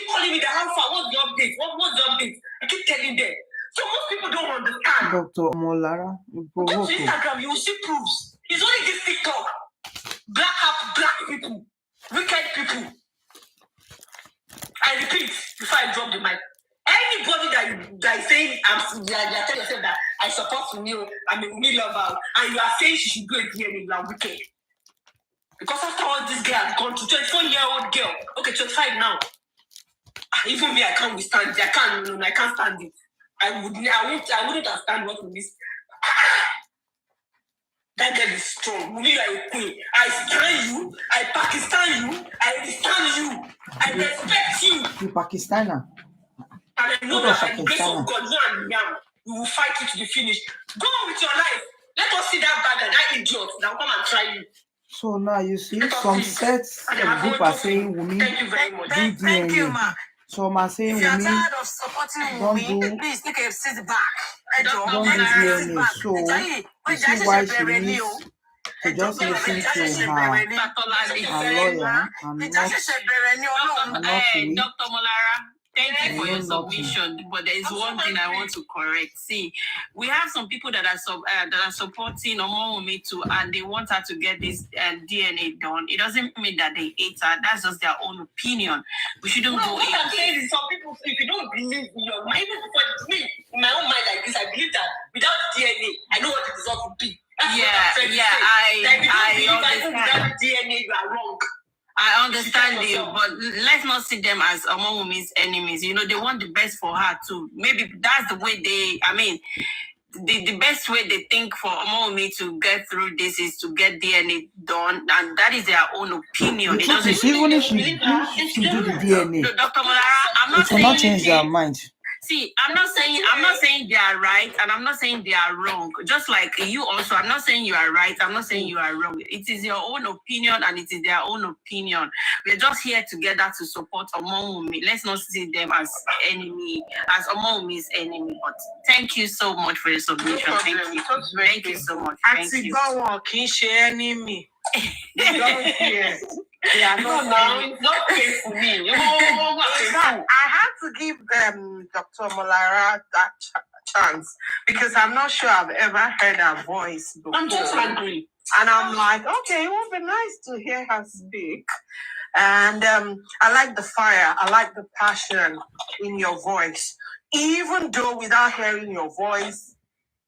keep calling me the how far, what's the update? What's the update? I keep telling them. So most people don't understand. Dr. Molara, Go to Instagram, you will see proofs. It's only this TikTok. Black people, wicked people. I repeat before I drop the mic. Anybody that is saying they are telling yourself that I support you, I'm a WUMI lover, and you are saying she should do a DNA, you are wicked. Because after all this girl has gone to 24-year-old girl, okay, 25 now. Even me, I can't withstand it. I can't stand it. I wouldn't have stand what this. That girl is strong. WUMI, you are a queen. I stand you. I Pakistan you. I understand you. I respect you. You Pakistaner. And I know that by the grace of God, you and Yam, we will fight it to the finish. Go on with your life. Let us see that bag and that idiot that will come and try you. So now you see some sets of group are saying WUMI do Thank you, ma. Some are saying if you are WUMI tired of supporting WUMI, please take a seat back. don't do DNA. So you see why she needs to just listen to her lawyer and not we. Dr. Molara, thank you for your submission. But there is one thing I want to correct. See, we have some people that are supporting WUMI too, and they want her to get this DNA done. It doesn't mean that they hate her. That's just their own opinion. We shouldn't go. What I'm saying is, some people, if you don't believe in your mind, even for me, in my own mind like this, I believe that without DNA, I know what the result would be. I understand. Without DNA, you are wrong. I understand you, but let's not see them as WUMI's enemies. You know, they want the best for her too. Maybe that's the way the best way they think for WUMI to get through this is to get DNA done, and that is their own opinion. It doesn't even if she do the DNA. No, Dr. Molara, it will not change their mind. See, I'm not saying they are right, and I'm not saying they are wrong. Just like you also, I'm not saying you are right, I'm not saying you are wrong. It is your own opinion, and it is their own opinion. We're just here together to support WUMI. Let's not see them as enemy, as WUMI's enemy. But thank you so much for your submission. Thank you so much. Thank you. Enemy. Don't care. Yeah, no, it's not fair for me. I had to give Dr. Molara that chance because I'm not sure I've ever heard her voice before. I'm just angry. And I'm like, okay, it would be nice to hear her speak. And I like the fire. I like the passion in your voice. Even though without hearing your voice,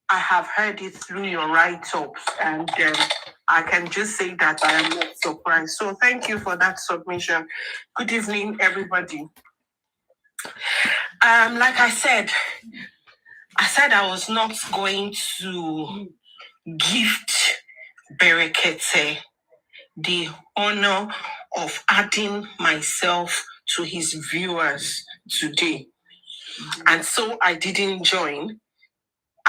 I have heard it through your write-ups. And I can just say that I am not surprised. So thank you for that submission. Good evening, everybody. Like I said I was not going to gift Berekete the honor of adding myself to his viewers today. And so I didn't join.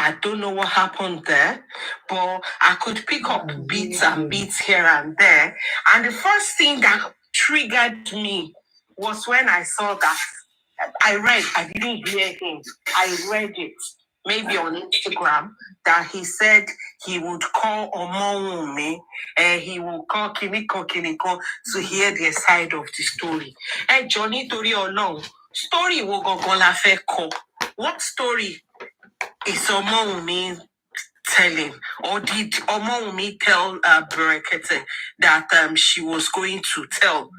I don't know what happened there, but I could pick up bits and bits here and there. And the first thing that triggered me was when I saw that. I didn't hear him. I read it, maybe on Instagram, that he said he would call WUMI and he will call Kiniko to hear their side of the story. Hey, Johnny Tori Olong, story wo gangan la fẹ́ kọ. What story is WUMI telling? Or did WUMI tell Berekete that she was going to tell?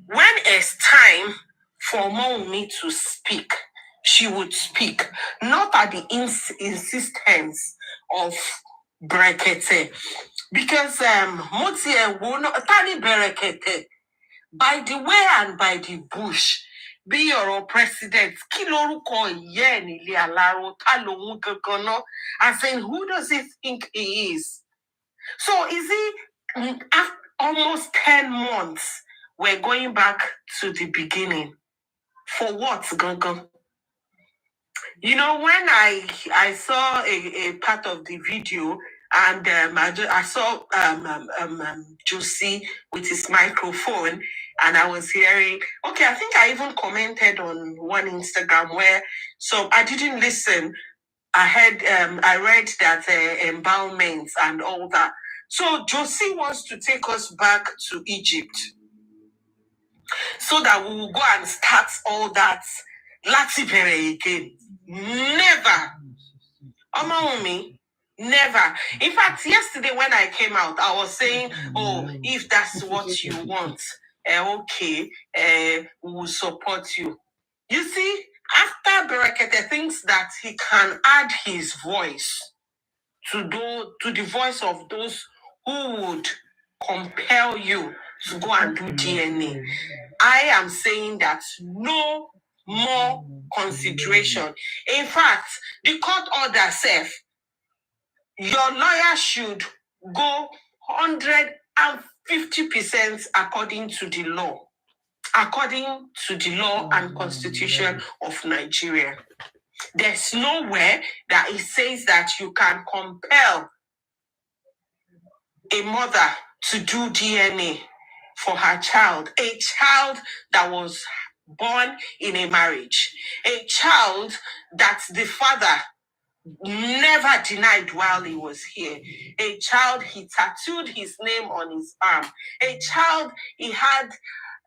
When it's time for WUMI to speak, she would speak, not at the insistence of Berekete. Because Motie Tani Berekete, by the way and by the bush, be your president, Kiloruko Yen Alaro Talo Mugagono, and saying, who does he think he is? So is he almost 10 months? We're going back to the beginning. For what, Gongo? You know, when I saw a part of the video, and I saw Josie with his microphone, and I was hearing, okay, I think I even commented on one Instagram where, so I didn't listen. I read that embalmment and all that. So Josie wants to take us back to Egypt. so that we will go and start all that Latibere again. Never. Omawumi, never. In fact, yesterday when I came out, I was saying, oh, if that's what you want, okay, we will support you. You see, after Berekete thinks that he can add his voice to the voice of those who would compel you to go and do DNA, I am saying that no more consideration. In fact, the court order says your lawyer should go 150% according to the law. According to the law and constitution of Nigeria. There's nowhere that it says that you can compel a mother to do DNA for her child, a child that was born in a marriage, a child that the father never denied while he was here, a child he tattooed his name on his arm, a child he had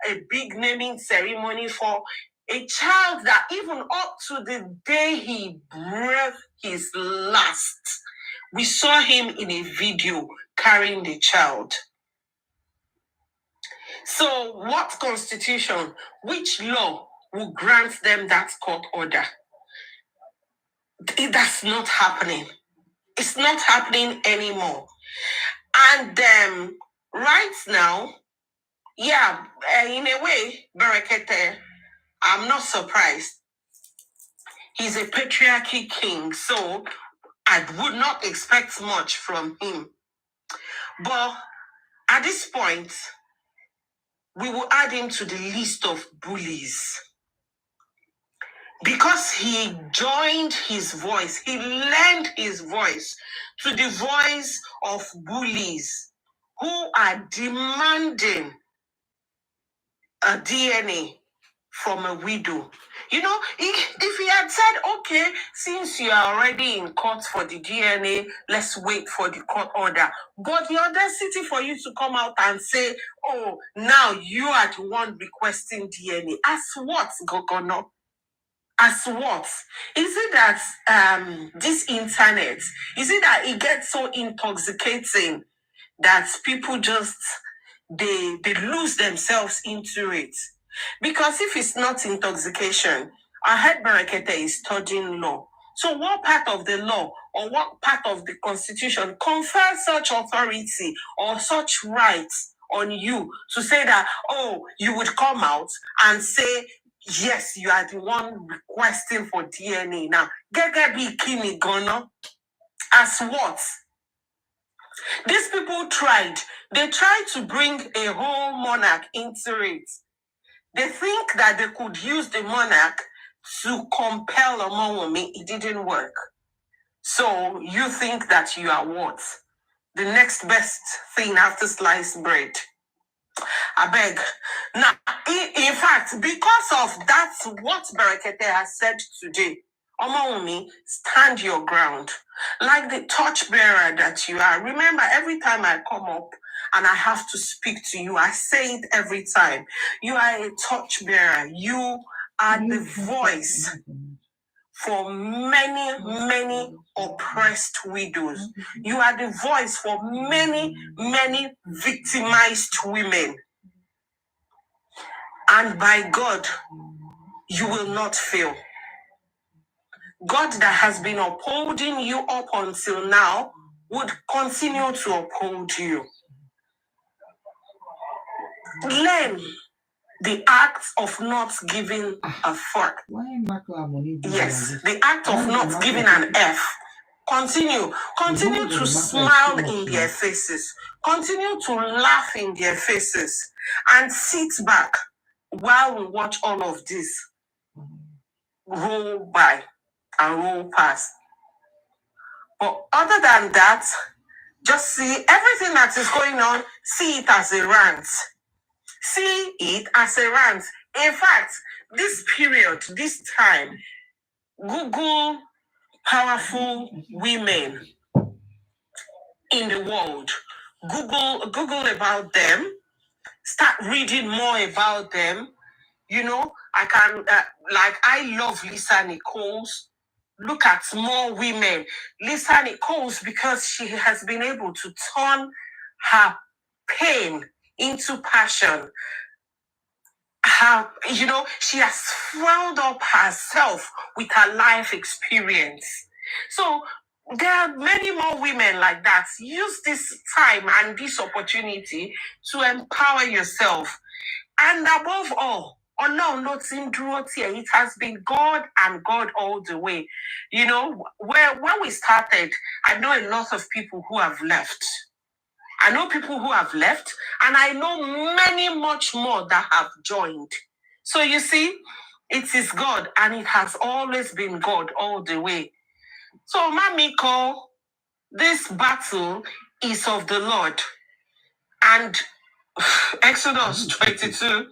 a big naming ceremony for, a child that even up to the day he breathed his last, we saw him in a video carrying the child. So what constitution, which law will grant them that court order? That's not happening. It's not happening anymore. And right now, yeah, in a way, Berekete, I'm not surprised. He's a patriarchy king, so I would not expect much from him. But at this point, we will add him to the list of bullies. Because he joined his voice, he lent his voice to the voice of bullies who are demanding a DNA from a widow. You know, if he had said, okay, since you are already in court for the DNA, let's wait for the court order. But the audacity for you to come out and say, oh, now you are the one requesting DNA. As what, Gogono? As what? Is it that this internet, is it that it gets so intoxicating that people just, they lose themselves into it? Because if it's not intoxication, I heard Berekete is studying law. So what part of the law or what part of the constitution confers such authority or such rights on you to say that, oh, you would come out and say, yes, you are the one requesting for DNA. Now, Gege bi kini gono. As what? These people tried. They tried to bring a whole monarch into it. They think that they could use the monarch to compel Omowumi. It didn't work. So you think that you are what? The next best thing after sliced bread. I beg. Now, in fact, because of that's what Berekete has said today, Omowumi, stand your ground. Like the torchbearer that you are. Remember, every time I come up and I have to speak to you, I say it every time. You are a torchbearer. You are the voice for many, many oppressed widows. You are the voice for many, many victimized women. And by God, you will not fail. God that has been upholding you up until now would continue to uphold you. Learn the act of not giving a fuck. Yes, the act of not giving an F. Continue to smile in their faces. Continue to laugh in their faces. And sit back while we watch all of this roll by and roll past. But other than that, just see everything that is going on, see it as a rant. See it as a rant. In fact, this period, this time, Google powerful women in the world. Google about them start reading more about them. You know, I love Lisa Nichols. Look at more women. Lisa Nichols, because she has been able to turn her pain into passion. She has swelled up herself with her life experience. So there are many more women like that. Use this time and this opportunity to empower yourself. And above all, it has been God and God all the way. You know, when we started, I know a lot of people who have left. I know people who have left, and I know many much more that have joined. So you see, it is God, and it has always been God all the way. So, Mamiko, this battle is of the Lord. And Exodus 22,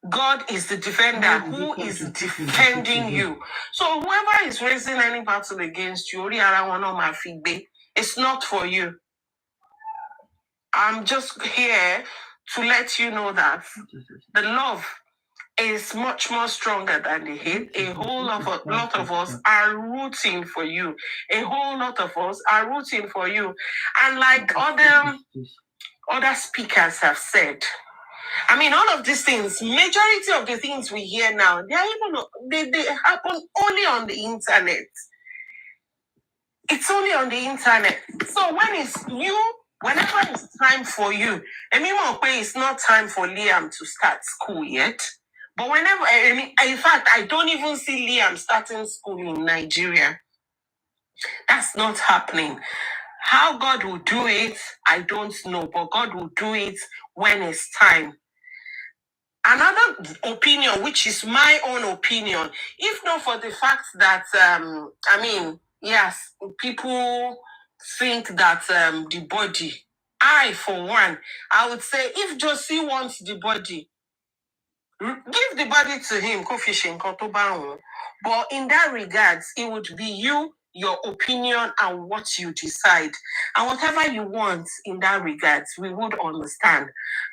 God is the defender who is defending you. So whoever is raising any battle against you, it's not for you. I'm just here to let you know that the love is much more stronger than the hate. A lot of us are rooting for you. A whole lot of us are rooting for you. And like other speakers have said, I mean, all of these things, majority of the things we hear now, they happen only on the internet. It's only on the internet. So whenever it's time for you, it's not time for Liam to start school yet. But in fact, I don't even see Liam starting school in Nigeria. That's not happening. How God will do it, I don't know, but God will do it when it's time. Another opinion, which is my own opinion, if not for the fact that, yes, people think that the body, for one, I would say if Josie wants the body, give the body to him, but in that regards, it would be you, your opinion, and what you decide. And whatever you want in that regards, we would understand.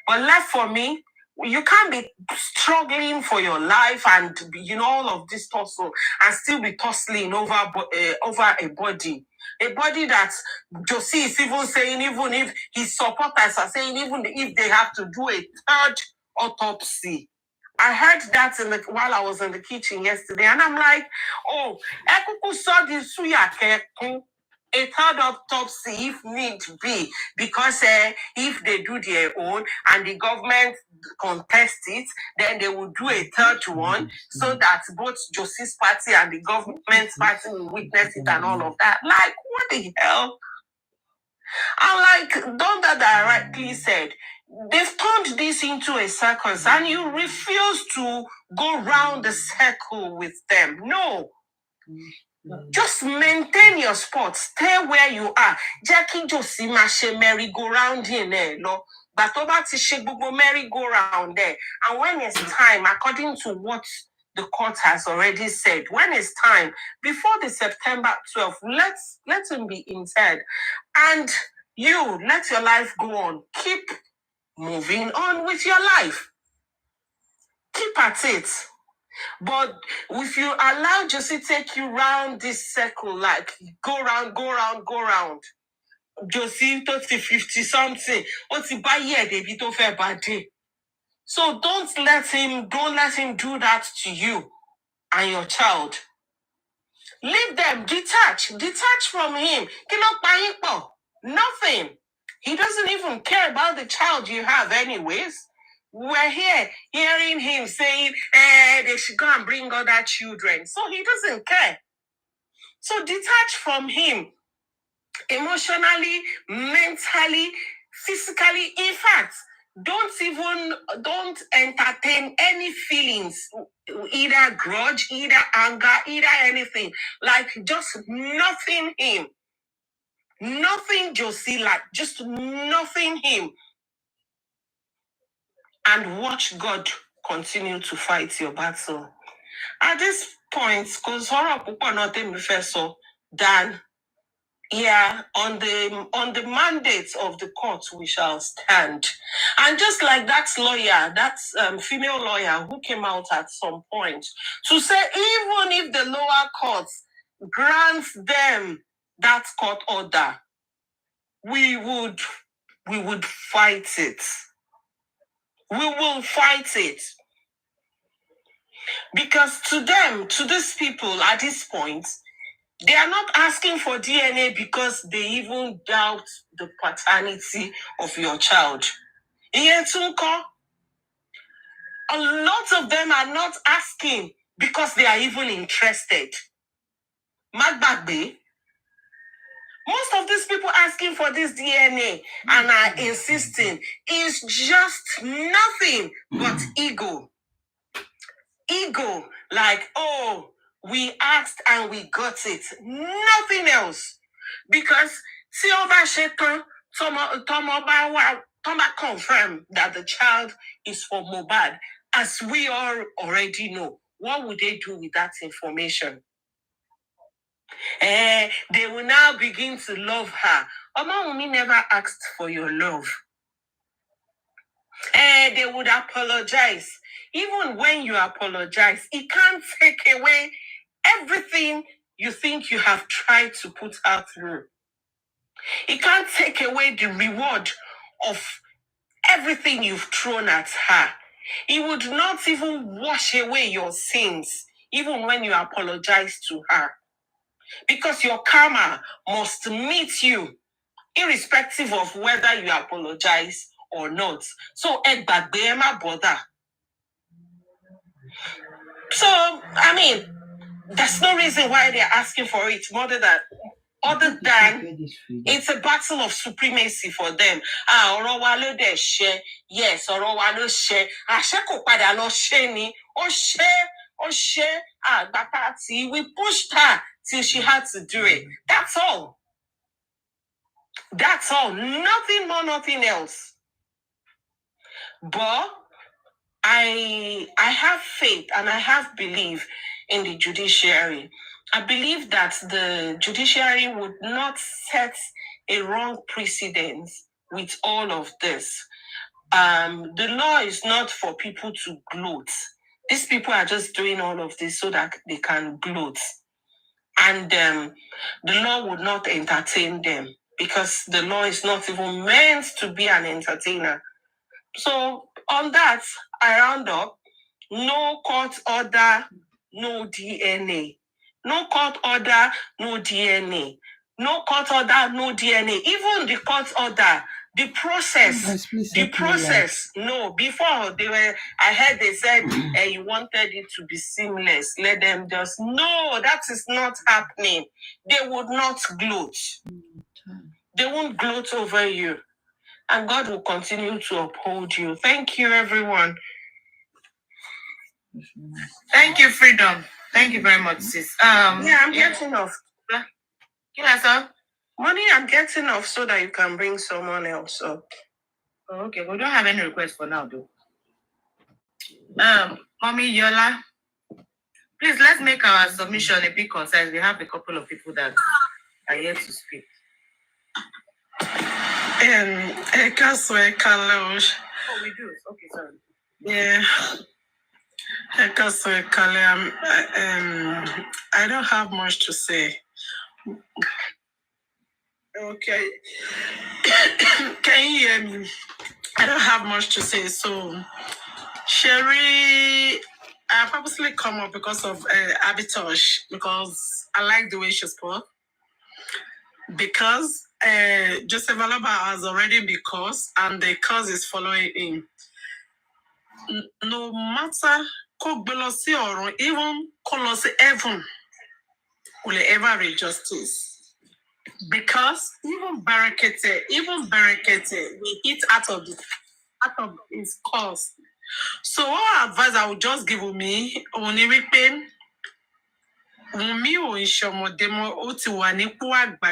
But left for me, you can't be struggling for your life and all of this tussle and still be tussling over a body. A body that Josie is even saying, even if his supporters are saying, even if they have to do a third autopsy. I heard that while I was in the kitchen yesterday, and I'm like, oh, Ekuku saw the suya keku. A third autopsy if need be, because if they do their own and the government contest it, then they will do a third one so that both Josie's party and the government's party will witness it and all of that. Like, what the hell? And like Donda directly said, they've turned this into a circus and you refuse to go round the circle with them. No. Just maintain your spot. Stay where you are. Jackie Josie Mashe merry-go-round in there, no. But over to Shegbubo merry-go-round there. And when it's time, according to what the court has already said, when it's time, before the September 12th, let him be interred. And you, let your life go on. Keep moving on with your life. Keep at it. But if you allow Josie take you round this circle, like go round, Josie to 50 something, so don't let him do that to you and your child. Leave them, detach from him. Nothing. He doesn't even care about the child you have anyways. We're here hearing him saying, they should go and bring other children. So he doesn't care. So detach from him emotionally, mentally, physically. In fact, don't entertain any feelings, either grudge, either anger, either anything. Like just nothing him. Nothing Josie, like just nothing him. And watch God continue to fight your battle. At this point, because horror people nothing professor than Yeah, on the mandate of the court we shall stand. And just like that lawyer, that female lawyer who came out at some point to say, even if the lower court grants them that court order, we would fight it. We will fight it. Because to them, to these people at this point, they are not asking for DNA because they even doubt the paternity of your child. A lot of them are not asking because they are even interested. Magbagbe, most of these people asking for this DNA and are insisting is just nothing but ego. Ego, like, oh, we asked and we got it. Nothing else. Because Silva Shetan, Toma confirmed that the child is for Mohbad. As we all already know, what would they do with that information? They will now begin to love her. Omawumi never asked for your love. They would apologize. Even when you apologize, it can't take away everything you think you have tried to put her through. It can't take away the reward of everything you've thrown at her. It would not even wash away your sins, even when you apologize to her. Because your karma must meet you, irrespective of whether you apologize or not. So, bother. So, I mean, there's no reason why they're asking for it other than it's a battle of supremacy for them. Ọ̀rọ̀ wa ló dẹ̀ ṣe. Yes, ọ̀rọ̀ wa ló ṣe. Àṣẹ kò padà lọ ṣe ni. Ó ṣe. Àgbàpá tí we pushed her till she had to do it. That's all. That's all. Nothing more, nothing else. But I have faith and I have belief in the judiciary. I believe that the judiciary would not set a wrong precedent with all of this. The law is not for people to gloat. These people are just doing all of this so that they can gloat. And the law would not entertain them because the law is not even meant to be an entertainer. So on that, I round up. No court order, no DNA. No court order, no DNA. No court order, no DNA. Even the court order, the process, no. Before I heard they said you wanted it to be seamless. Let them just, no, that is not happening. They would not gloat. They won't gloat over you. And God will continue to uphold you. Thank you, everyone. Thank you, Freedom. Thank you very much, sis. I'm getting off. Money, I'm getting off so that you can bring someone else up. Oh, okay, we don't have any requests for now, though. Mommy Yola, please let's make our submission a bit concise. We have a couple of people that are here to speak. Oh, we do. Okay, sorry. Yeah. I don't have much to say. Okay. Can you hear me? I don't have much to say. So, Sherry, I purposely come up because of Abitosh, because I like the way she spoke. Because Joseph Alaba has already been cursed, and the curse is following him. No matter or even heaven will ever reach justice. Because even Barakete, we hit out of his cause. So what advice I would just give me,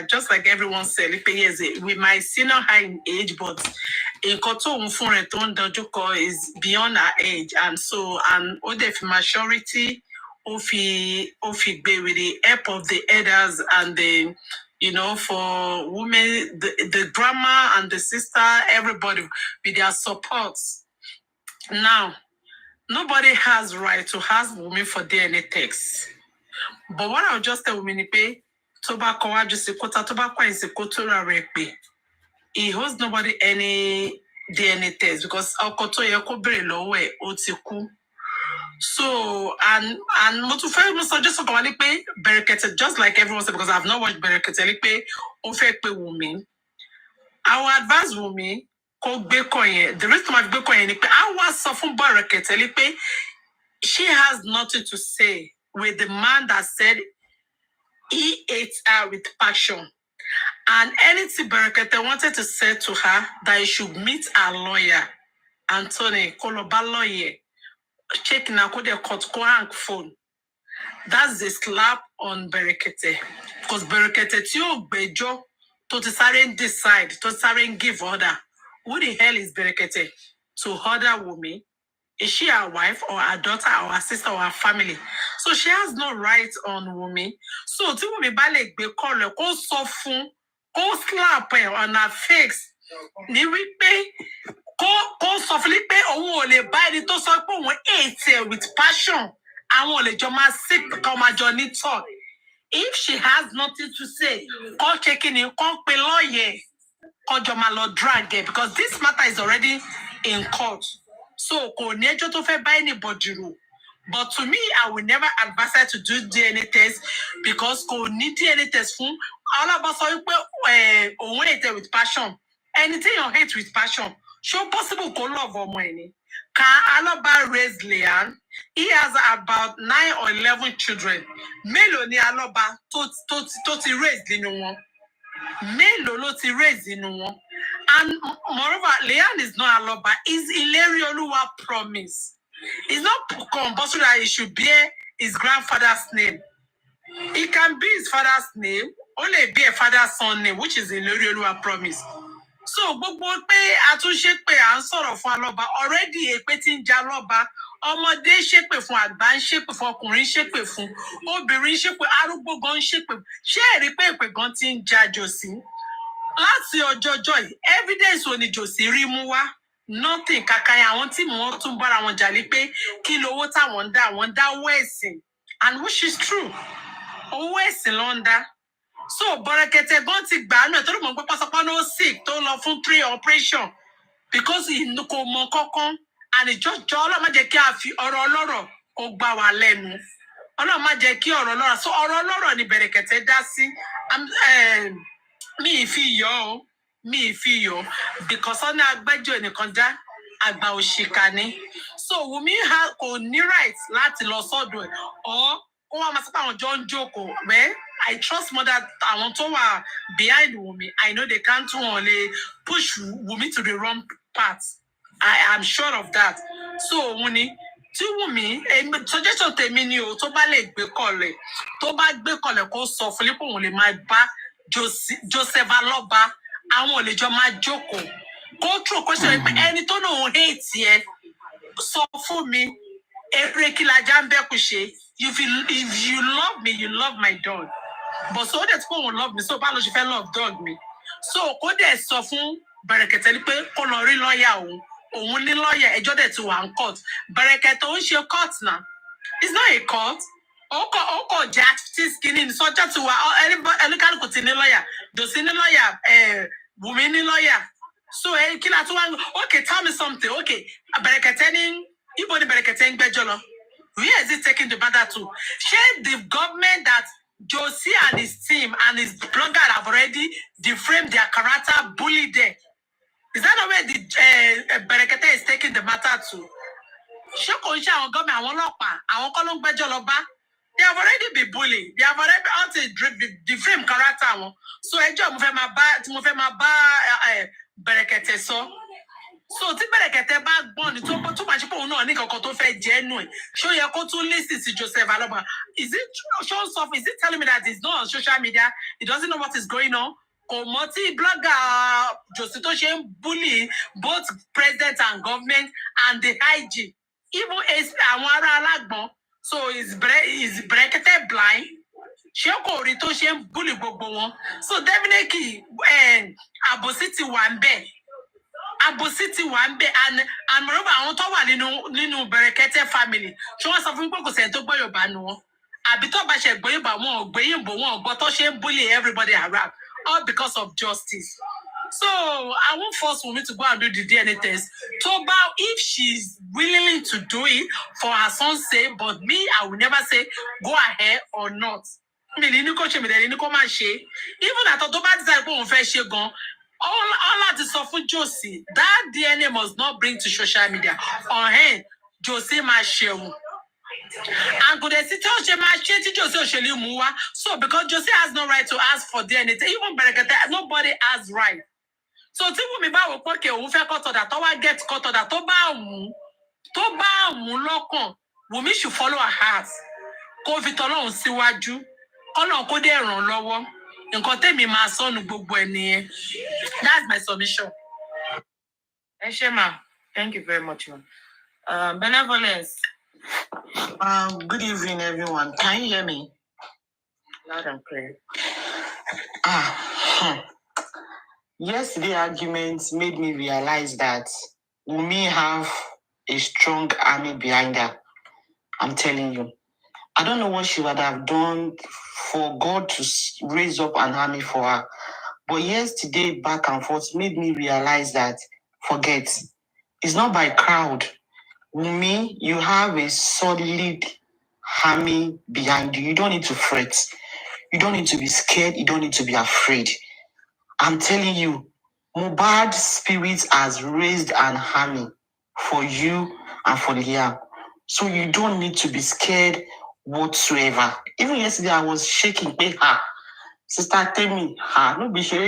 just like everyone said, we might see not high in age, but is beyond our age, and so the maturity with the help of the elders and the for women, the grandma and the sister, everybody with their supports. Now, nobody has right to ask women for DNA tests. But what I'll just tell women is, he owes nobody any DNA test because so and just like everyone said, because I've not watched women. I will advise women the reason I've I was suffering Berekete she has nothing to say with the man that said he ate her with passion. And anything Berekete wanted to say to her that he should meet a lawyer, Anthony Koloba lawyer, check na kode kotko hank phone. That's the slap on Berekete. Because Berekete tiyo bejo to decide, to give order. Who the hell is Berekete? To other women? Is she a wife or a daughter or a sister or a family? So she has no right on women. So tí women bá lè gbé call ẹ̀ kó sọ fún, kó slap ẹ̀ on her face. Ní wípé kó sọ fún pé òun ò lè bá ẹni tó sọ pé òun hate ẹ̀ with passion. Àwọn ò lè jọ máa sick kọ́ máa jọ ní talk. If she has nothing to say, kó ṣe kí ni, kó pe lawyer, kó jọ máa lọ drag ẹ̀ because this matter is already in court. So, kò ní ẹjọ́ tó fẹ́ bá anybody rò. But to me, I will never advise her to do DNA test because kò ní DNA test fún. Ọlọ́ba sọ wípé òun hate with passion. Anything you hate with passion, show possible kó love ọmọ ẹ̀ ni. Can Aloba raise Leanne? He has about 9 or 11 children. Mélòó ni Aloba tó ti raise nínú wọn? Mélòó ló ti raise nínú wọn? And moreover, Leanne is not Aloba. It's Ileri Oluwa promise. It's not compulsory that he should bear his grandfather's name. It can be his father's name, only be a father's son name, which is Ileri Oluwa promise. So, gbogbo pé àtúnṣe pé à ń sọ̀rọ̀ fún Aloba, already èpè tí ń ja Aloba, ọmọdé ṣépè fún, àgbà ń ṣépè fún, ọkùnrin ṣépè fún, obìnrin ṣépè, arúgbó gan ṣépè. Ṣé ẹ rí pé èpè gan ti ń ja Josie? Láti ọjọ́jọ́ yìí, evidence wo ni Josie rí mú wá? Nothing. Kàkàyà àwọn tí wọ́n tún bára wọn jà ní pé kí lowó táwọn ń dá, wọ́n dá owó ẹ̀sìn. And which is true. Owó ẹ̀sìn ló ń dá. So, Berekete gan ti gbà á náà, torí mọ̀ pé pásọpá ló sick tó lọ fún 3 operation because kò mọ kankan and ìjọ́jọ́ Ọlọ́run má jẹ́ kí a fi ọ̀rọ̀ ọlọ́rọ̀ kó gbá wa lẹ́nu. Ọlọ́run má jẹ́ kí ọ̀rọ̀ ọlọ́rọ̀. So, ọ̀rọ̀ ọlọ́rọ̀ ni Berekete dá sí. Mi fi yọ because ọ̀nà agbẹ́jọ́ ẹnìkan já àgbà òṣìkà ni. So Wumi kò ní right láti lọ sọ́dọ̀ ẹ̀ or kó wá máa sọ pé àwọn jọ ń jókòó. Well, I trust more that àwọn tó wà behind Wumi, I know they can't only push Wumi to the wrong path. I am sure of that. So Wumi, tí Wumi, suggestion tèmi ni o, tó bá lè gbé kọlẹ̀, kó sọ fún lípò òun lè máa bá Joseph Aloba, àwọn ò lè jọ máa jókòó. Go through question pé ẹni tó náà hate ẹ sọ fún mi, eré kí la já ń bẹ́kù ṣe. If you love me, you love my dog. But so that people will love me, so bá lọ ṣe fẹ́ love dog mi. So kó dẹ̀ sọ fún Berekete ní pé kó lọ rí lọ́ọ̀yà òun ní lọ́ọ̀yà ẹjọ́ dẹ̀ ti wà ń court. Berekete ó ń ṣe court náà. It's not a court. Oko judge skinny subject to ẹnikálukú ti ní lawyer. Dosi ní lawyer, Wumi ní lawyer. So kila tó wá, okay, tell me something. Okay, Berekete ní ibo ni Berekete ń gbẹ́jọ́ lọ. Where is it taking the matter to? Share the government that Josie and his team and his blogger have already defamed their character, bullied them. Is that not where the Berekete is taking the matter to? Ṣé kò ń ṣe àwọn gómìnà àwọn ọlọ́pàá àwọn kọ́ ló ń gbẹ́jọ́ lọ bá? They have already been bullied. They have already defame character wọn. So ẹjọ́ mo fẹ́ máa bá Berekete sọ. So tí Berekete bá gbọ́n ni tó máa ṣe pé òun náà ní kankan tó fẹ́ jẹ́ nù ẹ̀. Ṣé ó yẹ kó tún listen sí Joseph Aloba? Is it telling me that he's not on social media? He doesn't know what is going on? Kò mọ̀ tí blogger Josie tó ṣe ń bully both president and government and the IG. Even àwọn ará alágbọ̀n. So is Berekete blind? ṣé kò rí tó ṣe ń bully gbogbo wọn? So definitely àbòsí ti wà ń bẹ̀. Àbòsí ti wà ń bẹ̀, and moreover àwọn tó wà nínú Bẹ̀rẹ̀kẹ́tẹ́ family ṣé wọ́n sọ fún pé kò sẹ́ni tó gbọ́ Yorùbá nu wọn? Àbí tó bá ṣe gbọ́ Yorùbá wọn ò gbé Yìnbó wọn ò gbọ́ tó ṣe ń bully everybody around, all because of justice. So I won't force Wunmi to go and do the DNA test. Toba, if she's willing to do it for her son's sake, but me, I will never say go ahead or not. Even at Toba decide go on fresh gun, all that is for Josie. That DNA must not bring to social media. On hand, Josie ma share. And could they tell she ma share to Josie Muwa? So because Josie has no right to ask for DNA, even Berekete, nobody has right. So tí Wunmi bá wò pé òun fẹ́ cut order tó wá get cut order tó bá mú lọ́kàn, Wunmi should follow her heart. Kó fi t'Ọlọ́run síwájú, Ọlọ́run kó dẹ̀ ràn lọ́wọ́. Nǹkan tèmi máa sọnù gbogbo ẹ̀ nìyẹn. That's my submission. Ẹ ṣé ma. Thank you very much, ma. Benevolence. Good evening, everyone. Can you hear me? Loud and clear. Yesterday arguments made me realize that Wunmi have a strong army behind her. I'm telling you. I don't know what she would have done for God to raise up an army for her. But yesterday, back and forth, made me realize that, forget, it's not by crowd. Wunmi, you have a solid army behind you. You don't need to fret. You don't need to be scared. You don't need to be afraid. I'm telling you, Mohbad's spirit has raised an army for you and for Liam. So you don't need to be scared whatsoever. Even yesterday, I was shaking. Sister, tell me, no be shere.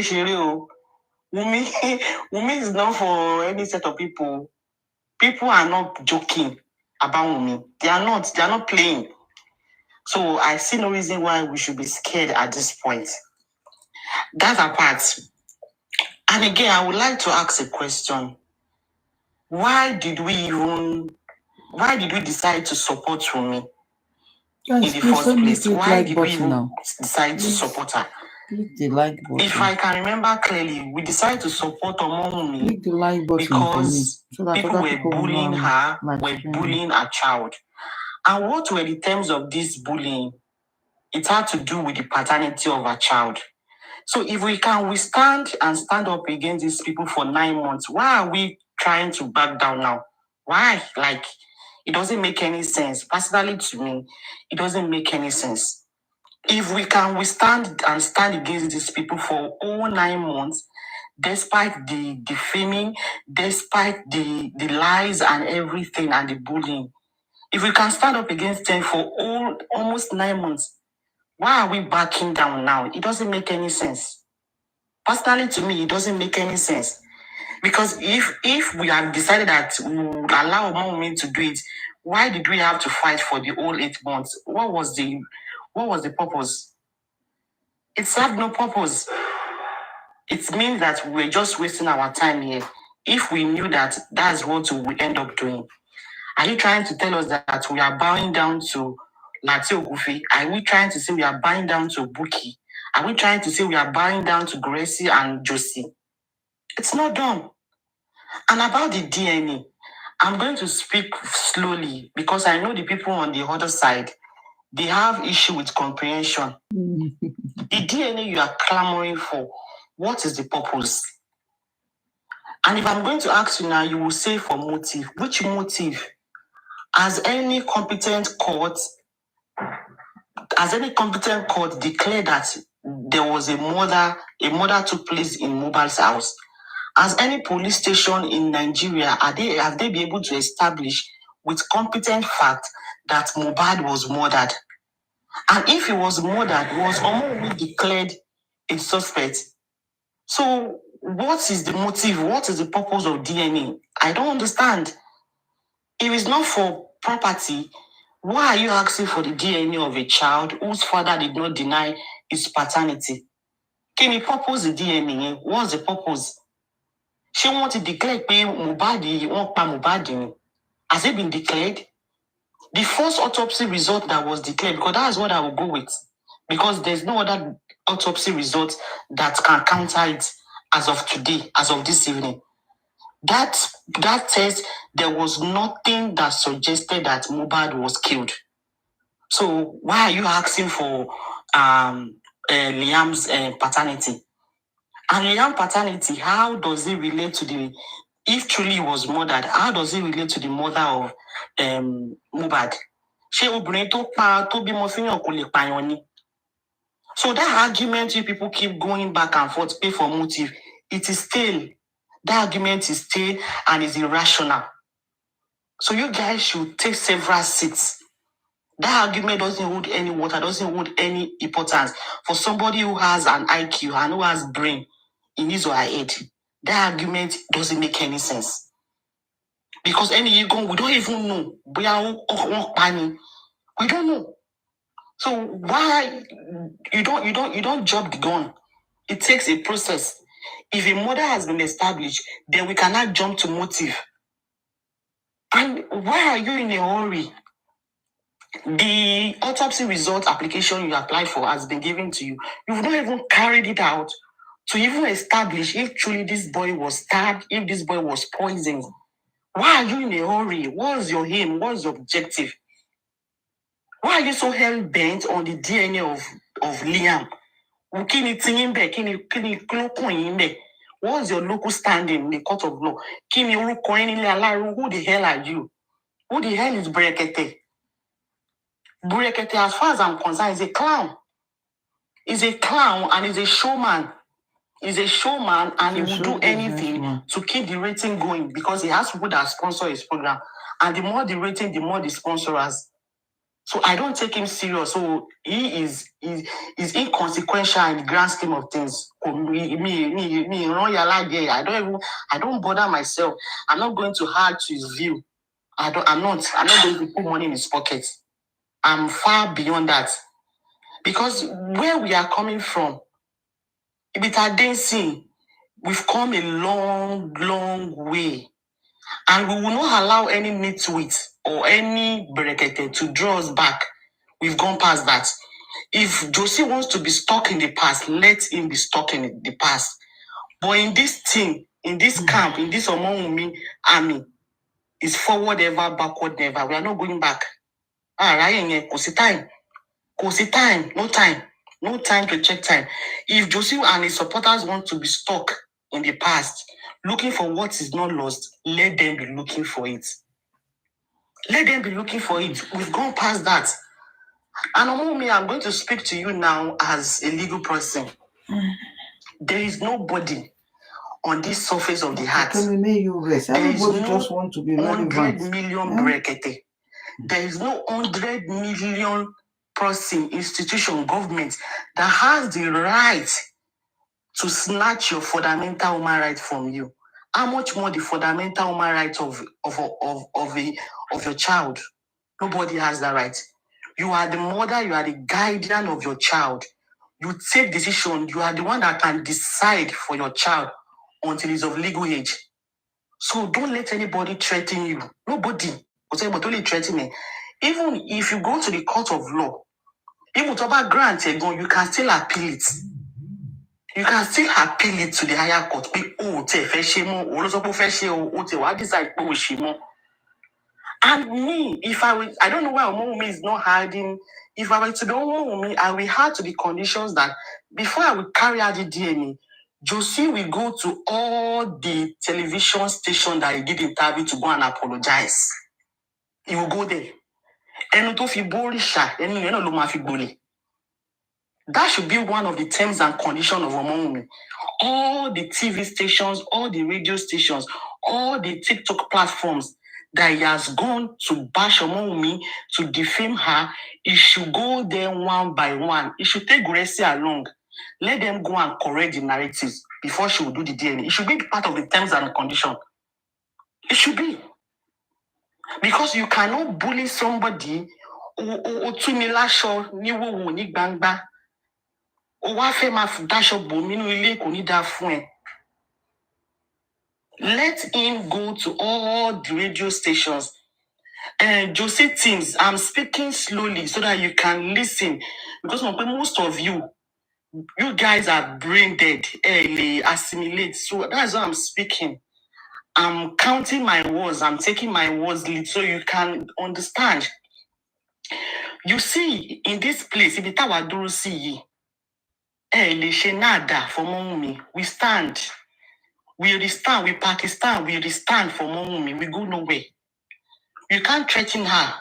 Wunmi is not for any set of people. People are not joking about Wunmi. They are not playing. So I see no reason why we should be scared at this point. That apart. And again, I would like to ask a question. Why did we decide to support Wunmi in the first place? Why did we even decide to support her? Click the like button. If I can remember clearly, we decided to support Wunmi Click the like button because so that people were bullying her, were bullying her child. And what were the terms of this bullying? It had to do with the paternity of her child. So if we can withstand and stand up against these people for 9 months, why are we trying to back down now? Why? Like, it doesn't make any sense. Personally, to me, it doesn't make any sense. If we can withstand and stand against these people for all 9 months, despite the defaming, despite the lies and everything and the bullying, if we can stand up against them for almost 9 months, why are we backing down now? It doesn't make any sense. Personally, to me, it doesn't make any sense. Because if we have decided that we would allow Wunmi to do it, why did we have to fight for the whole 8 months? What was the purpose? It served no purpose. It means that we're just wasting our time here. If we knew that that's what we would end up doing. Are you trying to tell us that we are bowing down to Lati Ogufi? Are we trying to say we are bowing down to Buki? Are we trying to say we are bowing down to Gracie and Josie? It's not done. And about the DNA, I'm going to speak slowly because I know the people on the other side, they have issue with comprehension. The DNA you are clamoring for, what is the purpose? And if I'm going to ask you now, you will say for motive. Which motive? Has any competent court declared that there was a murder took place in Mohbad's house? Has any police station in Nigeria, have they been able to establish with competent fact that Mohbad was murdered? And if he was murdered, was Omomi declared a suspect? So what is the motive? What is the purpose of DNA? I don't understand. If it's not for property, why are you asking for the DNA of a child whose father did not deny his paternity? Can you purpose the DNA? What's the purpose? She want to declare Mohbad. Has it been declared? The first autopsy result that was declared, because that's what I will go with. because there's no other autopsy result that can counter it as of today, as of this evening. That says there was nothing that suggested that Mohbad was killed. So why are you asking for Liam's paternity? And Liam's paternity, how does it relate to if truly he was murdered, how does it relate to the mother of Mohbad? So that argument you people keep going back and forth, pay for motive, it is still, that argument is still and is irrational. So you guys should take several seats. That argument doesn't hold any water, doesn't hold any importance for somebody who has an IQ and who has brain in his or her head. That argument doesn't make any sense. Because we don't even know. We don't know. So why you don't jump the gun? It takes a process. If a murder has been established, then we cannot jump to motive. And why are you in a hurry? The autopsy result application you applied for has been given to you. You've not even carried it out to even establish if truly this boy was stabbed, if this boy was poisoned. Why are you in a hurry? What's your aim? What's your objective? Why are you so hell-bent on the DNA of Liam? What's your local standing in the court of law? Who the hell are you? Who the hell is Brekete? Brekete, as far as I'm concerned, is a clown. He's a clown and he's a showman. He's a showman and he will do anything to keep the rating going because he has people that sponsor his program. And the more the rating, the more the sponsor has. So I don't take him serious. So he is inconsequential in the grand scheme of things. I don't bother myself. I'm not going to add to his view. I'm not going to put money in his pocket. I'm far beyond that. Because where we are coming from, we've come a long, long way. And we will not allow any nitwit or any berekete to draw us back. We've gone past that. If Josie wants to be stuck in the past, let him be stuck in the past. But in this team, in this camp, in this Omawumi army, it's forward ever, backward never. We are not going back. No time to check time. If Josie and his supporters want to be stuck in the past, looking for what is not lost, let them be looking for it. Let them be looking for it. We've gone past that. And Omumi, I'm going to speak to you now as a legal person. There is nobody on this surface of the earth. Can we make you rest? Everybody just want to be relevant. 100 million brekete. There is no 100 million person, institution, government that has the right to snatch your fundamental human right from you. How much more the fundamental human right of your child? Nobody has that right. You are the mother, you are the guardian of your child. You take decision, you are the one that can decide for your child until he's of legal age. So don't let anybody threaten you. Nobody will only threaten me. Even if you go to the court of law, even to grant you can still appeal it. You can still appeal it to the higher court. And me, I don't know why Omowumi is not hiding. If I were to be Omowumi, I will add to the conditions that before I will carry out the DNA, Josie will go to all the television stations that he did interview to go and apologize. He will go there. That should be one of the terms and conditions of Omowumi. All the TV stations, all the radio stations, all the TikTok platforms that he has gone to bash Omowumi, to defame her, he should go there one by one. He should take Gracie along. Let them go and correct the narratives before she will do the DNA. It should be part of the terms and conditions. It should be. Because you cannot bully somebody let him go to all the radio stations. Josie Teams, I'm speaking slowly so that you can listen. Because most of you guys are brain dead, assimilate. So that's why I'm speaking. I'm counting my words. I'm taking my words lead so you can understand. You see, in this place, if I do see nada for mommy, we stand. We restand. We Pakistan. We restand for mommy. We go nowhere. You can't threaten her.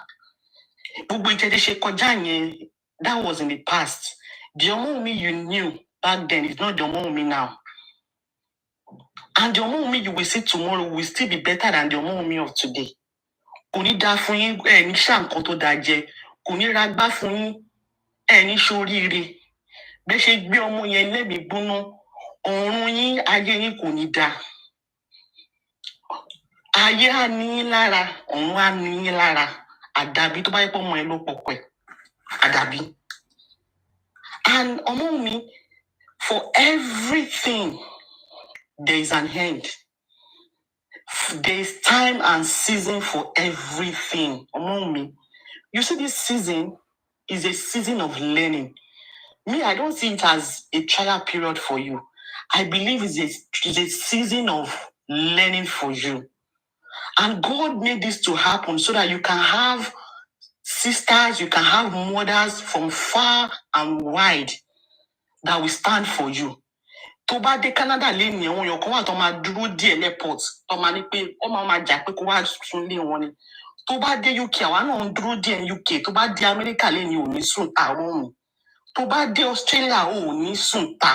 That was in the past. The mommy you knew back then is not the mommy now. And the mommy you will see tomorrow will still be better than the mommy of today. Kuni da fún yín ní ṣàǹkan tó dáa jẹ, kò ní ragbá fún yín ní ṣoríire. Bẹ́ẹ̀ ṣe gbé ọmọ yẹn lẹ́mìí gbóná, ọ̀run yín ayé yín kò ní dáa. Ayé á ní yín lára, ọ̀run á ní yín lára. Àdàbí tó bá yẹ pé ọmọ ẹ ló pọ̀pọ̀ ẹ̀. Àdàbí. And ọmọ mi, for everything, there is an end. There is time and season for everything. Among me, you see, this season is a season of learning. Me, I don't see it as a trial period for you. I believe it's a season of learning for you. And God made this to happen so that you can have sisters, you can have mothers from far and wide that will stand for you. Tó bá dé Canada lẹ́yìn àwọn èèyàn kan wà tó máa dúró díẹ̀ airport tó máa ní pé ó máa jà pé kó wá sùn lé wọn ni. Tó bá dé UK àwa náà ń dúró díẹ̀ UK. Tó bá dé America lẹ́yìn ò ní sùn ta àwọn ohun. Tó bá dé Australia ò ní sùn ta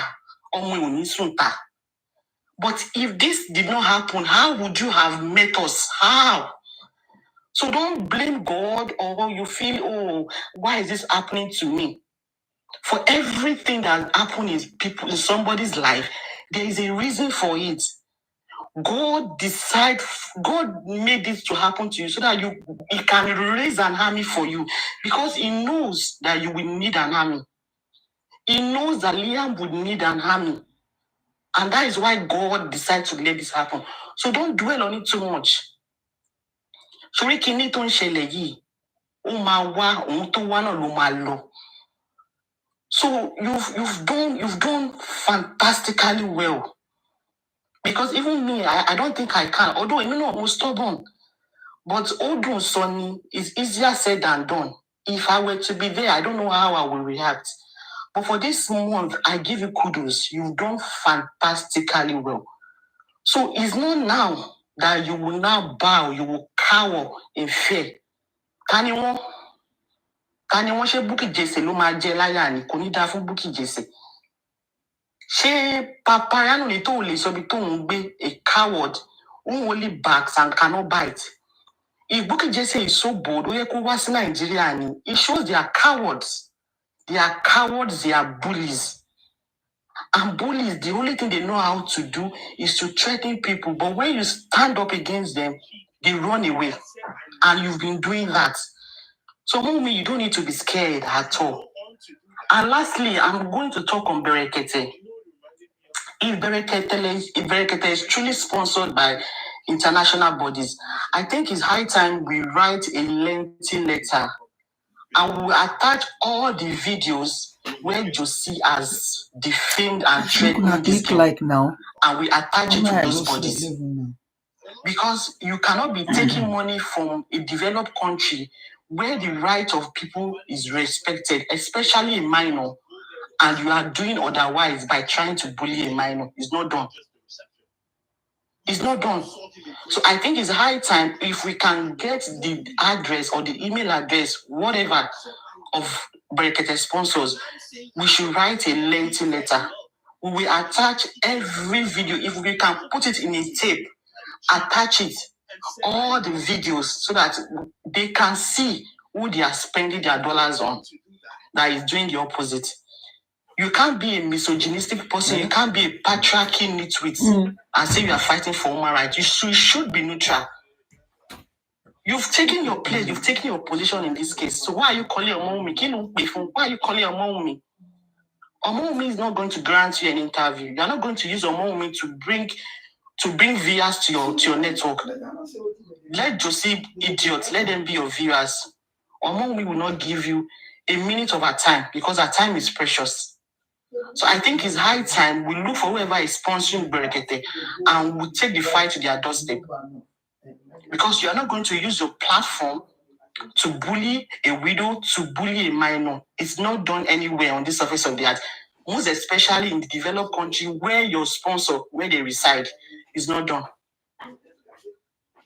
ọmọ ò ní sùn ta. But if this did not happen, how would you have met us? How? So don't blame God or you feel, oh, why is this happening to me? For everything that happened in somebody's life, there is a reason for it. God made this to happen to you so that He can raise an army for you because He knows that you will need an army. He knows that Liam would need an army. And that is why God decided to let this happen. So don't dwell on it too much. So you've done fantastically well. Because even me, I don't think I can. Although I'm stubborn. But Odun Sonny is easier said than done. If I were to be there, I don't know how I will react. But for this month, I give you kudos. You've done fantastically well. So it's not now that you will now bow, you will cower in fear. Can you want Bukky Jesse ló máa jẹ láyà ni kò ní dá fún Bukky Jesse? Ṣé Papayano ni tó lè sọ bí tó ń gbé a coward who only backs and cannot bite? If Bukky Jesse is so bold, ó yẹ kó wá sí Nàìjíríà ni. It shows they are cowards. They are cowards, they are bullies. And bullies, the only thing they know how to do is to threaten people. But when you stand up against them, they run away. And you've been doing that. So, mommy, you don't need to be scared at all. And lastly, I'm going to talk on Berekete. If Berekete is truly sponsored by international bodies, I think it's high time we write a lengthy letter. And we will attach all the videos where Josie has defamed and threatened this girl. Like now. And we attach it to those bodies. Because you cannot be taking money from a developed country where the right of people is respected, especially a minor, and you are doing otherwise by trying to bully a minor. It's not done. It's not done. So I think it's high time if we can get the address or the email address, whatever, of Berekete sponsors, we should write a lengthy letter. We will attach every video. If we can put it in a tape, attach it, all the videos, so that they can see who they are spending their dollars on that is doing the opposite. You can't be a misogynistic person. You can't be a patriarchy nitwit and say you are fighting for human rights. You should be neutral. You've taken your place. You've taken your position in this case. So why are you calling your mommy? Why are you calling your mommy? Mommy is not going to grant you an interview. You're not going to use your mommy to bring viewers to your network. Let Josie idiots, let them be your viewers. We will not give you a minute of our time because our time is precious. So I think it's high time we look for whoever is sponsoring Berekete and we take the fight to their doorstep. Because you are not going to use your platform to bully a widow, to bully a minor. It's not done anywhere on the surface of the earth. Most especially in the developed country where your sponsor, where they reside, is not done.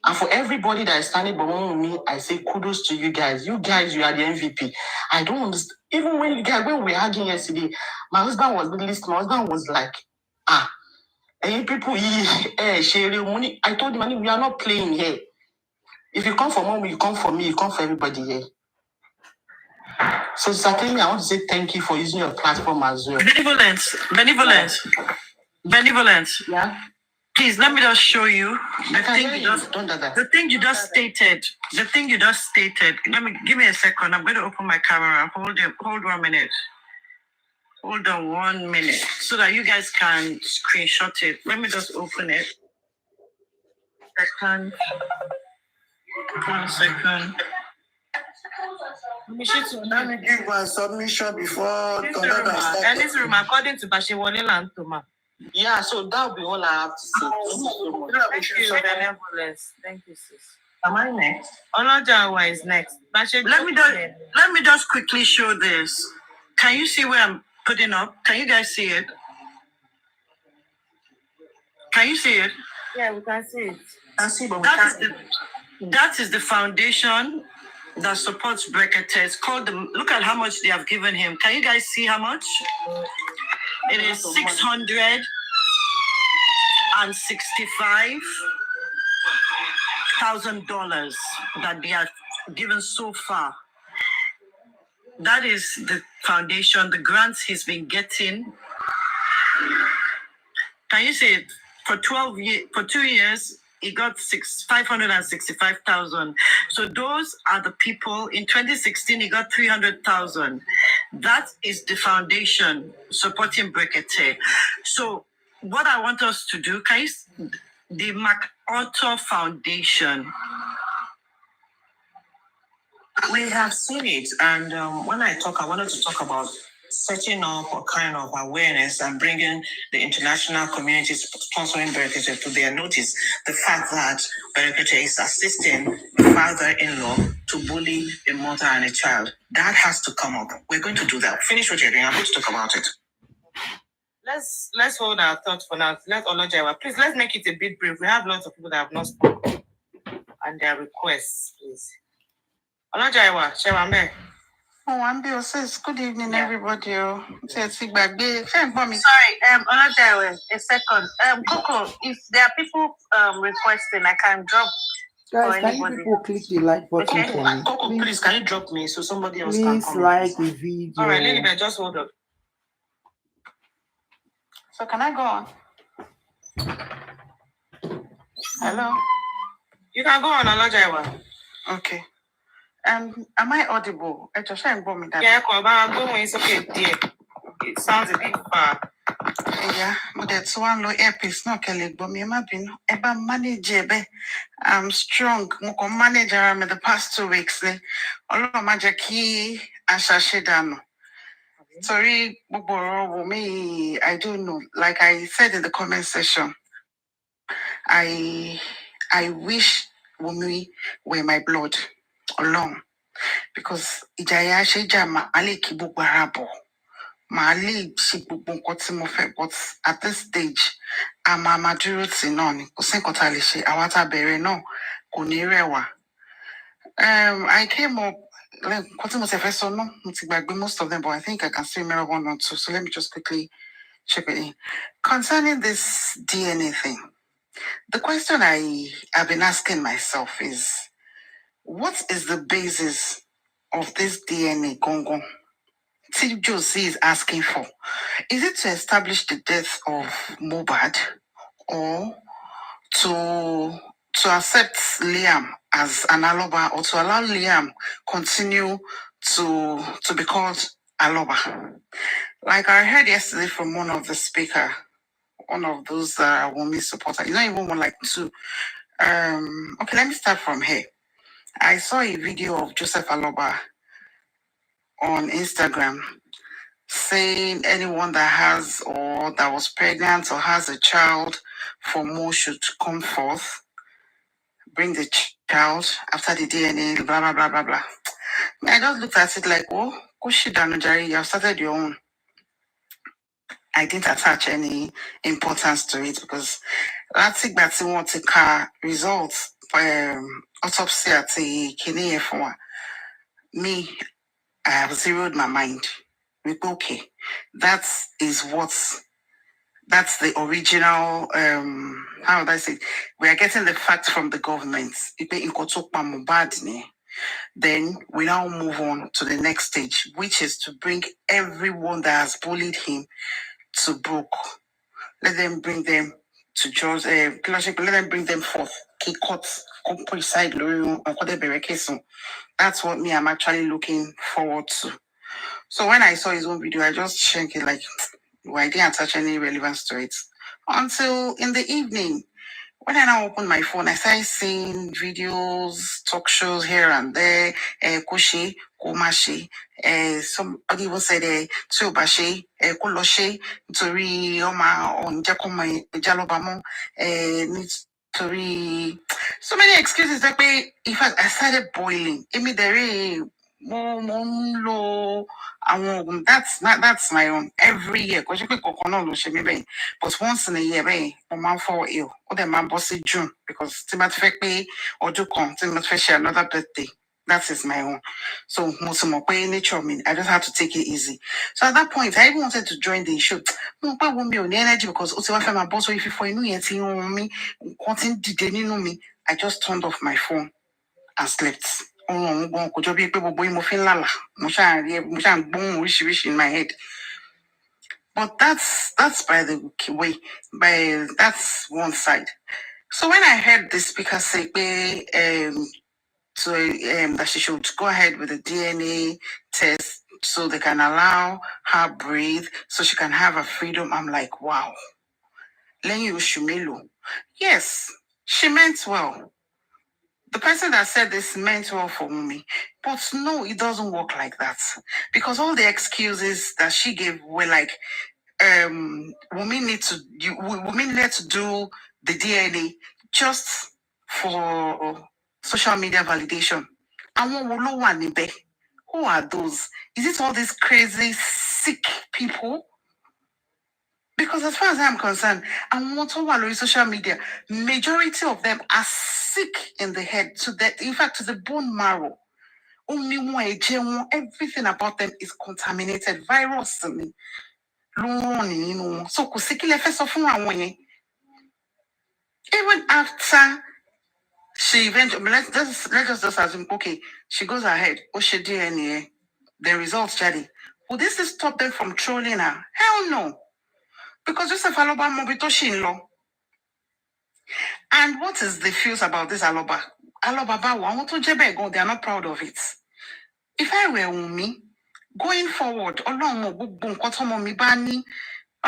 And for everybody that is standing behind me, I say kudos to you guys. You guys, you are the MVP. I don't understand. Even when we were arguing yesterday, my husband was listening. My husband was like, people, sharing money. I told him, we are not playing here. If you come for mommy, you come for me, you come for everybody here. So certainly, I want to say thank you for using your platform as well. Benevolence. Yeah. Please let me just show you the thing you just stated. The thing you just stated. Give me a second. I'm going to open my camera. Hold 1 minute. Hold on 1 minute so that you guys can screenshot it. Let me just open it. Second. 1 second. Let me give my submission before this room, according to Bashewole Lantoma. Yeah, so that'll be all I have to say. Thank you, benevolence. Thank you, sis. Am I next? Olajawa is next. Let me just quickly show this. Can you see where I'm putting up? Can you guys see it? Can you see it? Yeah, we can see it. I see, but that is the foundation that supports Brekete. It's called look at how much they have given him. Can you guys see how much? It is $665,000 that they have given so far. That is the foundation, the grants he's been getting. Can you see it? For 2 years, he got $565,000. So those are the people. In 2016, he got $300,000. That is the foundation supporting Brekete. So what I want us to do, guys, the MacArthur Foundation. We have seen it, and when I wanted to talk about setting up a kind of awareness and bringing the international community sponsoring Berekete to their notice the fact that Berekete is assisting the father-in-law to bully a mother and a child. That has to come up. We're going to do that. Finish what you're doing. I'm going to talk about it. Let's hold our thoughts for now. Let's make it a bit brief. We have lots of people that have not spoken and their requests, please. Olojaiwa, Shewame. Oh, Ambi says, good evening, everybody. Sorry, Olojaiwa, a second. Coco, if there are people requesting, I can drop. Guys, can you people click the like button for me? Coco, please, can you drop me so somebody else can Please comment? like the video. All right, Lilibet, just hold up. So can I go on? Hello? You can go on, Olojaiwa. Okay. Am I audible? Yeah, it's okay, dear. It sounds a bit far. Yeah, but that's one low earpiece. No, Kelly, but me, Eba manager, I'm strong. Moko manager, I'm in the past 2 weeks. Olo majaki ashashedano. Sorry, me, I don't know. Like I said in the comment section, I wish WUMI were my blood alone. Because Ijaya Shejama Ali Kibubarabo. Mali Shibubunkotimofе, but at this stage, I'm a majority non, Kusenkotalishi, Awata Bere no, Kunirewa. I came up like no, most of them, but I think I can still remember 1 or 2. So let me just quickly check it in. Concerning this DNA thing, the question I have been asking myself is, what is the basis of this DNA Gongo? T. Josie is asking for. Is it to establish the death of Mohbad or to accept Liam as an Aloba, or to allow Liam continue to be called Aloba? Like I heard yesterday from one of the speaker, one of those WUMI supporters, not even one, like 2. Okay, let me start from here. I saw a video of Joseph Aloba on Instagram saying anyone that has or that was pregnant or has a child for more should come forth, bring the child after the DNA, blah, blah, blah, blah, blah. I just looked at it like, oh, Kushi you have started your own. I didn't attach any importance to it because láti ìgbà tí wọ́n ti ka results autopsy àti kìíní yẹn fún wa, me, I have zeroed my mind. Okay, that is that's the original, how would I say, we are getting the facts from the government. Then we now move on to the next stage, which is to bring everyone that has bullied him to book. Let them bring them to George, let them bring them forth. That's what me, I'm actually looking forward to. So when I saw his own video, I just shanked it like, well, I didn't attach any relevance to it. Until in the evening, when I now opened my phone, I started seeing videos, talk shows here and there, Koshi, Komashi, somebody even said, Tsubashi, Koloshi, Tori, Oma, on Jakoma, Jalobamo, Tori. So many excuses that way. In fact, I started boiling. Immediately, that's my own every year. But once in a year, my fall ill. Or the man bossy June because Timothy or Jukon, Timothy share another birthday. That is my own. So most of my pay nature mean I just had to take it easy. So at that point, I even wanted to join the show. No, but won't be on the energy because also if my boss or if you know anything on me, wanting to know me, I just turned off my phone and slept. In my head. But that's by the way, that's one side. So when I heard the speaker say that she should go ahead with the DNA test so they can allow her breathe so she can have her freedom, I'm like, wow. Lenyu Shumelo. Yes, she meant well. The person that said this meant well for me. But no, it doesn't work like that. Because all the excuses that she gave were like, women need to do the DNA just for social media validation. And who are those? Is it all these crazy, sick people? Because as far as I'm concerned, and what all social media, majority of them are sick in the head to that, in fact, to the bone marrow. Only one, everything about them is contaminated. Virus to me. So even after she eventually, let's just assume, okay, she goes ahead, she DNA, the results Jadi. Will this stop them from trolling her? Hell no. Because Joseph Aloba Mobito Shinlo. And what is the feels about this Aloba? Aloba Bawa, they are not proud of it. If I were Wumi, going forward, I'm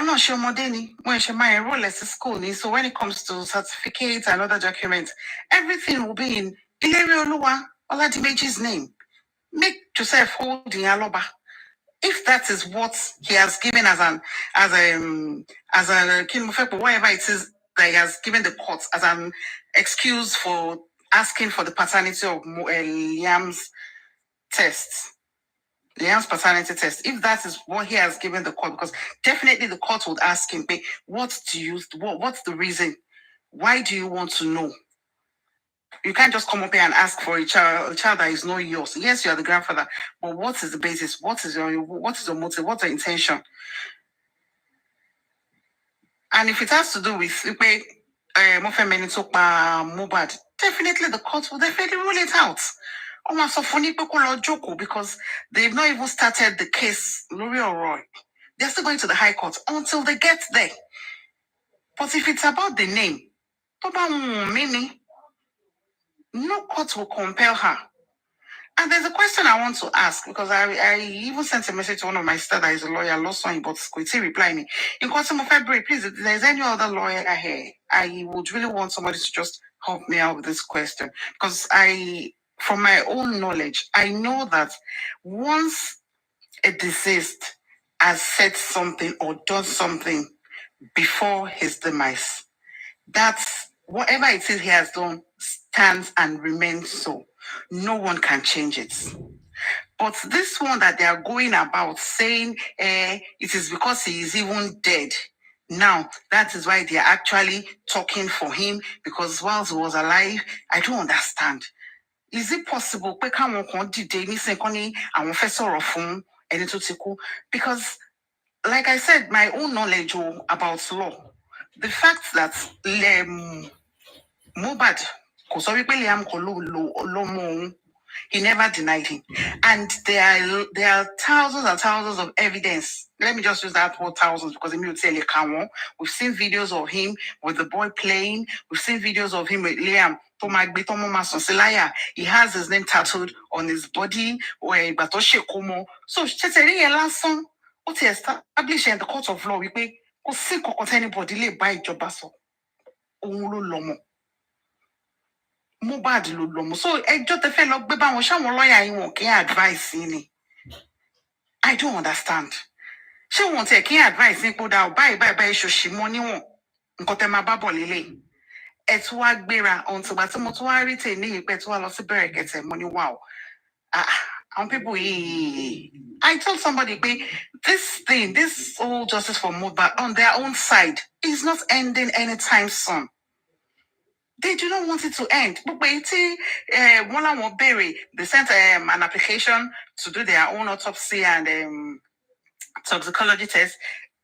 not sure Modeni, when she might enroll as a school. So when it comes to certificates and other documents, everything will be in Ilere Oluwa Oladimeji's name. Make Joseph hold the Aloba. If that is what he has given as a whatever it is that he has given the court as an excuse for asking for the paternity of Liam's test. Liam's paternity test, if that is what he has given the court, because definitely the court would ask him, what's the reason? Why do you want to know? You can't just come up here and ask for a child that is not yours. Yes, you are the grandfather, but what is the basis? What is your motive? What's the intention? And if it has to do with Mobad, definitely the court will definitely rule it out. Because they've not even started the case, Lori or Roy. They're still going to the High Court until they get there. But if it's about the name, no court will compel her. And there's a question I want to ask because I even sent a message to one of my staff that is a lawyer, lost on, but could he reply me? In question of February, please, if there's any other lawyer here, I would really want somebody to just help me out with this question, because from my own knowledge, I know that once a deceased has said something or done something before his demise, that's whatever it is he has done stands and remains so. No one can change it. But this one that they are going about saying it is because he is even dead. Now, that is why they are actually talking for him, because whilst he was alive, I don't understand. Is it possible? Because, like I said, my own knowledge about law, the fact that Mohbad kò sọ wípé Liam kọ́ ló mú òun, he never denied him. And there are thousands and thousands of evidence. Let me just use that word thousands, because we've seen videos of him with the boy playing. We've seen videos of him with Liam. He has his name tattooed on his body. So what he established in the court of law, we anybody lè bá ìjọba sọ. Òun ló lọ́mọ. Mohbad ló lọ́mọ. So ẹjọ́ tẹ́ fẹ́ lọ gbé báwọn ṣáwọn lọ́ọ̀yà yìí wọn kì í advice yín ni. I don't understand. Ṣé wọn tẹ̀ kí advice yín kó dá o báyìí ṣòṣì mọ́ níwọ̀n nǹkan tẹ́ máa bá bọ̀ lélẹ̀. Ẹ tún wá gbéra ohun tìgbà tí mo tún wá rí tè ní ìpẹ́ tí wá lọ sí Bẹ̀rẹ̀kẹ̀tẹ̀ mo ní wow. People I told somebody, this whole justice for Mohbad on their own side is not ending anytime soon. They do not want it to end. They sent an application to do their own autopsy and toxicology test.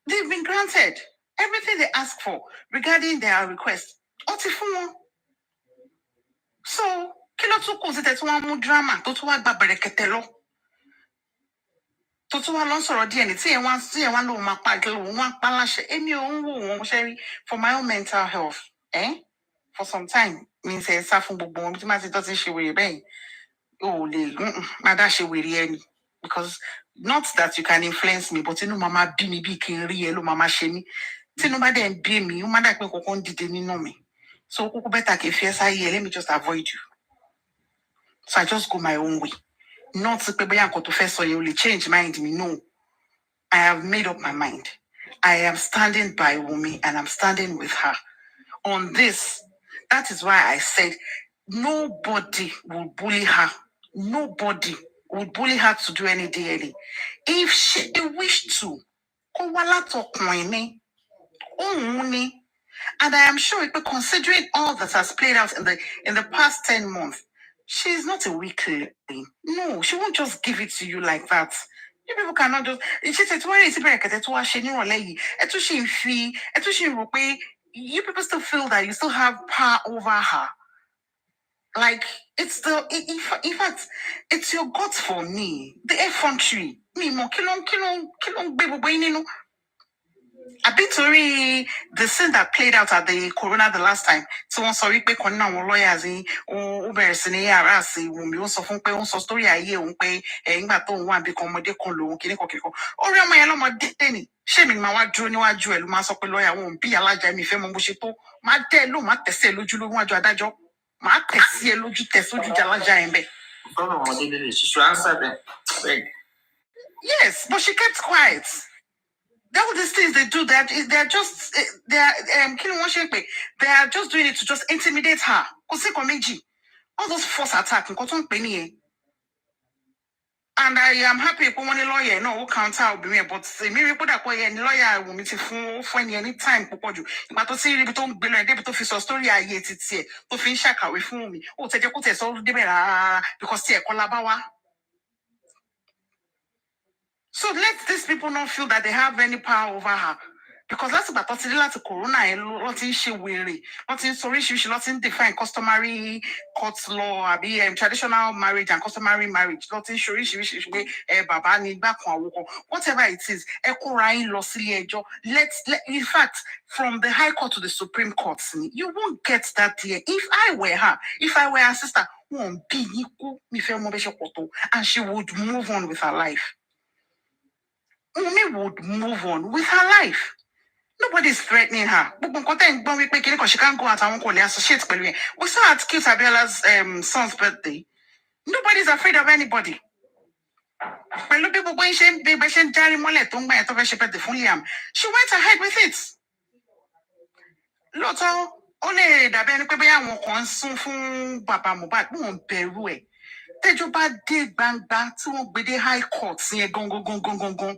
They've been granted everything they asked for regarding their request. So, kilo tún kù sí tẹ̀tún wá mú drama tó tún wá gba Bẹ̀rẹ̀kẹ̀tẹ̀ lọ. Tó tún wá lọ sọ̀rọ̀ díẹ̀ tí ẹ̀ wá lóun máa pa ìkẹlẹ̀ òun wá pa láṣẹ. Èmi ò ń wò wọ́n ṣe rí for my own mental health. For some time, means sá fún gbogbo wọn tí máa ti tọ́ ti ṣe wèrè bẹ́ẹ̀. O lè má dá ṣe wèrè ẹni. Because not that you can influence me, but inú mama bí mi bí kí n rí ẹ ló mama ṣe mí. Tínú bá dẹ̀ ń bí mi, ó má dà pé kọ̀ọ̀kan dìde nínú mi. So kúkú better kí n fi ẹ́ sáyé ẹ, let me just avoid you. So I just go my own way. Not pé bóyá nǹkan tó fẹ́ sọ yẹn ó lè change mind me. No. I have made up my mind. I am standing by WUMI and I'm standing with her. On this, that is why I said nobody will bully her. Nobody would bully her to do any DNA. If she wished to, and I am sure, considering all that has played out in the past 10 months, she's not a weakling. No, she won't just give it to you like that. You people cannot just. She said, you people still feel that you still have power over her. Like, in fact, it's your God for me. The effrontery. Me mo kilong bebo. I've been to the scene that played out at the corona the last time. So on sorry pe kon na won lawyers bẹ̀rẹ̀ ara si WUMI ó sọ fún pé ó sọ story ayé òun pé nígbà tó wà bí kan ọmọdé kan lòun kíní kan. Ori ọmọ yẹn lọ́mọdé ni. Ṣé mi máa wá dúró níwájú ẹ̀ ló máa sọ pé lawyer won bí alájà mi fẹ́ mọ̀ bó ṣe tó. Má dé ló má tẹ̀sẹ̀ lójú níwájú adájọ́. Má tẹ̀sẹ̀ lójú tẹ̀sójú alájà ẹ̀ ńbẹ̀. She should answer them. Yes, but she kept quiet. All these things they do, they're just they are just doing it to just intimidate her. All those false attacks. And I am happy for one lawyer, no, who counter be me, but me report that any lawyer will meet for any time. But to see if don't be like to fix a story, I yet it's here to finish a with me. Oh, take a put all the because see a collabawa. So let these people not feel that they have any power over her. Because that's about the corona and nothing she weary, nothing sorry, she should not define customary court law, traditional marriage and customary marriage, nothing sure baba ni back whatever it is, in fact, from the High Court to the Supreme Court, you won't get that here. If I were her, if I were her sister, and she would move on with her life. WUMI would move on with her life. Nobody's threatening her. She can't go out and associate with me. We saw at Cute Abiola's son's birthday. Nobody's afraid of anybody. She went ahead with it. Lóòótọ́, ó lè dàbí ẹni pé bóyá àwọn kan ń sún fún bàbá Mohbad, wọn ò bẹ̀rù ẹ̀. Tẹ́jọ́ bá dé gbangba tí wọ́n gbé dé high court yẹn gangan.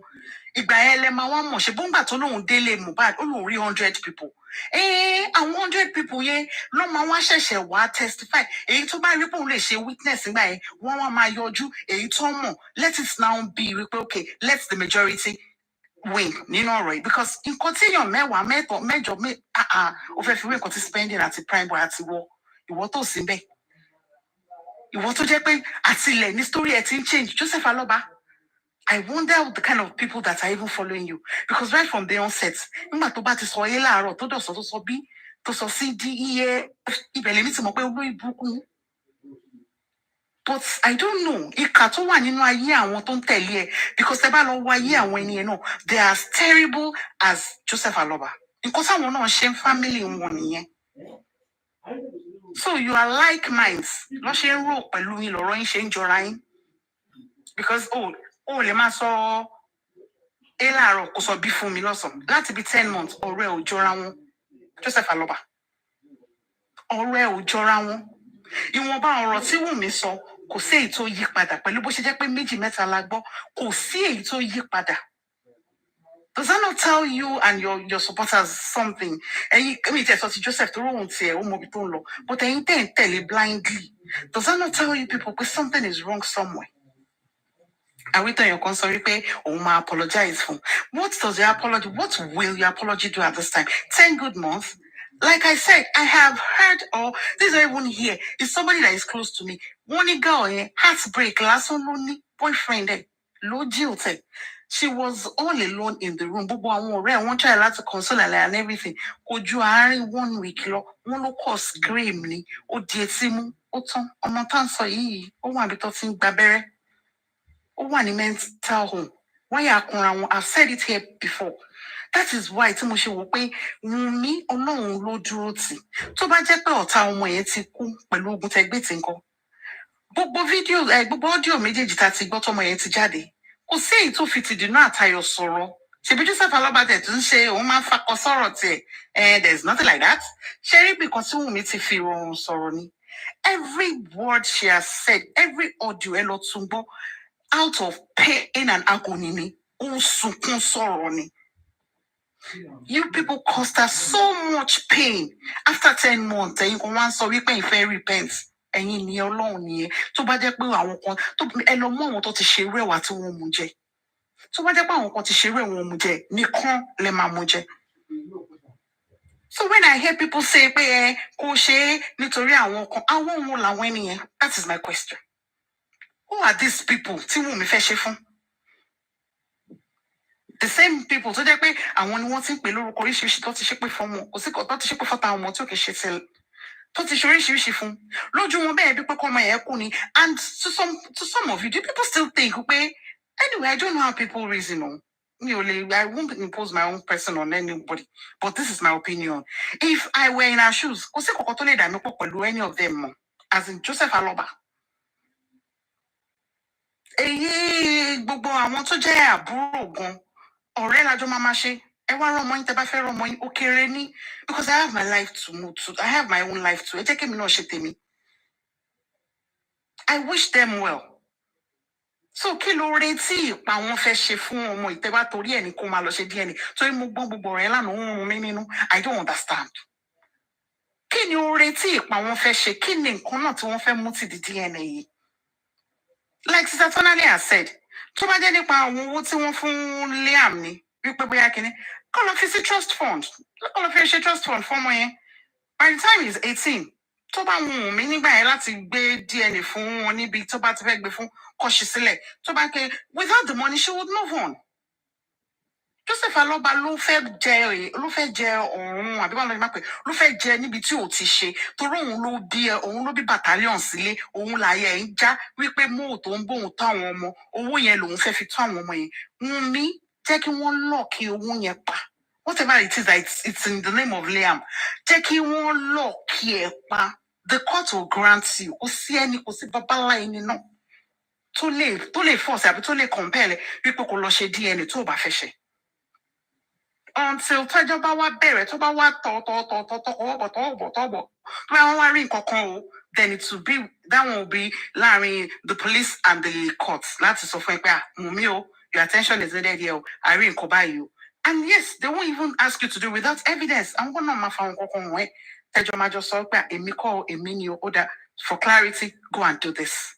Ìgbà yẹn lẹ máa wá mọ̀ ṣe bóńgbà tó lóun délé Mohbad, ó lóun rí 100 people. Àwọn 100 people yẹn ló máa wá ṣẹ̀ṣẹ̀ wá testify. Èyí tó bá rí pé òun lè ṣe witness nígbà yẹn, wọ́n wá máa yọjú. Èyí tó mọ̀, let it now be wípé okay, let the majority win nínú ọ̀rọ̀ yìí, because nǹkan tí èèyàn mẹ́wàá mẹ́jọ ó fẹ́ fi wé nǹkan tí spending àti prime boy àti ìwọ tó sí bẹ́ẹ̀. Ìwọ tó jẹ́ pé àtìlẹ̀ ní story ẹ̀ ti ń change. Joseph Aloba, I wonder the kind of people that are even following you, because right from the onset, nígbà tó bá ti sọ ayé láàárọ̀ tó dọ̀sọ̀ tó sọ bí tó sọ sí iye ibẹ̀ lèmi ti mọ̀ pé olórí burúkú. But I don't know. Ìkà tó wà nínú ayé àwọn tó ń tẹ̀lé ẹ, because ẹ bá lọ wo ayé àwọn ènìyàn náà, they are as terrible as Joseph Aloba. Nǹkan táwọn náà ṣe ń family wọn nìyẹn. So you are like minds. Lọ ṣe ń rò pẹ̀lú yín lọ́rọ̀ yín ṣe ń jọra yín. Because lè máa sọ láàárọ̀ kò sọ bí fún mi lọ́sàn. Láti bí 10 months, ọ̀rẹ́ ò jọra wọn. Joseph Aloba. Ọ̀rẹ́ ò jọra wọn. Ìwọ̀nba ọ̀rọ̀ tí WUMI sọ, kò sí èyí tó yí padà. Pẹ̀lú bó ṣe jẹ́ pé méjì mẹ́ta la gbọ́, kò sí èyí tó yí padà. Does that not tell you and your supporters something? Ẹ̀yin mi tẹ̀ sọ ti Joseph tó ròhùn tiẹ̀ ó mọ ibi tó ń lọ. But ẹ̀yin tẹ̀ ń tẹ̀lé blindly. Does that not tell you people that something is wrong somewhere? Àwítọ́ èèyàn kan sọ wípé òun máa apologize fún. What does your apology, what will your apology do at this time? 10 good months? Like I said, I have heard, or this is even here, it's somebody that is close to me. One girl, heartbreak, last one, boyfriend, low guilt. She was all alone in the room. Gbogbo àwọn ọ̀rẹ́ wọn try láti console her and everything. Kò ju àárín 1 week lọ. Wọ́n ló kọ̀ scream ni. Ó di etí mú. Ó tán. Ọmọ tá ń sọ yìí, ó wà níbi tó ti ń gba abẹ́rẹ́. Ó wà ní mental home. Wọ́n yà kunra wọn. I've said it here before. That is why tí mo ṣe wò pé WUMI Ọlọ́run ló dúró tì. Tó bá jẹ́ pé ọ̀tá ọmọ yẹn ti kú pẹ̀lú ogun tẹgbẹ́ tí nǹkan. Gbogbo fídíò gbogbo ọ́díò méjèèjì tá ti gbọ́ tọmọ yẹn ti jáde. Kò sí èyí tó fi tìdùnnú àtayọ̀ sọ̀rọ̀. Ṣebí Joseph Aloba tẹ̀ tún ṣe òun máa ń fakọ sọ̀rọ̀ tiẹ̀. There's nothing like that. Ṣé rí bí kan tí WUMI ti fi rọrùn sọ̀rọ̀ ni? Every word she has said, every audio ẹ lọ tún gbọ́, out of pain and agony ni. Ó sunkún sọ̀rọ̀ ni. You people caused her so much pain. After 10 months, ẹ̀yin kan wá ń sọ wípé ìfẹ́ repent. Ẹ̀yin ni Ọlọ́run nìyẹn. Tó bá jẹ́ pé àwọn kan ẹ lọ mú àwọn tó ti ṣe irú ẹ̀wà tí wọ́n mú jẹ. Tó bá jẹ́ pé àwọn kan ti ṣe irú ẹ̀wọ̀n mú jẹ, nìkan lẹ máa mú jẹ. So when I hear people say pé kò ṣe é nítorí àwọn kan, àwọn wo làwọn ènìyàn? That is my question. Who are these people tí WUMI fẹ́ ṣe fún? The same people tó jẹ́ pé àwọn ni wọ́n ti ń pè lórúkọ oríṣiríṣi tó ti ṣépè fún wọn, kò sí tó ti ṣépè fọ́ta ọmọ tí ò kì í ṣe tẹ́lẹ̀, tó ti ṣe oríṣiríṣi fún. Lójú wọn bẹ́ẹ̀ bí pé kọ́ ọmọ yẹn kú ni. And to some of you, do people still think pé anyway, I don't know how people reason on. I won't impose my own person on anybody, but this is my opinion. If I were in her shoes, kò sí kọ̀kọ́ tó lè dà mí pọ̀ pẹ̀lú any of them mọ́, as in Joseph Aloba. Èyí gbogbo àwọn tó jẹ́ àbúrò gan, ọ̀rẹ́ lájọ máa ṣe. Ẹ wá rán ọmọ yín tẹ́ bá fẹ́ rán ọmọ yín, ó kéré ní, because I have my life to move to. I have my own life to. Ẹ jẹ́ kí èmi náà ṣe tèmi. I wish them well. So kí ló retí ìpa wọn fẹ́ ṣe fún ọmọ ìtẹ́wá torí ẹni kó máa lọ ṣe DNA torí mo gbọ́ gbogbo rẹ̀ lánàá ń rún mi nínú. I don't understand. Kí ni ó retí ìpa wọn fẹ́ ṣe? Kí ni nǹkan náà tí wọ́n fẹ́ mú ti di DNA yìí? Like Sister Tonali has said, tó bá jẹ́ nípa àwọn owó tí wọ́n fún Liam ni wípé bóyá kíní, kọ́ lọ fi sí trust fund. Kọ́ lọ fi ṣe trust fund fún ọmọ yẹn. By the time he's 18, tó bá wù mí nígbà yẹn láti gbé DNA fún wọn níbi tó bá ti fẹ́ gbé fún kọ́ṣí sílẹ̀, tó bá ké without the money she would move on. Joseph Aloba ló fẹ́ jẹ ọ̀run àbí wọn lọ máa pè ló fẹ́ jẹ níbi tí ò ti ṣe torí òun ló bí battalion sílé, òun láyé ẹ̀ ń já wípé móò tó ń bóun tó àwọn ọmọ, owó yẹn lòun fẹ́ fi tó àwọn ọmọ yẹn. WUMI jẹ́ kí wọ́n lọ kí owó yẹn pa. whatever it is, that it's in the name of Liam. Jackie won't lock here, the court will grant you. Osieni, Osi Babala in no. To live force, to live compel, people could lose DNA to Bafeshi. Until Tajoba wa bere, Toba wa then it will be, that will be Larry, the police and the courts. That's so far. Mumio, your attention is needed here. Irene Kobayu. And yes, they won't even ask you to do without evidence. I'm going to my phone. Tajoma just saw a miko, a mini order for clarity. Go and do this.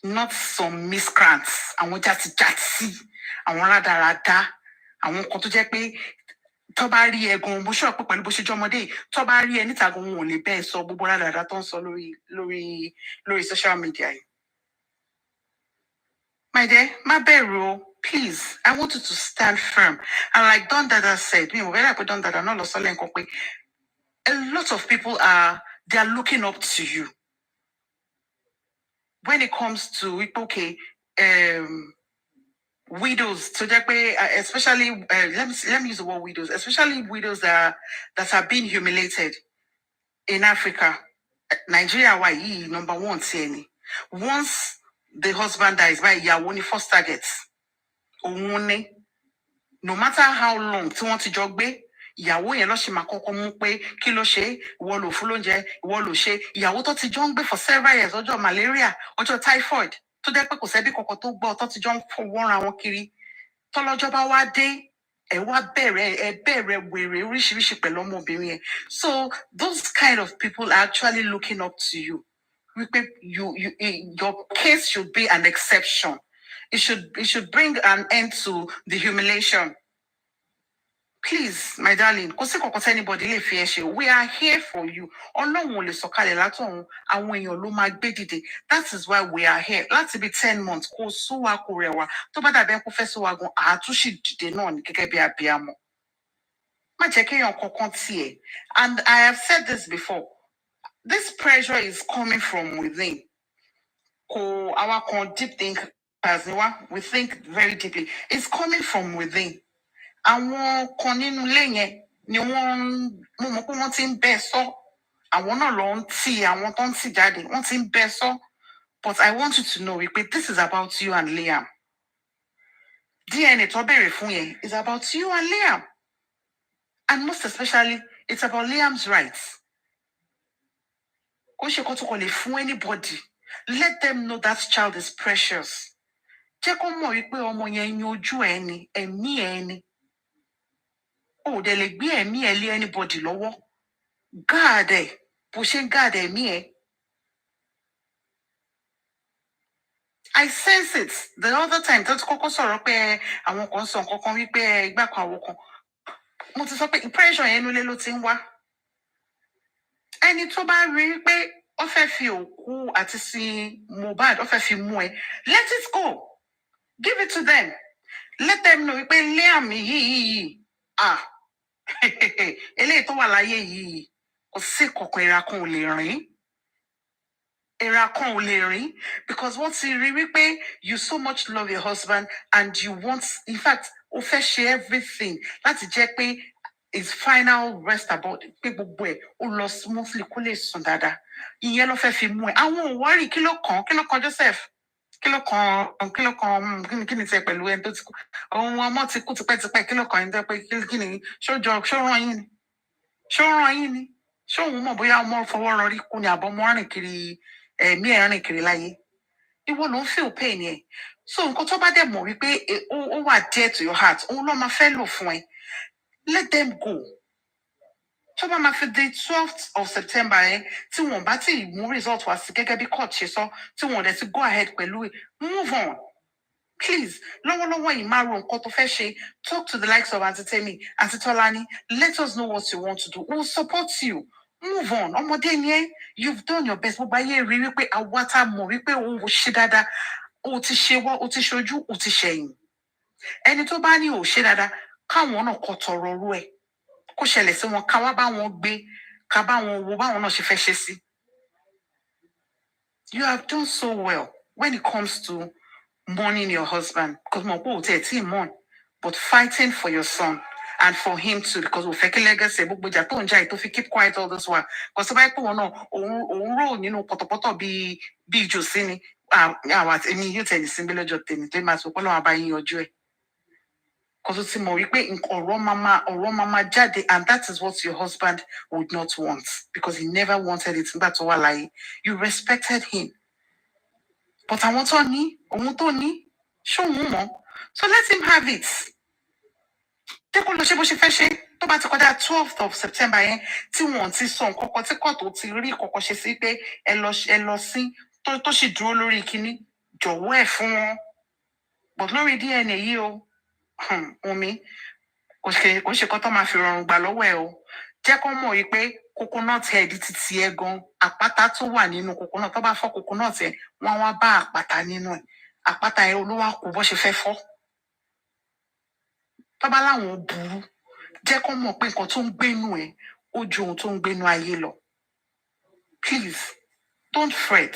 Not some miscreants. I want just to I want rada. I want to check me. Tobari egun bó ṣọ pé pẹ̀lú bó ṣe jọmọdé tobari ẹ níta gan wọn ò lè bẹ́ẹ̀ sọ gbogbo rádàrá tó ń sọ lórí social media yìí. My dear, má bẹ̀rù o, please, I want you to stand firm. And like Don Dada said, mi ò fẹ́ pé Don Dada náà lọ sọ́lẹ̀ nǹkan pé a lot of people they are looking up to you. When it comes to, okay, widows, so that way, especially let me use the word widows, especially widows that are being humiliated in Africa. Nigeria, why number one, say once the husband dies, by Yawoni first targets. No matter how long, tí wọ́n ti jọ gbé, ìyàwó yẹn ló ṣì máa kọ́kọ́ mú pé kí ló ṣe, ìwọ ló fún lóúnjẹ, ìwọ ló ṣe, ìyàwó tó ti jọ ń gbé for several years, ọjọ́ malaria, ọjọ́ typhoid, tó jẹ́ pé kò sẹ́bí kankan tó gbọ́, tó ti jọ ń fọwọ́ ra wọn kiri. Tọ́lọ́jọ́ bá wá dé, ẹ wá bẹ̀rẹ̀ wèrè oríṣiríṣi pẹ̀lú ọmọbìnrin yẹn. So those kind of people are actually looking up to you. Your case should be an exception. It should bring an end to the humiliation. Please, my darling, kò sí kankan anybody lè fi ẹ ṣe. We are here for you. Ọlọ́run ò lè sọ̀kalẹ̀ látọ̀run, àwọn èèyàn ló máa gbé dìde. That is why we are here. Láti bí 10 months, kò sú wa kò rẹwà. Tó bá dàbí ẹkún fẹ́ sú wa gan, àtúnṣì dìde náà ní gẹ́gẹ́ bí abiyamọ. Má jẹ́ kéèyàn kankan tiẹ̀. And I have said this before. This pressure is coming from within. Our deep thinkers, we think very deeply. It's coming from within. Àwọn kan nínú ilé yẹn ni wọ́n mọ̀ pé wọ́n ti ń bẹ́ sọ. Àwọn náà ló ń tì àwọn tó ń tì jáde. Wọ́n ti ń bẹ́ sọ. But I want you to know wípé this is about you and Liam. DNA tó béèrè fún yẹn is about you and Liam. And most especially, it's about Liam's rights. Kò ṣe kó tó kò lè fún anybody. Let them know that child is precious. Jẹ́ kó mọ̀ wípé ọmọ yẹn ní ojú ẹ ni, ẹ̀mí ẹ ni. Oh, they like be me anybody lowo. God, pushing God me. I sense it. The other time, that's koko sọ̀rọ̀ pé àwọn kan sọ nǹkan kan wí pé ìgbà kan àwọn kan. Mo ti sọ pé pressure yẹn nínú ilé ló ti ń wá. Ẹni tó bá rí pé ó fẹ́ fi òkú àti sin Mohbad, ó fẹ́ fi mú ẹ. Let it go. Give it to them. Let them know wípé Liam yìí. Eléyìí tó wà láyé yìí kò sí kankan ìrakùn ò lè rìn. Ìrakùn ò lè rìn because wọ́n ti rí wípé you so much love your husband and you want, in fact, ó fẹ́ ṣe everything láti jẹ́ pé his final rest about pé gbogbo ẹ̀ ó lọ smoothly kó lè sùn dáadáa. Ìyẹn ló fẹ́ fi mú ẹ. Àwọn ò wárí kí ló kàn Joseph? Kí ló kàn kí ni tiẹ̀ pẹ̀lú ẹni tó ti kú? Àwọn ọmọ ti kú tipẹ́tipẹ́ kí ló kàn ń jẹ́ pé kí ni ṣó rán yín ni? Ṣó rán yín ni? Ṣó òun mọ̀ bóyá ọmọ fọwọ́ rọrí kú ni àbọ̀ ọmọ rìn kiri ẹ̀mí ẹ̀ rìn kiri láyé? Ìwọ ló ń feel pain yẹn. So nǹkan tó bá dẹ̀ mọ̀ wípé ó wà dear to your heart, òun ló máa fẹ́ lò fún ẹ. Let them go. Tó bá máa fi di 12th of September tí wọ́n bá ti mú result wá sí gẹ́gẹ́ bí court ṣe sọ, tí wọ́n dẹ̀ ti go ahead pẹ̀lú it, move on. Please, lọ́wọ́lọ́wọ́ yìí máa ro nǹkan tó fẹ́ ṣe. Talk to the likes of Aunty Temi, Aunty Tolani. Let us know what you want to do. We'll support you. Move on. Ọmọdé ni ẹ́, you've done your best. Gbogbo ayé rí wípé àwa tá mọ̀ wípé o ṣe dáadáa. O ti ṣe wọ́, o ti ṣojú, o ti ṣẹ̀yìn. Ẹni tó bá ní o ṣe dáadáa, káwọn náà kó tọrọ orú ẹ̀. Kó ṣẹlẹ̀ sí wọn, ká wá bá wọn gbé, ká bá wọn wo báwọn náà ṣe fẹ́ ṣe sí. You have done so well when it comes to mourning your husband, because mo po te mourn, but fighting for your son. and for him to, because we fake legacy, to keep quiet all this while. Because if I put on role, you know, poto be Josini, you tell the similar job thing, they must follow buying your joy. Because it's more mama jade, and that is what your husband would not want, because he never wanted it. That's all lie. You respected him. But I want Tony, show more. So let him have it. Take on the Shebo to bat 12th of September, tí wọ́n ti sọ nǹkan tí kò tó ti rí kọ̀kọ́ ṣe sí pé ẹ lọ sí tó sì dúró lórí kíní jọ̀wọ́ ẹ̀ fún wọn. But lórí DNA yìí o, Wunmi, kò ṣe kọ́ tó máa fi rọrùn gbà lọ́wọ́ ẹ o. Jẹ́ kó mọ̀ yìí pé coconut head ti tiẹ̀ gan, àpáta tó wà nínú coconut, tó bá fọ́ coconut ẹ̀, wọ́n wá bá àpáta nínú ẹ̀. Àpáta ẹ̀ olówó kò bó ṣe fẹ́ fọ́. Tó bá láwọn burú, jẹ́ kó mọ̀ pé nǹkan tó ń gbénu ẹ̀ ó ju ohun tó ń gbénu ayé lọ. Please, don't fret.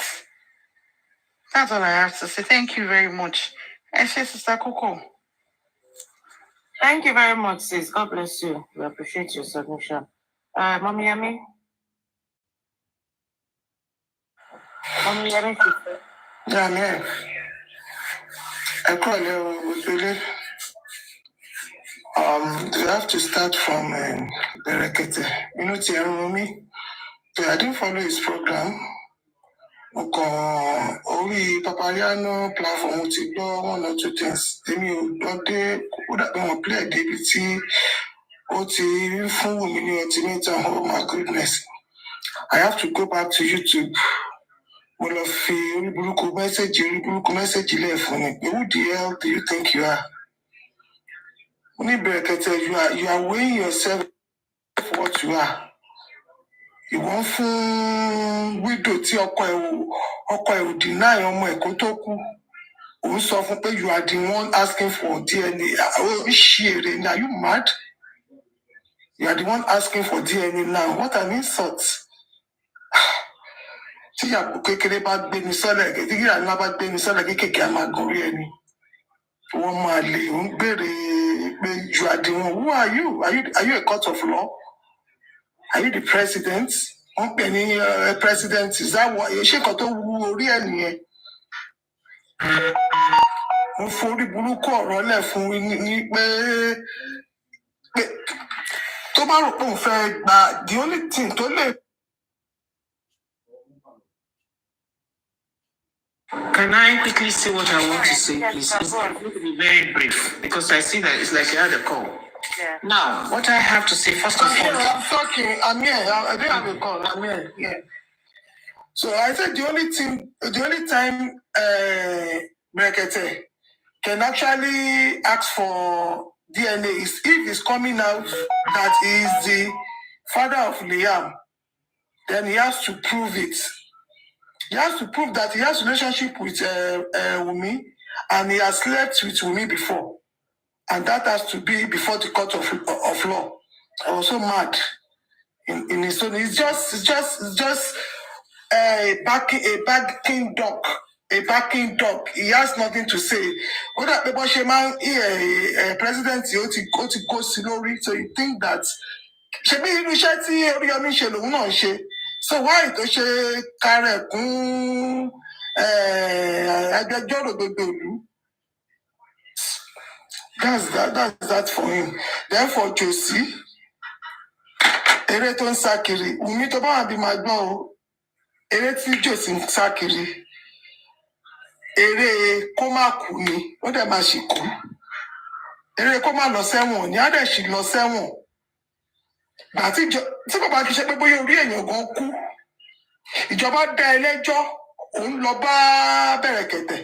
That's all I have to say. Thank you very much. I say, Sister Coco. Thank you very much, sis. God bless you. We appreciate your submission. Mommy Yemi? Mommy Yemi? Yeah, man. I call you. We have to start from Berekete. You know, Tiarumi. So I didn't follow his program. Only Papariano platform to do one or two things. Then you don't play a DBT. Oh my goodness. I have to go back to YouTube. Well, of message left for me. Who the hell do you think you are? You are weighing yourself for what you are. You want fún widow tí ọkọ ẹ̀ deny ọmọ ẹ̀ kó tó kú. Òun sọ fún pé you are the one asking for DNA. Oh, shit, are you mad? You are the one asking for DNA now. What an insult. Tí ìyàpò kékeré bá gbé mi sọ́lẹ̀, tí ìyá ńlá bá gbé mi sọ́lẹ̀ kékeré a máa gorí ẹni. Wọ́n máa lè ń béèrè pé you are the one. Who are you? Are you a court of law? Are you the president? Wọ́n pè ní president. Is that what? Ṣé nǹkan tó wú orí ẹ̀ nìyẹn? Wọ́n forí burúkú ọ̀rọ̀ lẹ̀ fún ní pé tó bá rò pé òun fẹ́ gba the only thing tó lè. Can I quickly say what I want to say, please? It's going to be very brief, because I see that it's like you had a call. Yeah. Now, what I have to say, first of all... I'm talking. I'm here. I didn't have a call. I'm here. Yeah. So I said the only time Brekete can actually ask for DNA is if it's coming out that he is the father of Liam. Then he has to prove it. He has to prove that he has a relationship with Wunmi, and he has slept with Wunmi before. And that has to be before the court of law. I was so mad in his own. It's just a backing dog. A backing dog. He has nothing to say. What that people man president go slowly. So you think that so why do she carry that's that for him. Then for Josie, Ereton Sakiri, Wunmi tó bá wà bí máa gbọ́ o, eré tí Josie ń sákiri, eré kó má kú ni, ó dẹ̀ máa ṣì kú. Eré kó má lọ sẹ́wọ̀n ni, á dẹ̀ ṣì lọ sẹ́wọ̀n. Tí bàbá kì í ṣe pé bóyá orí èèyàn gan kú, ìjọba dá ẹlẹ́jọ́, òun lọ bá Bẹ̀rẹ̀kẹ̀tẹ̀.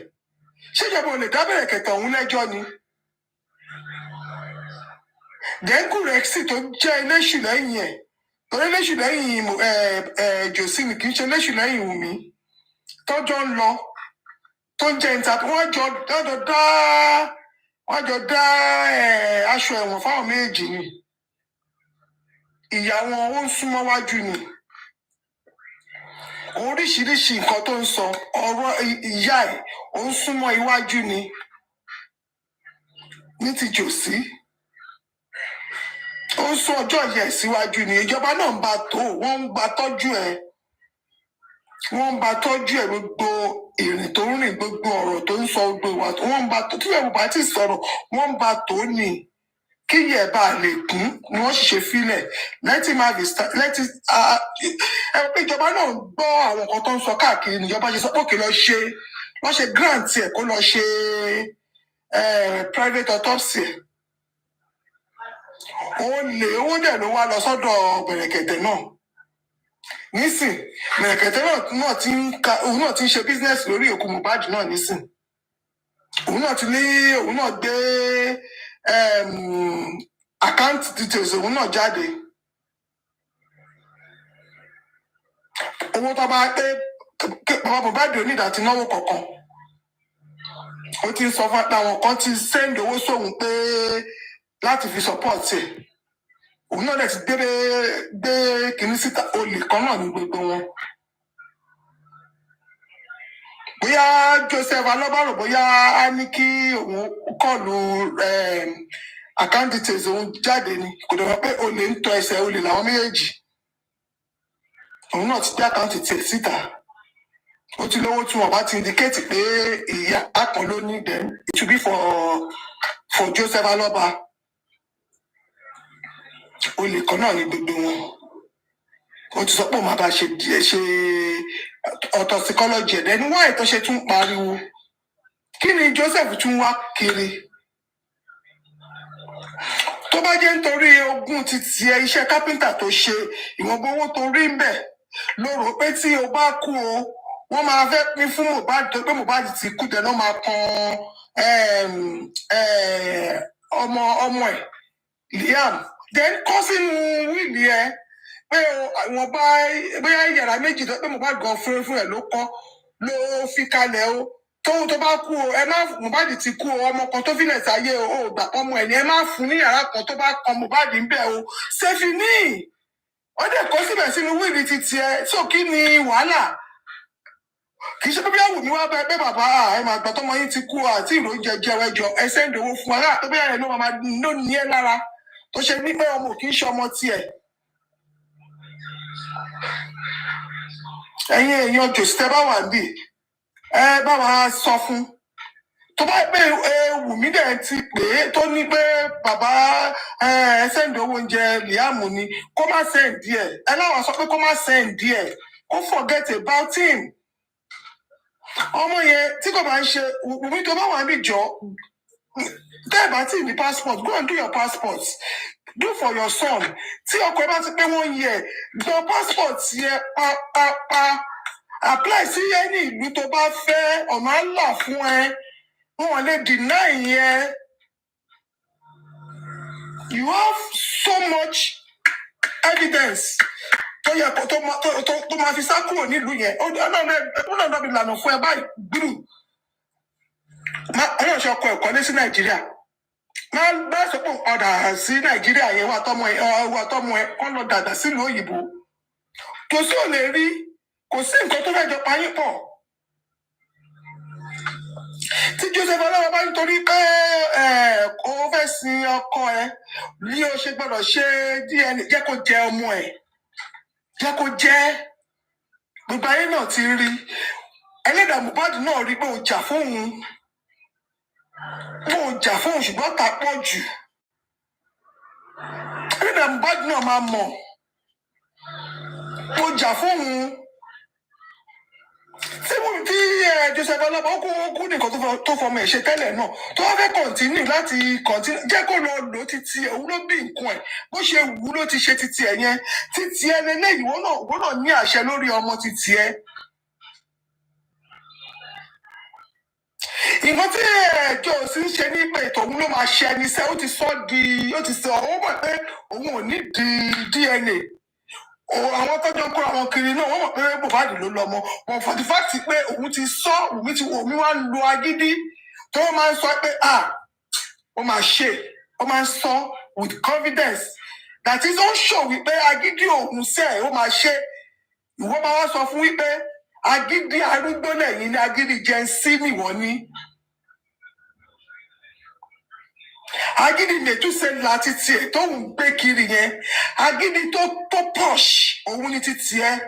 Ṣé ìjọba ò lè dá Bẹ̀rẹ̀kẹ̀tẹ̀ òun lẹ́jọ́ ni? Dẹ́kun rẹ̀ sì tó jẹ́ eléṣù lẹ́yìn ẹ̀. Torí eléṣù lẹ́yìn Josie ni kì í ṣe eléṣù lẹ́yìn Wunmi. Tọ́jọ́ ń lọ, tó ń jẹ́ ìta, wọ́n jọ dá aṣọ ẹ̀wọ̀n fáwọn méjì ni. Ìyá wọn ó ń súnmọ́ wájú ni. Oríṣiríṣi nǹkan tó ń sọ, ọ̀rọ̀ ìyá ẹ̀ ó ń súnmọ́ iwájú ni. Ní ti Josie. ó sún ọjọ́ yẹ síwájú ni ìjọba náà ń bá tó wọ́n ń bá tọ́jú ẹ̀ wọ́n ń bá tọ́jú ẹ̀ gbogbo ìrìn tó ń rìn gbogbo ọ̀rọ̀ tó ń sọ gbogbo ìwà tó wọ́n ń bá tó tí ẹ̀rù bá ti sọ̀rọ̀ wọ́n ń bá tó ní kí yẹ̀ bá lè kún ni wọ́n sì ṣe fílẹ̀ lẹ́tí máa fi lẹ́tí ẹ pé ìjọba náà gbọ́ àwọn nǹkan tó ń sọ káàkiri níjọba ṣe sọ pé òkè lọ ṣe grant ẹ̀ kó lọ ṣe private autopsy owó dẹ̀ ló wá lọ sọ́dọ̀ bẹ̀rẹ̀kẹ̀tẹ̀ náà nísìn bẹ̀rẹ̀kẹ̀tẹ̀ òun náà ti ń ṣe business lórí òkú Mohbad náà nísìn òun náà gbé account details òun náà jáde owó tó bá pé bàbá Mohbad ò ní ìdàtí náwó kankan ó ti ń sọ fún àwọn kan ti send owó sóhun pé láti fi support ẹ̀ òun náà dẹ̀ ti gbé kìíní síta olè kan náà ní gbogbo wọn bóyá Joseph alọ́bàrò bóyá á ní kí òun kọlu account details òun jáde ni kò dẹ̀ wọ́n pé olè ń tọ ẹsẹ̀ olè làwọn méjèèjì òun náà ti gbé account details síta ó ti lówó tí wọn bá ti indicate pé ìyá kan ló ní them it will be for Joseph alọ́ba olè kan náà ní gbogbo wọn ó ti sọ pé òun máa bá ṣe autopsychology ẹ̀ ẹni wáyé tó ṣe tún pariwo kí ni Joseph tún wá kiri tó bá jẹ́ nítorí ogún ti tiẹ̀ iṣẹ́ kápẹ́ńtà tó ṣe ìwọ̀nba owó tó rí ń bẹ̀ ló rò pé tí o bá kú o wọ́n máa fẹ́ pín fún Mohbad tó pé Mohbad ti kú tẹ̀ náà máa kan ọmọ ẹ̀ Liam then kọ́ sínú wíìlì ẹ pé àwọn bóyá yàrá méjì tó pé Mohbad gan fún ẹ ló kọ́ ló fi kalẹ̀ o tó bá kú o ẹ má Mohbad ti kú o ọmọ kan tó fílẹ̀ sáyé o ò gbà ọmọ ẹ̀ ní ẹ má fún ní yàrá kan tó bá kan Mohbad ń bẹ̀ o ṣèfì ní wọ́n dẹ̀ kọ́ síbẹ̀ sínú wíìlì ti tiẹ̀ so kí ni wàhálà kì í ṣe pé bí àwùmí wá bẹ pé bàbá ẹ máa gbà tọmọ yín ti kú àti ìró jẹjẹ ẹjọ ẹ sẹ́ńdì owó fún wa láà tó bẹ́ẹ̀ rẹ̀ ló máa ló ní ẹ lára tó ṣe ní pé ọmọ kì í ṣe ọmọ tiẹ̀ ẹ̀yin èèyàn jòsítẹ bá wà níbí ẹ bá wa sọ fún tó bá pé Wùmí dẹ̀ ti pè é tó ní pé bàbá ẹ sẹ́ǹdì owó oúnjẹ Liam ni kó má sẹ́ǹdì ẹ̀ ẹ láwọn sọ pé kó má sẹ́ǹdì ẹ̀ kó forget about him ọmọ yẹn tí kò bá ń ṣe Wùmí tó bá wà níbí jọ tẹ́ ẹ̀ bá tí ní passport go and do your passport do for your son tí ọkọ ẹ bá ti pé 1 year gbọ́ passport yẹ pa apply sí ẹni ìlú tó bá fẹ́ ọ̀nà àlà fún ẹ wọn lè deny yẹn you have so much evidence tó yẹ kó tó máa fi sá kúrò nílùú yẹn ó náà bí lànà fún ẹ báyìí gbúrú ọyọ ṣe ọkọ ẹ̀kọ́ lé sí Nàìjíríà máa sọ pé ọ̀dà sí Nàìjíríà yẹn wà tọmọ ẹ kọ́ lọ dàgbà sílùú òyìnbó kò sí ò lè rí kò sí nǹkan tó fẹ́ jọ payín pọ̀ tí Joseph ọlọ́wọ́ bá ń torí pé ó fẹ́ sin ọkọ ẹ bí ó ṣe gbọ́dọ̀ ṣe DNA jẹ́ kó jẹ ọmọ ẹ jẹ́ kó jẹ́ gbogbo ayé náà ti rí ẹlẹ́dàá Mohbad náà rí pé ó jà fóun ṣùgbọ́n ta pọ̀ jù ẹlẹ́dàá Mohbad náà máa mọ̀ ó jà fóun tí Joseph ọlọ́ba ó kú nìkan tó fọmọ ẹ̀ ṣe tẹ́lẹ̀ náà tó wá fẹ́ kọ̀ǹtínú láti kọ̀ǹtínú jẹ́ kó lọ lò títí ẹ̀ òun ló bí nǹkan ẹ̀ bó ṣe wù ú ló ti ṣe títí ẹ̀ yẹn títí ẹ̀ lélẹ́yìí wọ́n náà ní àṣẹ lórí ọmọ títí ẹ̀. nǹkan tí ẹjọ́ sì ń ṣe ní pé ètò òun ló máa ṣe ẹni sẹ́ ó ti sọ ó mọ̀ pé òun ò ní di DNA àwọn tọ́jọ́ kó àwọn kiri náà wọ́n mọ̀ pé Mohbad ló lọ́mọ wọn for the fact pé òun ti sọ òun wá ń lo agídí tó máa ń sọ pé ó máa ń sọ with confidence that is ó show wípé agídí òun sẹ́ ó máa ṣe ìwọ máa wá sọ fún wípé agídí arúgbó lẹ́yìn ní agídí Gen Z nìwọ̀n ní Agídí lè tún ṣe láti tiẹ̀ tó ń gbé kiri yẹn. Agídí tó posh òun ni ti tiẹ̀.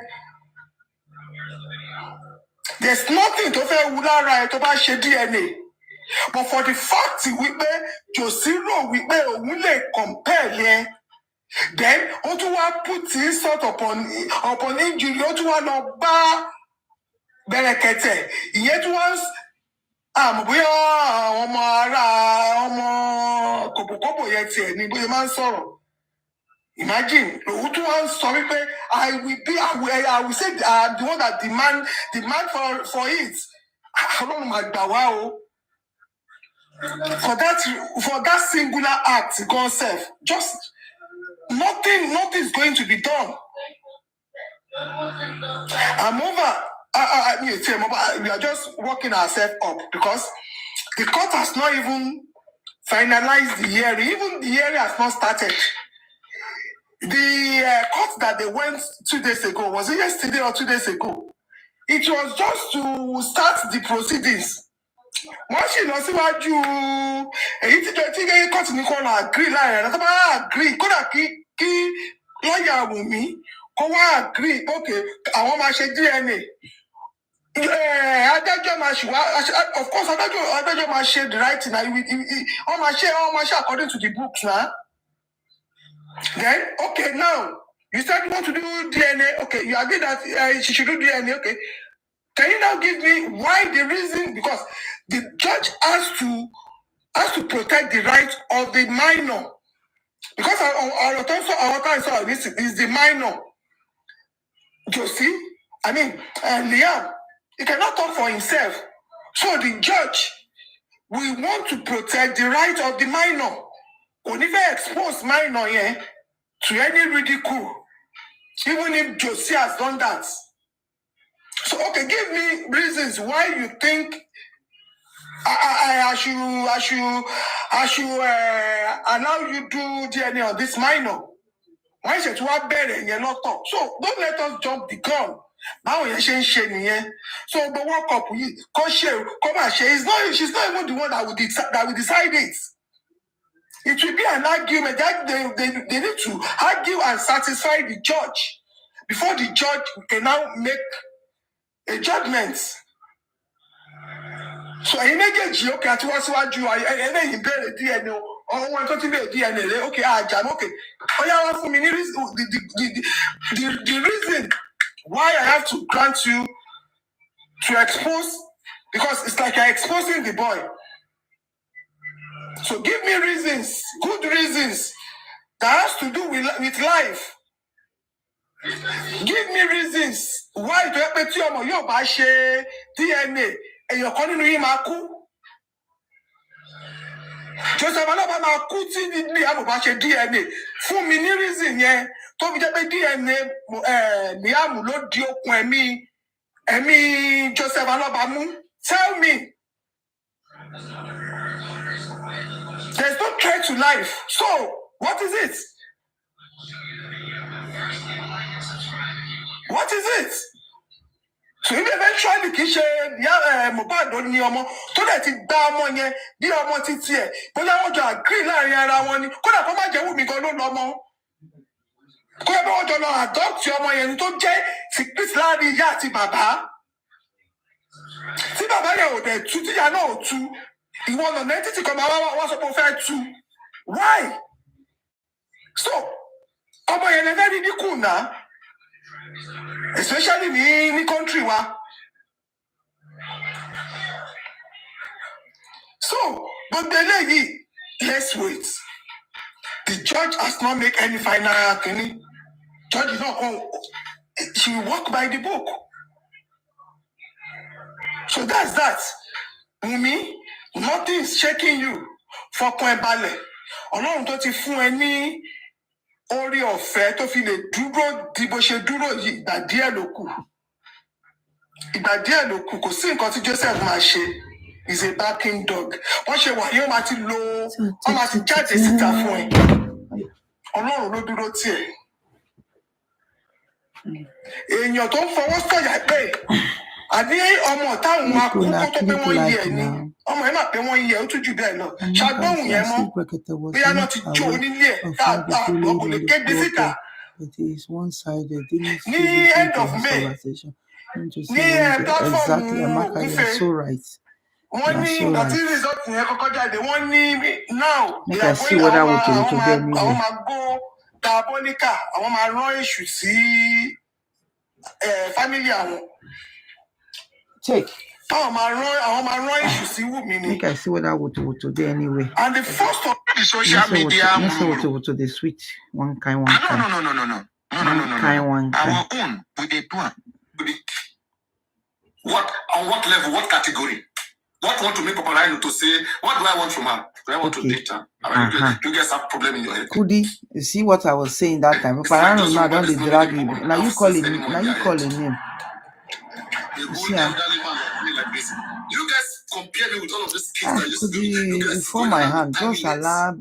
There's nothing tó fẹ́ wú lára ẹ̀ tó bá ṣe DNA. But for the fact wípé Josie rò wípé òun lè compare yẹn, then ó tún wá put insult upon injury, ó tún wá lọ bá Bẹ̀rẹ̀kẹ̀tẹ̀. Ìyẹn tún wá bóyá àwọn ọmọ ará ọmọ kòbòkòbò yẹn tiẹ̀ ni bóyá máa ń sọ̀rọ̀. Imagine, òun tún wá ń sọ wípé I will say the one that demand for it. Ọlọ́run máa gbà wá o. For that singular act, God self, just nothing is going to be done. I'm over. We are just working ourselves up because the court has not even finalized the hearing. Even the hearing has not started. The court that they went 2 days ago, was it yesterday or 2 days ago? It was just to start the proceedings. Wọ́n sì lọ síwájú èyí tí court ní kó lọ agree láàrin ẹ̀ tó bá agree kódà kí lọ́ọ̀yà Wùmí kó wá agree okay àwọn máa ṣe DNA. Adájọ́ máa ṣì wá, of course adájọ́ máa ṣe the right thing. Wọ́n máa ṣe according to the books now. Then okay, now you said you want to do DNA. Okay, you agree that she should do DNA. Okay, can you now give me why the reason? Because the judge has to protect the rights of the minor. Because our time is the minor. Josie, Liam, he cannot talk for himself. So the judge, we want to protect the right of the minor. We never expose minor here to any ridicule, even if Josie has done that. So, okay, give me reasons why you think I should allow you do DNA on this minor. Why should you have better and you're not talk? So don't let us jump the gun. Now you're saying so the work up with come and share. She's not even the one that will decide it. It will be an argument that they need to argue and satisfy the judge before the judge can now make a judgment. So I méjèèjì okay àti wọ́n síwájú ẹlẹ́yìn bẹ̀rẹ̀ DNA ọ̀hún wọn tó ti bẹ̀rẹ̀ DNA rẹ̀ okay àjàm okay. Ọ̀yá wá fún mi ní the reason why I have to grant you to expose, because it's like you're exposing the boy. So give me reasons, good reasons that has to do with life. Give me reasons why tó yẹ pé tí ọmọ yóò bá ṣe DNA èèyàn kan nínú yín máa kú. Joseph Alaba máa kú tí Liam bá ṣe DNA. Fún mi ní reason yẹn tó fi jẹ́ pé DNA Liam ló di okùn ẹ̀mí Joseph Alaba mú. Tell me. There's no threat to life. So, what is it? What is it? So if eventually kì í ṣe Mohbad ló ní ọmọ tó dẹ̀ ti gba ọmọ yẹn bí ọmọ títí ẹ̀ bóyá wọ́n jọ agree láàrin ara wọn ni kódà kó má jẹ́ Wùmí gan ló lọ́mọ. Kó yẹ bí wọ́n jọ lọ adopt ọmọ yẹn tó jẹ́ secret láàrin ìyá àti bàbá. Tí bàbá yẹn ò dẹ̀ tú tíyà náà ò tú ìwọ ọ̀nà títí kan máa wá sọ pé ó fẹ́ tú. Why? So ọmọ yẹn lè fẹ́ rí dínkù náà. Especially ní country wa. So, but eléyìí, let's wait. The judge has not made any final thing. Judge is not going. She will work by the book. So that's that. Wùmí, nothing is shaking you. Fọkàn ẹ balẹ̀. Ọlọ́run tó ti fún ẹ ní orí ọ̀fẹ́ tó fi lè dúró di bó ṣe dúró yìí ìgbà díẹ̀ ló kù kò sí nǹkan tí Joseph máa ṣe is a backing dog. Wọ́n ṣe wà yóò máa ti wọ́n máa ti jáde síta fún ẹ. Ọlọ́run ló dúró tiẹ̀. Èèyàn tó ń fọwọ́ sọ̀yà pé àní ọmọ táwọn máa kú kó tó pé wọ́n yẹ ẹ̀ ni. ọmọ ẹ máa pé wọ́n yẹ ó tún jù bẹ́ẹ̀ lọ And ṣàgbọ́hùn yẹn mọ́ Brekete was bóyá náà ti not jó aware onílé ẹ̀ of tá how the a gbọ́ kò lè bullying kéde was síta. It is one-sided. Didn't Ní listen end to of his May conversation. Didn't you see ní when platform exactly, Amaka, you Ògúnfe are so right. wọ́n ní So ìgbà tí right. result yẹn kọ́kọ́ jáde wọ́n ní now Make I see what I want to do àwọn máa gbó diabolical àwọn máa rán èṣù sí family àwọn. Take. àwọn máa rán èṣù sí Wùmí ni. Make I see what I want to do today anyway. And the first of the social media. Let's say what to the sweet one kind. No. One kind. Our own we dey do am. What on what level? What category? What want to make Paparano to say? What do I want from her? Do I want to date her? You guys have problem in your head. Kudi, you see what I was saying that time. Paparano now don't they drag you. Now you calling him. Now you calling him. See, you guys compare me with all of these kids that used to be before my hand. Just allow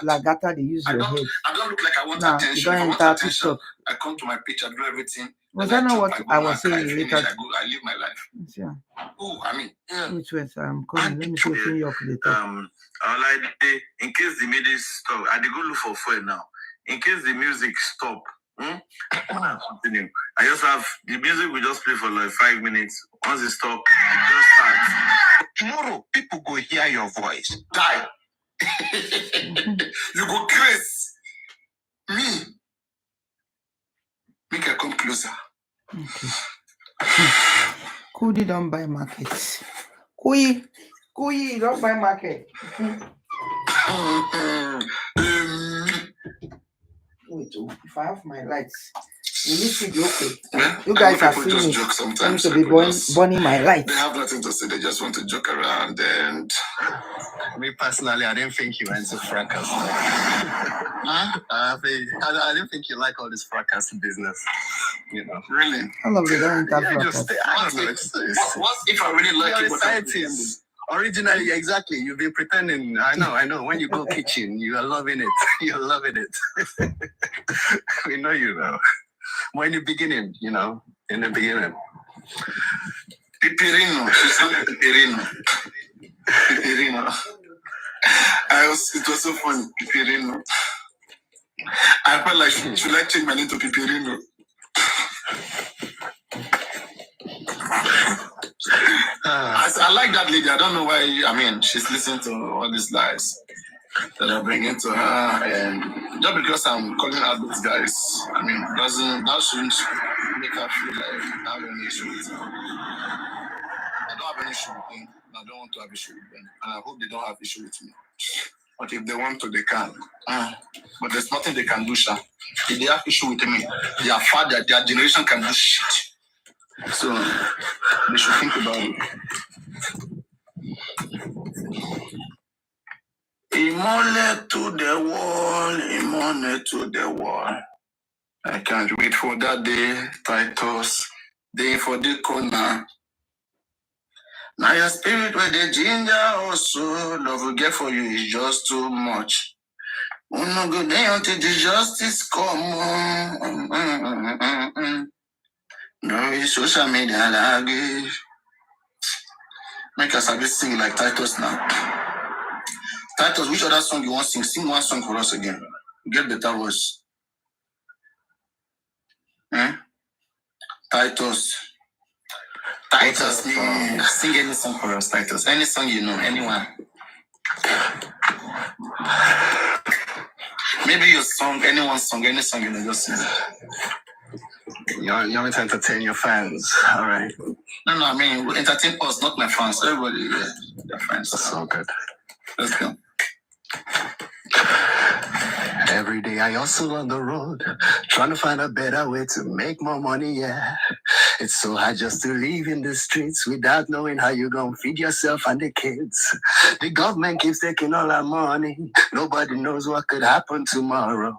Lagata they use your head. I don't look like I want attention. You don't enter TikTok. I come to my page, I do everything. Was that not what I was saying later? I live my life. Yeah. Oh, I mean, which was calling. Let me see open your later. In case the music stop, I go look for phone now. In case the music stop, continue. I just have the music. We just play for like 5 minutes. Once it stop, it just starts. Tomorrow, people go hear your voice. Die. You go crazy. Me. Make her come closer. Okay. Kudi don't buy markets. Kui, don't buy market. Wait, if I have my lights, you need to be okay. Yeah? You guys are finished. I'm to be burning my lights. They have nothing to say. They just want to joke around. And me personally, I didn't think you went to fracas. I didn't think you like all this fracas business. You know, really. I love it. Don't fracas. I don't know. What if I really like it? Originally, exactly. You've been pretending. I know. When you go kitchen, you are loving it. You're loving it. We know you know. When you're beginning, in the beginning. Piperino. She said Piperino. Piperino. It was so funny. Piperino. I felt like should I change my name to Piperino? I like that lady. I don't know why. I mean, she's listening to all these lies that are bringing to her, and just because I'm calling out those guys, I mean, that shouldn't make her feel like I have any issue with them. I don't have any issue with them. I don't want to have issue with them, and I hope they don't have issue with me. But if they want to, they can. But there's nothing they can do, Sha. If they have issue with me, their father, their generation can do shit. So they should think about it. Imole to the wall, Imole to the wall. I can't wait for that day, Titus. Day for the corner. Now your spirit with the ginger also, love we get for you is just too much. No good day until the justice come. No, it's social media like make us a bit sing like Titus now. Titus, which other song you want to sing? Sing one song for us again. Get better voice. Titus, sing any song for us, Titus. Any song you know, anyone. Maybe your song, anyone's song, any song you know, just sing. You want me to entertain your fans, all right? No, I mean, entertain us, not my fans. Everybody, their fans. That's so good. Let's go. Every day I hustle on the road, trying to find a better way to make more money, yeah. It's so hard just to live in the streets without knowing how you're gonna feed yourself and the kids. The government keeps taking all our money. Nobody knows what could happen tomorrow.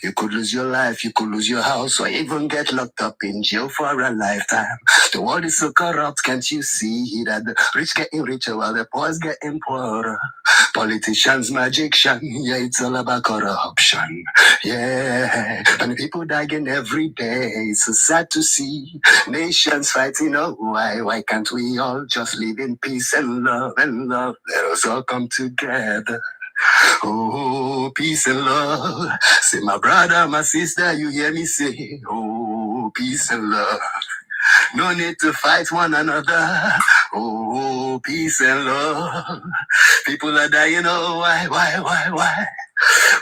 You could lose your life, you could lose your house, or even get locked up in jail for a lifetime. The world is so corrupt, can't you see that the rich getting richer while the poor's getting poorer? Politicians, magician, yeah, it's all about corruption. Yeah, and people dying every day. It's so sad to see nations fighting. Oh, why can't we all just live in peace and love and love? Let us all come together. Oh, peace and love. Say, my brother, my sister, you hear me say, oh, peace and love. No need to fight one another. Oh, peace and love. People are dying. Oh, why?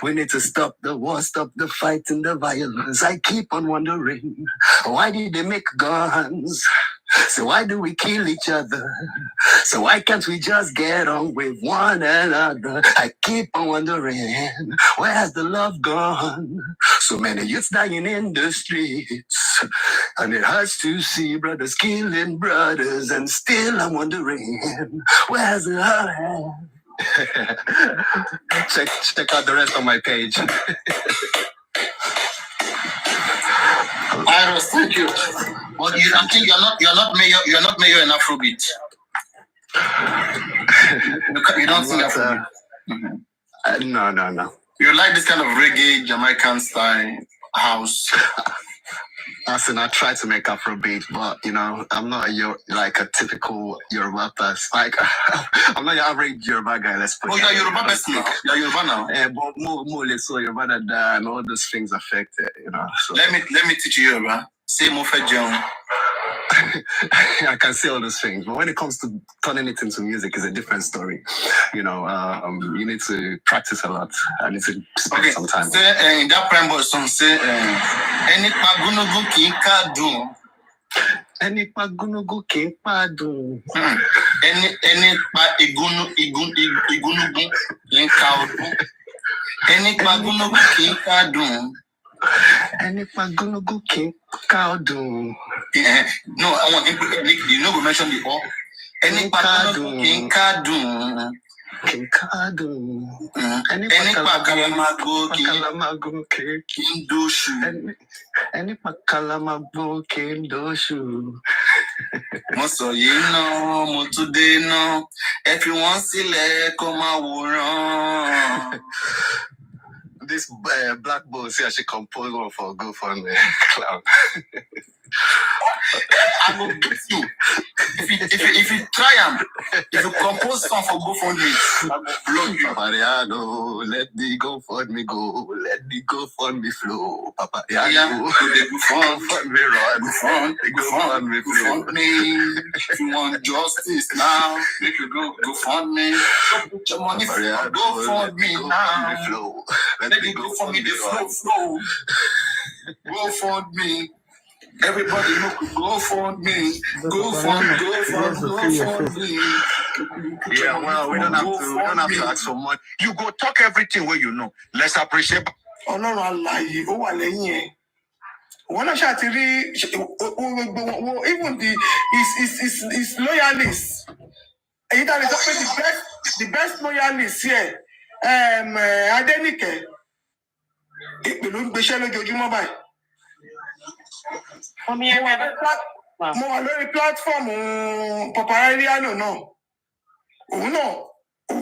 We need to stop the war, stop the fight and the violence. I keep on wondering, why did they make guns? So why do we kill each other? So why can't we just get on with one another? I keep on wondering, where has the love gone? So many youths dying in the streets, and it hurts to see brothers killing brothers, and still I'm wondering, where has the love? check out the rest of my page. Iris, thank you. But I think you're not mayor in Afrobeat. You don't sing Afrobeat. No. You like this kind of reggae, Jamaican style house? Listen, I try to make Afrobeat, but I'm not a typical Yoruba person. Like, I'm not your average Yoruba guy. Let's put. Oh, you're Yoruba person now. You're Yoruba now. Yeah, but more so Yoruba than that, and all those things affect it. So. Let me teach you Yoruba. Say mo fe jeun. I can say all those things, but when it comes to turning it into music, it's a different story. You need to practice a lot. I need to spend some time. Say in that prime boy song, say any pagunugu kinkadu. Any pagunugu kinkadu. Any pa igunugu kinkadu. Any pagunugu kinkadu. Any pagunugu kinkadu. No, I want we mention the all. Any pagunugu kinkadu. Kinkadu. Any pakalamago kindoshu. Any pakalamago kindoshu. Moso yeno, motude no. Everyone sile koma wuran. This black boy say I should compose one for GoFundMe. Clown. I will beat you. If you try if you compose song for GoFundMe, I will blow you. Papariano, let the GoFundMe go. Let the GoFundMe flow. Papariano, GoFundMe run. GoFundMe flow. If you want justice now, make you go GoFundMe. Put your money for GoFundMe now. Let the GoFundMe the flow. GoFundMe. Everybody look, GoFundMe. GoFundMe. Yeah, well, we don't have to ask for money. You go talk everything where you know. Let's appreciate. Ọlọ́run alààyè ó wà lẹ́yìn ẹ̀. Wọ́n náà ṣáà ti rí even his loyalists. Èyí tá a lè sọ pé the best loyalist here Adénìkẹ́ èpè ló ń gbéṣẹ́ lójoojúmọ́ báyìí. Mo wà lórí platform Papariano náà. Òun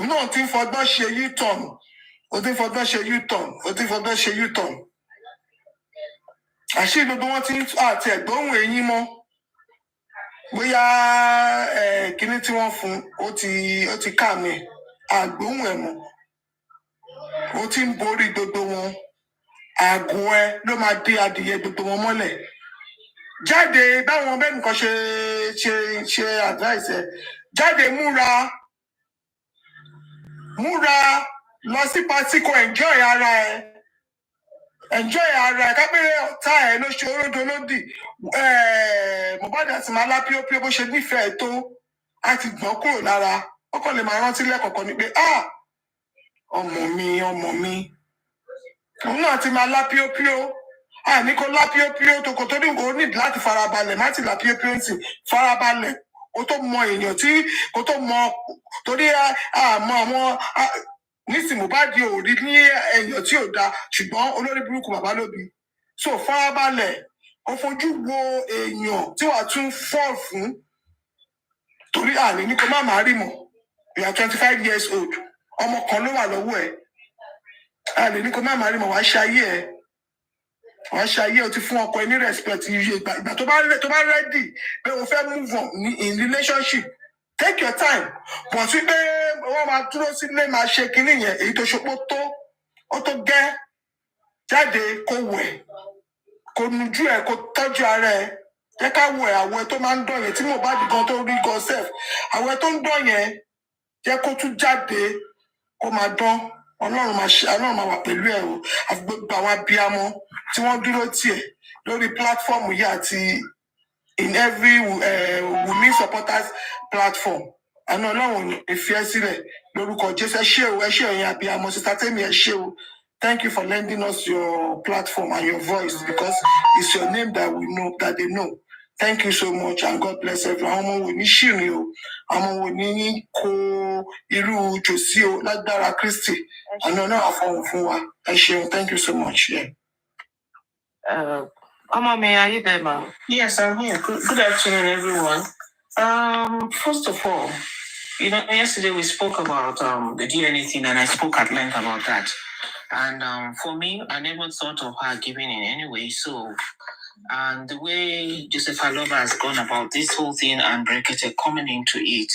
náà ti ń fọgbọ́n ṣe U-turn. Ó ti ń fọgbọ́n ṣe U-turn. Àṣírí gbogbo wọn ti ń àti ẹ̀gbọ́n ẹ̀yìn mọ́. Bóyá kíní tí wọ́n fún ó ti ká mi. Àgbóhùn ẹ̀ mọ́. Ó ti ń borí gbogbo wọn. Àgọ́ ẹ ló máa dé adìyẹ gbogbo wọn mọ́lẹ̀. Jáde báwọn bẹ́ẹ̀ nìkan ṣe advice ẹ. Jáde múra lọ sí pátí kó enjoy ara ẹ kápẹ́rẹ́ ọ̀tá ẹ ló ṣe oródo lódì Mohbad àti màálá píópíó bó ṣe nífẹ̀ẹ́ tó á ti gbọ́n kúrò lára ó kàn lè máa rántí lẹ́kọ̀ọ̀kan ni pé ọmọ mi òun náà ti máa lá píópíó ní kó lá píópíó tó kò tó ní kò ní láti farabalẹ̀ má ti lá píópíó sí farabalẹ̀ kó tó mọ èèyàn tí kó tó mọ torí àmọ́ àwọn nísìnyí Mohbad ò rí ní èèyàn tí ò da ṣùgbọ́n olórí burúkú bàbá ló bí so farabalẹ̀ ó fojú wo èèyàn tí wàá tún fall fún torí àní ní kó má rí mọ́ you are 25 years old ọmọ kan ló wà lọ́wọ́ ẹ̀ a lè ní kó má máa rí mọ̀ wá ṣayé ẹ̀ wá ṣayé o ti fún ọkọ ẹ ní respect iye ìgbà tó bá ready pé o fẹ́ move on in relationship take your time but sí pé wọ́n máa dúró sílé máa ṣe kinní yẹn èyí tó ṣopó tó ó tó gẹ́ jáde kó wẹ̀ kó nujú ẹ̀ kó tọ́jú ara ẹ̀ jẹ́ ká wẹ̀ àwẹ̀ tó máa ń dán yẹn tí mo bá dìgan tó rí gan sef àwẹ̀ tó ń dán yẹn jẹ́ kó tún jáde kó máa dán ọlọ́run máa wà pẹ̀lú ẹ̀ o àti gbogbo àwọn abiyamọ tí wọ́n dúró tiẹ̀ lórí platform yìí àti in every WUMI supporters platform àná ọlọ́run ní fi ẹ́ sílẹ̀ lórúkọ Jésù ẹ ṣé o ẹ̀yin abiyamọ Sister Temi ẹ ṣé o. Thank you for lending us your platform and your voice because it's your name that we know, that they know. Thank you so much and God bless everyone. Àwọn ọmọ wo ní ṣìrìn o, àwọn wo ní kó irú jòsí o lágbára Kristi. Àná náà àfọwọ́ fún wa. Ẹ ṣeun, thank you so much. Yeah. May are you there, ma'am? Yes, I'm here. Good afternoon, everyone. First of all, yesterday we spoke about the DNA thing, and I spoke at length about that. And for me, I never thought of her giving in any way. So, and the way Joseph Aloba has gone about this whole thing and Brekete coming into it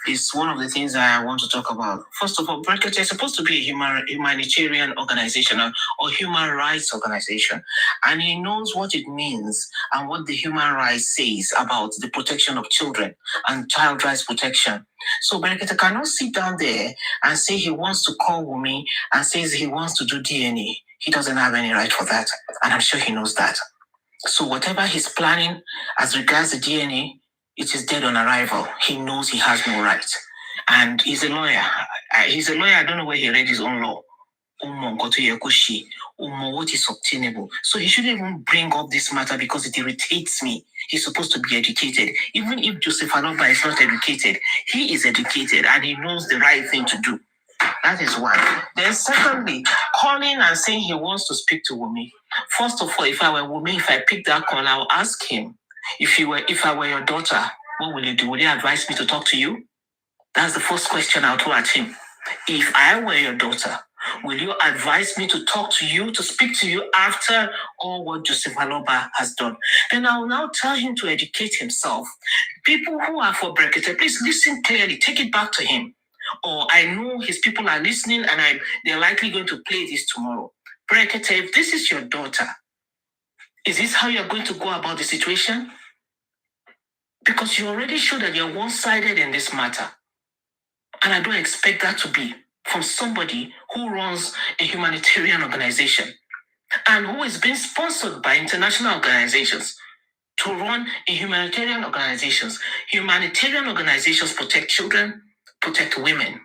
is one of the things that I want to talk about. First of all, Brekete is supposed to be a humanitarian organization or human rights organization. And he knows what it means and what the human rights says about the protection of children and child rights protection. So Brekete cannot sit down there and say he wants to call WUMI and says he wants to do DNA. He doesn't have any right for that. And I'm sure he knows that. So whatever he's planning as regards the DNA, it is dead on arrival. He knows he has no right. And he's a lawyer. I don't know where he read his own law. What is obtainable. So he shouldn't even bring up this matter because it irritates me. He's supposed to be educated. Even if Joseph Aloba is not educated, he is educated and he knows the right thing to do. That is one. Then secondly, calling and saying he wants to speak to WUMI. First of all, if I were WUMI, if I pick that call, I'll ask him, if I were your daughter, what will you do? Would you advise me to talk to you? That's the first question I'll throw at him. If I were your daughter, will you advise me to talk to you, to speak to you after all what Joseph Aloba has done? Then I will now tell him to educate himself. People who are for Brekete, please listen clearly, take it back to him. Or I know his people are listening and they're likely going to play this tomorrow. Brekete, if this is your daughter, is this how you're going to go about the situation? Because you already showed that you're one-sided in this matter. And I don't expect that to be from somebody who runs a humanitarian organization and who is being sponsored by international organizations to run a humanitarian organizations. Humanitarian organizations protect children, protect women.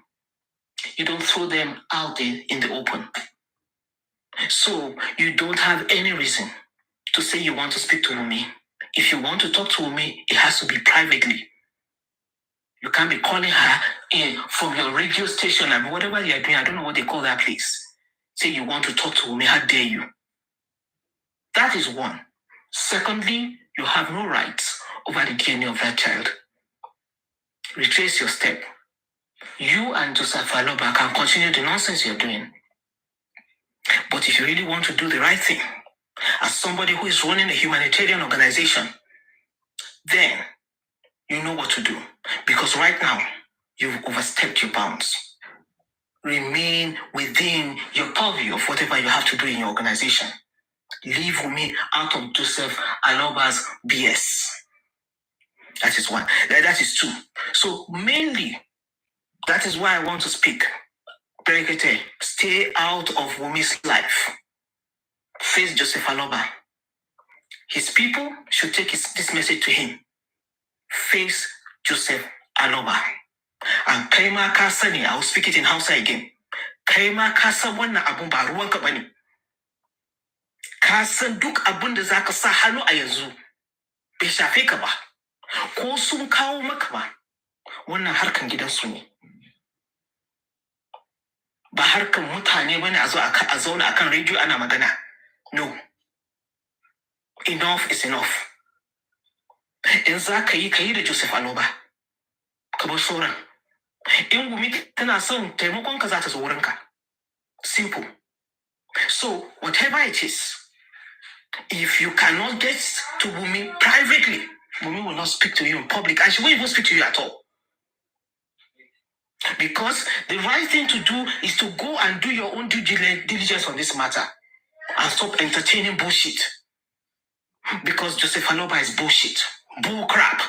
You don't throw them out there in the open. So you don't have any reason to say you want to speak to WUMI. If you want to talk to WUMI, it has to be privately. You can't be calling her from your radio station and whatever you're doing. I don't know what they call that place. Say you want to talk to WUMI. How dare you? That is one. Secondly, you have no rights over the DNA of that child. Retrace your step. You and Joseph Aloba can continue the nonsense you're doing. But if you really want to do the right thing, as somebody who is running a humanitarian organization, then you know what to do. Because right now, you've overstepped your bounds. Remain within your purview of whatever you have to do in your organization. Leave WUMI out of Joseph Aloba's BS. That is one. That is two. So mainly, that is why I want to speak. Brekete, stay out of WUMI's life. Face Joseph Aloba. His people should take this message to him. Face Joseph Aloba. And Kaima Kasani, I will speak it in Hausa again. Kaima Kasa wana abun ba ruwan ka bane. Ka san duk abun da zaka sa hannu a yanzu bai shafe ka ba. Ko sun kawo maka ba. Wannan harkan gidansu ne. Ba harkan mutane bane a zauna akan radio ana magana. No. Enough is enough. In za ka yi da Joseph Aloba. Ka bar sauran. In Wumi tana son taimakon ka za ta zo wurinka. Simple. So whatever it is, if you cannot get to Wumi privately, Wumi will not speak to you in public, and she won't even speak to you at all. Because the right thing to do is to go and do your own due diligence on this matter and stop entertaining bullshit. Because Joseph Aloba is bullshit. Bull crap.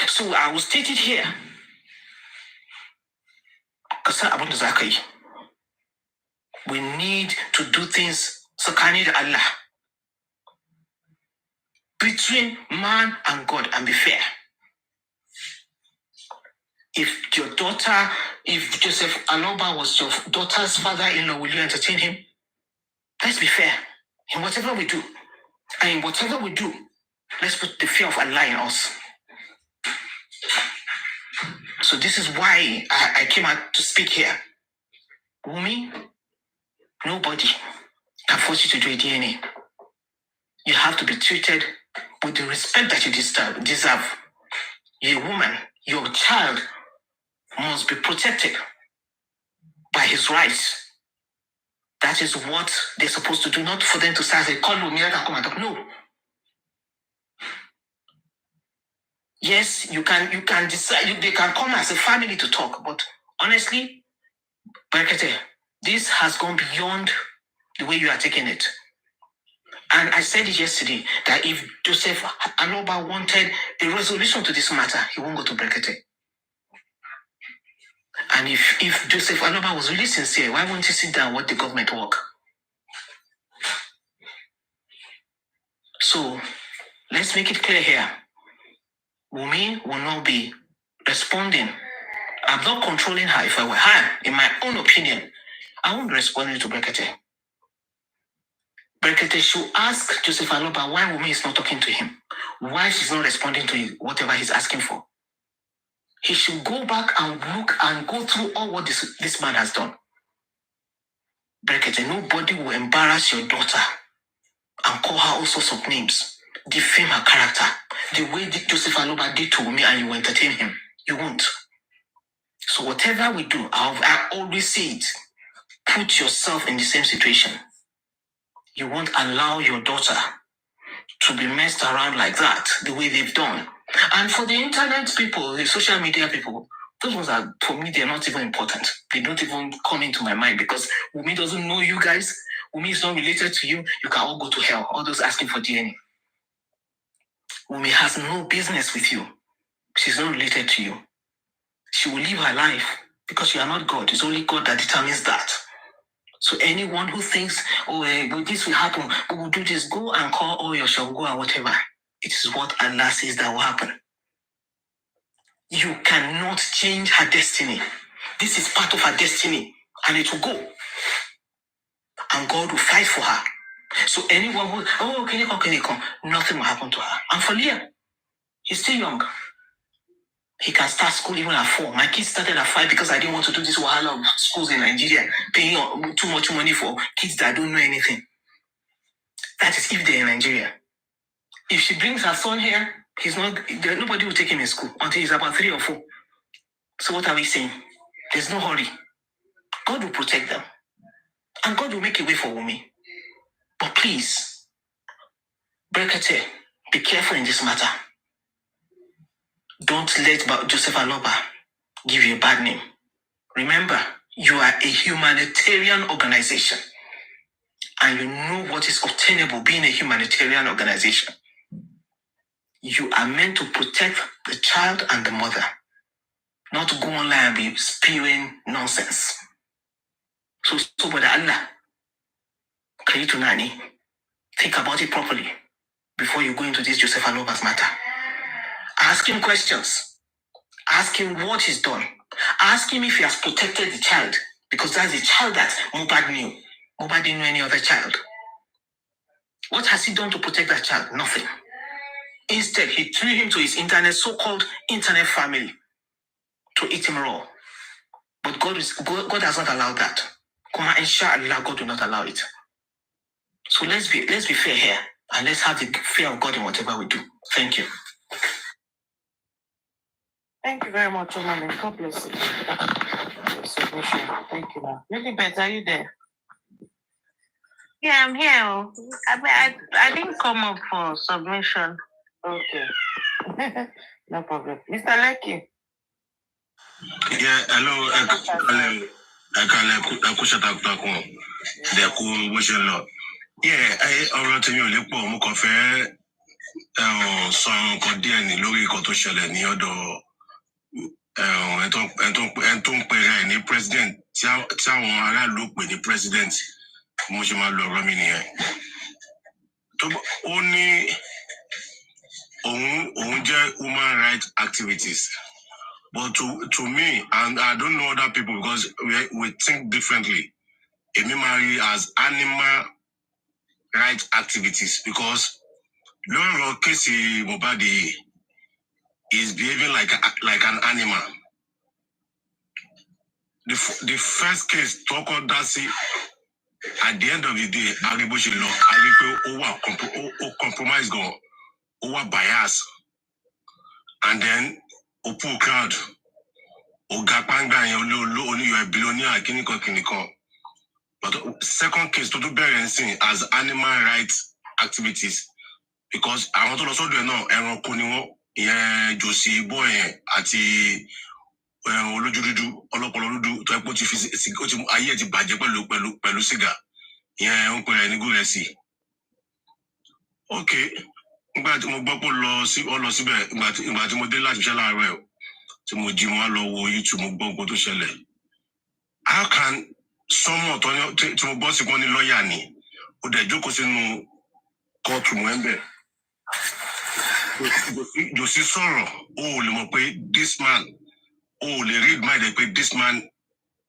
So I will state it here. We need to do things sakani da Allah, between man and God, and be fair. If your daughter, if Joseph Aloba was your daughter's father-in-law, will you entertain him? Let's be fair. In whatever we do, and in whatever we do, let's put the fear of Allah in us. So this is why I came out to speak here. Wumi, nobody can force you to do a DNA. You have to be treated with the respect that you deserve. You're a woman, your child must be protected by his rights. That is what they're supposed to do, not for them to start a call me and come and talk. No. Yes, you can decide, they can come as a family to talk, but honestly, Barakate, this has gone beyond the way you are taking it. And I said it yesterday that if Joseph Aloba wanted a resolution to this matter, he won't go to Barakate. And if Joseph Aloba was really sincere, why won't he sit down and watch the government work? So let's make it clear here. Wumi will not be responding. I'm not controlling her. If I were her, in my own opinion, I won't be responding to Brekete. Brekete should ask Joseph Aloba why Wumi is not talking to him, why she's not responding to whatever he's asking for. He should go back and look and go through all what this man has done. Brekete, nobody will embarrass your daughter and call her all sorts of names, defame her character, the way Joseph Aloba did to Wumi, and you will entertain him. You won't. So whatever we do, I always say it, put yourself in the same situation. You won't allow your daughter to be messed around like that, the way they've done. And for the internet people, the social media people, those ones are, for me, they're not even important. They don't even come into my mind because Wumi doesn't know you guys. Wumi is not related to you. You can all go to hell. All those asking for DNA. Wumi has no business with you. She's not related to you. She will live her life because you are not God. It's only God that determines that. So anyone who thinks, this will happen, we will do this, go and call all your Shango and whatever. It is what Allah says that will happen. You cannot change her destiny. This is part of her destiny, and it will go. And God will fight for her. So anyone who, can you come? Nothing will happen to her. And for Leah, he's still young. He can start school even at 4. My kids started at 5 because I didn't want to do this wahala of schools in Nigeria, paying too much money for kids that don't know anything. That is if they're in Nigeria. If she brings her son here, nobody will take him in school until he's about 3 or 4. So what are we saying? There's no hurry. God will protect them. And God will make a way for Wumi. But please, Brekete, be careful in this matter. Don't let Joseph Aloba give you a bad name. Remember, you are a humanitarian organization. And you know what is obtainable being a humanitarian organization. You are meant to protect the child and the mother, not to go online and be spewing nonsense. So brother Allah, Nani, think about it properly before you go into this Joseph Aloba's matter. Ask him questions. Ask him what he's done. Ask him if he has protected the child, because that's the child that Mohbad knew. Mohbad didn't know any other child. What has he done to protect that child? Nothing. Instead, he threw him to his so-called internet family to eat him raw. But God has not allowed that. Kuma, inshallah, God will not allow it. So let's be fair here, and let's have the fear of God in whatever we do. Thank you. Thank you very much, Omani. God bless you. Submission. Thank you, ma'am. Lilibet, are you there? Yeah, I'm here. I didn't come up for submission. Okay. No problem. Mr. Lecky. Yeah, hello. I can shut up. They're cool. What's your lot? Yeah, I already knew you mo kàn fẹ́ sọ nǹkan díẹ̀ ní lórí nǹkan tó ṣẹlẹ̀ ní ọ̀dọ̀ ẹni tó ń pè rẹ̀ ní president tí àwọn aráàlú pè ní president mo ṣe máa lo ọ̀rọ̀ mi nìyẹn. Ó ní òun jẹ́ human rights activities. But to me, and I don't know other people because we think differently. Emi marry as animal rights activities because Loro Kesi Mobadi is behaving like an animal. The first case, Toko Dasi, at the end of the day, Ariboshi law, Aribo compromise go over bias, and then Opu crowd, Ogapanga, you are billionaire, Kiniko. But second case, to do balancing as animal rights activities, because I want to also do no Koniwo, Josie boy, ati Olojudu, Olopoludu, to put you aye ti baje pelu cigar. Uncle any good see. Okay. But mo gbọ́ pé ó lọ síbẹ̀ ìgbà tí mo dé láti ṣe láàárọ̀ tí mo jí mo lọ wo YouTube mo gbọ́ nǹkan tó ṣẹlẹ̀. How can someone tí mo bọ́ sí kan ní lọ́ọ̀yà ni ó dẹ̀ jókòó sínú kóòtù mọ́ ẹ̀ bẹ̀. Jòsí sọ̀rọ̀ ó lè mọ̀ pé this man ó lè read mind ẹ̀ pé this man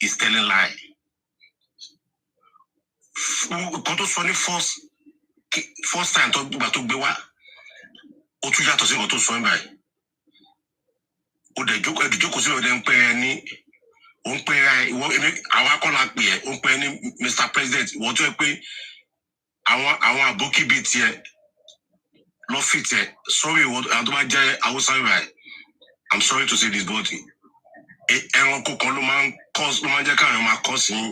is telling lie. Nǹkan tó sọ ní first time tó gbà tó gbé wá ó tún yàtọ̀ sí nǹkan tó sọ ẹ̀ báyìí. Ó dẹ̀ jókòó síbẹ̀ ó dẹ̀ ń pẹ́ ẹ ní ó ń pẹ́ ẹ àwọn akọ́lá pè ẹ́ ó ń pẹ́ ẹ ní Mr. President ìwọ́n tó yẹ pé àwọn àbókí bíi tiẹ̀ lọ fi tiẹ̀ sorry àwọn tó bá jẹ́ Hausa rẹ̀ I'm sorry to say this but ẹranko kan ló máa ń jẹ́ káwọn máa kọ́ sí i.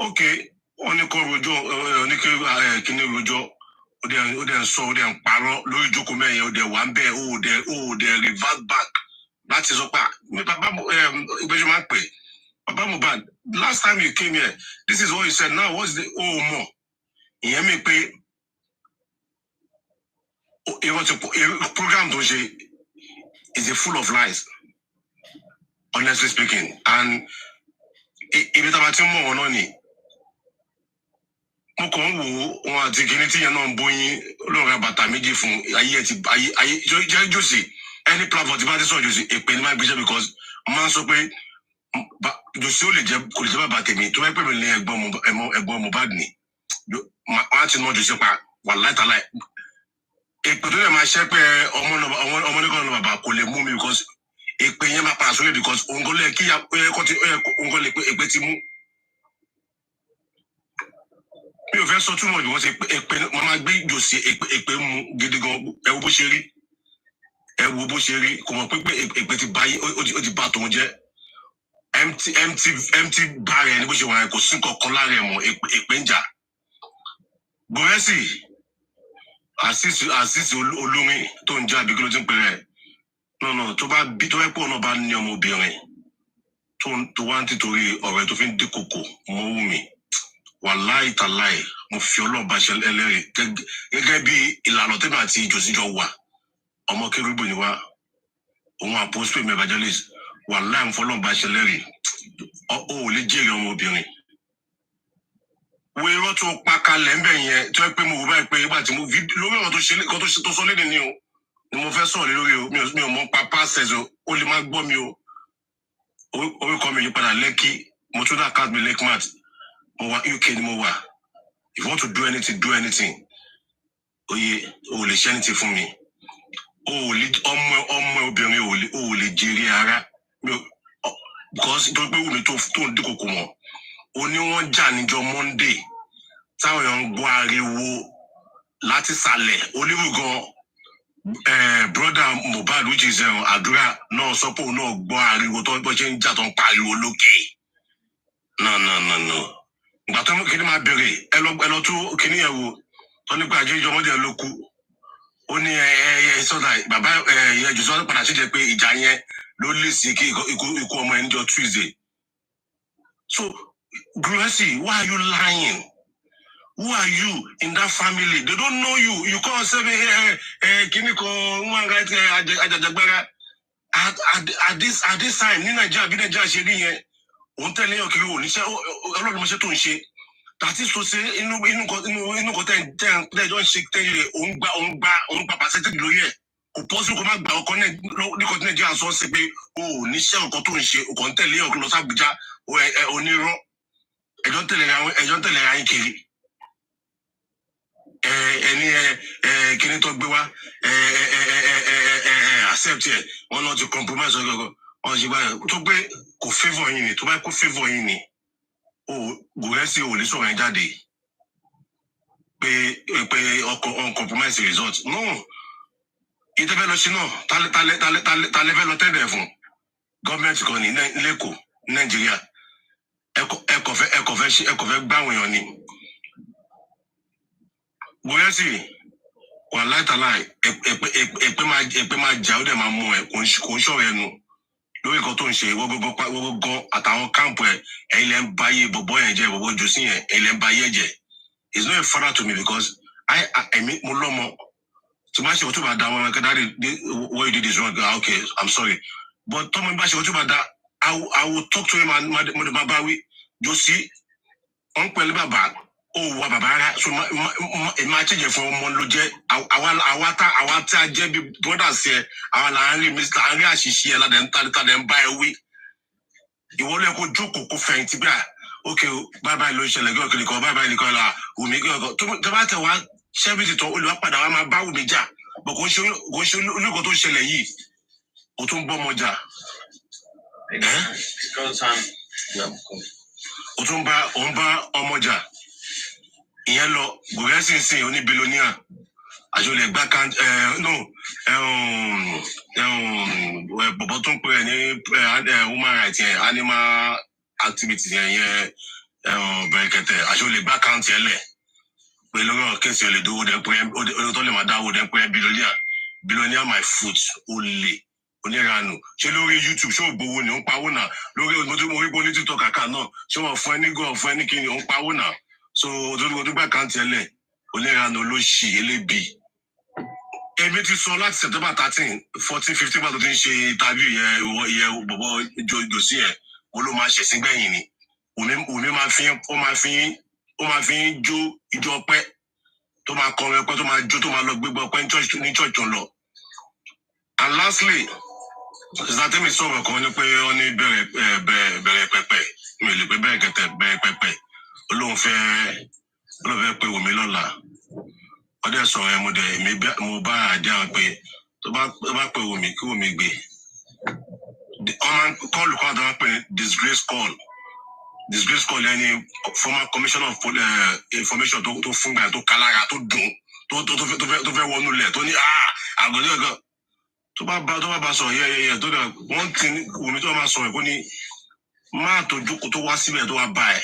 Ok wọ́n ní kó rojọ́ ní kíní rojọ́ ó dẹ̀ ń sọ ó dẹ̀ ń parọ́ lórí ìjókòó mẹ́yẹn ó dẹ̀ wà ń bẹ́ẹ̀ ó dẹ̀ revert back láti sọ pé bàbá ìgbésẹ̀ máa ń pè Baba Mohbad last time you came here this is what you said now what's the more ìyẹn mi pé program tó ṣe is a full of lies honestly speaking and ibi tá a bá ti ń mọ̀ wọn náà ni mo kàn ń wò wọn àti kìíní tí yẹn náà ń bóyin olóòrè bàtà méjì fún ayé jẹ́ Jòsí any platform tí bá ti sọ Jòsí èpè ní máa gbéṣẹ́ because máa ń sọ pé Jòsí kò lè jẹ́ bàbá tèmi tó bá pè mí ní ẹ̀gbọ́n Mohbad ni wọ́n á ti ná Jòsí pa wà láìtàláì èpè tó lè máa ṣẹ́ pé ọmọ nìkan lọ bàbá kò lè mú mi because èpè yẹn máa padà sórí because òun kò lè kí òun kò lè pé èpè ti mú. Mi ò fẹ́ sọ túmọ̀ bí wọ́n ṣe èpè wọ́n máa gbé Jòsí èpè mu gidi gan ẹ wo bó ṣe rí kò mọ̀ pé èpè ti bá ó ti bá tòun jẹ́ empty bá rẹ̀ ní bó ṣe wà kò sí kankan lára ẹ̀ mọ́ èpè ń jà. Bùrẹ́sì àṣìṣe olórin tó ń jà bí kí ló ti ń pè rẹ̀ náà tó bá pọ̀ náà bá ní ọmọbìnrin tó wá ń tìtorí ọ̀rẹ́ tó fi ń dínkòkò mọ́ Wùmí wàláì tàláì mo fi ọlọ́ọ̀bá ṣe ẹlẹ́rìí gẹ́gẹ́ bí ìlànà tẹ́mi àti Jòsí jọ wà ọmọ kérúbù ni wá òun àpòsípè mi evangelist wàláì mo fọlọ́ọ̀bá ṣe ẹlẹ́rìí ó ò lè jèrè ọmọbìnrin. Wo irọ́ tó pa kalẹ̀ ń bẹ̀ yẹn tó yẹ pé mo wò báyìí pé nígbà tí mo lórí ọ̀rọ̀ tó sọ lédè ni o ni mo fẹ́ sọ̀rọ̀ lórí o mi ò mọ̀ pa pastors o lè má gbọ́ mi o orúkọ mi yí padà Lẹ́kì mo tún dá cat mi Lekmat mo wà UK ni mo wà if you want to do anything oye o lè ṣe anything fún mi o lè ọmọ obìnrin o lè jèrè ara because tó pé Wùmí tó ń dínkòkò mọ́ o ní wọ́n jà níjọ́ Monday táwọn èèyàn ń gbọ́ ariwo láti sàlẹ̀ olúwo gan brother Mohbad, which is àdúrà náà sọ pé òun náà gbọ́ ariwo tó bọ́ ṣe ń jà tó ń pariwo lókè. No. Ìgbà tó kí ni máa bẹ̀rẹ̀ ẹ lọ tó kí ni yẹn wo tó nípa àjẹjọ ọmọdé ló kú. Ó ní sọ́dà bàbá ìyẹn jù sọ́dà padà ṣèjẹ́ pé ìjà yẹn ló lè sí kí ikú ọmọ ẹni jọ Tuesday. So, Gracie, why are you lying? Who are you in that family? They don't know you. You can't say at this time, ní Nàìjíríà bí Nàìjíríà ṣe rí yẹn, òun tẹ̀lé yàn kiri oníṣẹ́ ọlọ́run mọ́ṣẹ́ tó ń ṣe. Tàtí so ṣe inú kan tẹ́jọ́ ń ṣe tẹ́lẹ̀ òun gba percentage lórí ẹ̀. Kò pọ́sí kó má gba ọkọ níkan tí Nàìjíríà sọ ṣe pé o ò níṣẹ́ ọkọ tó ń ṣe, o kàn ń tẹ̀lé yàn lọ sí Àbújá, onírọ́, ẹjọ́ tẹ̀lé ra yín kiri. Kíní tó gbé wá accept ẹ wọn náà ti compromise ọgọgọ wọn ṣe báyìí tó gbé kò favour yín ni tó bá kó favour yín ni o Gòrẹ́sì ò lè sọ̀rọ̀ yẹn jáde pé ọkọ̀ compromise result no ìtẹ́fẹ́ lọ sí náà talẹ́fẹ́ lọ tẹ́lẹ̀ fún gọ́ọ̀mẹ̀ntì kan ní lẹ́kọ̀ọ́ Nàìjíríà ẹkọ̀ fẹ́ gbáwọn èèyàn ni. Gòrẹ́sì wà láìtàláì èpè máa jà ó dẹ̀ máa mú ẹ kò ń ṣọ̀rọ̀ ẹnu lórí nǹkan tó ń ṣe wọ́gọ́gọ́ àtàwọn káàmpù ẹ̀yin lẹ́ ń bá yé bọ̀bọ́ yẹn jẹ́ bọ̀bọ́ jòsí yẹn ẹ̀yin lẹ́ ń bá yé jẹ́. It's not a father to me because mo lọ́mọ tí máa ṣe wọ́n tó bá da wọn ẹ̀ka dáre what you did is wrong okay I'm sorry but tọ́mọ bá ṣe wọ́n tó bá da I will talk to him and mo dẹ̀ bá bá wí jòsí ọ̀n pẹ̀lú bàbá ó wà bàbá rárá so máa ṣèjẹ fún ọmọ ló jẹ àwa tí a jẹ bí brothers yẹ àwa là ń rí àṣìṣe ẹ ládẹ ń bá ẹ wí ìwọlé kó jókòó kó fẹ̀yìntì bí i ok báyìí ló ń ṣẹlẹ̀ gí ọkùnrin kan báyìí nìkan la Wùmí gí ọkọ tó bá tẹ wá ṣẹ́bìtì tán olùwàpadà wa máa bá Wùmí jà bọ̀ kò ń ṣe olùkọ́ tó ṣẹlẹ̀ yìí ó tún bọ́ ọmọ jà ó tún bá ọmọ jà. Ìyẹn lọ Gòrẹ́sì ń sìn oní bílíọ̀nìà àjọlẹ̀ gbá kan bọ̀bọ̀ tó ń pè é ní human rights yẹn animal activities yẹn bẹ̀rẹ̀kẹ̀tẹ̀ àjọlẹ̀ gbá kan tiẹ̀ lẹ̀ pé lórí ọ̀rọ̀ kẹ́sì olè dówó dẹ́ pé olùtọ́ lè máa dáwó dẹ́ pé bílíọ̀nìà my foot olè oníranù ṣé lórí YouTube ṣé ògbówó ni ó ń pawó náà lórí orí bó ní TikTok kàkà náà ṣé wọ́n fún ẹ ní gọ́ọ̀ fún ẹ ní kíni ó ń pawó náà. So odúgbà kan tẹ́lẹ̀ oníranú olóṣì elébi èmi ti sọ láti September 13, 14, 15 bá tó ti ń ṣe interview yẹn bọ̀bọ̀ jòsí yẹn wọn ló máa ṣẹ̀sìn gbẹ̀yìn ni Wùmí máa fi ń jó ìjọ ọpẹ́ tó máa kọrin ọpẹ́ tó máa jó tó máa lọ gbégbá ọpẹ́ ní church tó ń lọ. And lastly ìsàtẹ́mi sọ̀rọ̀ kan ní pé wọ́n ní bẹ̀rẹ̀ pẹ̀pẹ̀ mi ò lè pé bẹ̀rẹ̀ pẹ̀pẹ̀ olóhùn fẹ́ pé Wùmí lọ́la ọdẹ sọ̀rọ̀ ẹ̀ mo bá àdé àwọn pé tó bá pé Wùmí kí Wùmí gbé ọmọ kọ́ọ̀lù kan àti wọn pè disgrace call ẹni former commissioner of information tó fún gbà tó kálára tó dùn tó fẹ́ wọnú lẹ̀ tó ní àgọ́dẹ́ ọ̀gá tó bá bá sọ̀rọ̀ yẹ tó dẹ̀ wọ́n ti Wùmí tó bá sọ̀rọ̀ kó ní máa tó jókòó tó wá síbẹ̀ tó wá bá ẹ̀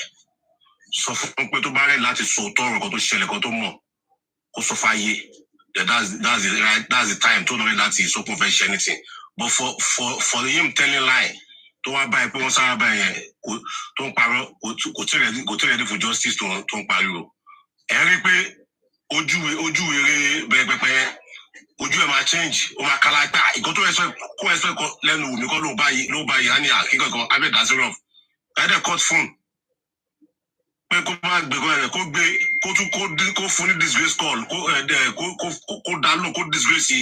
sọ fún pé tó bá rẹ̀ láti sọ òótọ́ ọ̀rọ̀ kan tó ṣẹlẹ̀ kan tó mọ̀ kó sọ fáyé that's the time tó lọ́rẹ́ láti ìsọkún fẹ́ ṣe anything but for him telling lie tó wá báyìí pé wọ́n sára báyìí yẹn tó ń parọ́ kò tí ready for justice tó ń pariwo ẹ̀ rí pé ojú eré bẹ́ẹ̀ pẹ́pẹ́ yẹn ojú ẹ̀ máa change ó máa kala gbà ìkan tó ẹ̀sọ́ lẹ́nu Wùmí kọ́ ló báyìí á ní àkíkọ̀kan abẹ́dàsírọ̀ ẹ̀dẹ̀ court fún pé kó má gbé kó fún ní disgrace call kó dánú kó disgrace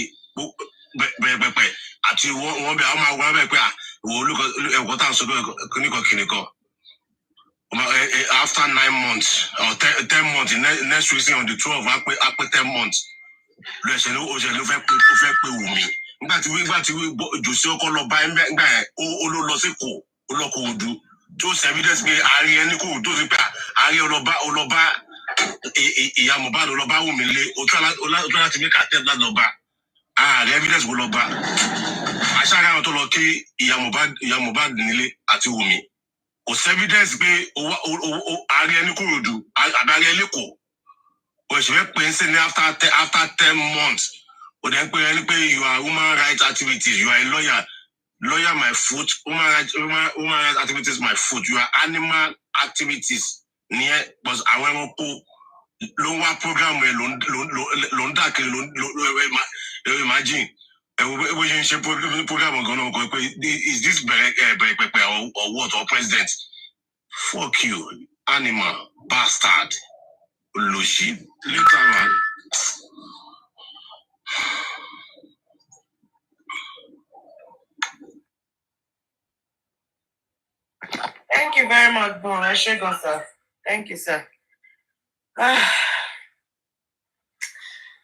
bẹ́ẹ̀ àti wọ́n bẹ̀ àwọn máa wọ́n bẹ̀ pé ìwọ ẹ̀kọ́ tá à ń sọ kìnìkan after 9 months or 10 months next week on the 12 á pé 10 months ló fẹ́ pé Wùmí nígbà tí jòsí ọkọ lọ bá ẹgbẹ́ ẹ̀ ó ló lọ sí kò ó lọ kò ojú tó ṣe evidence pé ààrẹ ẹni kò tó fi pé ààrẹ ọlọ́ba ìyá Mohbad ọlọ́ba Wùmí lé o tó láti mí kàtẹ́ lọ́ba evidence will not aṣáájú tó lọ kí ìyá Mohbad nílé àti Wùmí kò sí evidence pé ààrẹ ẹni Kòròdú àbárí ẹlẹ́kọ̀ọ́ òṣèré pé ń sìn ní after 10 months ó dẹ̀ ń pè ẹni pé you are human rights activities, you are a lawyer my foot, human rights activities my foot, you are animal activities nìyẹn but àwọn ẹranko ló ń wá program ẹ ló ń dà kiri ló imagine bó ṣe ń ṣe program gan-an kan pé is this bẹ̀rẹ̀pẹ̀pẹ̀ or what or president? Fuck you, animal, bastard, olóṣì, later man. Thank you very much, Bon. I should go, sir. Thank you, sir.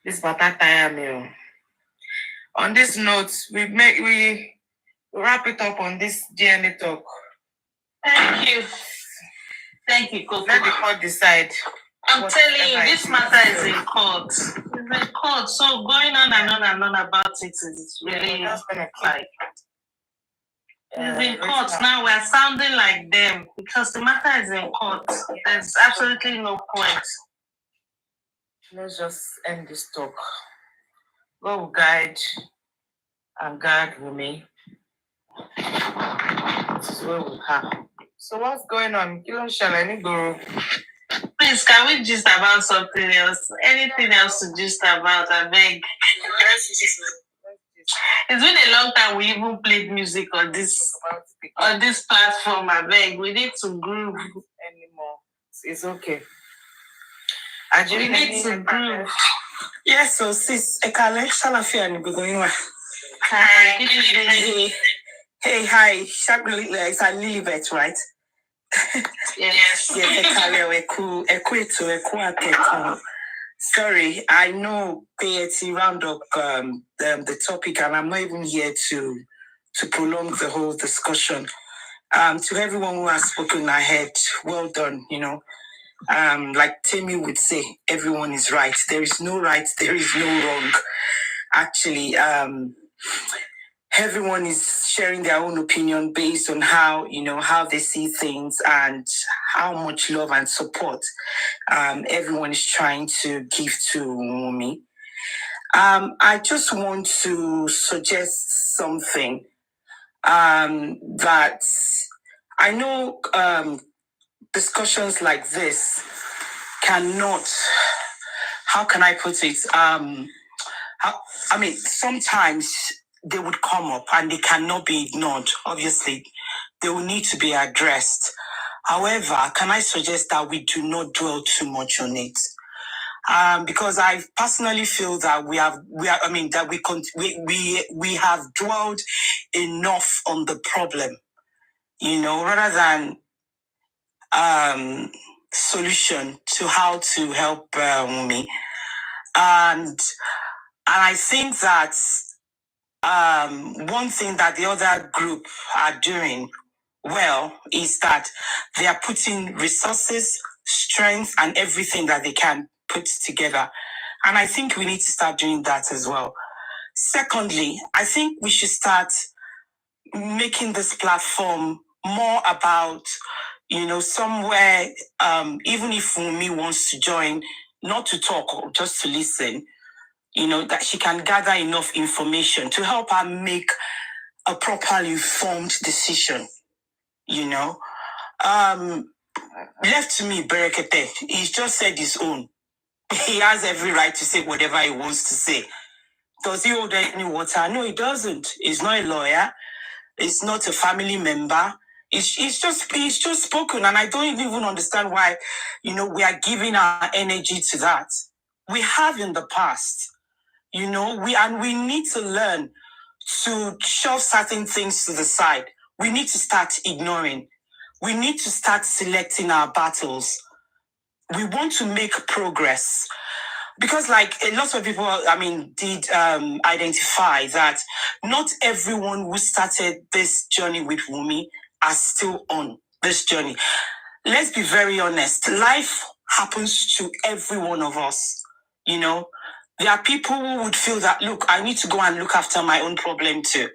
This matter tire me. On this note, we wrap it up on this DNA talk. Thank you. Thank you, Coco. Let the court decide. I'm telling you, this matter is in court. It's in court. So going on and on and on about it is really like it's in court. Now we're sounding like them because the matter is in court. There's absolutely no point. Let's just end this talk. God will guide and guard Wumi. This is where we have. So what's going on? Please, can we gist about something else? Anything else to gist about? I beg. It's been a long time we even played music on this platform. I beg. We need to groove anymore. It's okay. We need to groove. Yes, so sis, Ekale, Shalafi and Bugoyinwa. Hi, good evening. Hey, hi, it's a Lilibet, right? Yes. Yes, Ekale, Eku. Sorry, I know PAT round up the topic, and I'm not even here to prolong the whole discussion. To everyone who has spoken ahead, well done, like Timmy would say, everyone is right. There is no right, there is no wrong. Actually, everyone is sharing their own opinion based on how they see things and how much love and support everyone is trying to give to Wumi. I just want to suggest something that I know discussions like this cannot, how can I put it? Sometimes they would come up and they cannot be ignored. Obviously, they will need to be addressed. However, can I suggest that we do not dwell too much on it? Because I personally feel that we have dwelled enough on the problem, rather than solution to how to help Wumi. And I think that one thing that the other group are doing well is that they are putting resources, strength, and everything that they can put together. And I think we need to start doing that as well. Secondly, I think we should start making this platform more about, somewhere, even if Wumi wants to join, not to talk or just to listen, that she can gather enough information to help her make a properly informed decision, Left to me, Berekete, he's just said his own. He has every right to say whatever he wants to say. Does he hold any water? No, he doesn't. He's not a lawyer. He's not a family member. He's just spoken, and I don't even understand why, we are giving our energy to that. We have in the past, we need to learn to shove certain things to the side. We need to start ignoring. We need to start selecting our battles. We want to make progress. Because like a lot of people, did identify that not everyone who started this journey with Wumi are still on this journey. Let's be very honest. Life happens to every one of us, There are people who would feel that, look, I need to go and look after my own problem too,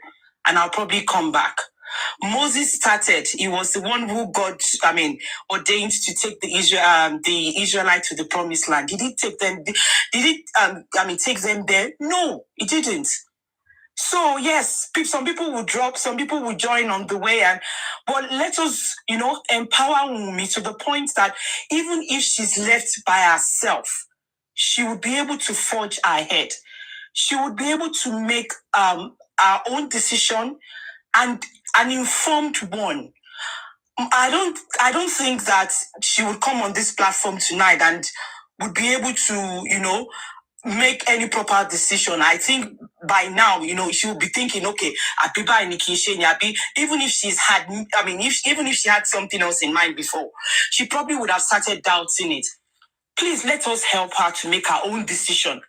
and I'll probably come back. Moses started. He was the one who God, ordained to take the Israelites to the promised land. Did he take them? Did he, take them there? No, he didn't. So yes, some people will drop, some people will join on the way, but let us, empower Wumi to the point that even if she's left by herself, she would be able to forge ahead. She would be able to make our own decision, and an informed one. I don't think that she would come on this platform tonight and would be able to, make any proper decision. I think by now, she will be thinking, okay, even if she's had, even if she had something else in mind before, she probably would have started doubting it. Please let us help her to make her own decision.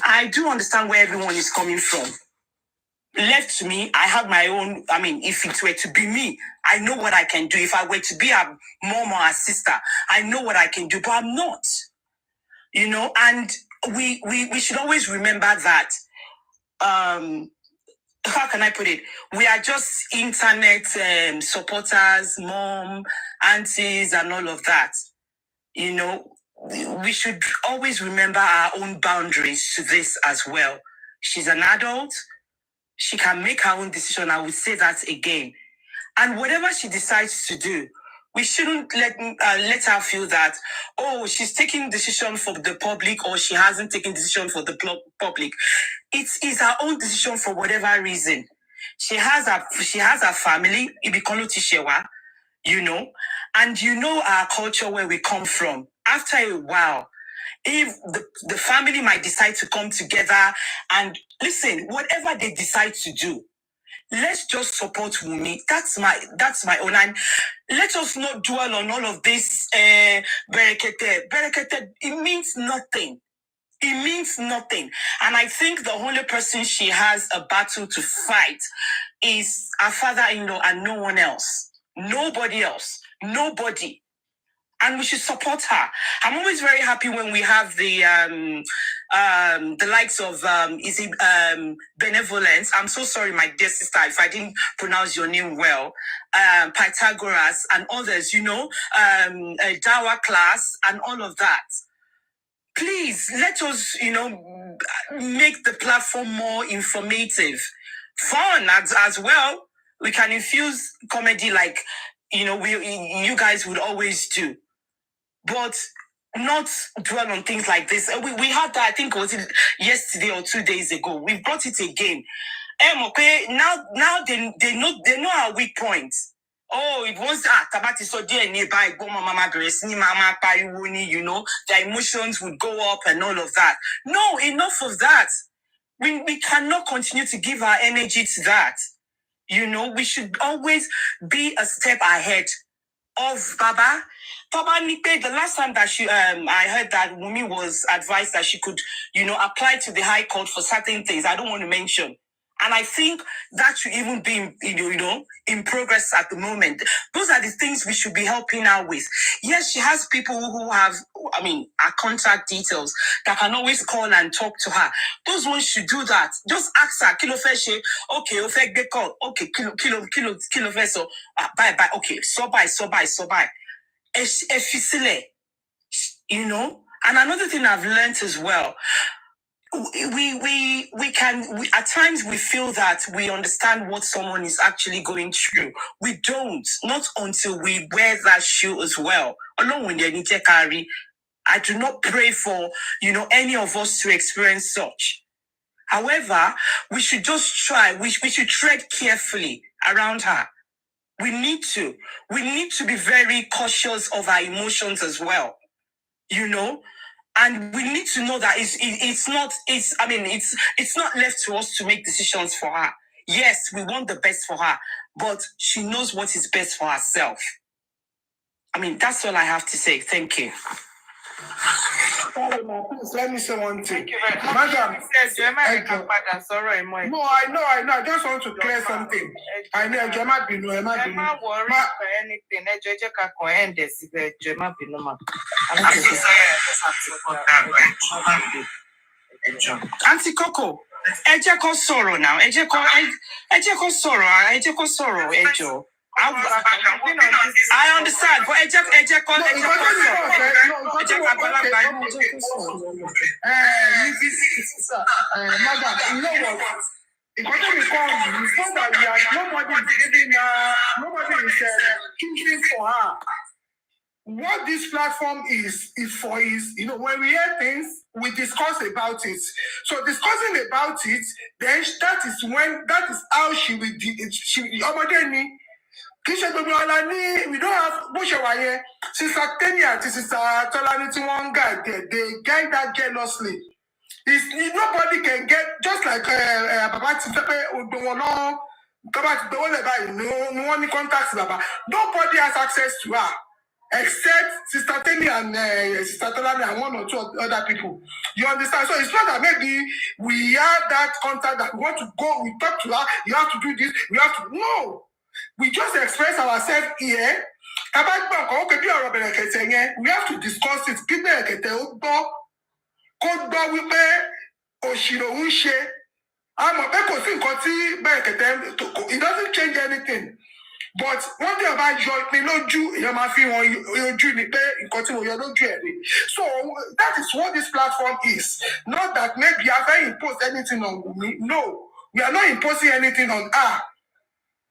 I do understand where everyone is coming from. Left to me, I have my own, if it were to be me, I know what I can do. If I were to be a mom or a sister, I know what I can do, but I'm not. And we should always remember that, how can I put it? We are just internet supporters, mom, aunties, and all of that. We should always remember our own boundaries to this as well. She's an adult. She can make her own decision. I would say that again. And whatever she decides to do, we shouldn't let her feel that, oh, she's taking decision for the public, or she hasn't taken decision for the public. It is her own decision for whatever reason. She has a family, and our culture where we come from. After a while, if the family might decide to come together and listen, whatever they decide to do, let's just support Wumi. That's my own. And let us not dwell on all of this berekete. Berekete, it means nothing. It means nothing. And I think the only person she has a battle to fight is her father-in-law and no one else. Nobody else. Nobody. And we should support her. I'm always very happy when we have the likes of Benevolence. I'm so sorry, my dear sister, if I didn't pronounce your name well. Pythagoras and others, Dawa class and all of that. Please let us, make the platform more informative, fun as well. We can infuse comedy like you guys would always do. But not dwell on things like this. We had that, I think, was it yesterday or 2 days ago. We brought it again. Okay, now they know our weak points. Oh, it was Tabati so dear nearby, mama Grace, mama pariwuni, their emotions would go up and all of that. No, enough of that. We cannot continue to give our energy to that. We should always be a step ahead of Baba Nipe. The last time that I heard that Wumi was advised that she could, apply to the High Court for certain things. I don't want to mention. And I think that should even be, in progress at the moment. Those are the things we should be helping her with. Yes, she has people who have, her contact details that can always call and talk to her. Those ones should do that. Just ask her, kilo feshe, okay, ofek de call, okay, kilo feso, bye, okay, so bye. Efisile, And another thing I've learned as well, we at times we feel that we understand what someone is actually going through. We don't, not until we wear that shoe as well. Along when they carry, I do not pray for any of us to experience such. However, we should just try. We should tread carefully around her. We need to be very cautious of our emotions as well. And we need to know that it's not left to us to make decisions for her. Yes, we want the best for her, but she knows what is best for herself. That's all I have to say. Thank you. Please let me say one thing. Thank you very much. Madam, No, I know. I just want to clear something. I know Gemma Bino, I'm not worried for anything. Auntie Coco, ẹ jẹ́ kó sọ̀rọ̀ now. Ẹ jẹ́ kó sọ̀rọ̀, ẹ jọ̀ọ́. I understand, but ẹ jẹ́ kó sọ̀rọ̀. Ẹ jẹ́ ká àgbàlagbà yìí. Madam, you know what? It's not that nobody is choosing for her. What this platform is for when we hear things, we discuss about it. So discussing about it, then that is how she will we don't have Sister Tenia and Sister Tolani they guide that jealously. Nobody can get, just like Baba Tipepe, no one contacts Baba. Nobody has access to her except Sister Teni and Sister Tolani and one or two other people. You understand? So it's not that maybe we have that contact that we want to go, we talk to her, you have to do this, we have to. No. We just express ourselves here. We have to discuss it. It doesn't change anything. But one thing about so that is what this platform is. Not that maybe I can impose anything on me. No, we are not imposing anything on her.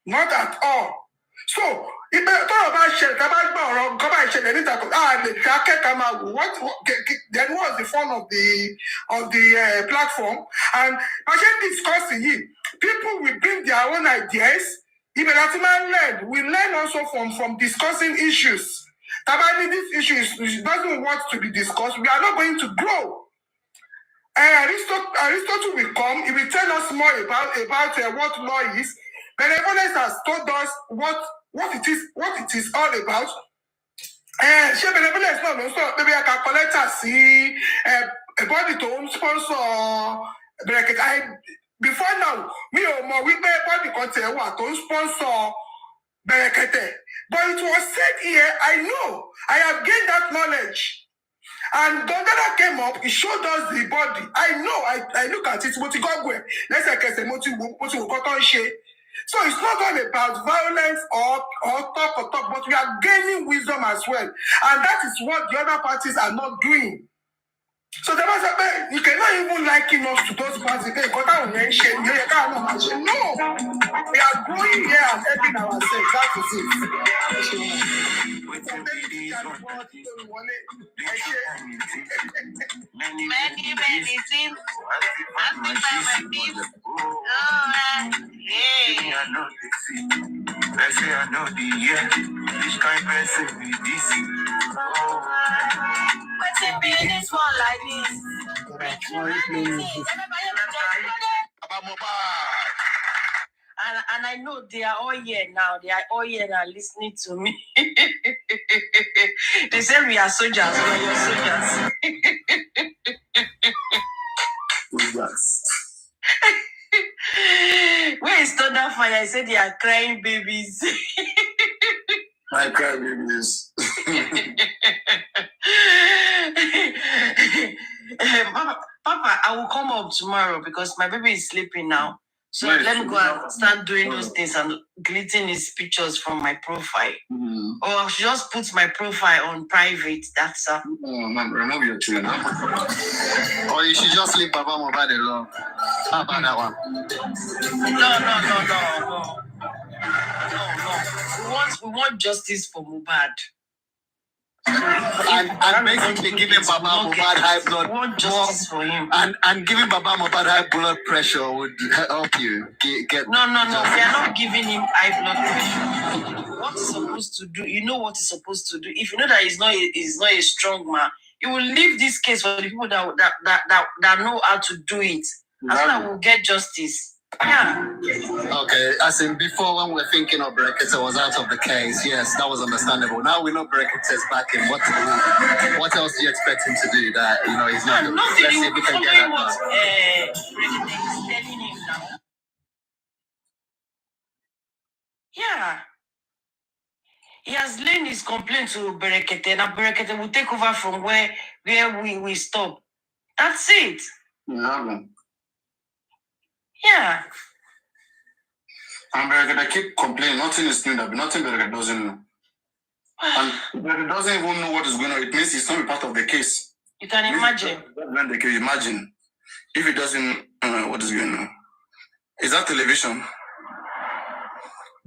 Not at all. So, if I talk about shit, then what's the fun of the platform? And I should discuss it. People will bring their own ideas. Even as learn, we learn also from discussing issues. Tabani, this issue doesn't want to be discussed. We are not going to grow. Aristotle will come. He will tell us more about what law is. Benevolence has told us what it is all about. She benevolence no so maybe I can collect see a body to sponsor before now we pay body content what to sponsor Berekete. But it was said here, I know, I have gained that knowledge. And Dondana came up, he showed us the body. I know, I look at it, let's say, so it's not all about violence or talk, but we are gaining wisdom as well. And that is what the other parties are not doing. So the master, you cannot even liken us to those parties. No, we are going here and helping ourselves. That is it. Many things. Let's say I know the year. This kind of person be this. What's it be this one like this? And I know they are all here now. They are all here now listening to me. They say we are soldiers. We are your soldiers. Where is Thunder Fire? I said they are crying babies. I cry babies. Papa, I will come up tomorrow because my baby is sleeping now. So let me go and start doing those things and deleting his pictures from my profile. Or I should just put my profile on private. That's remove your children. Or you should just leave Baba Mohbad alone. How about that one? No. We want justice for Mohbad. And basically giving Baba Mohbad high blood for him. And giving Baba Mohbad high blood pressure would help you get. No. We are not giving him high blood pressure. What he's supposed to do, you know what he's supposed to do. If you know that he's not a strong man, you will leave this case for the people that know how to do it. As soon as we'll get justice. Yeah. Okay, as in before when we were thinking of Berekete was out of the case, yes, that was understandable. Now we know Berekete is back in. What else do you expect him to do that he's not? Let's see if we can get that done. Berekete is telling him now. Yeah. He has laid his complaint to Berekete. Now Berekete will take over from where we stop. That's it. Exactly. Yeah. And Bereket keep complaining, nothing is new, nothing Bereket doesn't know. And Bereket doesn't even know what is going on. It means he's not a part of the case. You can imagine. When the case, imagine if he doesn't know what is going on. Is that television?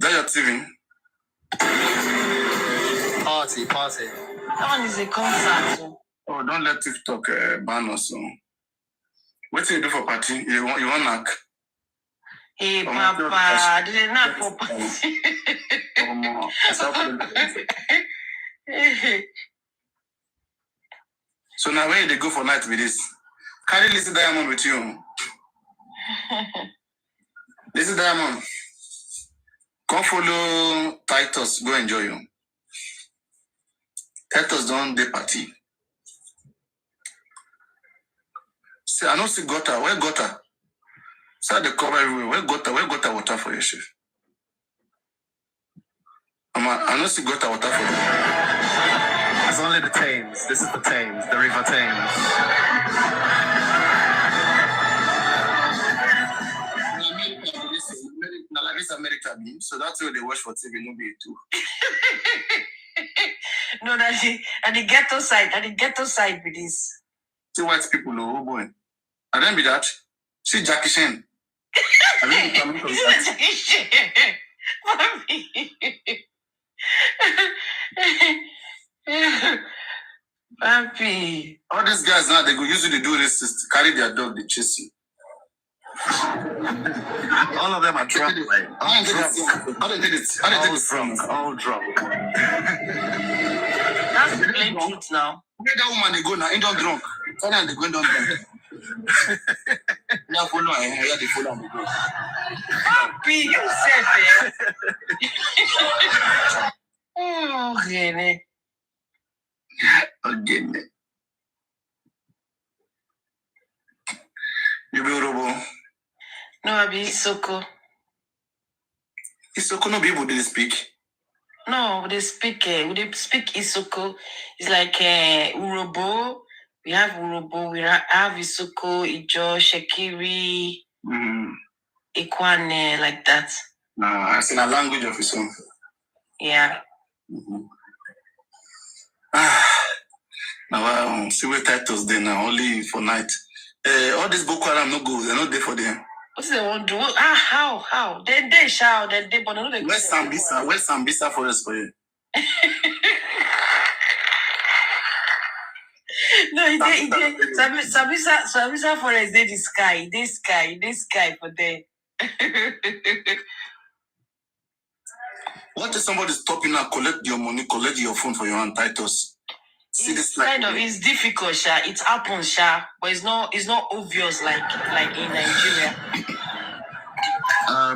Is that your TV? Party. That one is a concert. Oh, don't let TikTok ban us. What do you do for party? You want knock? Hey, Papa, did it not for party? So now where they go for night with this? Carry Lizzie Diamond with you. Lizzie Diamond, come follow Titus, go enjoy you. Titus don't day party. See, I don't see gutter. Where gutter? So they cover everywhere. Where gutter water for your chef? I don't see gutter water for you. It's only the Thames. This is the Thames, the River Thames. This America beam, so that's why they watch for TV, no be too. No, that the ghetto side, with this. See white people, oh boy. And then be that. See Jackie Chan. I mean, Jackie Chan. Papi. All these guys now, they go usually do this to carry their dog, they chase you. All of them are drunk, right? How they did it? All drunk. That's the plain truth now. Where that woman they go now, ain't done drunk. Finally, they go down drunk. Now follow her, yeah, they follow me. Papi, you said it. Oh, really? Again. You be Robo? No, I be Isoko. Isoko no be able to speak. No, they speak Isoko. It's like Urobo. We have Urobo. We have Isoko, Ijo, Shekiri, Ikwane, like that. It's in a language of his own. Yeah. Now, see where titles there now, only for night. All this Boko Haram no go, they're not there for them. What do they want to do? How? They shout, but no, they Where's Sambisa forest for you? No, Sambisa forest, they the sky for them. What if somebody stop you now, collect your money, collect your phone for your hand, Titus? See it's this kind of, it's difficult, Sha. It happens, Sha, but it's not obvious like in Nigeria.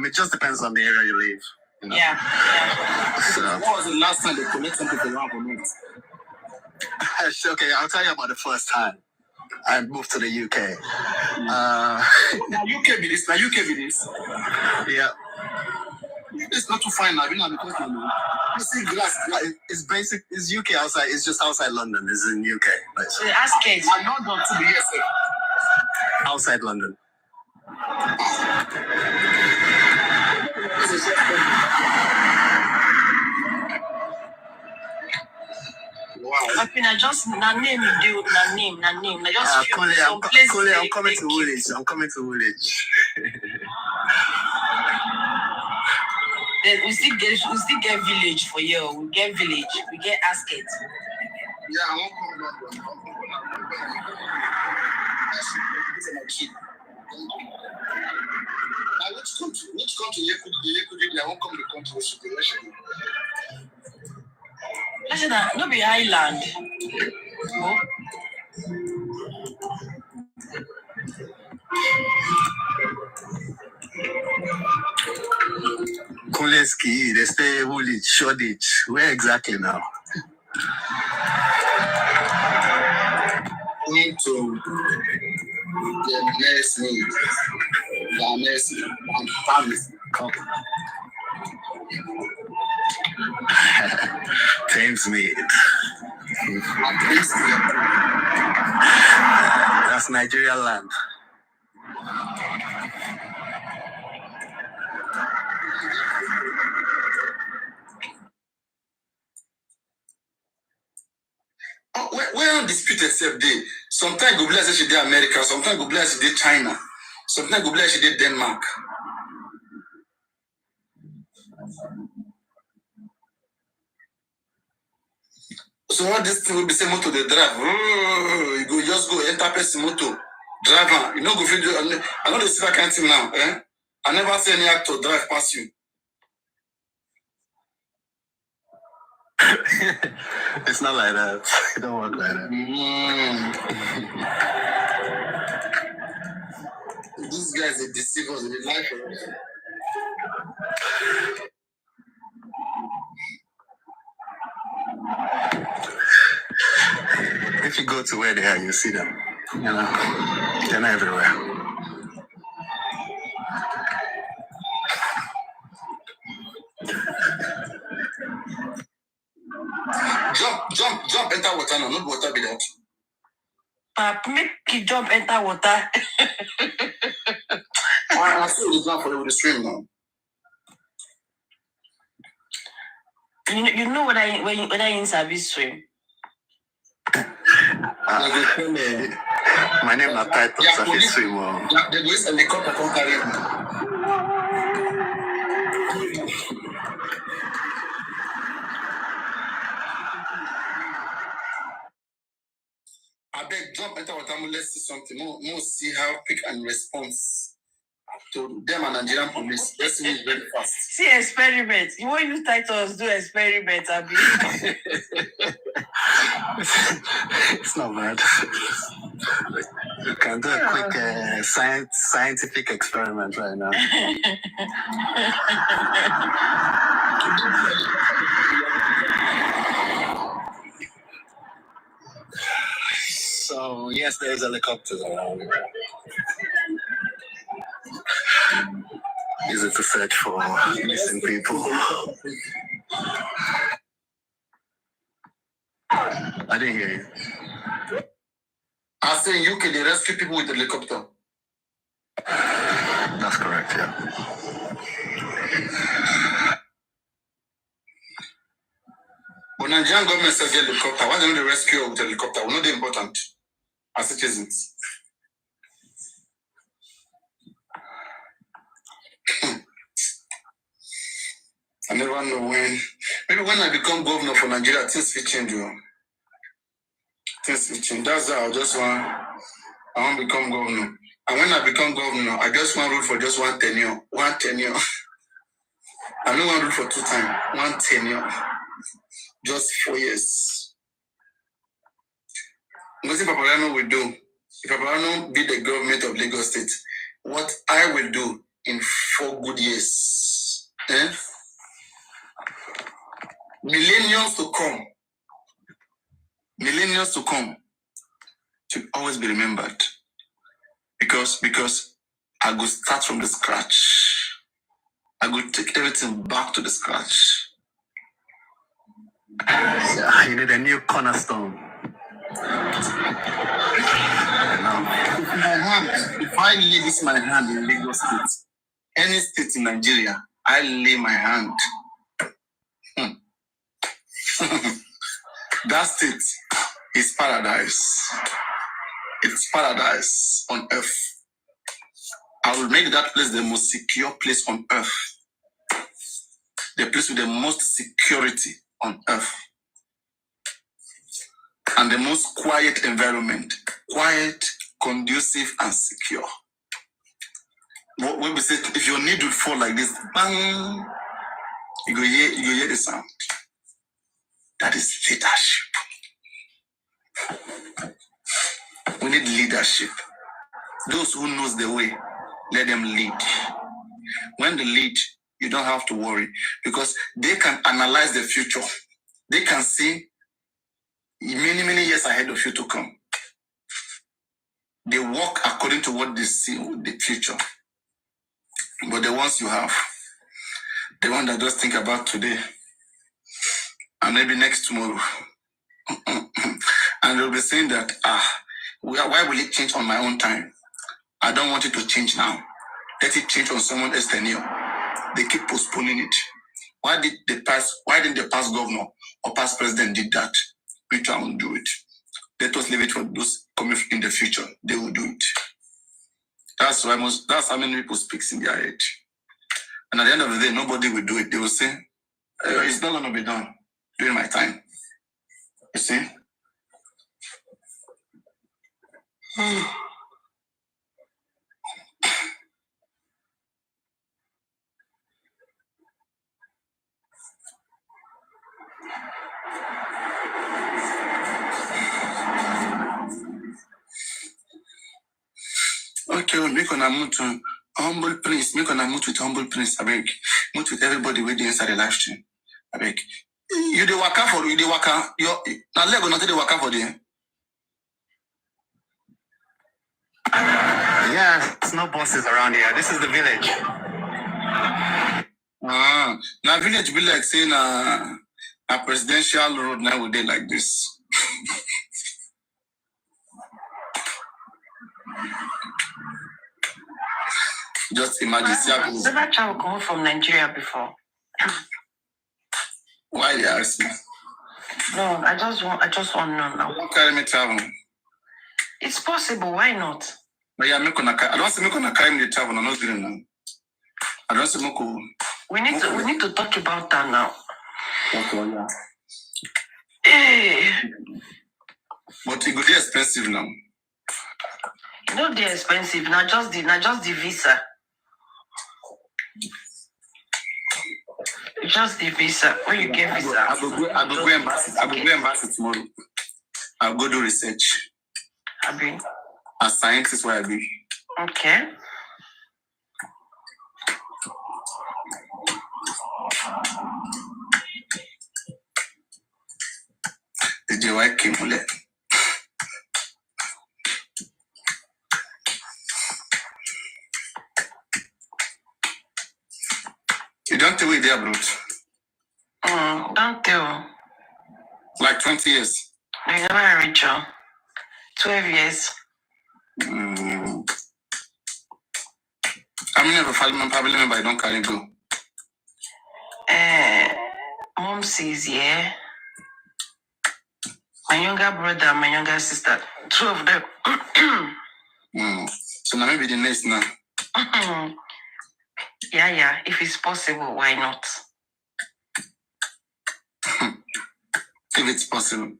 It just depends on the area you live. You know? Yeah. So, what was the last time they collect something for your hand? Okay, I'll tell you about the first time I moved to the UK. Now UK be this. Yeah. It's not too fine now, because you see glass. It's basic. It's UK outside. It's just outside London. It's in UK. So ask it. I'm not done to be here, sir. Outside London. Wow. I mean, I just name. I just Kole, some places. I'm coming to Woolwich. I'm coming to Woolwich. Then we still get village for you. We get village. We get Asket. Yeah, I won't come London. Now which country you could I won't come to the country situation. Listen, no be Highland. No. Koleski, they stay Woolwich, Shoreditch. Where exactly now? Going to the next need, and families. Thames Mead. That's Nigeria land. Where undisputed self day. Sometimes go bless she did America, sometimes go bless she did China, sometimes go bless she did Denmark. So all this thing will be same motor they drive. You go just go enter person motor, driver. You know go feel. I know the see that kind of thing now. I never see any actor drive past you. It's not like that. It don't work like that. These guys they deceive us. They lie for us. If you go to where they are, you see them. You know, they're not everywhere. Jump, enter water now. Not water be that. Make you jump, enter water. I still is not for you with the stream now. You know when I in service swim. My name is title. Yeah, Surface swim. There is a helicopter come carry me. I beg, jump enter water. Let's see something. More see how quick and response to them and Nigerian police. Let's see it very fast. See experiment. You want you titles do experiment, Abi? It's not bad. You can do a quick scientific experiment right now. So yes, there's helicopters around. Is it to search for missing people? I didn't hear you. I say in UK they rescue people with the helicopter. That's correct, yeah. But Nigerian government says get helicopter. Why don't they rescue with the helicopter? We're not important as citizens. I never know when. Maybe when I become governor for Nigeria, things will change. Things will change. That's how I want to become governor. And when I become governor, I just want to rule for just one tenure. One tenure. I don't want to rule for 2 times. One tenure. Just 4 years. What if Paparano will do? If Paparano be the government of Lagos State, what I will do in 4 good years. Millennials to come should always be remembered. Because I go start from the scratch. I go take everything back to the scratch. Yeah, you need a new cornerstone. If I lay this my hand in Lagos State, any state in Nigeria, I lay my hand. That state is paradise. It's paradise on earth. I will make that place the most secure place on earth. The place with the most security on earth. And the most quiet environment. Quiet, conducive, and secure. When we say, if your need will fall like this, bang, you go hear the sound. That is leadership. We need leadership. Those who knows the way, let them lead. When they lead, you don't have to worry because they can analyze the future. They can see many, many years ahead of you to come. They walk according to what they see in the future. But the ones you have, the one that just think about today and maybe next tomorrow, and they'll be saying that, why will it change on my own time? I don't want it to change now. Let it change on someone else's tenure. They keep postponing it. Why didn't the past governor or past president did that? Which I won't do it. let us leave it for those coming in the future. They will do it. That's how many people speak in their head. And at the end of the day, nobody will do it. They will say, it's not going to be done during my time. You see? Okay, we'll make on a move to humble prince. Make on a move with humble prince. I beg. Move with everybody waiting inside the live stream. I beg. You the waka for you the waka. Now Lego not the waka for the. Yeah, it's no bosses around here. This is the village. Now village be like saying a presidential road now would they like this. Just imagine. Never traveled come from Nigeria before. Why they ask me? No, I just want to know now. Don't carry me travel. It's possible. Why not? But yeah, I don't say me gonna carry me the travel. I'm not doing that. I don't say me go. We need to talk about that now. Okay, yeah. Hey. But it go be expensive now. No, they're expensive. Not just the visa. Just the visa. When you get visa. I will go embassy tomorrow. I'll go do research. Abi. As scientist where I be. Okay. The JY came for that. You don't tell where they are, bro. Don't tell. Like 20 years. I never reach 12 years. I mean, never family member, I don't carry go. Mom says, yeah. My younger brother and my younger sister. 2 of them. So now maybe the next now. Yeah. If it's possible, why not? If it's possible.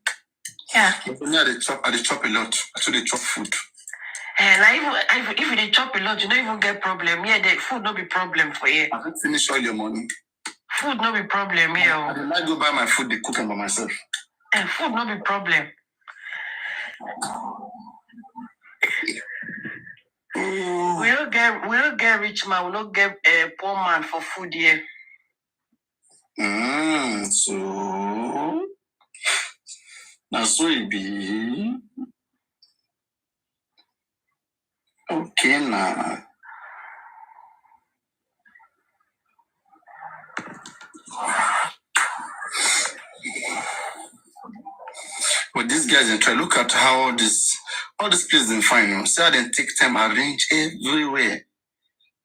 Yeah. But me, I chop a lot. Actually, they chop food. Like if you chop a lot, you don't even get problem. Yeah, the food no be problem for you. I don't finish all your money. Food no be problem here. I did not go buy my food, they cook them by myself. Food no be problem. We don't get rich man. We don't get a poor man for food here. So now so it be okay now. But these guys and try look at how all this place in fine. See how they take time arrange everywhere.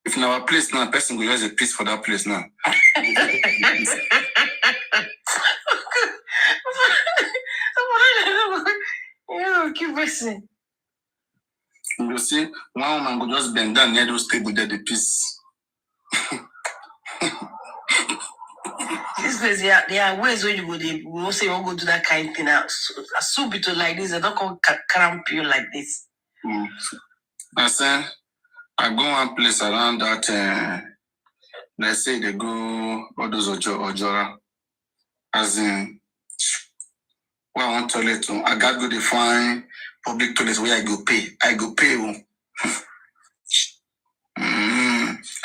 If in our place now, a person will use a piece for that place now. Yeah, keep listening. You see, one woman will just bend down near those tables there, the piece. This place, there are ways where you go. We won't say you won't go do that kind of thing. So be to like this. They don't come cramp you like this. I say, I go one place around that. Let's say they go all those Ojora. As in, where I want toilet to, I got go to find public toilets where I go pay.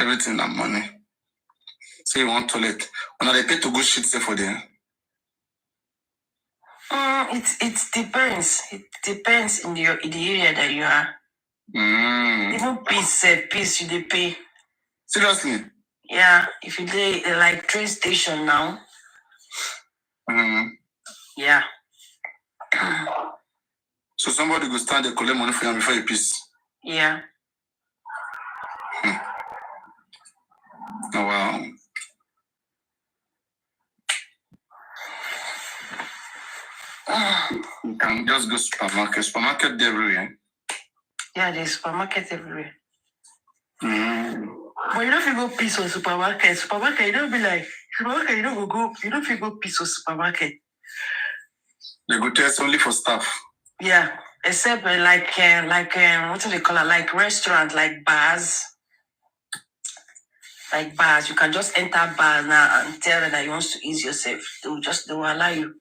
Everything that money. So you want toilet. When they pay to go shit say for them. It depends. It depends in the area that you are. Even peace you they pay. Seriously? Yeah, if you dey like train station now. Yeah. So somebody go stand there collect money for you before you piss. Yeah. Oh wow. You can just go supermarket. Supermarket everywhere. Yeah, there's supermarket everywhere. Mm. But you don't feel go peace on supermarket. Supermarket, you don't be like, supermarket, you don't go, you don't feel go peace on supermarket. They go test only for staff. Yeah, except like what do they call it? Like restaurant, like bars. Like bars, you can just enter bars now and tell them that you want to ease yourself. They will allow you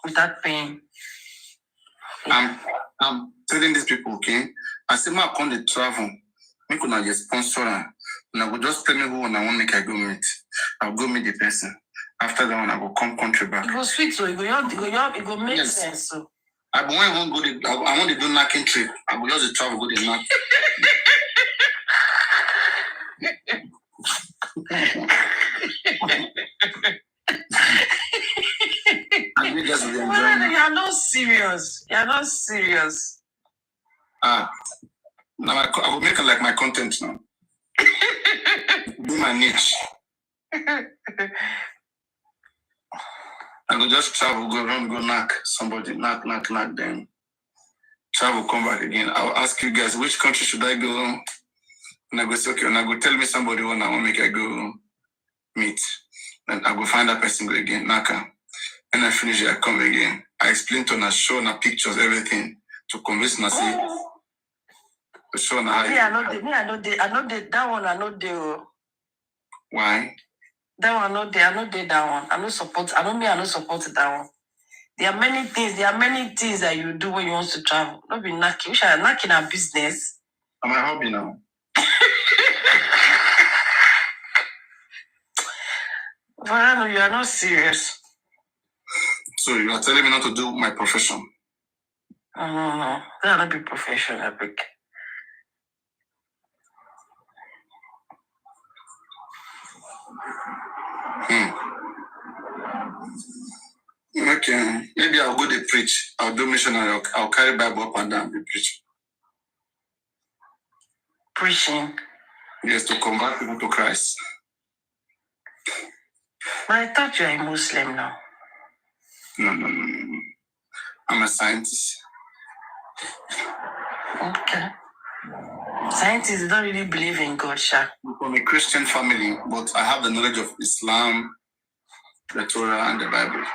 without paying. I'm telling these people, okay? I say, I come to travel. Me could not just sponsor her. And I will just tell me who I want make I go meet. I'll go meet the person. After that one, I will come country back. It go sweet, so it go make sense. So I want to do knocking trip. I will just travel go to knock. You're not serious. You're not serious. Now I will make it like my content now. Do my niche. I will just travel, go around, go knock somebody, knock, then travel, come back again. I'll ask you guys, which country should I go? And I go say, okay, and I go tell me somebody when I want to make I go meet. Then I go find that person, go again, knocker. And I finish it, I come again. I explain to her, show her pictures, everything, to convince her, say, to show her how I know that one, I know the. Why? That one, I know that one. I don't support that one. There are many things that you do when you want to travel. Not be knacking. Which are knacking our business. I'm my hobby now. Varano, you are not serious. So you are telling me not to do my profession? No. That not be professional, big. Okay. Maybe I'll go to preach. I'll do missionary. I'll carry Bible up and down and preach. Preaching? Yes, to convert people to Christ. But I thought you are a Muslim now. No. I'm a scientist. Okay. Scientists don't really believe in God, Sha. I'm from a Christian family, but I have the knowledge of Islam, the Torah, and the Bible.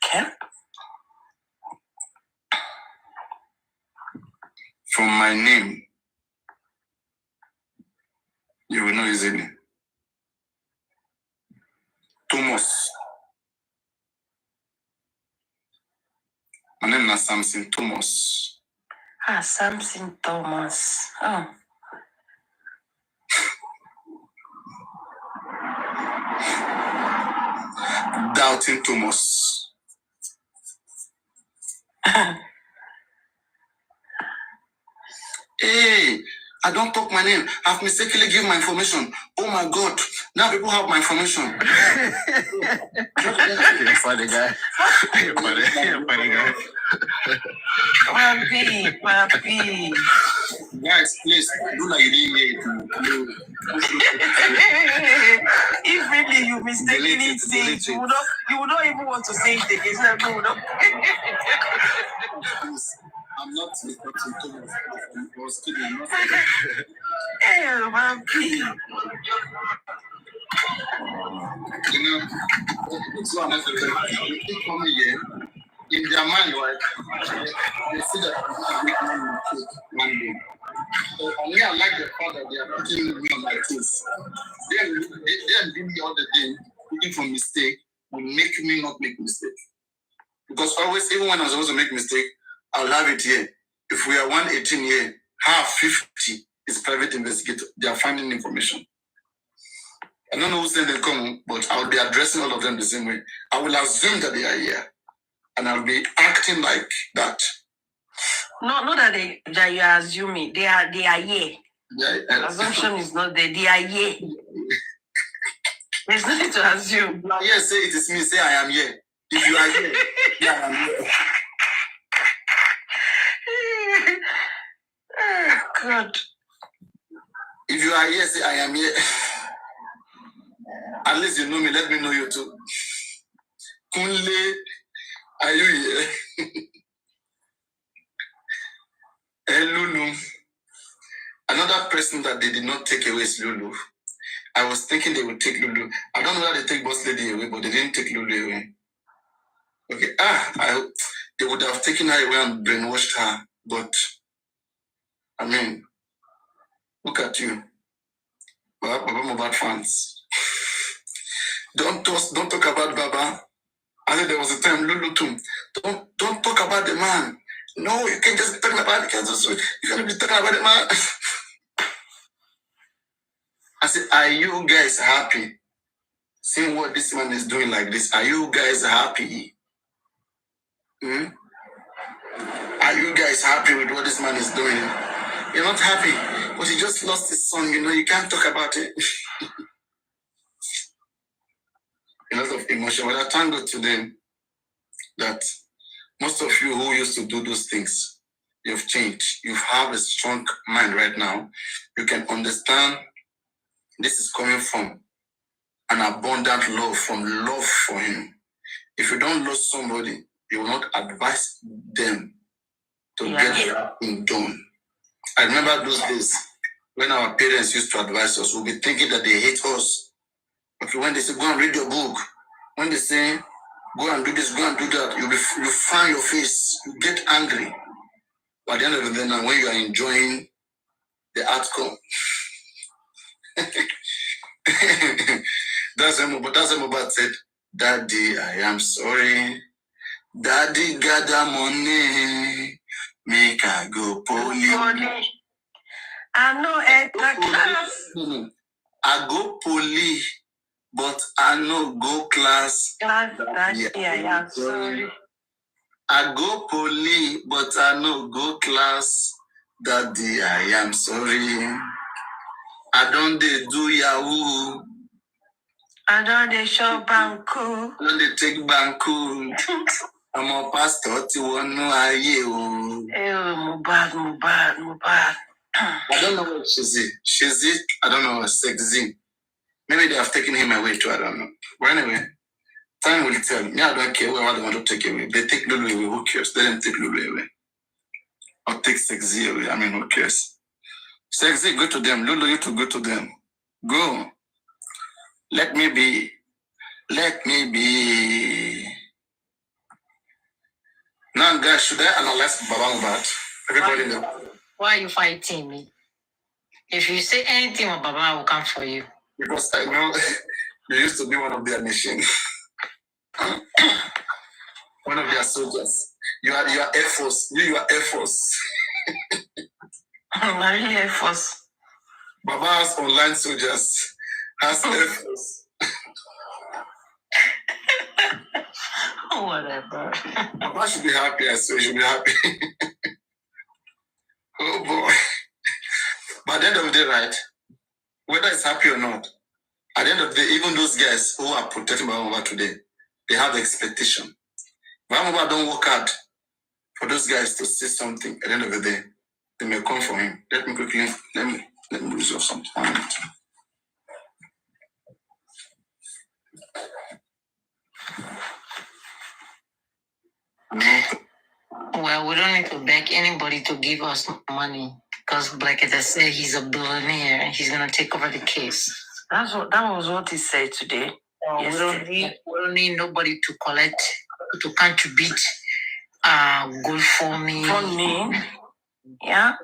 Okay. From my name, you will know easily. Thomas. My name is Samson Thomas. Samson Thomas. Oh. Doubting Thomas. Hey, I don't talk my name. I've mistakenly given my information. Oh my God. Now people have my information. You're funny guy. You're funny guy. Papi. Guys, please do like you didn't hear it. If really you mistakenly say it, you would not even want to say it again. So no, no. I'm not misquoting Thomas. I was kidding. Hey, papi. You know, it's one of the people coming here. In their mind, right, they see that I'm making money one day. So for me, I like the fact that they are putting me on my toes. Then give me all the day looking for mistake will make me not make mistake. Because always, even when I'm supposed to make mistake, I'll have it here. If we are 118 here, half 50 is private investigator. They are finding information. I don't know who said they come, but I'll be addressing all of them the same way. I will assume that they are here. And I'll be acting like that. No, not that you are assuming. They are here. Yeah, assumption is not there. They are here. There's nothing to assume. Now, yes, say it is me. Say I am here. If you are here, yeah, I am here. God. If you are here, say I am here. At least you know me. Let me know you too. Kunle, are you here? Lulu. Another person that they did not take away is Lulu. I was thinking they would take Lulu. I don't know how they take Boss Lady away, but they didn't take Lulu away. Okay. They would have taken her away and brainwashed her. But, I mean, look at you. Baba Mohbad fans. Don't talk about Baba. I think there was a time Lulu too. Don't talk about the man. No, you can't just be talking about it. You can't be talking about the man. I said, are you guys happy seeing what this man is doing like this? Are you guys happy? Are you guys happy with what this man is doing? You're not happy, but he just lost his son. You can't talk about it. A lot of emotion. But I thank God to them that most of you who used to do those things, you've changed. You have a strong mind right now. You can understand this is coming from an abundant love, from love for him. If you don't love somebody, you will not advise them to get that thing done. I remember those days when our parents used to advise us, we'll be thinking that they hate us. Okay, when they say, go and read your book, when they say, go and do this, go and do that, you frown your face, you get angry. But at the end of the day, now when you are enjoying the outcome, that's what Mohbad said, Daddy, I am sorry. Daddy gather money, make I go poly. I know enter class. I go poly, but I no go class. Daddy, I am sorry. I go poly, but I no go class. Daddy, I am sorry. I don't do Yahoo. I don't dey shop banku. I don't dey take banku. I'm a pastor to one no Mohbad. I don't know what Shizzy, I don't know what Sexy. Maybe they have taken him away too, I don't know. But anyway, time will tell. Me, I don't care whoever they want to take away. They take Lulu away, who cares? Let them take Lulu away. Or take Sexy away, I mean, who cares? Sexy, go to them. Lulu, you to go to them. Go. Let me be. Now, guys, should I analyze Baba Mohbad? Everybody in the... Why are you fighting me? If you say anything about Baba, I will come for you. Because I know you used to be one of their nation. One of their soldiers. You are Air Force. You are Air Force. I'm really Air Force. Baba's online soldiers has Air Force. Whatever. Baba should be happy. I swear, should be happy. Oh boy. But at the end of the day, right? Whether it's happy or not, at the end of the day, even those guys who are protecting Baba Mohbad today, they have the expectation. Baba Mohbad don't work hard for those guys to say something. At the end of the day, they may come for him. Let me resolve something. Well, we don't need to beg anybody to give us money because Blackett said he's a billionaire and he's gonna take over the case. That was what he said today. We don't need nobody to collect, to contribute. GoFundMe. Funny. Yeah.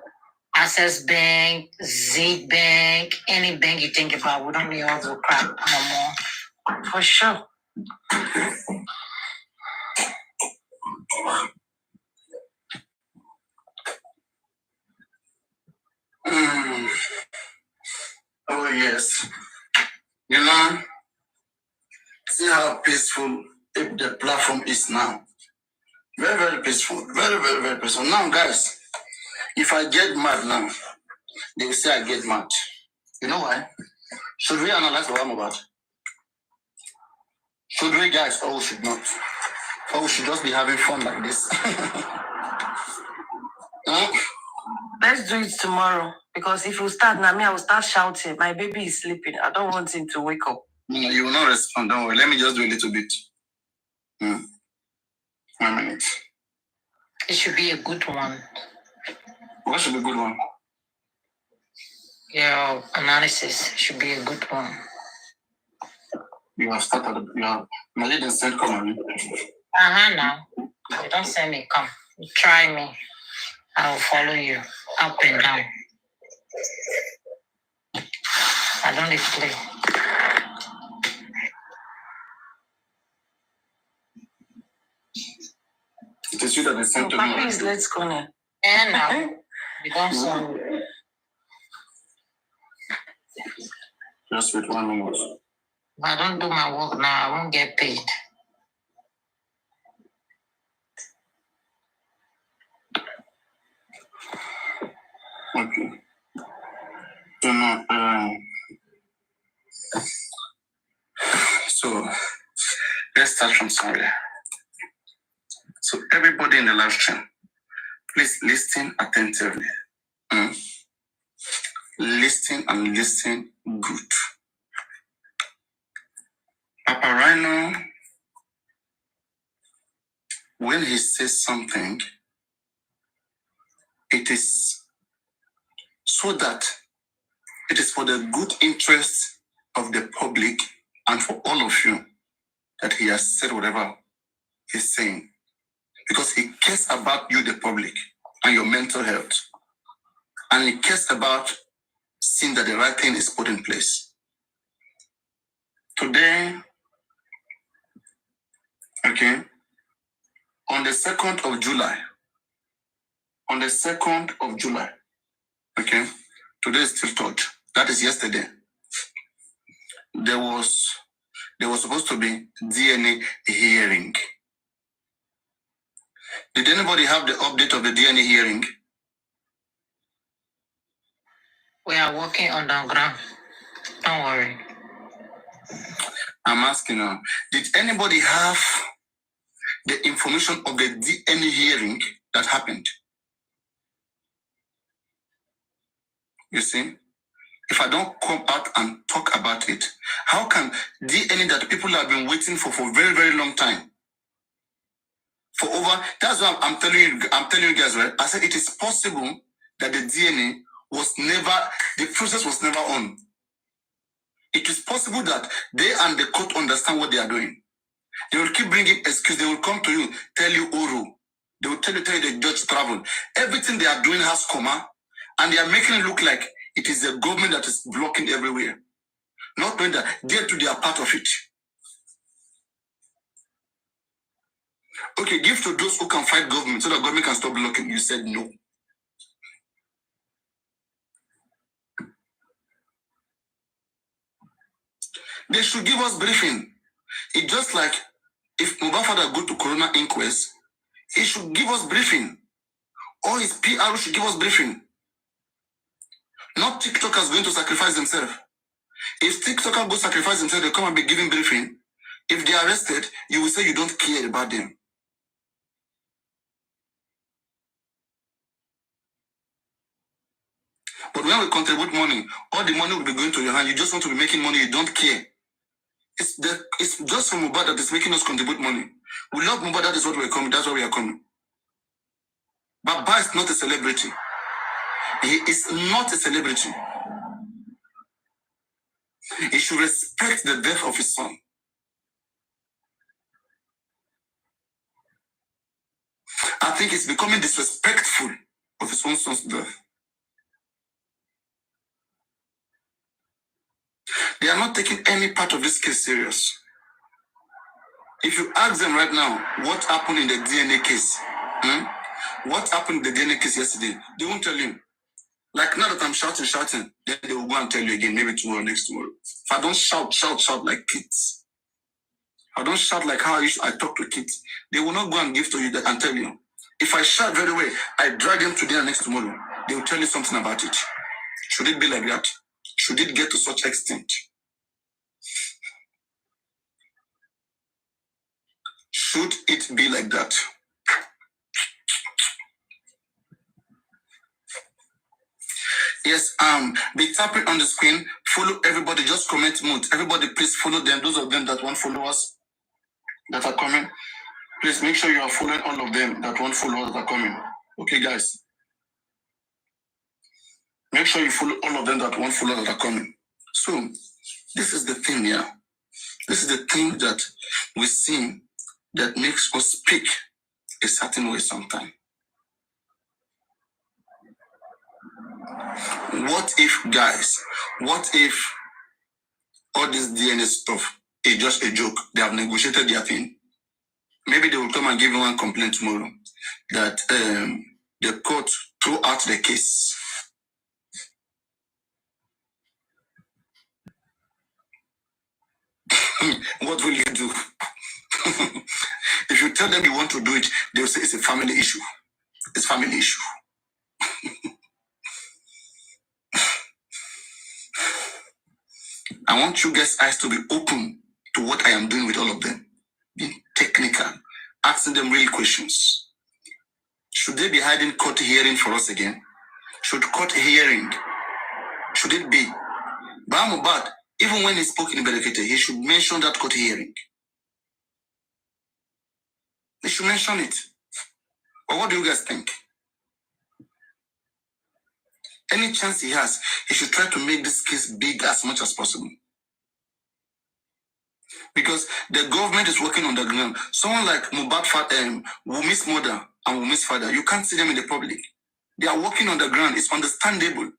Access Bank, Z Bank, any bank you think about. We don't need all the crap no more. For sure. Oh yes. You know, see how peaceful the platform is now. Very, very peaceful. Very, very, very peaceful. Now, guys, if I get mad now, they will say I get mad. You know why? Should we analyze what I'm about? Should we, guys, or we should not? Or we should just be having fun like this? Huh? Let's do it tomorrow. Because if you start now, I will start shouting. My baby is sleeping. I don't want him to wake up. No, you will not respond. Don't worry. Let me just do a little bit. 1 minute. It should be a good one. What should be a good one? Your analysis should be a good one. You have started. You have. My didn't send comment. Now. You don't send me, come. Try me. I will follow you up and down. I don't need to play. It is you that is sent to me. Please, let's go now. And now, you don't send me. Just wait 1 minute. If I don't do my work now, I won't get paid. Okay. So let's start from somewhere. So everybody in the live stream, please listen attentively. Listen and listen good. Papa Rhino, when he says something, it is so that it is for the good interest of the public and for all of you that he has said whatever he's saying. Because he cares about you, the public, and your mental health. And he cares about seeing that the right thing is put in place. Today, okay, on the 2nd of July, okay, today is still 3rd. That is yesterday. There was supposed to be DNA hearing. Did anybody have the update of the DNA hearing? We are working on the ground. Don't worry. I'm asking now, did anybody have the information of the DNA hearing that happened? You see, if I don't come out and talk about it, how can DNA that people have been waiting for a very, very long time? That's why I'm telling you guys, right? I said it is possible that the DNA the process was never on. It is possible that they and the court understand what they are doing. They will keep bringing excuses. They will come to you, tell you Uru. They will tell you the judge travel. Everything they are doing has comma, and they are making it look like it is the government that is blocking everywhere. Not knowing that they are part of it. Okay, give to those who can fight government so that government can stop blocking. You said no. They should give us briefing. It's just like if Mubafada go to Corona inquest, he should give us briefing. Or his PR should give us briefing. Not TikTokers going to sacrifice themselves. If TikTokers go sacrifice themselves, they come and be giving briefing. If they are arrested, you will say you don't care about them. But when we contribute money, all the money will be going to your hand. You just want to be making money. You don't care. It's just for Mubad that is making us contribute money. We love Mubad. That is what we're coming. That's why we are coming. Baba is not a celebrity. He is not a celebrity. He should respect the death of his son. I think he's becoming disrespectful of his own son's death. They are not taking any part of this case serious. If you ask them right now what happened in the DNA case, what happened in the DNA case yesterday, they won't tell you. Like now that I'm shouting, then they will go and tell you again, maybe tomorrow, next tomorrow. If I don't shout like kids, I don't shout like how I talk to kids, they will not go and give to you and tell you. If I shout very well, I drag them to dinner next tomorrow, they will tell you something about it. Should it be like that? Should it get to such extent? Should it be like that? Yes, be tapping on the screen. Follow everybody. Just comment mode. Everybody, please follow them. Those of them that want followers, that are coming. Please make sure you are following all of them that won't follow that are coming. Okay, guys. Make sure you follow all of them that won't follow that are coming. So, this is the thing, yeah. This is the thing that we see that makes us speak a certain way sometimes. What if, guys, what if all this DNA stuff is just a joke? They have negotiated their thing. Maybe they will come and give you one complaint tomorrow that the court threw out the case. What will you do? If you tell them you want to do it, they'll say it's a family issue. It's family issue. I want you guys' eyes to be open to what I am doing with all of them. Being technical, asking them real questions. Should they be hiding court hearing for us again? Should court hearing, should it be? But even when he spoke in Berekete, he should mention that court hearing. He should mention it. Or what do you guys think? Any chance he has, he should try to make this case big as much as possible. Because the government is working on the ground. Someone like Wumi's mother and Wumi's father, you can't see them in the public. They are working on the ground. It's understandable.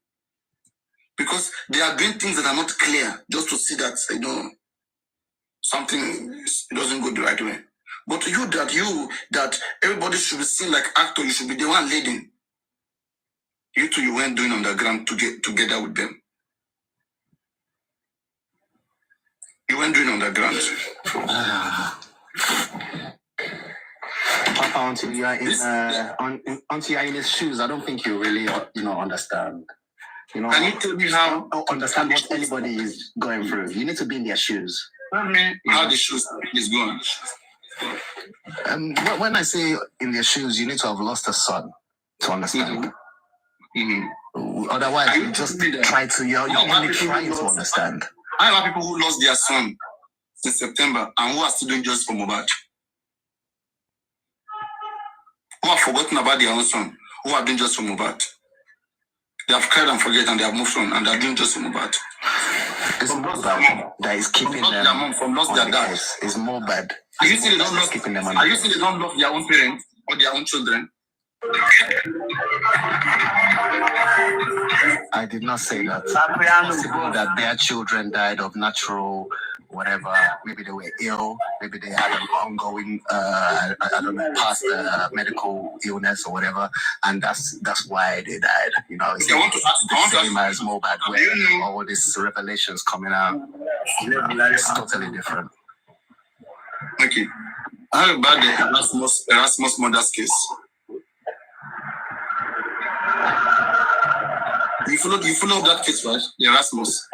Because they are doing things that are not clear, just to see that, something doesn't go the right way. But that everybody should be seen like actor, you should be the one leading. You two, you weren't doing on the ground to get together with them. You weren't doing on the ground. Papa, until you are in his shoes, I don't think you really, understand. Can you tell me how understand what anybody is going through? You need to be in their shoes. How the shoes is going? When I say in their shoes, you need to have lost a son to understand. Otherwise, you just try to. You're only trying to understand. I have people who lost their son in September and who are still doing just for Mohbad. Who have forgotten about their own son, who are doing just for Mohbad. They have cried and forget and they have moved on and they are doing just for Mohbad. It's Mohbad that is keeping them. Their mom from lost their dad. It's Mohbad. Are you saying they don't love their own parents or their own children? I did not say that. It's possible that their children died of natural whatever. Maybe they were ill. Maybe they had an ongoing, I don't know, past medical illness or whatever, and that's why they died. It's the same as Mohbad, where all these revelations coming out. It's totally different. Okay. How about the Erasmus mother's case? You followed that case, right? The Erasmus.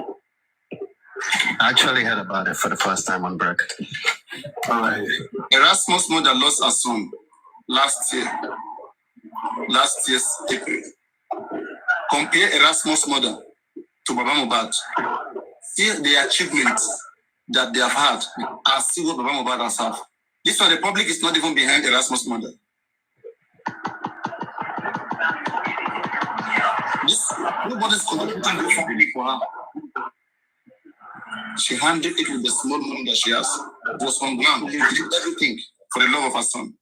I actually heard about it for the first time on Break. All right. Erasmus' mother lost her son last year. Last year's April. Compare Erasmus' mother to Baba Mohbad. See the achievements that they have had and see what Baba Mohbad has had. This one, the public is not even behind Erasmus' mother. Nobody's contributing for her. She handled it with the small money that she has. It was on ground. She did everything for the love of her son.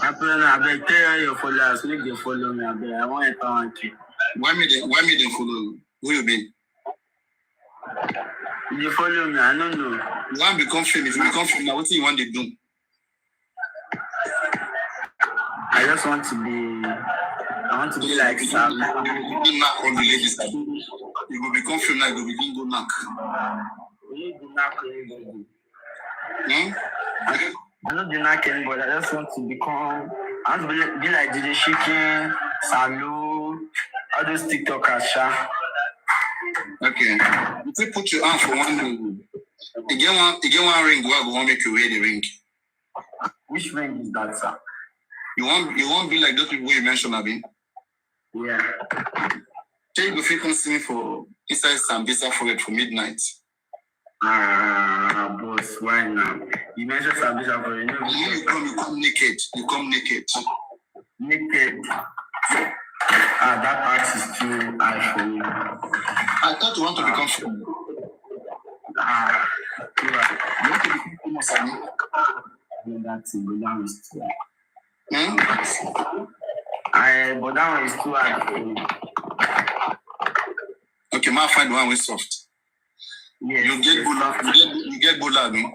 I beg tell your followers, make them follow me. I want to thank you. Why me they follow you? Who you be? You follow me, I don't know. You want to become famous. If you become famous, now what do you want to do? I just want to be like Sam. You knock on the ladies. You will become famous now, you will begin to knock. You do knock anybody. I don't do knock anybody. I just want to become. I want to be like DJ Shikin, Salu, all those TikTokers. Okay. If you put your hand for one ring, you get one ring, go want make you wear the ring. Which ring is that, sir? You won't be like those people you mentioned, Abi? Yeah. Take if you can see me for inside Sambisa for midnight. Boss, why now? You mentioned Sambisa for you. You come naked. You come naked. Naked. That part is too high for me. I thought you want to become famous. You want to become famous, I mean, that's it, but that is too high. But that one is too high for me. Okay, ma find one with soft. Yes, you get Bola. You get Bola, no?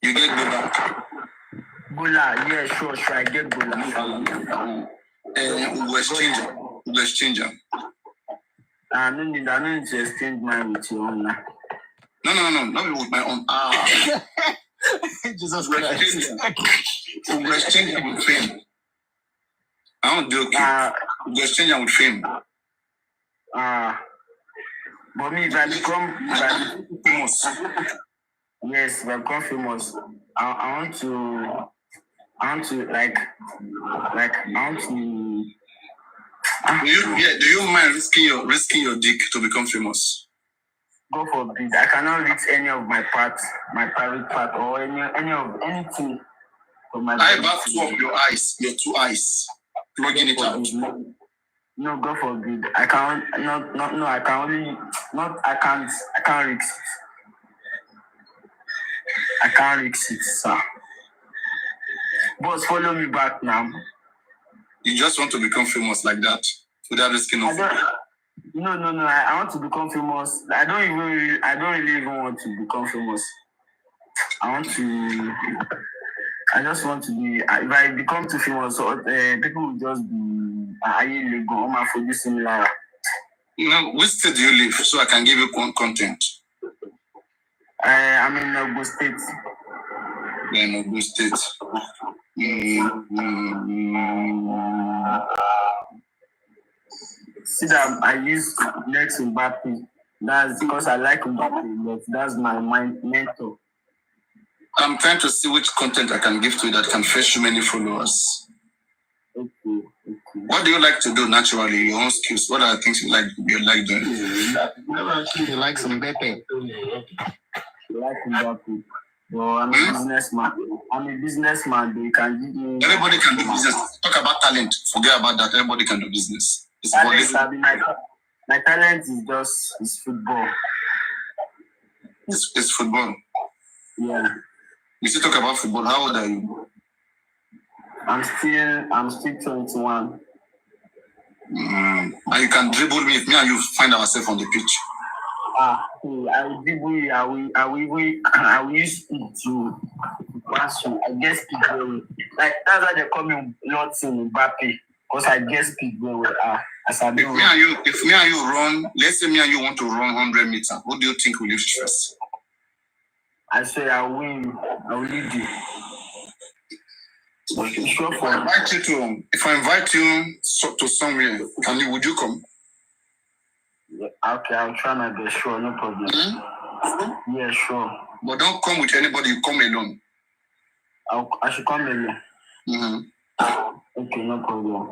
You get Bola. Bola, yeah, sure, I get Bola. We'll exchange. I don't need to exchange mine with your own. No, not with my own. Jesus Christ. We'll exchange with fame. I'm not joking. We'll exchange with fame. But me, if I become famous, yes, if I become famous, I want to Do you mind risking your dick to become famous? Go for it. I cannot reach any of my parts, my private part, or anything from my I about two of your two eyes, plugging it out. No, God forbid. I can't. No. I can only. Not. I can't risk it. I can't risk it, sir. Boss, follow me back now. You just want to become famous like that without risking nothing. No. I want to become famous. I don't really even want to become famous. I just want to be. If I become too famous, people will just be. Similar. Which state do you live so I can give you content? I'm in Ogun State. Yeah, in Ogun State. See that I use next Mbappe. That's because I like Mbappe, but that's my mentor. I'm trying to see which content I can give to you that can fetch you many followers. Okay. What do you like to do naturally? Your own skills. What are the things you like doing? You like some Mbappe. You like Mbappe. Well, I'm a businessman. They can give me. Everybody can do business. Talk about talent. Forget about that. Everybody can do business. My talent is football. It's football. Yeah. You still talk about football. How old are you? I'm still 21. And you can dribble me if me and you find ourselves on the pitch. I will dribble you. I will use speed to pass you. I guess speed very well. Like that's why they call me lots in Mbappe. Because I guess speed very well. If me and you run, let's say me and you want to run 100 meters, what do you think will lift first? I say I win. I will lead you. Okay. If I invite you to somewhere, would you come? Yeah, okay, I'll try my best. Sure, no problem. Mm-hmm. Yeah, sure. But don't come with anybody. You come alone. I should come alone. Mm-hmm. Okay, no problem.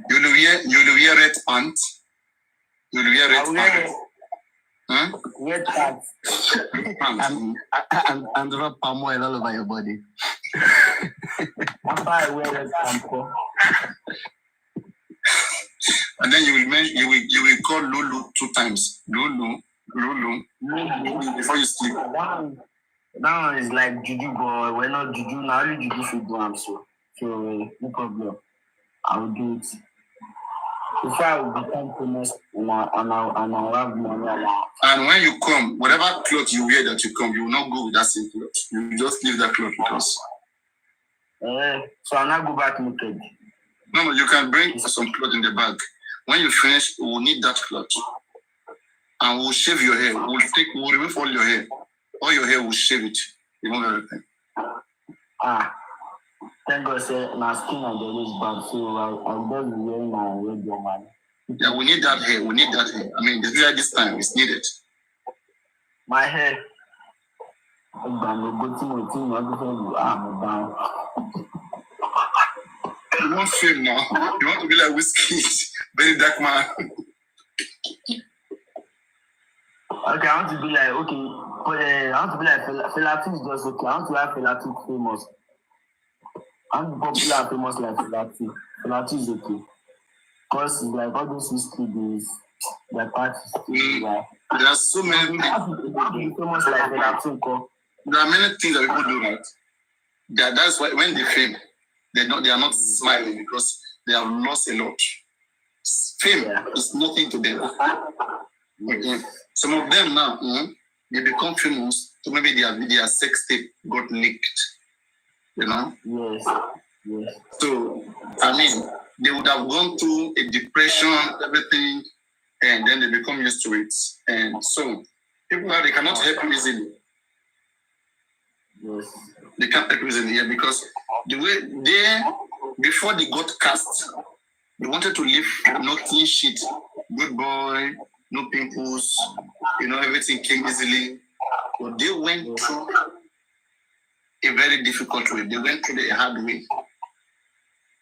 You'll wear red pants. You'll wear red pants. Red pants. And rub palm oil all over your body. After I wear red pants. And then you will call Lulu 2 times. Lulu. Before you sleep. That one is like juju, but we're not juju. Now only juju should do them, so no problem. I will do it. Before I will become famous and I'll have money. And when you come, whatever cloth you wear that you come, you will not go with that same cloth. You will just leave that cloth with us. So I'll not go back naked. No, you can bring some cloth in the bag. When you finish, we will need that cloth. And we'll shave your hair. We'll remove all your hair. All your hair, we'll shave it. Remove everything. Thank God, say my skin and the is bad, so I'll just be wearing my radio man. Yeah, we need that hair. I mean, this time, it's needed. My hair. You want fame now? You want to be like Whiskey, very dark man. Okay, I want to be like, I want to be like Fela is just okay. I want to have Fela famous. I'm popular and famous like Fela. Fela is okay. Because like all those history days, the parties. There are so many things. Famous like Fela. There are many things that people do, right? That's why when they fame, they are not smiling because they have lost a lot. Fame is nothing to them. Okay. Some of them now, they become famous, so maybe their sex tape got leaked. You know? Yes. So, I mean, they would have gone through a depression, everything, and then they become used to it. And so, people now, they cannot help you easily. Yes. They can't help you easily here because the way before they got cast, they wanted to live no clean shit, good boy, no pimples, everything came easily. But they went through a very difficult way. They went through the hard way.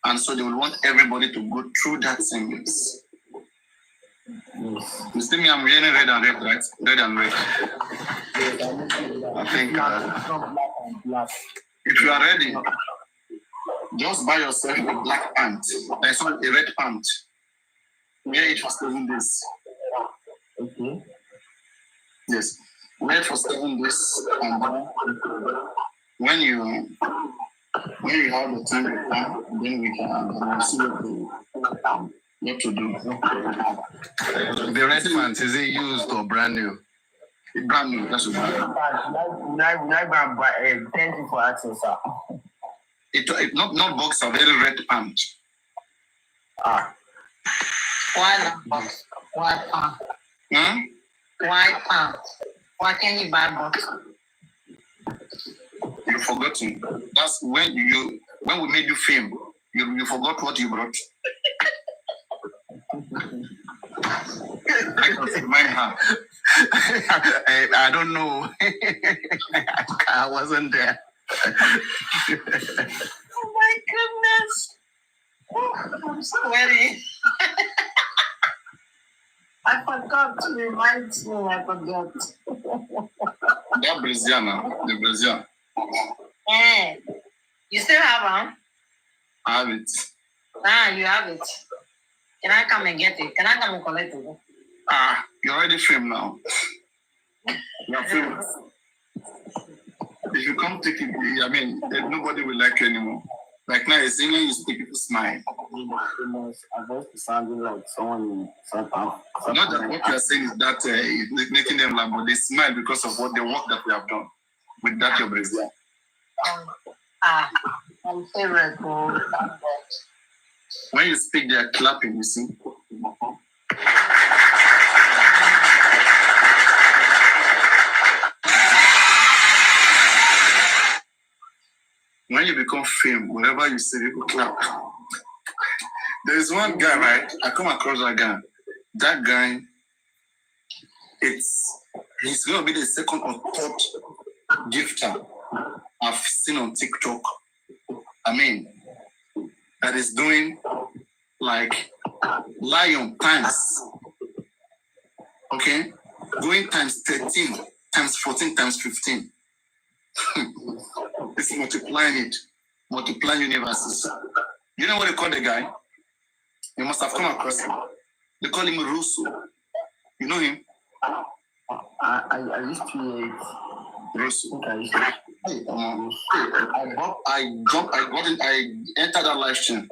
And so they would want everybody to go through that same way. Yes. You see me, I'm wearing red and red, right? Red and red. I think if you are ready, just buy yourself a black pant. A red pant. Wear it for 7 days. Okay. Yes. Wear it for 7 days, and when you have the time to come, then we can see what to do. The red pants, is it used or brand new? It's brand new. That's what Thank you for asking, sir. It not boxer, very red pants. Why not box? Why pants? Why pants? Why can't you buy box? You forgot to. That's when we made you fame. You forgot what you brought. Remind her. I don't know. I wasn't there. Oh my goodness. I'm sweating. I forgot to remind me. I forgot. That Brazilian, the Brazilian. Hey, you still have them? I have it. You have it. Can I come and get it? Can I come and collect it? You're already famous now. You're famous. If you come take it, nobody will like you anymore. Like now, it's when you speak, people smile. I just sounding like someone in South Africa. Not that what you are saying is that it's making them laugh, but they smile because of what the work that we have done with that your Brazil. I'm favorite. When you speak, they are clapping, you see. When you become famous, whenever you say, people clap. There is one guy, right? I come across that guy. That guy, he's going to be the second or third gifter I've seen on TikTok. That is doing like lion times. Okay? Going times 13, times 14, times 15. It's multiplying universes. You know what they call the guy? You must have come across him. They call him Russo. You know him? I used to hear it. Russo. I entered that live stream.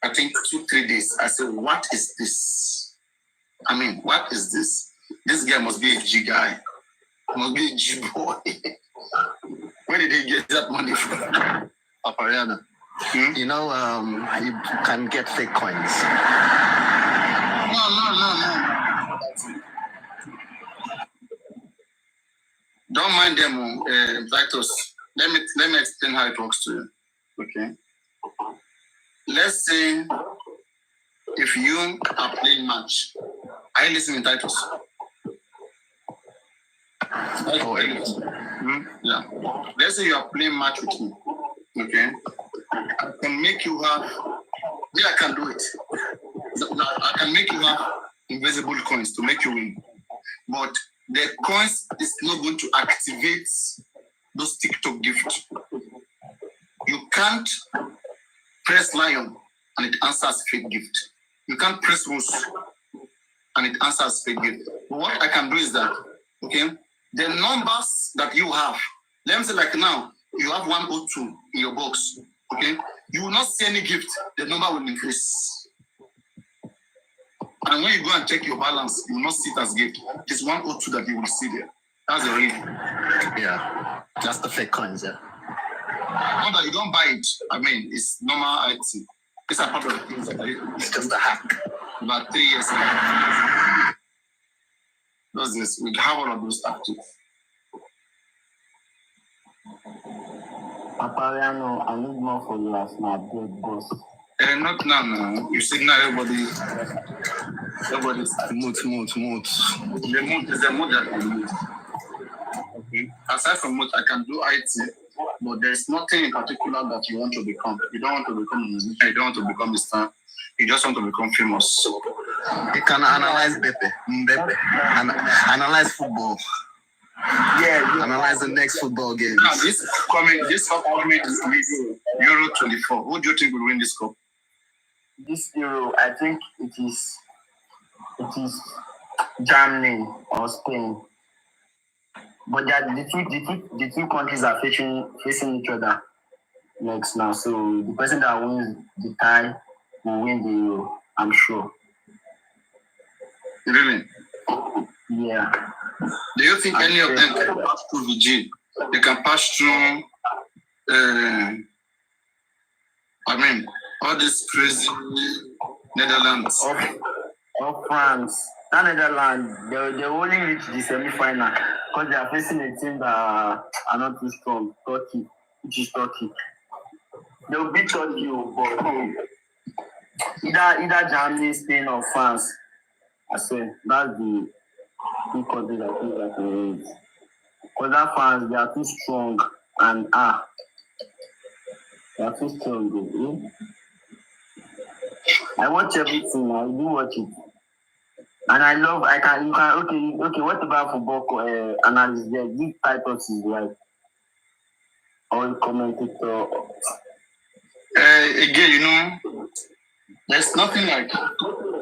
I think 2-3 days. I said, what is this? What is this? This guy must be a G guy. Must be a G boy. Where did he get that money from? Apariana. You can get fake coins. No. Don't mind them, Vitus. Let me explain how it works to you. Okay. Let's say if you are playing match. Are you listening, Titus? Yeah. Let's say you are playing match with me. Okay. I can make you have. Yeah, I can do it. I can make you have invisible coins to make you win. But the coins is not going to activate those TikTok gifts. You can't press lion and it answers fake gift. You can't press rose and it answers fake gift. But what I can do is that, okay, the numbers that you have, let me say like now, you have 102 in your box, okay? You will not see any gift, the number will increase. And when you go and check your balance, you will not see it as gift. It's 102 that you will see there. That's the real. Yeah, that's the fake coins, yeah. Not that you don't buy it. I mean, it's normal IT. These are part of the things that it's just a hack. About 3 years ago. Does this? We have all of those stuff too. Papa, I need more for you as my big boss. Not now, no. You signal everybody's mood. The mood is the mood that we need. Okay. Aside from mood, I can do IT, but there's nothing in particular that you want to become. You don't want to become a musician, you don't want to become a star, you just want to become famous. You can analyze Mbappe, analyze football. Yeah. Analyze the next football game. Now, this upcoming Euro 24. Who do you think will win this cup? This Euro, I think it is Germany or Spain. But the two countries are facing each other next now. So the person that wins the tie will win the Euro, I'm sure. Really? Yeah. Do you think any of them can pass through VG? They can pass through, all this crazy Netherlands. Or France. That Netherlands, they only reach the semi-final because they are facing a team that are not too strong. Turkey, which is Turkey. They'll beat Turkey, but either Germany, Spain, or France. I say that's the two countries I think that can win. Because that France, they are too strong and they are too strong. I watch everything. I do watch it, and okay. What about football analysis? There, these titles is like all commentator. Again, there's nothing like.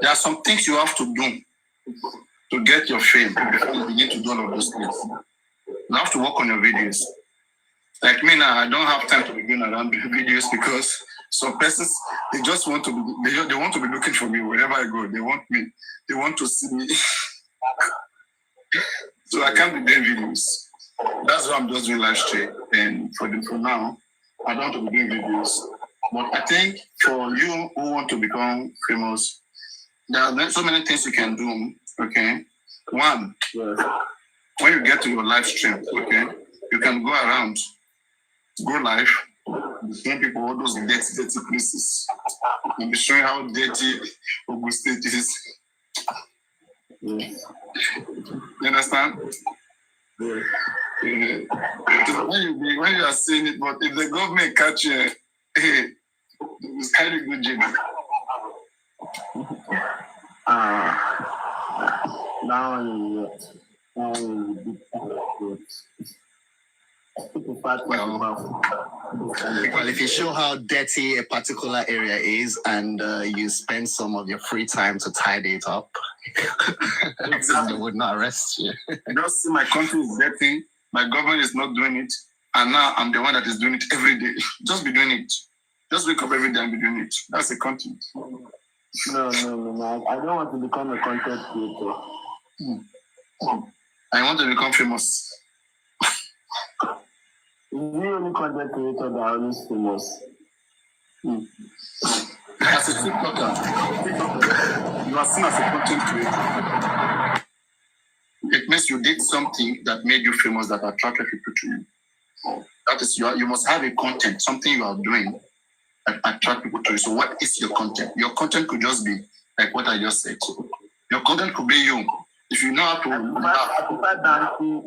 There are some things you have to do to get your fame before you begin to do all of those things. You have to work on your videos. Like me now, I don't have time to be going around doing videos because some persons they just want to be they want to be looking for me wherever I go. They want me. They want to see me. So I can't be doing videos. That's why I'm just doing live stream. And for now, I don't want to be doing videos. But I think for you who want to become famous, there are so many things you can do. Okay, one, when you get to your live stream, okay, you can go around, go live, showing people all those dirty places, and be showing how dirty Ogun State is. You understand? When you are saying it, but if the government catch you, it's kind of good job. Well, if you show how dirty a particular area is and you spend some of your free time to tidy it up, they would not arrest you. I just see my country is dirty, my government is not doing it, and now I'm the one that is doing it every day. Just be doing it. Just wake up every day and be doing it. That's the content. No. I don't want to become a content creator. I want to become famous. Is the only content creator that are always famous? As a TikToker, you are seen as a content creator. It means you did something that made you famous that attracted people to you. That is, you must have a content, something you are doing that attract people to you. So what is your content? Your content could just be like what I just said. Your content could be you. If you know how to I prefer dancing,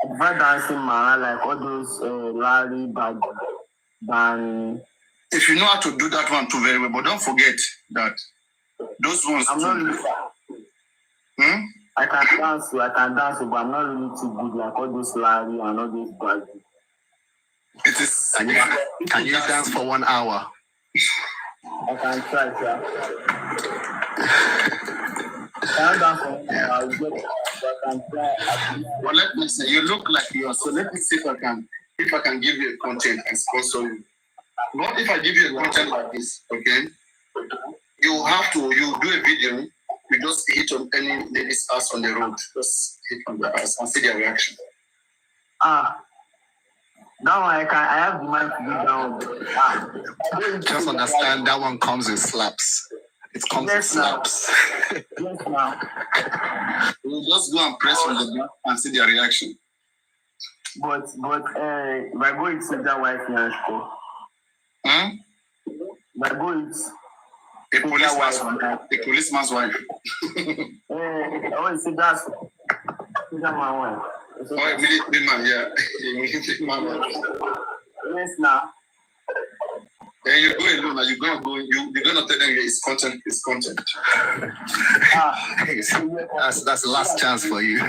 I prefer dancing, man. Like all those Larry, than. If you know how to do that one too very well, but don't forget that those ones. I'm not really. I can dance, but I'm not really too good like all those Larry and all those bad. It is. Can you dance for 1 hour? I can try, sir. I can dance for 1 hour. I can try. Well, let me see. You look like you are. So let me see if I can give you a content and sponsor you. Not if I give you a content like this, okay? You do a video. You just hit on any lady's ass on the road. Just hit on the ass and see their reaction. Now I have the mind to do that one. Just understand that one comes with slaps. It comes with slaps. Yes, ma'am. You just go and press on the back and see their reaction. But if I go it's that wife and school. If I go it's a policeman's wife. Oh, see that's my wife. Oh, a military man, yeah. A military man. Yes, now. Then you go alone and you're gonna tell them it's content. That's the last chance for you. I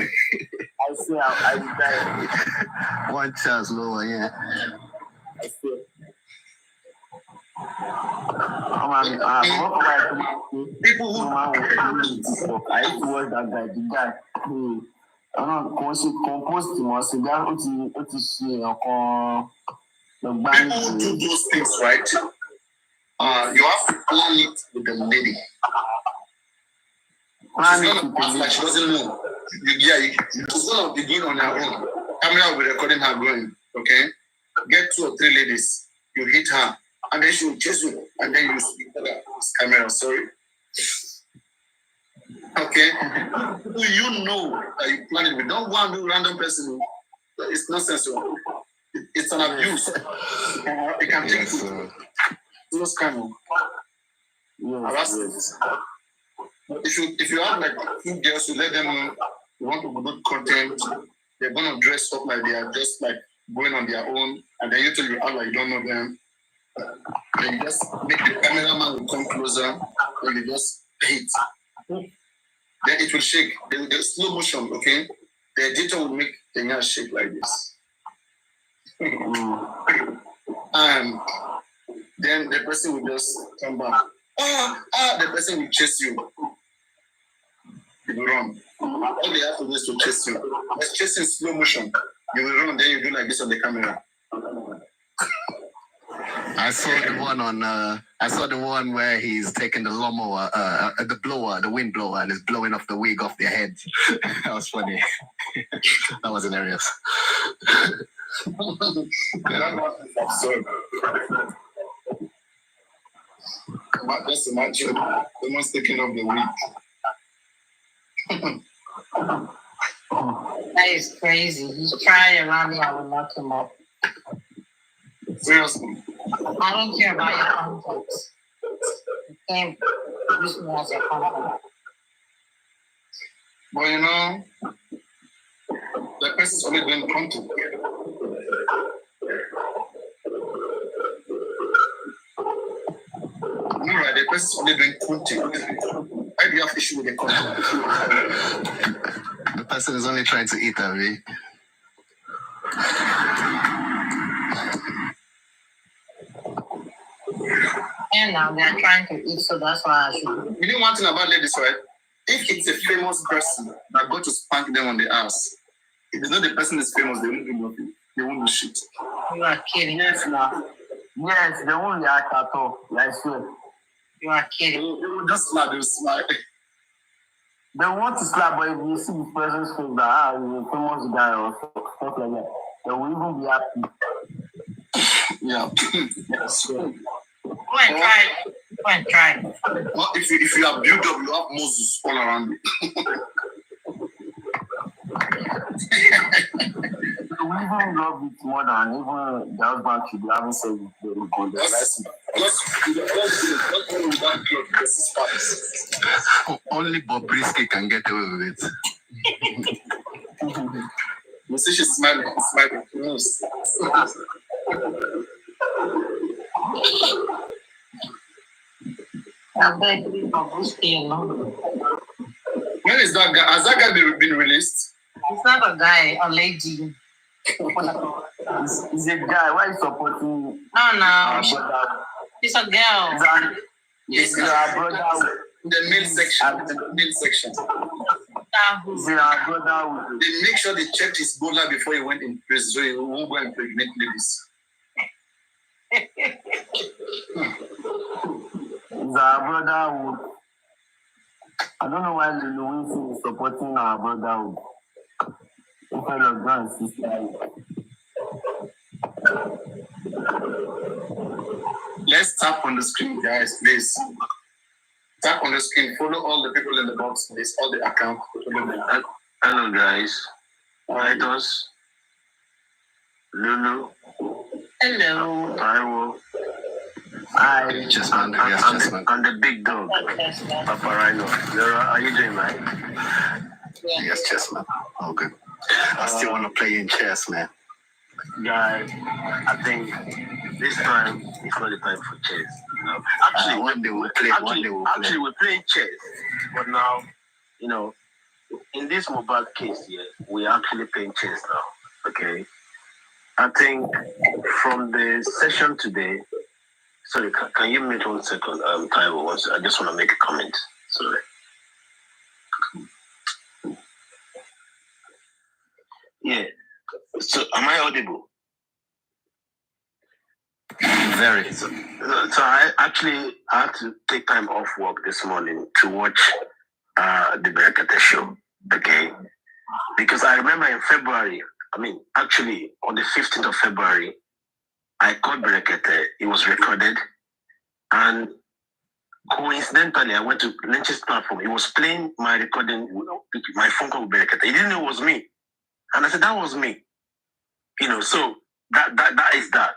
see how I die. One chance, lower, yeah. I see. People who I used to watch that guy, the guy who I don't know, compost him or say that what is she people who do those things, right? You have to plan it with the lady. She's gonna she doesn't know. She's gonna begin on her own. Camera will be recording her going, okay? Get 2 or 3 ladies, you hit her, and then she will chase you, and then you speak to the camera, sorry. Okay? You know that you plan it. We don't want to do random person. It's nonsense. It's an abuse. It can take those kind of harassment. If you have like 2 girls, you let them know you want to do content, they're gonna dress up like they are just like going on their own, and then you tell you act like you don't know them. Then you just make the cameraman come closer, and you just hit. Then it will shake. The slow motion, okay? The editor will make the hair shake like this. And then the person will just come back. The person will chase you. You will run. All they have to do is to chase you. But chasing slow motion. You will run, then you do like this on the camera. I saw the one where he's taking the lawnmower, the wind blower, and is blowing off the wig off their head. That was funny. That was hilarious. That was absurd. Just imagine someone's taking off the wig. That is crazy. He's trying around me, I will knock him up. Seriously. I don't care about your context. You can't use me as your content. But you know, the person's only doing content. No, right, the person's only doing content. Why do you have issue with the content? The person is only trying to eat, Abby. And now they're trying to eat, so that's why I should. You know one thing about ladies, right? If it's a famous person that go to spank them on the ass, if they know the person is famous, they won't do nothing. They won't do shit. You are kidding. Yes, now. Yes, they won't react at all. I swear. You are kidding. They will just slap, they will smile. They want to slap, but if you see the person's face that he's a famous guy or stuff like that, they will even be happy. Yeah. Yes. Go and try it. Go and try it. Well, if you are built up, you have muscles all around you. We even love it more than even the husband should be having sex with the only Bobrisky can get away with it. You see, she's smiling. Smiling. Yes. When is that guy? Has that guy been released? It's not a guy, a lady. He's a guy. Why are you supporting? No. It's a girl. It's our brother. The male section. The male section. It's our brother. They make sure they checked his Bola before he went in prison, so he won't go and pregnant ladies. It's our brotherhood. I don't know why Louis is supporting our brotherhood. Instead of grand sister. Let's tap on the screen, guys, please. Tap on the screen. Follow all the people in the box, please. All the accounts. Hello, guys. Writers. Lulu. Hello. Taiwo. Hi. And the big dog, Papa Rhino. Laura, are you doing, man? Yes, chessman. Oh, good. I still want to play in chess, man. Guys, I think this time it's not the time for chess. You know? Actually, one day we'll play. Actually, we're playing chess, but now, you know, in this mobile case here, we're actually playing chess now. Okay. I think from the session today. Sorry, can you mute 1 second? Taiwo, I just want to make a comment. Sorry. Yeah. So, am I audible? Very. So I had to take time off work this morning to watch the Berekete show. Okay. Because I remember in February, actually on the 15th of February, I called Berekete. It was recorded. And coincidentally, I went to Lynch's platform. He was playing my recording, my phone call with Berekete. He didn't know it was me. And I said, that was me. You know, so that is that.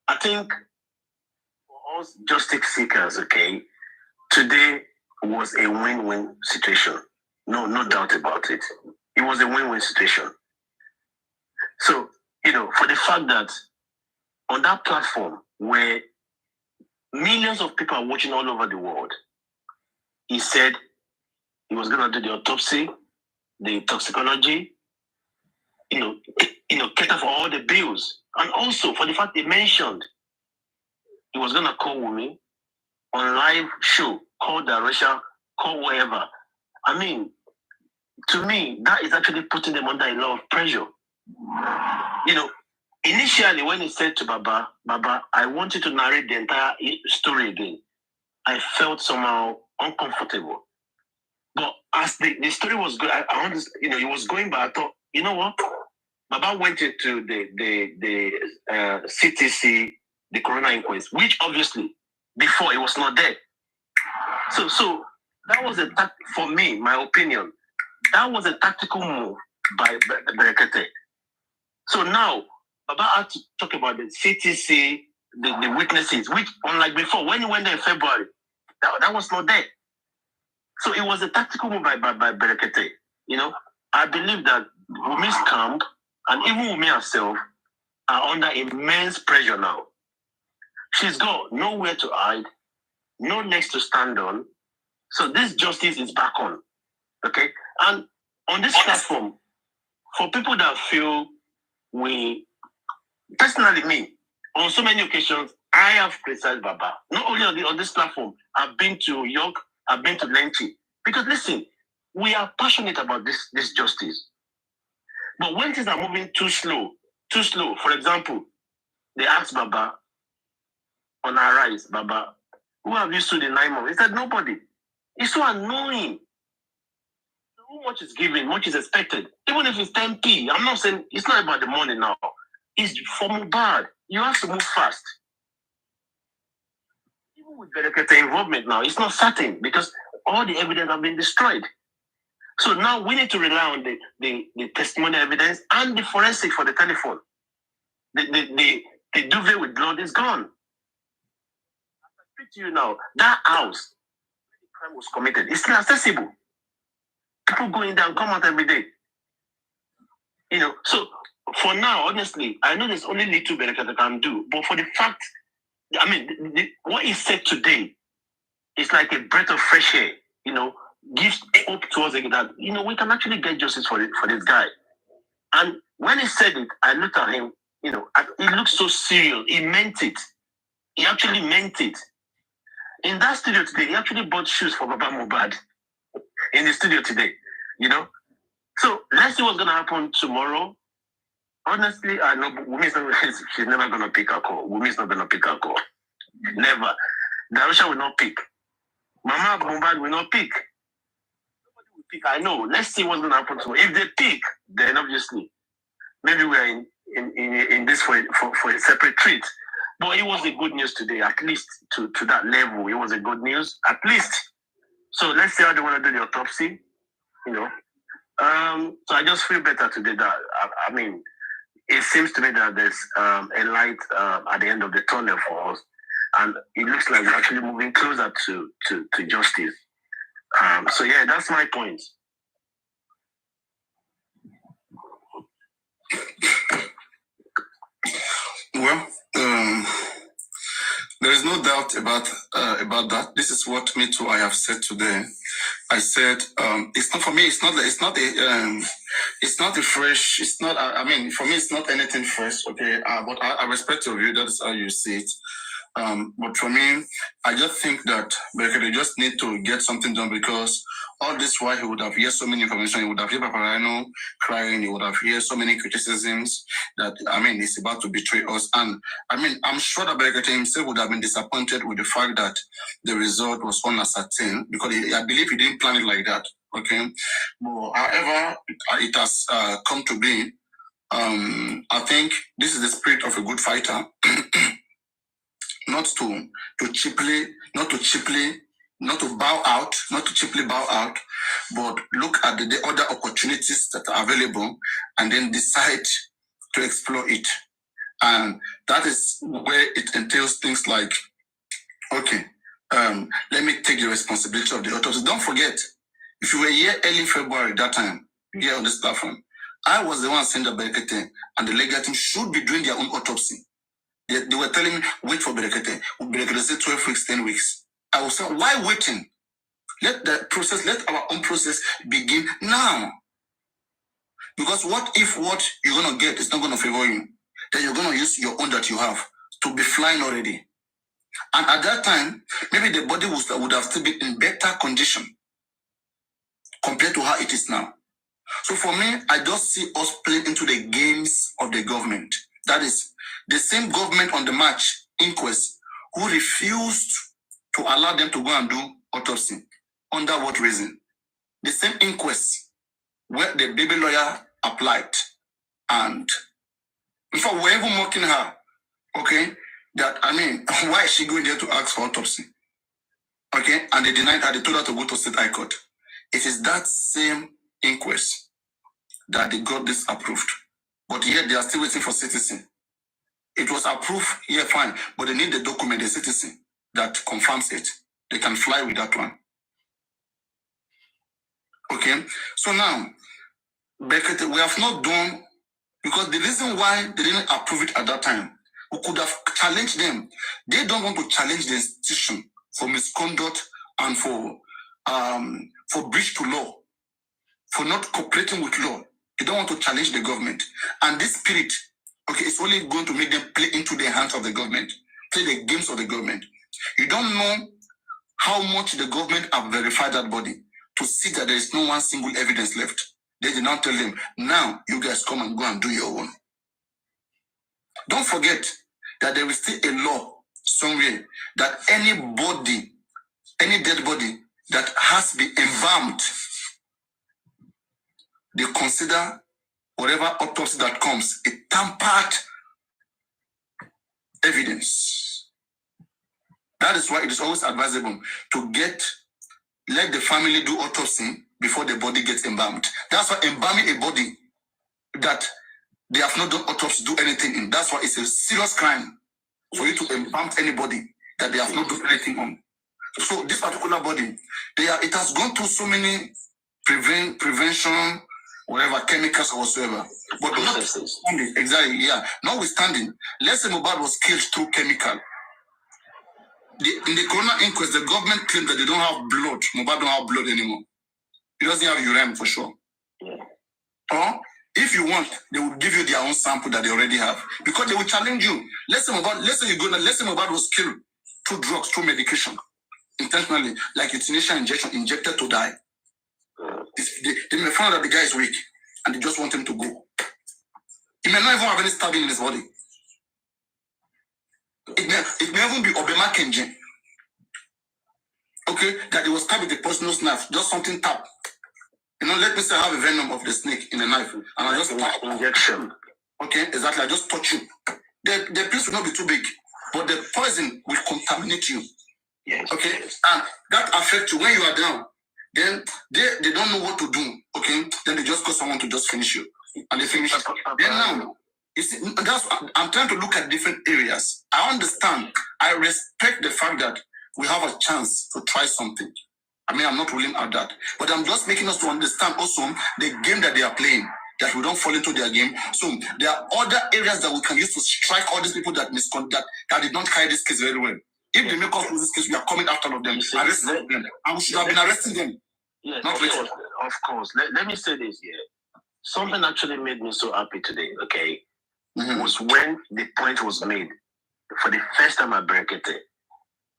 I think for us justice seekers, okay, today was a win-win situation. No doubt about it. It was a win-win situation. So, you know, for the fact that on that platform where millions of people are watching all over the world, he said he was going to do the autopsy, the toxicology, cater for all the bills. And also for the fact they mentioned he was going to call WUMI on live show, call Darusha, call whoever. I mean, to me, that is actually putting them under a lot of pressure. You know, initially when he said to Baba, I want you to narrate the entire story again, I felt somehow uncomfortable. But as the story was good, I understood, he was going, but I thought, you know what? Baba went into the CTC, the Corona inquest, which obviously before it was not there. So that was for me, my opinion, that was a tactical move by Berekete. So now Baba had to talk about the CTC, the witnesses, which unlike before, when he went there in February, that was not there. So it was a tactical move by Berekete. You know, I believe that WUMI's camp and even WUMI herself are under immense pressure now. She's got nowhere to hide, no legs to stand on. So this justice is back on. Okay? And on this platform, for people that feel personally me, on so many occasions, I have criticized Baba. Not only on this platform, I've been to York, I've been to Lenchi. Because listen, we are passionate about this justice. But when things are moving too slow, for example, they asked Baba on our rise, Baba, who have you sued in 9 months? He said, nobody. It's so annoying. Too much is given, much is expected. Even if it's 10p, I'm not saying, it's not about the money now. It's for Mohbad. You have to move fast. Even with Berekete involvement now, it's not certain because all the evidence have been destroyed. So now we need to rely on the testimonial evidence and the forensic for the telephone. The duvet with blood is gone. I speak to you now, that house where the crime was committed is still accessible. People go in there and come out every day. So for now, honestly, I know there's only little bit that I can do, but for the fact, I mean, what he said today is like a breath of fresh air, gives hope to us again that, we can actually get justice for this guy. And when he said it, I looked at him, he looked so serious. He meant it. He actually meant it. In that studio today, he actually bought shoes for Baba Mohbad in the studio today, So let's see what's going to happen tomorrow. Honestly, I know she's never going to pick her call. Wumi is not going to pick her call. Never. Darusha will not pick. Mama Mohbad will not pick. Nobody will pick. I know. Let's see what's going to happen tomorrow. If they pick, then obviously, maybe we are in this for a separate treat. But it was a good news today, at least to that level. It was a good news, at least. So let's see how they want to do the autopsy. So I just feel better today that, I mean, it seems to me that there's a light at the end of the tunnel for us. And it looks like we're actually moving closer to justice. So yeah, that's my point. Well, there is no doubt about that. This is what me too I have said today. I said it's not for me. It's not a fresh. It's not. I mean, for me, it's not anything fresh. Okay, but I respect your view. That's how you see it. But for me, I just think that they just need to get something done, because all this while he would have heard so many information, he would have heard Paparino crying, he would have heard so many criticisms that, I mean, he's about to betray us. And I mean, I'm sure that Berekete himself would have been disappointed with the fact that the result was uncertain, because I believe he didn't plan it like that. Okay. But however, it has come to be. I think this is the spirit of a good fighter. Not to cheaply bow out, but look at the other opportunities that are available and then decide to explore it. And that is where it entails things like, okay, let me take the responsibility of the autopsy. Don't forget, if you were here early February that time, here on this platform, I was the one saying that Berekete and the legal team should be doing their own autopsy. They were telling me, wait for Berekete. Berekete said 12 weeks, 10 weeks. I was saying, why waiting? Let our own process begin now. Because what if what you're going to get is not going to favor you? Then you're going to use your own that you have to be flying already. And at that time, maybe the body would have still been in better condition compared to how it is now. So for me, I just see us playing into the games of the government. That is, the same government on the March inquest who refused to allow them to go and do autopsy. Under what reason? The same inquest where the baby lawyer applied. And in fact, we're even mocking her. Okay? That, I mean, why is she going there to ask for autopsy? Okay? And they denied her. They told her to go to State High Court. It is that same inquest that they got this approved. But yet they are still waiting for citizen. It was approved, yeah, fine. But they need the document, the citizen, that confirms it. They can fly with that one. Okay? So now, Berekete, we have not done, because the reason why they didn't approve it at that time, we could have challenged them. They don't want to challenge the institution for misconduct and for breach to law, for not cooperating with law. They don't want to challenge the government. And this spirit, okay, it's only going to make them play into the hands of the government, play the games of the government. You don't know how much the government have verified that body to see that there is no one single evidence left. They did not tell them, now you guys come and go and do your own. Don't forget that there is still a law somewhere that any dead body that has been embalmed, they consider whatever autopsy that comes a tampered evidence. That is why it is always advisable to let the family do autopsy before the body gets embalmed. That's why embalming a body that they have not done autopsy, do anything in. That's why it's a serious crime for you to embalm anybody that they have not done anything on. So this particular body, it has gone through so many prevention, whatever, chemicals or whatsoever. But notwithstanding, exactly, yeah. Notwithstanding, let's say Mohbad was killed through chemical. In the corona inquest, the government claimed that they don't have blood. Mohbad don't have blood anymore. He doesn't have urine for sure. Yeah. Or if you want, they will give you their own sample that they already have. Because they will challenge you. Let's say Mohbad was killed through drugs, through medication. Intentionally, like euthanasia injection, injected to die. They may find out that the guy is weak and they just want him to go. He may not even have any stabbing in his body. It may even be Obama Kenji. Okay, that he was stabbed with a poisonous knife, just something tap. Let me say I have a venom of the snake in a knife, and I just tap injection. Okay, exactly. I just touch you. The piece will not be too big, but the poison will contaminate you. Yes. Okay, and that affects you when you are down. Then they don't know what to do. Okay, then they just call someone to just finish you, and they finish. Then now, you see, I'm trying to look at different areas. I understand. I respect the fact that we have a chance to try something. I mean, I'm not ruling out that, but I'm just making us to understand also the game that they are playing, that we don't fall into their game. So there are other areas that we can use to strike all these people that that did not carry this case very well. If they make us lose this case, we are coming after them, arresting them, and we should have been arresting them. Yeah, of course. Let me say this here. Something actually made me so happy today, okay, was when the point was made for the first time at Brekete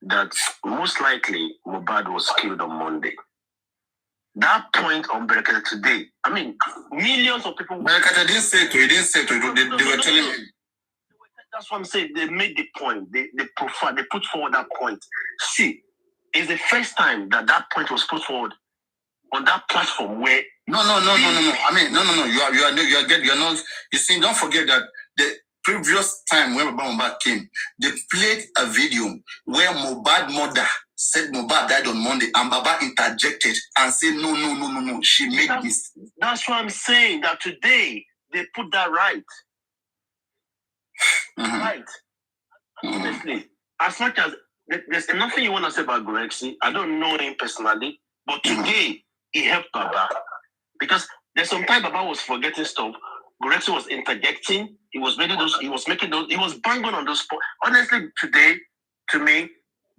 that most likely Mohbad was killed on Monday. That point on Brekete today, I mean, millions of people... Brekete didn't say it. He didn't say it. They were telling me. That's what I'm saying. They made the point. They put forward that point. See, it's the first time that point was put forward on that platform where... No. I mean, no. You are not... You see, don't forget that the previous time when Mohbad came, they played a video where Mohbad mother said Mohbad died on Monday, and Baba interjected and said, no, she made this. That's what I'm saying, that today they put that right. Right. Honestly, as much as there's nothing you want to say about Grexy, I don't know him personally, but today he helped Baba. Because there's some time Baba was forgetting stuff. Grexy was interjecting. He was banging on those spots. Honestly, today, to me,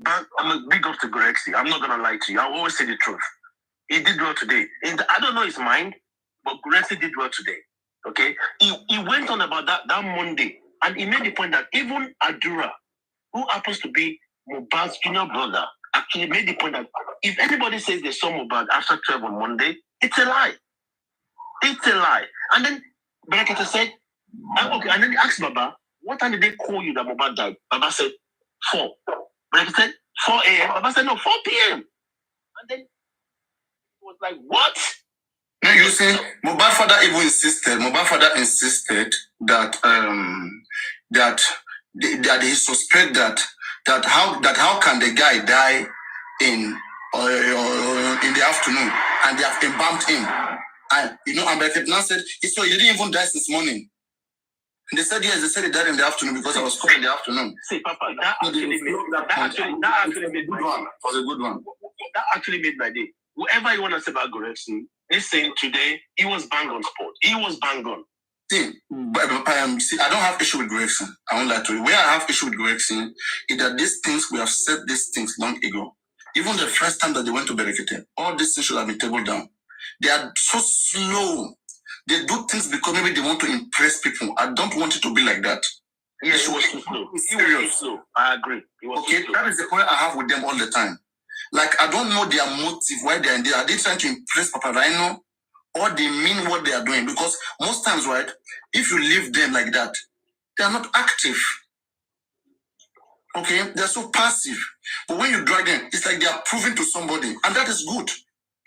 I'm a big up to Grexy. I'm not gonna lie to you. I always say the truth. He did well today. I don't know his mind, but Grexy did well today. Okay? He went on about that Monday, and he made the point that even Adura, who happens to be Mohbad's junior brother, actually made the point that if anybody says they saw Mohbad after 12 on Monday, it's a lie. It's a lie. And then Brekete said, okay, and then he asked Baba, what time did they call you that Mohbad died? Baba said, 4. Brekete said, 4 a.m. Baba said, no, 4 p.m. And then it was like, what? No, you see, Mohbad father even insisted that that he suspect that how can the guy die in the afternoon and they have embalmed him. And Ambekhet now said, so you didn't even die since morning. And they said, yes, they said he died in the afternoon because I was called in the afternoon. See, Papa, that actually made my day. Was a good one. That actually made my day. Whoever you want to say about Grexy, he's saying today, he was bang on sport. He was bang on. See, I don't have issue with Grexy. I won't lie to you. Where I have issue with Grexy is that these things, we have said these things long ago. Even the first time that they went to Berekete, all these things should have been tabled down. They are so slow. They do things because maybe they want to impress people. I don't want it to be like that. Yeah, it was too slow. It was too slow. I agree. Okay, that is the point I have with them all the time. Like, I don't know their motive, why they are there. Are they trying to impress Papa Rhino? Or they mean what they are doing? Because most times, right, if you leave them like that, they are not active. Okay, they're so passive. But when you drag them, it's like they are proving to somebody. And that is good.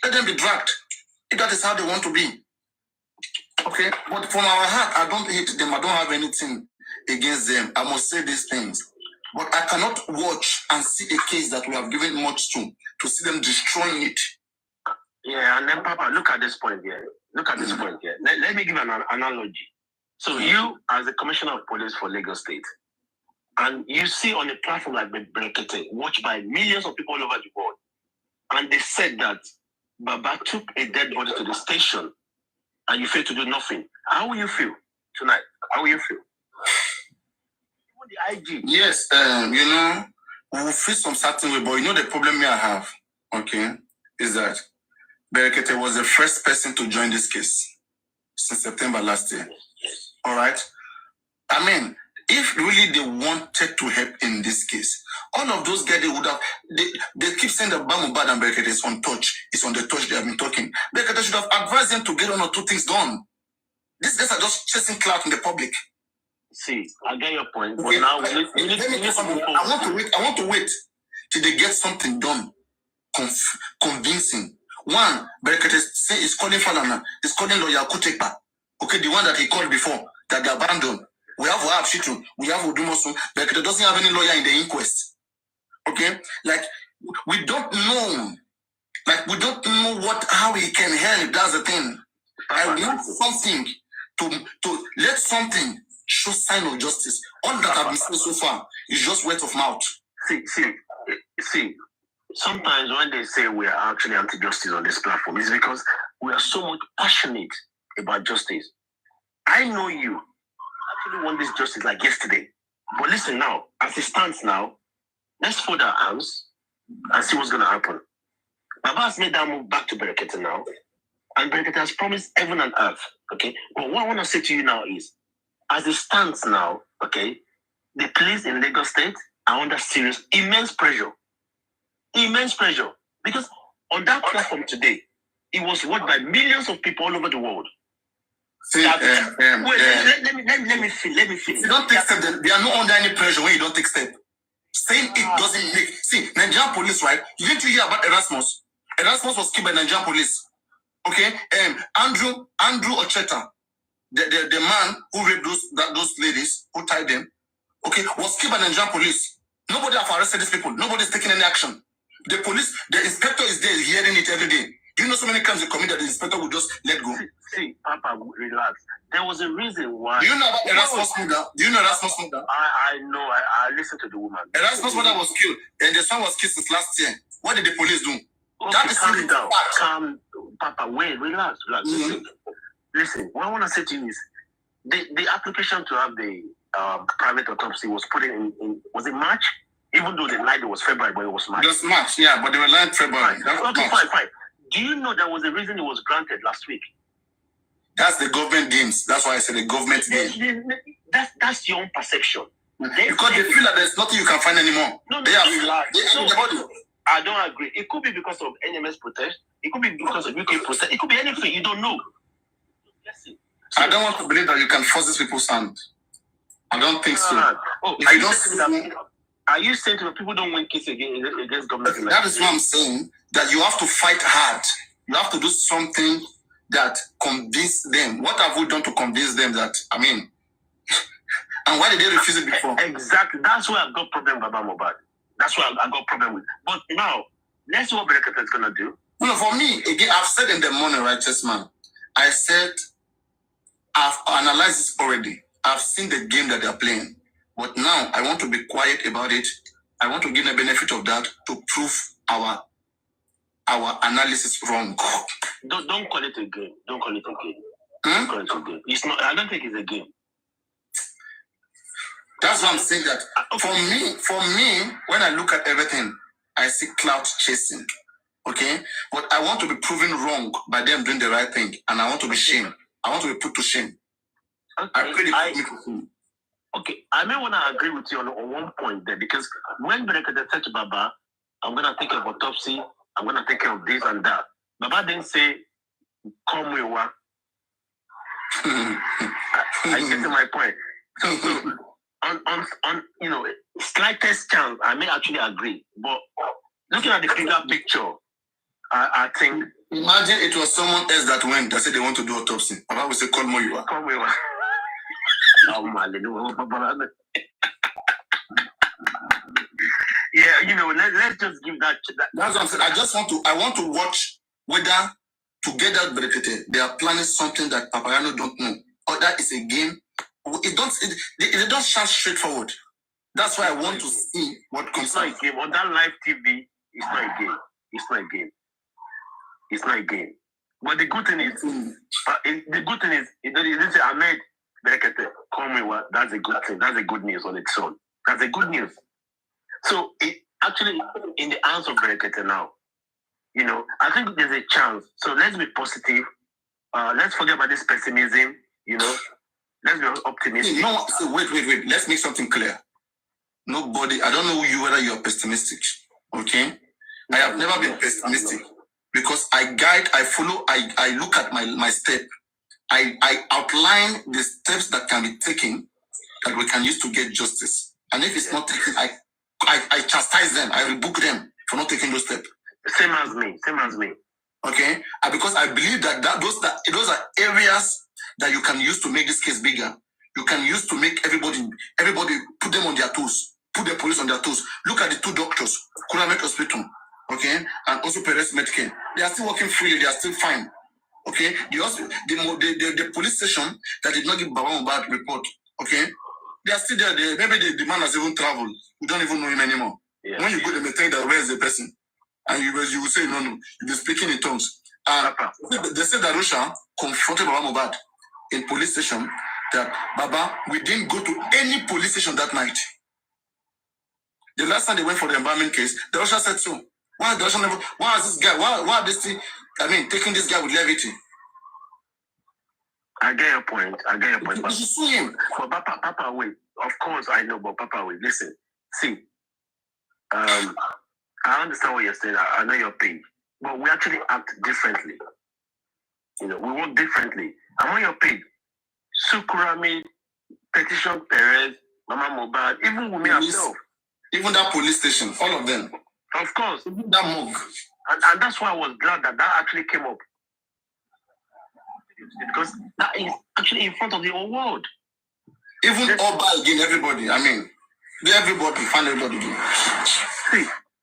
Let them be dragged. If that is how they want to be. Okay, but from our heart, I don't hate them. I don't have anything against them. I must say these things. But I cannot watch and see a case that we have given much to see them destroying it. Yeah, and then Papa, look at this point here. Let me give an analogy. So you, as the Commissioner of Police for Lagos State, and you see on a platform like Brekete, watched by millions of people all over the world, and they said that Baba took a dead body to the station and you fail to do nothing. How will you feel tonight? How will you feel? The IG. Yes, you know, we will feel some certain way, but you know the problem I have, okay, is that Berekete was the first person to join this case since September last year. All right? I mean, if really they wanted to help in this case, all of those guys, they would have, they keep saying that Bamubad and Berekete is on touch. It's on the touch they have been talking. Berekete should have advised them to get one or two things done. These guys are just chasing clout in the public. See, I get your point, but Okay. now I want to wait till they get something done, convincing. One, Berekete is calling Falana, is calling lawyer Kutekpa. Okay, the one that he called before, that they abandoned. We have Wahab Shitu, we have Udumosu. Berekete doesn't have any lawyer in the inquest. Okay, like we don't know how he can help. That's the thing. I want something to let something show sign of justice. All that I've been saying so far is just word of mouth. See. Sometimes when they say we are actually anti-justice on this platform, it's because we are so much passionate about justice. I know you actually want this justice like yesterday. But listen now, as it stands now, let's fold our arms and see what's going to happen. Baba has made that move back to Berekete now. And Berekete has promised heaven and earth. Okay? But what I want to say to you now is, as it stands now, okay, the police in Lagos State are under serious, immense pressure. Immense pressure. Because on that platform today, it was watched by millions of people all over the world. See, let me feel. If you don't take steps, they are not under any pressure when you don't take steps. Saying it doesn't make... See, Nigerian police, right? You didn't hear about Erasmus. Erasmus was killed by Nigerian police. Okay? Andrew Ocheta, the man who raped those ladies, who tied them, okay, was killed by Nigerian police. Nobody have arrested these people. Nobody's taking any action. The police, the inspector is there hearing it every day. Do you know so many crimes you commit that the inspector will just let go? See, Papa, relax. There was a reason why. Do you know about Erasmus mother? Do you know Erasmus mother? I know. I listened to the woman. Erasmus mother was killed, and the son was killed since last year. What did the police do? Okay, That is calm down. Papa, wait, relax. Mm-hmm. Listen, what I want to say to you is the application to have the private autopsy was put in was it March? Even though they lied, it was February, but it was March. It was March, yeah, but they were lying February. Fine. Do you know there was a reason it was granted last week? That's the government games. That's why I said the government games. That's your own perception. Because they feel that there's nothing you can find anymore. I don't agree. It could be because of NMS protest. It could be because of UK protest. It could be anything. You don't know. I don't want to believe that you can force these people's hand. I don't think so. Are you saying that people don't win cases against government? That is what I'm saying. That you have to fight hard. You have to do something that convince them. What have we done to convince them that, I mean, and why did they refuse it before? Exactly. That's why I've got problem with Baba Mohbad. That's why I got problem with. But now, let's see what Berekete is going to do. No, for me, again, I've said in the morning, righteous man, I said, I've analyzed this already. I've seen the game that they're playing. But now, I want to be quiet about it. I want to give the benefit of that to prove our analysis wrong. Don't call it a game. Don't call it a game. Don't call it a game. It's not. I don't think it's a game. That's why I'm saying that. For me, when I look at everything, I see clout chasing. Okay? But I want to be proven wrong by them doing the right thing. And I want to be shamed. I want to be put to shame. Okay. I pray they put me to shame. Okay, I may want to agree with you on one point there, because when Berekete said to Baba, I'm going to take care of autopsy, I'm going to take care of this and that, Baba didn't say, come with what? I get to my point. So on slightest chance, I may actually agree. But looking at the bigger picture, I think... Imagine it was someone else that went, that said they want to do autopsy. Baba would say, call Moyua. Come with what? Yeah, let's just give that. That's what I'm saying. I want to watch whether to get that Berekete, they are planning something that Papayano don't know, or that is a game. It don't sound straightforward. That's why I want to see what comes. It's not a game on that live TV. It's not a game. It's not a game. It's not a game. But the good thing is, he didn't say, Ahmed, call me what? That's a good thing. That's a good news on its own. That's a good news. So it actually in the hands of Berekete now. You know, I think there's a chance. So let's be positive. Let's forget about this pessimism. You know, let's be optimistic. No, so wait. Let's make something clear. Nobody, I don't know whether you're pessimistic. Okay? I have never been pessimistic because I guide, I follow, I look at my step. I outline the steps that can be taken that we can use to get justice. And if it's not taken, I chastise them, I rebuke them for not taking those steps. Same as me. Okay? And because I believe that those are areas that you can use to make this case bigger. You can use to make everybody put them on their toes, put the police on their toes. Look at the two doctors, Kuramet Hospital, okay, and also Perez Medicare. They are still working freely, they are still fine. Okay, the police station that did not give Baba Mohbad report, okay, they are still there. Maybe the man has even traveled. We don't even know him anymore. Yeah. When you go, they may tell that where is the person, and you will say no, you'll be speaking in tongues. And they said that Russia confronted Baba Mohbad in police station. That Baba, we didn't go to any police station that night. The last time they went for the embalming case, the Russia said so. Why is this guy? Why are this thing? Taking this guy with levity. I get your point. You should sue him. But Papa, wait. Of course I know, but Papa, wait. Listen. See, I understand what you're saying. I know your pain, but we actually act differently. You know, we work differently. I'm on your page. Sukurami, Petition Perez, Mama Mohbad, even WUMI herself. Even that police station, all of them. Of course. Even that mug. And that's why I was glad that actually came up. Because that is actually in front of the whole world. Even Oba again, everybody. Everybody, find everybody.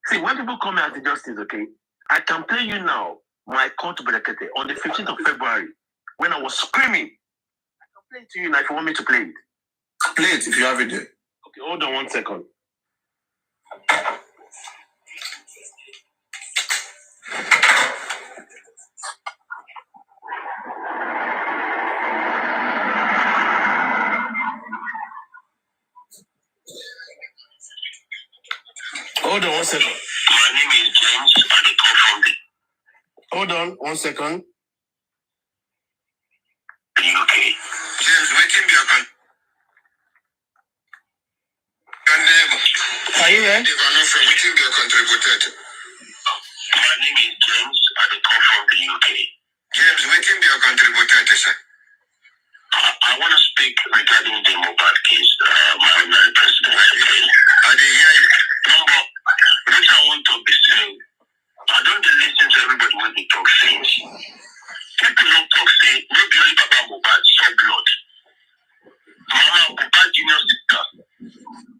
See, when people come here as the justice, okay, I can play you now my call to Berekete on the 15th of February when I was screaming. Play it to you now if you want me to play it. Play it if you have it there. Okay, hold on 1 second. Hold on 1 second. My name is James. I dey call from the. Hold on 1 second. Okay. James, waiting be your country. Are you there? Waiting be your contributed. My name is James. I dey call from the UK. James, waiting be your contributed, sir. I want to speak regarding the Mohbad case. My honorary president. I dey hear you. Number, which I want to be saying. I don't listen to everybody when they talk things. People don't talk say, maybe only Baba Mohbad saw blood. Mama Mohbad junior sister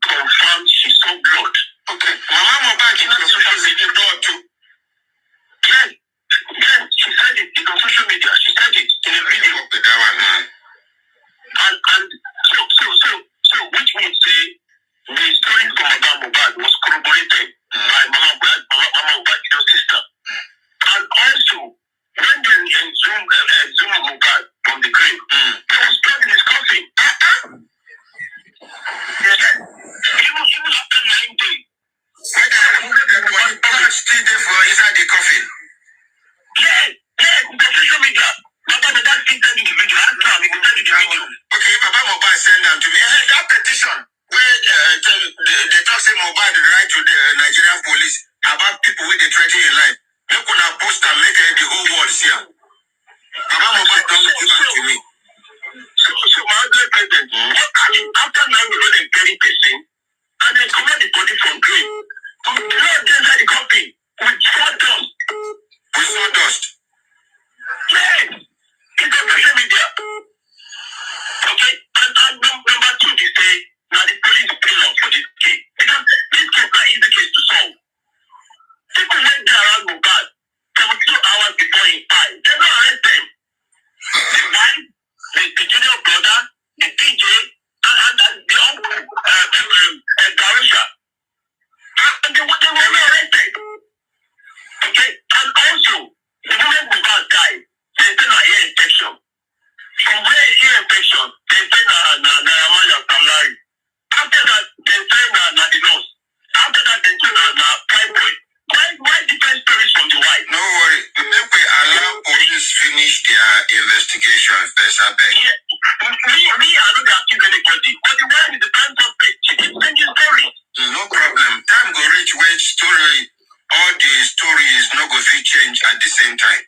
confirmed she saw blood. Okay. Mama Mohbad junior social media blood too. Yeah, she said it on social media. She said it in a video. And so which means say the story from Mama Mohbad was corroborated by Mama Mohbad junior sister. And also, when they zoom Mohbad from the grave, there was blood in his coffin. Even after 9 days. Blood still there for inside the coffin. Yeah, the social media. Baba Mohbad still send you the video. After we will send you the video. Okay, Baba Mohbad send them to me. That petition where they talk say Mohbad write to the Nigerian police about people where they threaten your life. Make una post and make the whole world see am. Baba Mohbad don't give am to me. So my other president, after 9 days they bury person and they cover the body from grave. Blood inside the coffin with sawdust. With sawdust. Yeah, it's on social media. Okay, and number 2, they say now the police pay off for this case. Because this case is easy case to solve. People went there around Mohbad 72 hours before he died. Then we fit change at the same time.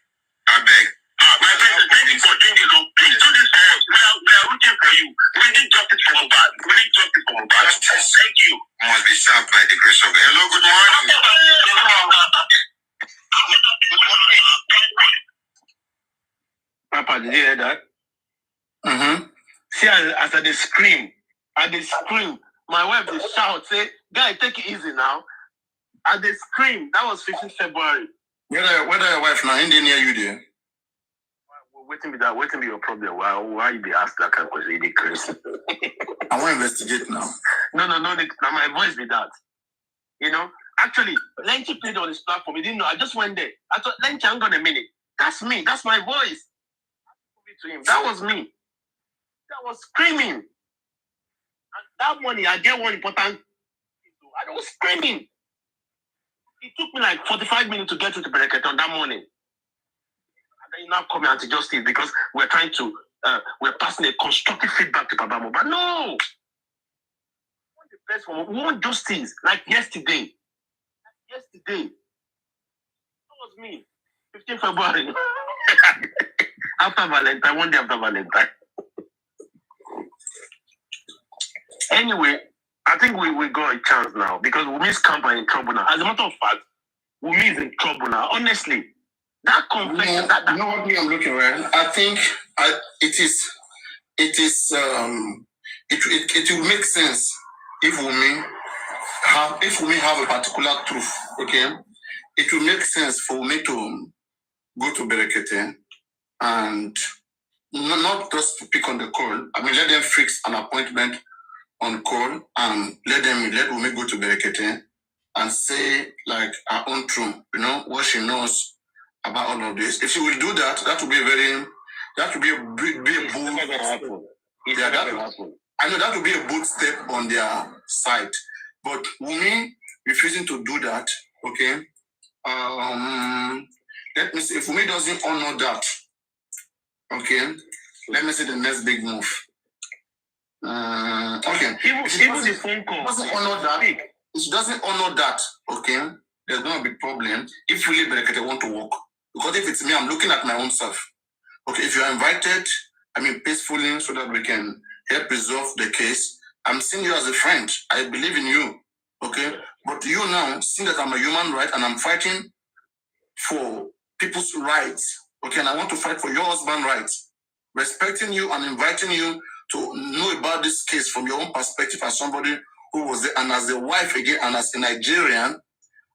I beg. My friend, thank you for doing this. Please do this for us. We are rooting for you. We need justice for Mohbad. We need justice for Mohbad. Thank you. Must be served by the grace of God. Hello, good morning. Papa, did you hear that? Mm-hmm. See, as I scream, my wife they shout, say, "Guy, take it easy now." As they scream, that was 15th February. Where your wife now? Indian near you there? Waiting be your problem. Why you be asked that kind of question? You crazy. I want to investigate now. No, now my voice be that. You know, actually, Lenchi played on his platform. He didn't know. I just went there. I thought, Lenchi, hang on a minute. That's me. That's my voice. To him. That was me. That was screaming. And that morning, I get one important. I was screaming. It took me like 45 minutes to get to the Bereket on that morning. And then you now come here to justice because we're trying to, we're passing a constructive feedback to Papa Mohbad. But no! We want the best one. We want justice like yesterday. That was me. 15th February. After Valentine, one day after Valentine. Anyway, I think we got a chance now because Wumi's camp are in trouble now. As a matter of fact, Wumi is in trouble now. Honestly, that confession. You know what I'm looking at? I think it will make sense if Wumi have a particular truth. Okay, it will make sense for Wumi to go to Berekete and not just to pick on the call. I mean, let them fix an appointment on call and let Wumi go to Berekete and say like her own truth, you know, what she knows about all of this. If she will do that, that will be a bold. I know that will be a bold step on their side. But Wumi refusing to do that, okay? Let me see if Wumi doesn't honor that. Okay, let me see the next big move. Okay. Even the phone call. Doesn't honor that. If she doesn't honor that, okay, there's gonna be problem if really Berekete want to work. Because if it's me, I'm looking at my own self. Okay, if you are invited, I mean peacefully so that we can help resolve the case. I'm seeing you as a friend. I believe in you. Okay? But you now, seeing that I'm a human right and I'm fighting for people's rights. Okay, and I want to fight for your husband's rights. Respecting you and inviting you to know about this case from your own perspective as somebody who was there and as a wife again and as a Nigerian,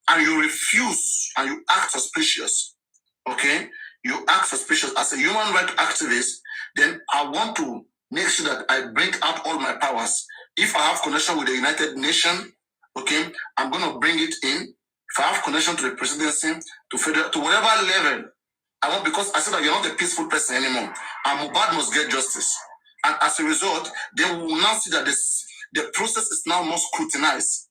and you refuse and you act suspicious. Okay? You act suspicious as a human rights activist, then I want to make sure that I bring out all my powers. If I have connection with the United Nations, okay, I'm going to bring it in. If I have connection to the presidency, to federal, to whatever level, I want, because I said that you're not a peaceful person anymore. And Mohbad must get justice. And as a result, they will now see that the process is now more scrutinized.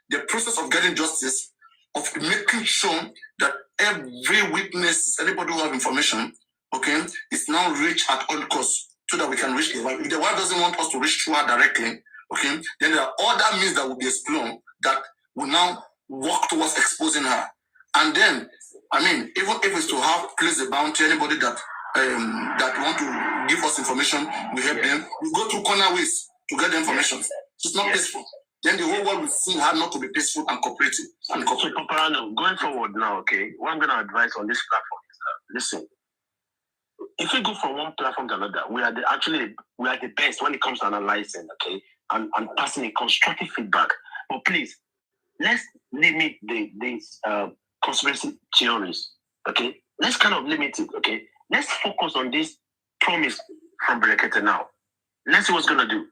The process of getting justice, of making sure that every witness, anybody who have information, okay, is now reached at all costs so that we can reach the wife. If the wife doesn't want us to reach to her directly, okay, then there are other means that will be explored that will now work towards exposing her. And then, I mean, even if it's to have place a bounty, anybody that want to give us information, we help them. We go through corner ways to get the information. It's not peaceful. Then the whole world will see her not to be peaceful and cooperative. So, Paparano, going forward now, okay, what I'm going to advise on this platform is listen, if we go from one platform to another, we are the best when it comes to analyzing, okay, and passing a constructive feedback. But please, let's limit these conspiracy theories, okay? Let's kind of limit it, okay? Let's focus on this promise from Berekete now. Let's see what's going to do.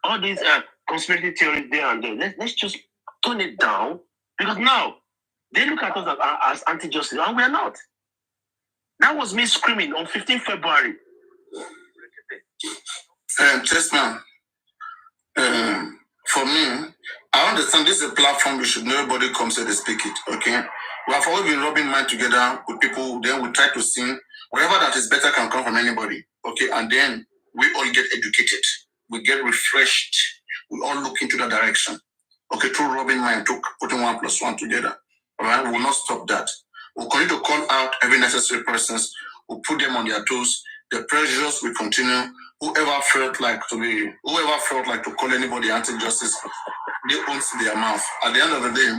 All these conspiracy theories there and there, let's just tone it down, because now they look at us as anti-justice, and we are not. That was me screaming on 15th February. Yes, ma'am. For me, I understand this is a platform we should nobody comes here to speak it, okay? We have always been rubbing mind together with people, then we try to sing. Whatever that is better can come from anybody, okay? And then we all get educated. We get refreshed. We all look into that direction. Okay, through rubbing mind, through putting 1 + 1 together. All right, we will not stop that. We'll out every necessary persons, we'll put them on their toes. The pressures will continue. Whoever felt like to call anybody anti-justice, they own their mouth. At the end of the day,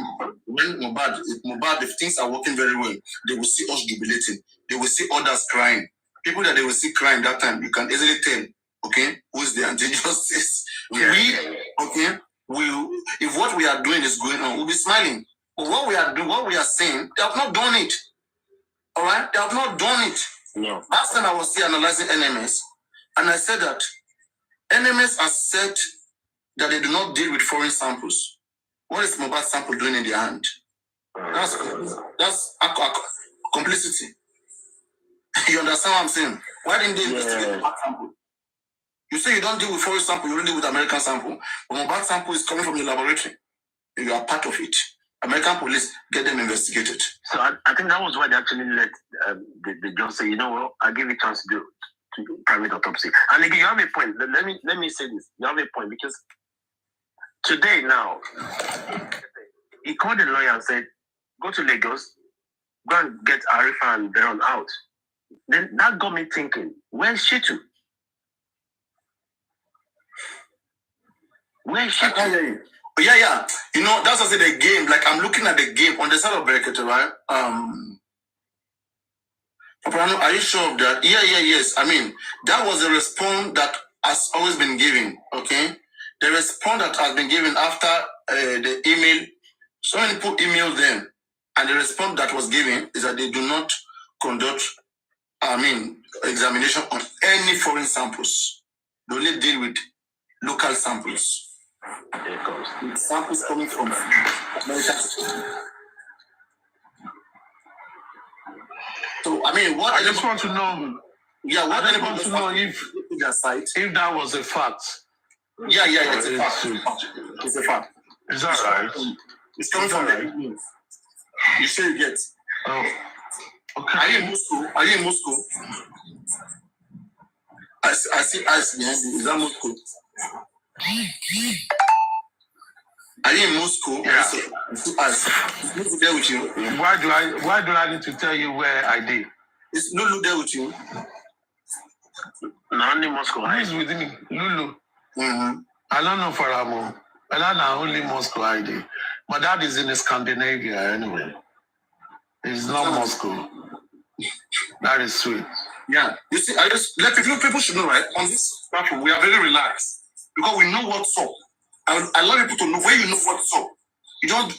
when Mohbad, if things are working very well, they will see us jubilating. They will see others crying. People that they will see crying that time, you can easily tell, okay, who is the anti-justice. Yeah. If what we are doing is going on, we'll be smiling. But what we are saying, they have not done it. All right? They have not done it. No. Last time I was here analyzing NMS, and I said that NMS has said that they do not deal with foreign samples. What is Mohbad sample doing in their hand? That's complicity. You understand what I'm saying? Why didn't they investigate Mohbad sample? You say you don't deal with foreign sample, you only deal with American sample. But Mohbad sample is coming from the laboratory. You are part of it. American police get them investigated. So I think that was why they actually let the judge say, you know what, I'll give you a chance to do private autopsy. And again, you have a point. Let me say this. You have a point because today now, he called the lawyer and said, go to Lagos, go and get Arifa and Veron out. Then that got me thinking, where's Shitu? Where's Shitu? Yeah. You know, that's also the game. Like, I'm looking at the game on the side of Berekete, right? Paparano, are you sure of that? Yes. I mean, that was a response that has always been given, okay? The response that has been given after the email, so many people emailed them, and the response that was given is that they do not conduct, examination on any foreign samples. They only deal with local samples. With samples coming from America. So, I mean, I just want to know. Yeah, what I just want to know if that was a fact. Yeah, it's a fact. It's a fact. Is that right? It's coming from the news. You sure you get? Oh, okay. Are you in Moscow? I see ice behind you. Is that Moscow? Are you in Moscow? Yeah. I see ice. Is Lulu there with you? Why do I need to tell you where I did? Is Lulu there with you? No, only Moscow. Who is with me? Lulu. Mm-hmm. I don't know for Amo. But that's only Moscow I did. But that is in Scandinavia anyway. It's not Moscow. That is sweet. Yeah. You see, I just let people should know, right? On this platform, we are very relaxed because we know what's up. I love people to know when you know what's up. You don't.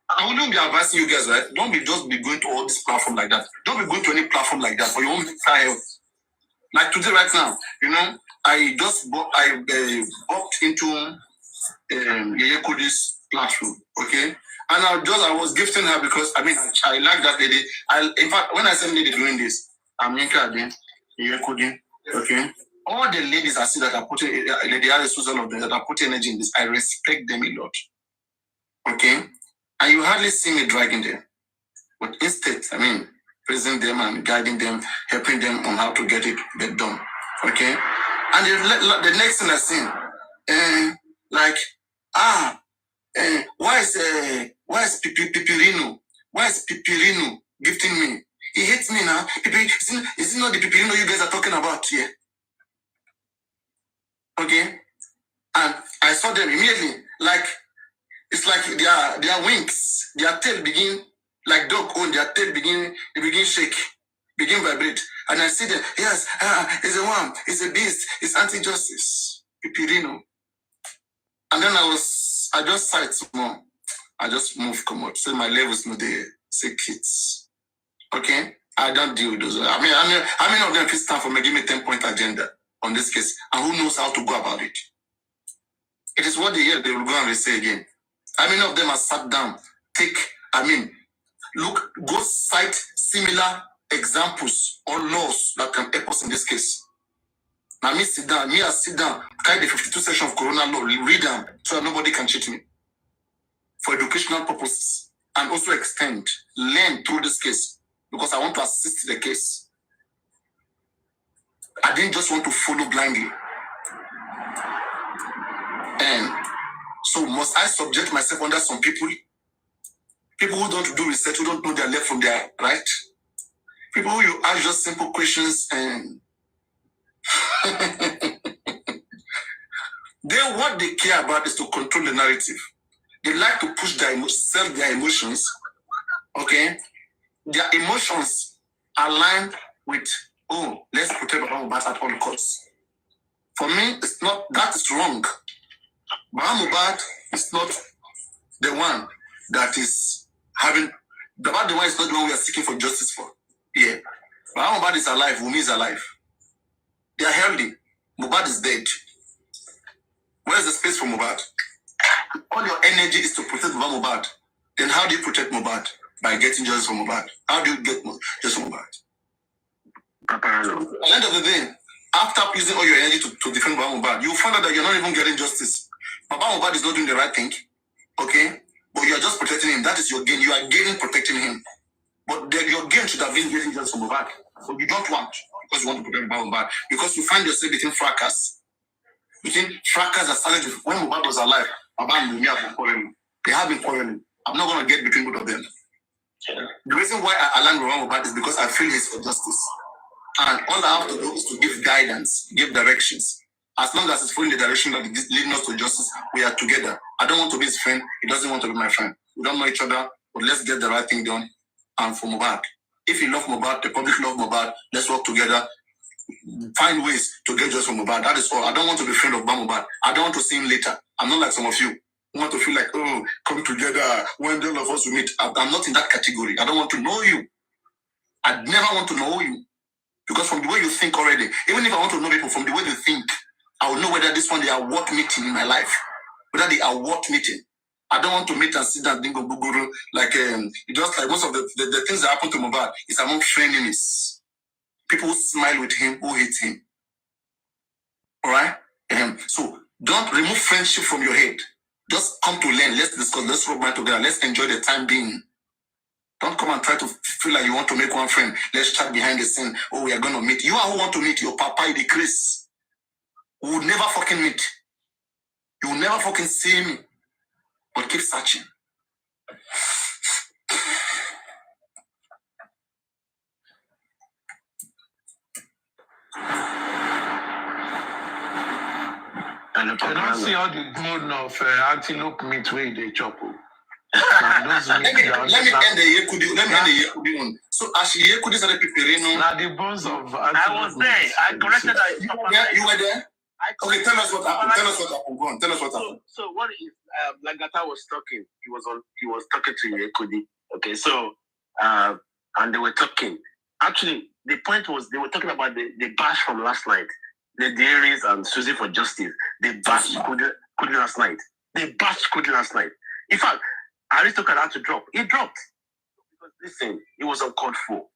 I wouldn't be advising you guys, right? Don't be going to all this platform like that. Don't be going to any platform like that for your own help. Like today, right now, you know, I walked into Yeye Kudi's platform, okay? And I was gifting her because I like that lady. In fact, when I said lady doing this, I'm Yinka Adin, Yeye Kudi, okay? All the ladies I see that are putting, Lady Alice Susan of them that are putting energy in this, I respect them a lot, okay? And you hardly see me dragging them, but instead, praising them and guiding them, helping them on how to get it done, okay? And the next thing I seen, why is Pipirino? Why is Pipirino gifting me? He hates me now. Is it not the Pipirino you guys are talking about here? Okay? And I saw them immediately, it's like their wings, their tail begin, like dog own, their tail begin shake, begin vibrate. And I see them, yes, it's a worm, it's a beast, it's anti-justice, Pipirino. And then I just sighed small. I just moved, come out. Say my levels no there. Say kids. Okay? I don't deal with those. How many of them fit stand for me, give me 10-point agenda on this case? And who knows how to go about it? It is what they hear, they will go and say again. How many of them are sat down, go cite similar examples or laws that can help us in this case. Now I sit down, carry the 52 section of Corona law, read them so that nobody can cheat me. For educational purposes. And also learn through this case. Because I want to assist the case. I didn't just want to follow blindly. And so must I subject myself under some people? People who don't do research, who don't know their left from their right. People who you ask just simple questions and what they care about is to control the narrative. They like to push sell their emotions. Okay, their emotions align with let's protect Baba Mohbad at all costs. For me, it's not that is wrong. Baba Mohbad is not the one that is having. Baba the one is not the one we are seeking for justice for. Yeah, Baba Mohbad is alive. WUMI is alive. They are healthy. Mohbad is dead. Where is the space for Mohbad? All your energy is to protect Baba Mohbad. Then how do you protect Mohbad? By getting justice for Mohbad. How do you get justice for Mohbad? At the end of the day, after using all your energy to defend Baba Mohbad, you find out that you're not even getting justice. Baba Mohbad is not doing the right thing, okay? But you're just protecting him. That is your gain. You are gaining protecting him. But your gain should have been getting justice for Mohbad. So you don't want, because you want to protect Baba Mohbad. Because you find yourself between fracas. Between fracas that started when Mohbad was alive. Baba and Wunmi have been quarreling. They have been quarreling. I'm not going to get between both of them. Yeah. The reason why I align with Baba Mohbad is because I feel he's for justice. And all I have to do is to give guidance, give directions. As long as it's following the direction that is leading us to justice, we are together. I don't want to be his friend. He doesn't want to be my friend. We don't know each other, but let's get the right thing done. And for Mohbad, if you love Mohbad, the public love Mohbad, let's work together. Find ways to get justice for Mohbad. That is all. I don't want to be friend of Mohbad. I don't want to see him later. I'm not like some of you who want to feel like, come together when all of us will meet. I'm not in that category. I don't want to know you. I never want to know you. Because from the way you think already, even if I want to know people from the way they think, I will know whether this one they are worth meeting in my life. Whether they are worth meeting. I don't want to meet and sit down and go like just like most of the things that happen to Mohbad is among frenemies. People who smile with him, who hate him. Alright? So don't remove friendship from your head. Just come to learn. Let's discuss, let's rub mind together, let's enjoy the time being. Don't come and try to feel like you want to make one friend. Let's chat behind the scene. We are going to meet. You are who want to meet your papa, the Chris. We will never fucking meet. You will never fucking see me. But keep searching. I don't see all the good of antelope meat where they chop. Let me end the Yekudi one. So as Yekudi started preparing, now the bones of I was there. I corrected that. You were there? Okay, tell us what happened. Tell us what happened. Go on. Tell us what happened. So what is Lagata was talking. He was talking to Yekudi. Okay, so and they were talking. Actually, the point was they were talking about the bash from last night. The Dairies and Susie for Justice. They bashed Kudi last night. They bashed Kudi last night. In fact, Aristocrat had to drop. He dropped. Because listen, he was uncalled for.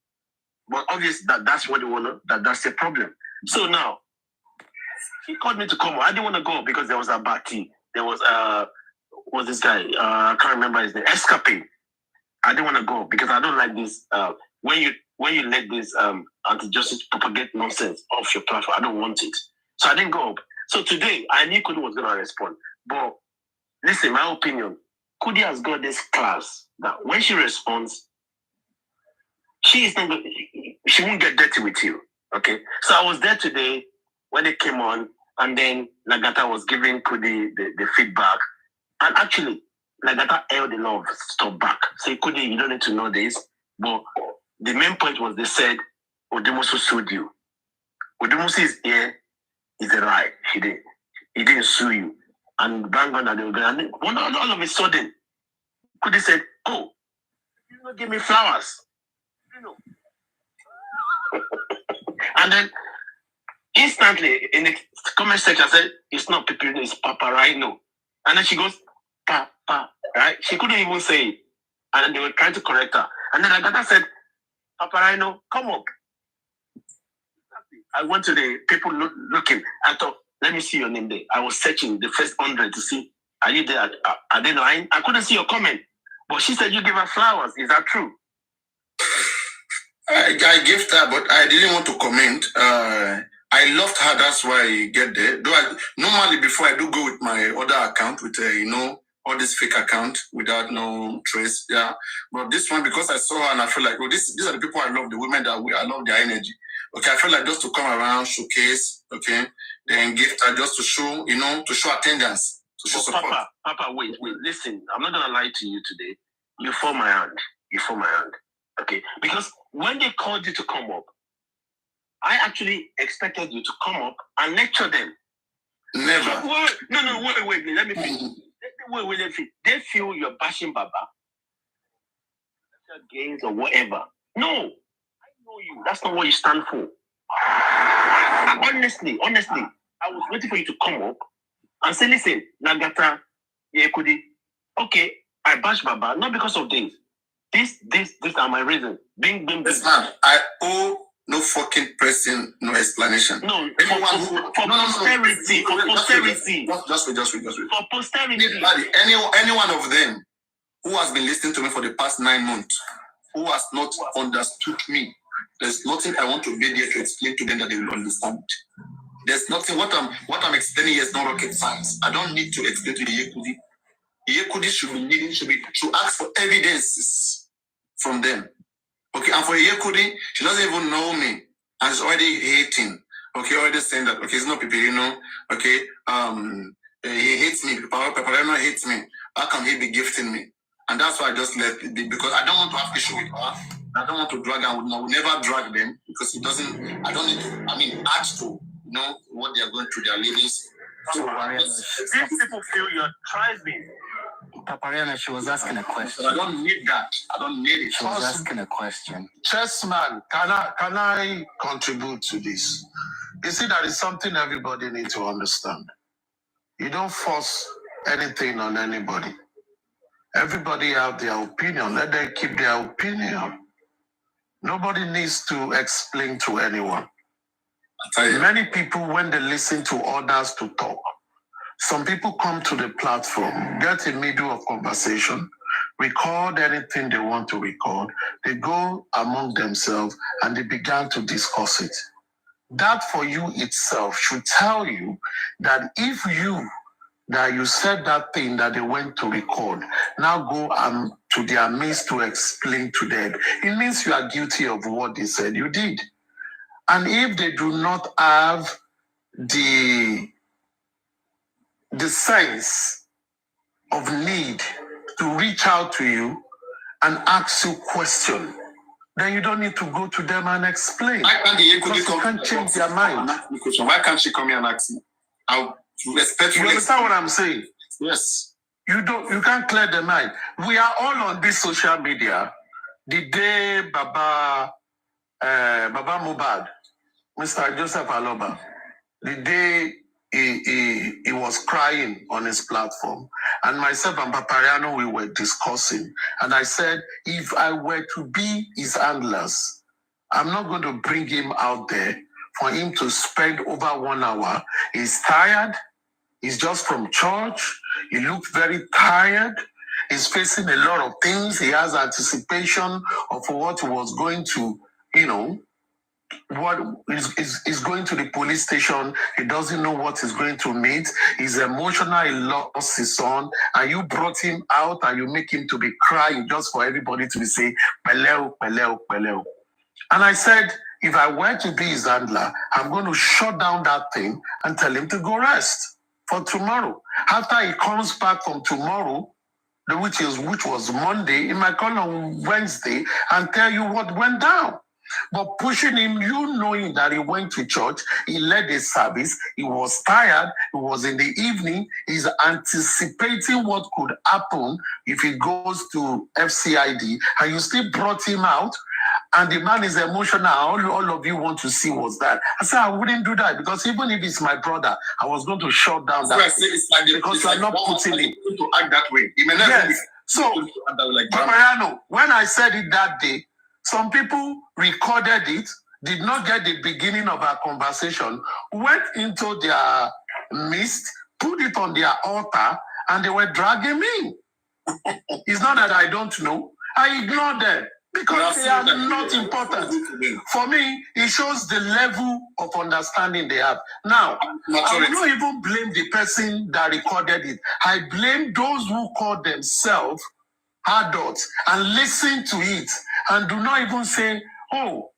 But obviously that's what they want to, that's the problem. So now, he called me to come. I didn't want to go because there was a Bati. There was this guy? I can't remember his name. Escape. I didn't want to go because I don't like this. When you let this anti-justice propagate nonsense off your platform, I don't want it. So I didn't go up. So today, I knew Kudi was going to respond. But listen, my opinion, Kudi has got this class that when she responds, she won't get dirty with you. Okay? So I was there today when they came on, and then Lagata was giving Kudi the feedback. And actually, Lagata held a lot of stuff back. Say, Kudi, you don't need to know this. But the main point was they said, Odemusu sued you. Odemusu is here, is a lie. He didn't sue you. And bang on that they were going. And all of a sudden, Kudi said, "Oh, you don't give me flowers." You know. And then instantly in the comment section, I said, "It's not Pipi, it's Papa Rhino." And then she goes, "Papa," right? She couldn't even say it. And then they were trying to correct her. And then Agata said, "Papa Rhino, come up." I went to the people looking. I thought, let me see your name there. I was searching the first 100 to see, are you there? I didn't know. I couldn't see your comment. But she said you give her flowers. Is that true? I gave her, but I didn't want to comment. I loved her. That's why I get there. Though normally before I do go with my other account with, all this fake account without no trace. Yeah. But this one, because I saw her and I feel like, oh, these are the people I love, the women that I love their energy. Okay, I feel like just to come around, showcase, okay, then gift her just to show, to show attendance, to show support. Papa, wait, listen, I'm not gonna lie to you today. You fall my hand. Okay, because when they called you to come up, I actually expected you to come up and lecture them. Never. Wait, let me finish. Wait. They feel you're bashing Baba, gains or whatever. No, I know you. That's not what you stand for. Honestly, I was waiting for you to come up and say, listen, Nagata, Yekudi, okay, I bash Baba, not because of things. These are my reasons. Bing. This man, I owe no fucking person no explanation. No, for posterity. Just wait. For posterity. Any one of them who has been listening to me for the past 9 months, who has not understood me, there's nothing I want to be there to explain to them that they will understand. There's nothing. What I'm explaining here is not rocket science. I don't need to explain to the Yekudi. Yekudi should ask for evidences from them. Okay, and for Yekudi, she doesn't even know me, and she's already hating. Okay, already saying that. Okay, it's not Piperino. Okay, he hates me. Piperino hates me. How can he be gifting me? And that's why I just let it be, because I don't want to have issue with her. I don't want to drag her. I would never drag them because it doesn't. I don't need to. Add to what they are going through, their ladies. So these people feel you're tribing. Papariana, she was asking a question. I don't need that. I don't need it. She was asking a question. Chessman, can I contribute to this? You see, that is something everybody needs to understand. You don't force anything on anybody. Everybody have their opinion. Let them keep their opinion. Nobody needs to explain to anyone. Many people, when they listen to others to talk, some people come to the platform, get in the middle of conversation, record anything they want to record. They go among themselves and they began to discuss it. That for you itself should tell you that if you said that thing that they went to record, now go to their midst to explain to them. It means you are guilty of what they said you did. And if they do not have the sense of need to reach out to you and ask you questions, then you don't need to go to them and explain. Why can't you can't change their mind. Why can't she come here and ask me? I'll respectfully. You understand what I'm saying? Yes. You can't clear the mind. We are all on this social media. The day Baba Mubad, Mr. Joseph Aloba, the day he was crying on his platform, and myself and Papariano, we were discussing, and I said, if I were to be his handlers, I'm not going to bring him out there for him to spend over 1 hour. He's tired. He's just from church. He looked very tired. He's facing a lot of things. He has anticipation of what he was going to, what is going to the police station. He doesn't know what he's going to meet. He's emotional. He lost his son, and you brought him out and you make him to be crying just for everybody to say, Peleo, Peleo, Peleo. And I said, if I were to be his handler, I'm going to shut down that thing and tell him to go rest for tomorrow. After he comes back from tomorrow, which was Monday, he might call on Wednesday and tell you what went down. But pushing him, knowing that he went to church, he led a service, he was tired, it was in the evening, he's anticipating what could happen if he goes to FCID, and you still brought him out, and the man is emotional. All of you want to see what's that. I said, I wouldn't do that, because even if it's my brother, I was going to shut down that. Because you are not putting it to act that way. He may never yes. So, Papariano, when I said it that day, some people recorded it, did not get the beginning of our conversation, went into their midst, put it on their altar, and they were dragging me. It's not that I don't know. I ignored them. Because they are not important. For me, it shows the level of understanding they have. Now, I will not even blame the person that recorded it. I blame those who call themselves adults and listen to it and do not even say, oh,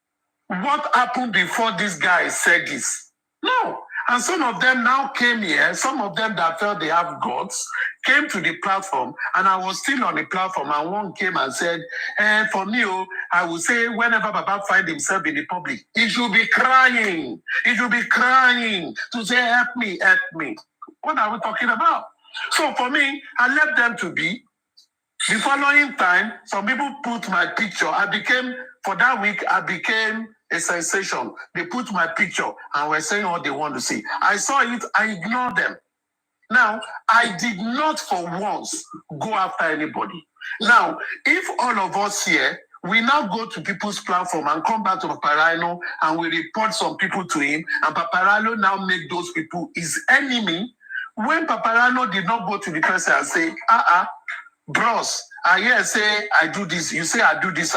what happened before this guy said this? No. And some of them now came here, some of them that felt they have guts, came to the platform, and I was still on the platform, and one came and said, for me, I would say whenever Baba finds himself in the public, he should be crying. He should be crying to say, help me, help me. What are we talking about? So for me, I left them to be. The following time, some people put my picture. For that week, I became a sensation. They put my picture and were saying what they want to see. I saw it, I ignored them. Now, I did not for once go after anybody. Now, if all of us here, we now go to people's platform and come back to Paparano and we report some people to him, and Paparano now make those people his enemy, when Paparano did not go to the person and say, bros, I hear say I do this, you say I do this,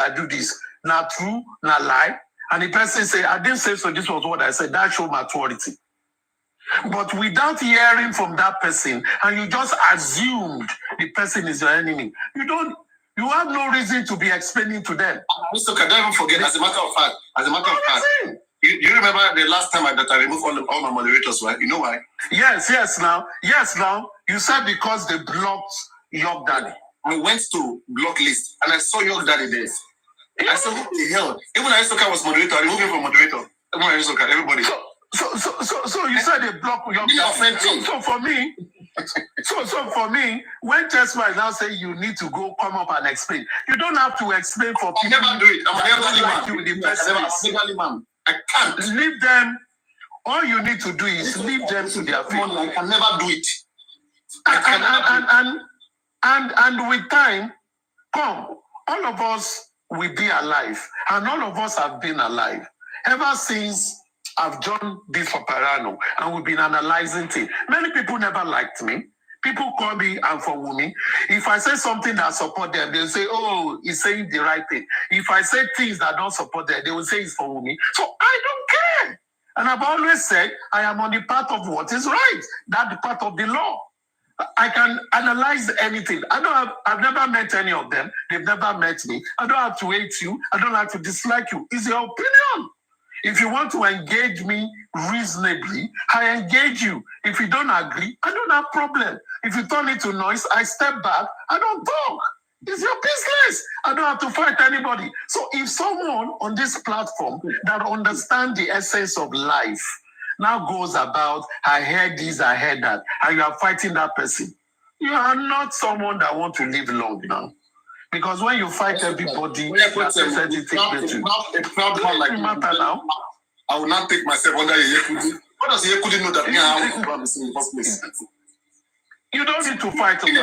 not true, not lie. And the person say, I didn't say so, this was what I said. That shows maturity. But without hearing from that person, and you just assumed the person is your enemy, you have no reason to be explaining to them. Mr. Don't even forget, as a matter of fact, you remember the last time that I removed all my moderators, right? You know why? Yes, now. You said because they blocked York Daddy. I went to block list and I saw York Daddy there. I said, what the hell? Even Aristoka was moderator, I removed him from moderator. Even Aristoka, everybody. So you said they block York Daddy. So for me, when Tesla now say you need to go come up and explain, you don't have to explain for people. I never do it. I'm never man. I can't. Leave them. All you need to do is leave them to their fate. I can never do it. And with time, all of us will be alive. And all of us have been alive. Ever since I've joined this Paparano and we've been analyzing things. Many people never liked me. People call me and for WUMI. If I say something that support them, they'll say, oh, he's saying the right thing. If I say things that don't support them, they will say it's for WUMI. So I don't care. And I've always said, I am on the path of what is right. That's the path of the law. I can analyze anything. I've never met any of them. They've never met me. I don't have to hate you. I don't have to dislike you. It's your opinion. If you want to engage me reasonably, I engage you. If you don't agree, I don't have problem. If you turn it to noise, I step back. I don't talk. It's your business. I don't have to fight anybody. So if someone on this platform that understands the essence of life now goes about, I heard this, I heard that, and you are fighting that person, you are not someone that wants to live long now. Because when you fight everybody, that's a sensitive thing. I will not take myself under Yekudi. What does Yekudi know that me and I will promise in the first place? You don't need to fight over it.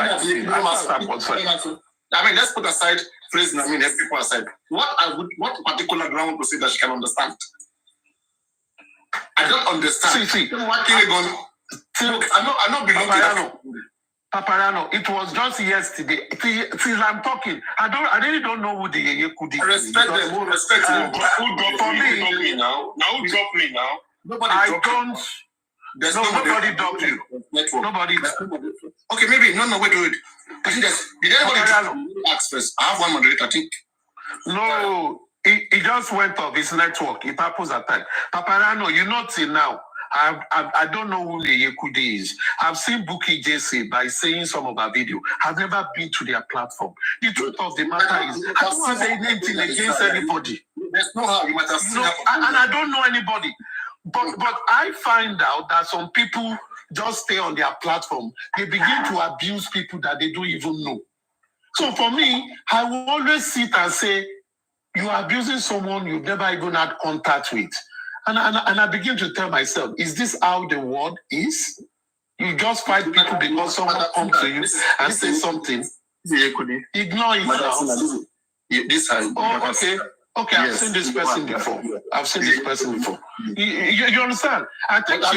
I mean, let's put aside phrase, I mean, let's people aside. What particular ground to say that she can understand? I don't understand. I know belong to Paparano, it was just yesterday. Till I'm talking, I really don't know who the Yekudi is. Respect them. Respect them. Who drop me now? Now who drop me now? Nobody dropped you. Nobody. Okay, maybe wait. I think did anybody ask first? I have one moderator, I think. No, it just went off his network. It happens at times. Paparano, you know till now. I don't know who the Yekudi is. I've seen Buki JC by saying some of our video. I've never been to their platform. The truth of the matter is, I don't have anything against anybody. There's no how you might have seen and I don't know anybody. But I find out that some people just stay on their platform. They begin to abuse people that they don't even know. So for me, I will always sit and say, you are abusing someone you've never even had contact with. And I begin to tell myself, is this how the world is? You just fight people because someone comes to you and says something. Ignore it now. Okay, I've seen this person before. You understand? I think I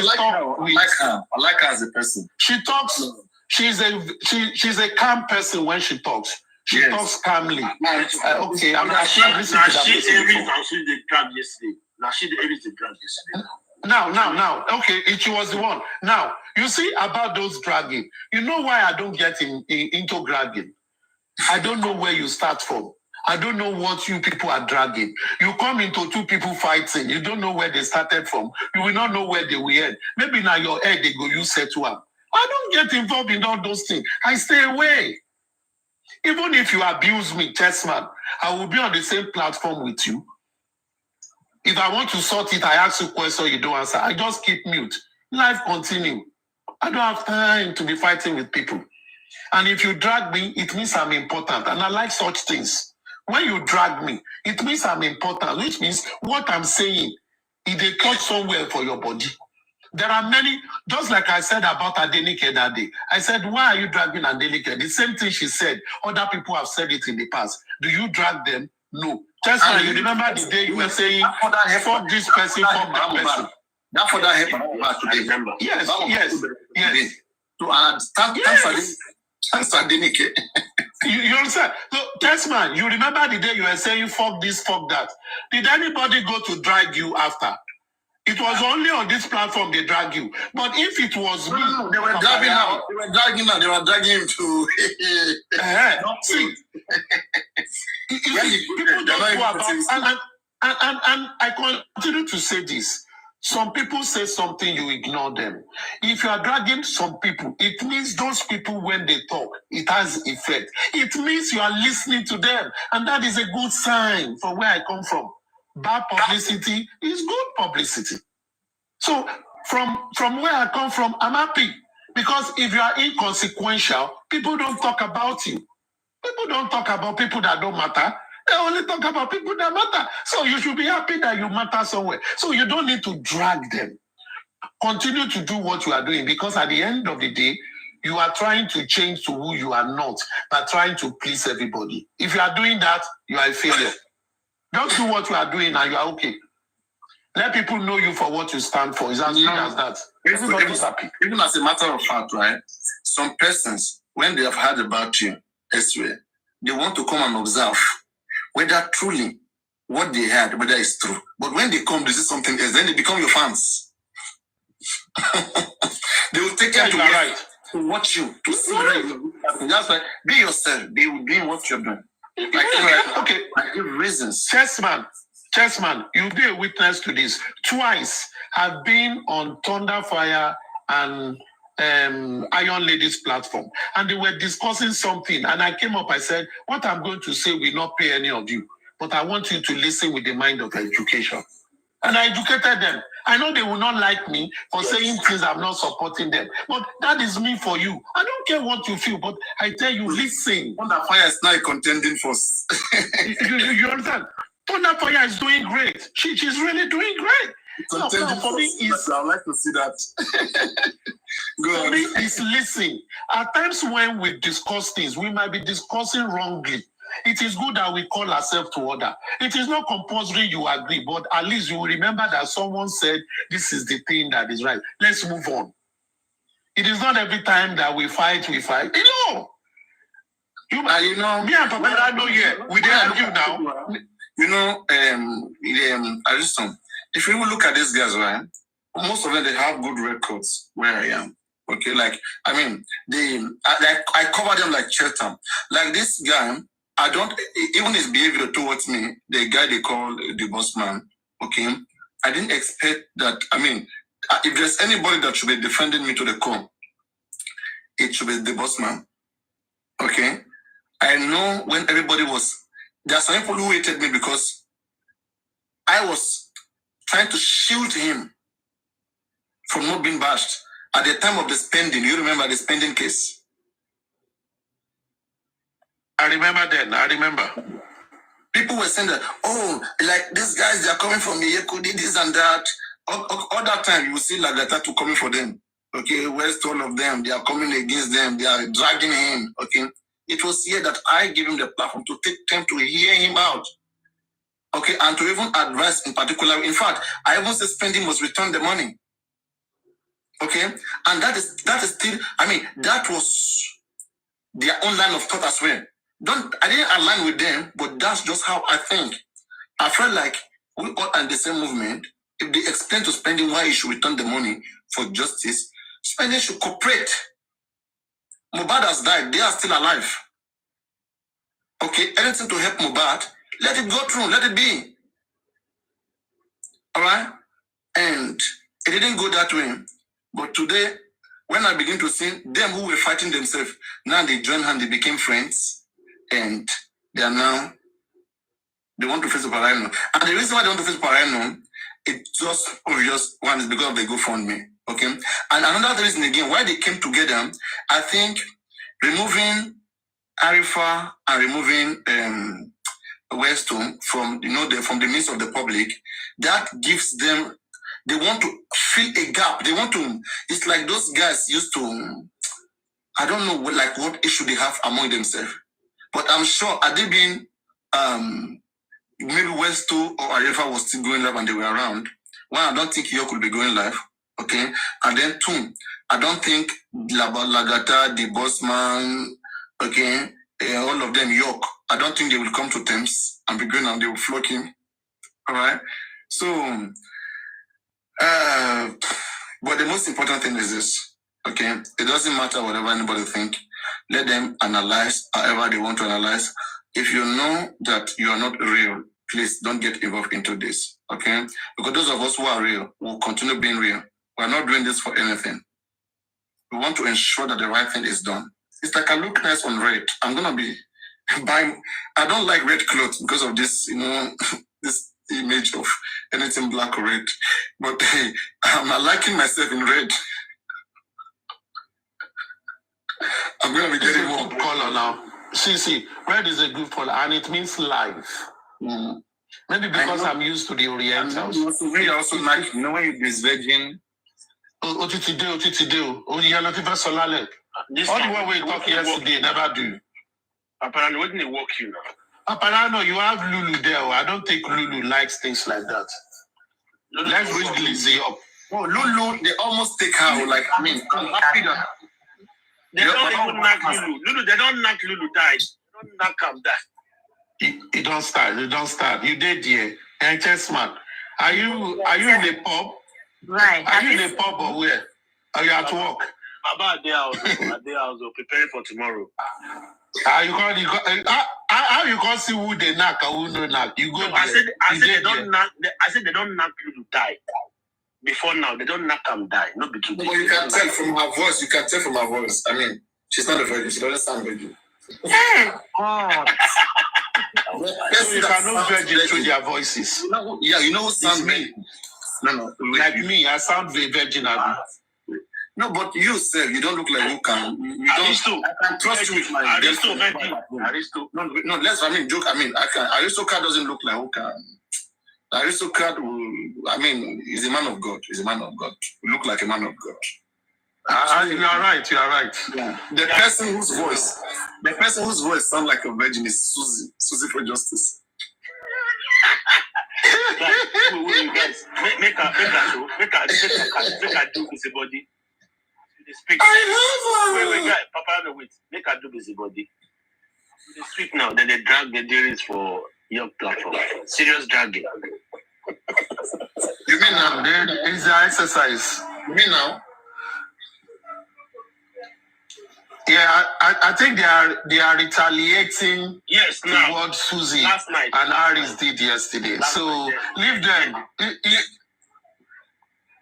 like her as a person. She talks. She's a calm person when she talks. She talks calmly. Okay, I'm Now she Aries listening to that. the drag yesterday. Now she the Aries the drag yesterday. Now. Okay, she was the one. Now, you see about those dragging. You know why I don't get into dragging? I don't know where you start from. I don't know what you people are dragging. You come into two people fighting. You don't know where they started from. You will not know where they will end. Maybe now your head, they go, you settle up. I don't get involved in all those things. I stay away. Even if you abuse me, Chessman, I will be on the same platform with you. If I want to sort it, I ask you a question, you don't answer. I just keep mute. Life continue. I don't have time to be fighting with people. And if you drag me, it means I'm important. And I like such things. When you drag me, it means I'm important, which means what I'm saying, if they touch somewhere for your body. There are many, just like I said about Adenike that day. I said, why are you dragging Adenike? The same thing she said. Other people have said it in the past. Do you drag them? No. Just like you remember the day you were saying, fuck this person, fuck that person. That for that happened today. Remember? Yes. To understand, thanks Adenike. You understand? So, Testman, you remember the day you were saying, fuck this, fuck that. Did anybody go to drag you after? It was only on this platform they drag you. But if it was me... No, they were dragging out. They were dragging out. They were dragging him to... See, people don't go about... And I continue to say this. Some people say something, you ignore them. If you are dragging some people, it means those people, when they talk, it has effect. It means you are listening to them. And that is a good sign for where I come from. Bad publicity is good publicity. So from where I come from, I'm happy. Because if you are inconsequential, people don't talk about you. People don't talk about people that don't matter. They only talk about people that matter. So you should be happy that you matter somewhere. So you don't need to drag them. Continue to do what you are doing, because at the end of the day, you are trying to change to who you are not, but trying to please everybody. If you are doing that, you are a failure. Just do what you are doing and you are okay. Let people know you for what you stand for. It's as simple as that. Even as a matter of fact, right? Some persons, when they have heard about you elsewhere, they want to come and observe whether truly what they heard, whether it's true. But when they come to see something else, then they become your fans. They will take time to watch you, to see whether you do. That's why, be yourself. They will be what you're doing. Okay. I give reasons. Chessman, you'll be a witness to this. Twice I've been on Thunderfire and Iron Ladies platform, and they were discussing something, and I came up, I said, what I'm going to say will not pay any of you, but I want you to listen with the mind of education. And I educated them. I know they will not like me for saying things I'm not supporting them, but that is me for you. I don't care what you feel, but I tell you, listen. Thunderfire is not a contending force. you understand? Thunderfire is doing great. She's really doing great. No, for me, I'd like to see that. For me, it's listen. At times when we discuss things, we might be discussing wrongly. It is good that we call ourselves to order. It is not compulsory you agree, but at least you will remember that someone said this is the thing that is right. Let's move on. It is not every time that we fight. You know. Me and Papa, I know you. We didn't argue now. You know, Ariston, if you look at these guys, right, most of them, they have good records where I am. Okay, like, I mean, I cover them like Chatham. Like this guy, I don't, even his behavior towards me, the guy they call the boss man, okay, I didn't expect that. I mean, if there's anybody that should be defending me to the core, it should be the boss man, okay? I know when everybody was, there are some people who hated me because I was trying to shield him from not being bashed. At the time of the spending, you remember the spending case? I remember then. I remember. People were saying that, oh, like these guys, they are coming from Yeko, did this and that. All that time, you see like that to coming for them. Okay, where's all of them? They are coming against them. They are dragging him. Okay. It was here that I gave him the platform to take time to hear him out. Okay, and to even advise in particular. In fact, I even said spending must return the money. Okay, and that is still, I mean, that was their own line of thought as well. I didn't align with them, but that's just how I think. I felt like we all are in the same movement. If they explain to Spending why he should return the money for justice, Spending should cooperate. Mohbad has died. They are still alive. Okay, anything to help Mohbad, let it go through. Let it be. All right? And it didn't go that way. But today, when I begin to see them who were fighting themselves, now they joined hands, they became friends. And they are now, they want to face Parano. And the reason why they want to face Parano, it's just obvious. One is because of the GoFundMe. Okay? And another reason again, why they came together, I think removing Arifa and removing Weston from from the midst of the public, that gives them, they want to fill a gap. They want to, it's like those guys used to, I don't know what issue they have among themselves. But I'm sure had they been maybe Westo or Arifa was still going live and they were around, one, I don't think York will be going live. Okay. And then two, I don't think Lagata, the Bossman, okay, all of them, York, I don't think they will come to terms and be going and they will flock him. All right. So, but the most important thing is this. Okay. It doesn't matter whatever anybody think. Let them analyze however they want to analyze. If you know that you are not real, please don't get involved into this. Okay. Because those of us who are real will continue being real. We're not doing this for anything. We want to ensure that the right thing is done. It's like I look nice on red. I'm gonna be buying. I don't like red clothes because of this, this image of anything black or red. But hey, I'm not liking myself in red. I'm gonna be getting more color now. See, red is a good color and it means life. Mm. Maybe because I'm used to the Orientals. We also like, when you this virgin. All the one we talk yesterday never do. Apparently, when they walk you now. Apparently, you have Lulu there. I don't think Lulu likes things like that. Let's bring Lizzie up. Oh, Lulu, they almost take her. I'm happy that. They don't even knock Lulu. They don't knock Lulu die. They don't knock him die. It don't start. You did here. And Chessman, are you in the pub? Right. Are you in the pub or where? Are you at work? Baba, they are preparing for tomorrow. How you can't see who they knock or who no knock? You go. I said they don't knock. I said they don't knock Lulu die. Before now, they don't knock him die. No begin. But you can tell from her voice. I mean, she's not a virgin. She doesn't sound virgin. God. So you cannot virgin through their voices. Yeah, you know what sound me? No. Like me, I sound very virgin. No, but you say you don't look like who can. You don't. I can trust you with my Aristo. No, joke. Aristocrat doesn't look like who can. Aristocrat, is a man of God. He's a man of God. You look like a man of God. You are right. Yeah. The person whose voice sounds like a virgin is Susie for Justice. Guys, make her do busybody. I love her. Wait, Papa, no, wait. Make her do busybody. They speak now. Then they drag the dealings for your platform. Serious dragging. You mean now? It's the exercise. You mean now? Yeah, I think they are retaliating towards Susie last night. And Aris did yesterday. Leave them.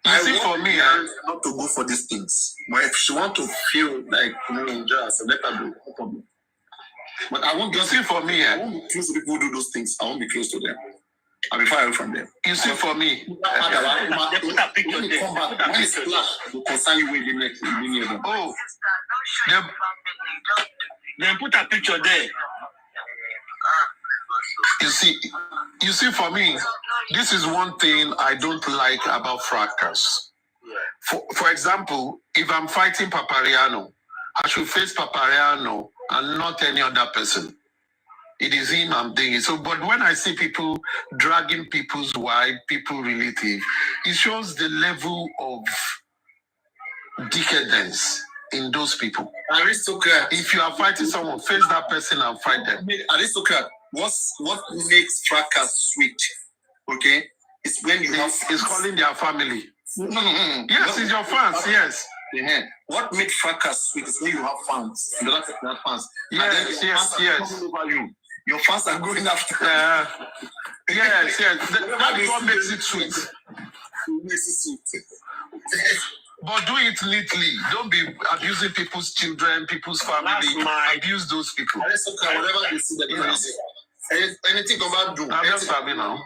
You see, for me, not to go for these things. But if she want to feel like enjoy herself, let her do. No problem. But I won't. You see, for me, I won't be close to people who do those things. I won't be close to them. I'll be far away from them. You see, for me, they put a picture when there. When it's flash, will concern you with the next. Oh, Then put a picture there. You see, for me, this is one thing I don't like about fracas. For example, if I'm fighting Papariano, I should face Papariano and not any other person. It is him I'm doing it. So, but when I see people dragging people's wife, people relative, it shows the level of decadence in those people. Aristocrat. If you are fighting someone, face that person and fight them. Aristocrat, what makes fracas sweet? Okay? It's when you have It's calling their family. No. Yes, it's your fans, yes. Yeah. What makes fracas sweet is when you have fans. You don't have fans. Yes. Over you. Your fans are going after yes. That is what makes it sweet. But do it neatly. Don't be abusing people's children, people's family. Abuse those people. Whatever you see, anything about do. I'm just having now.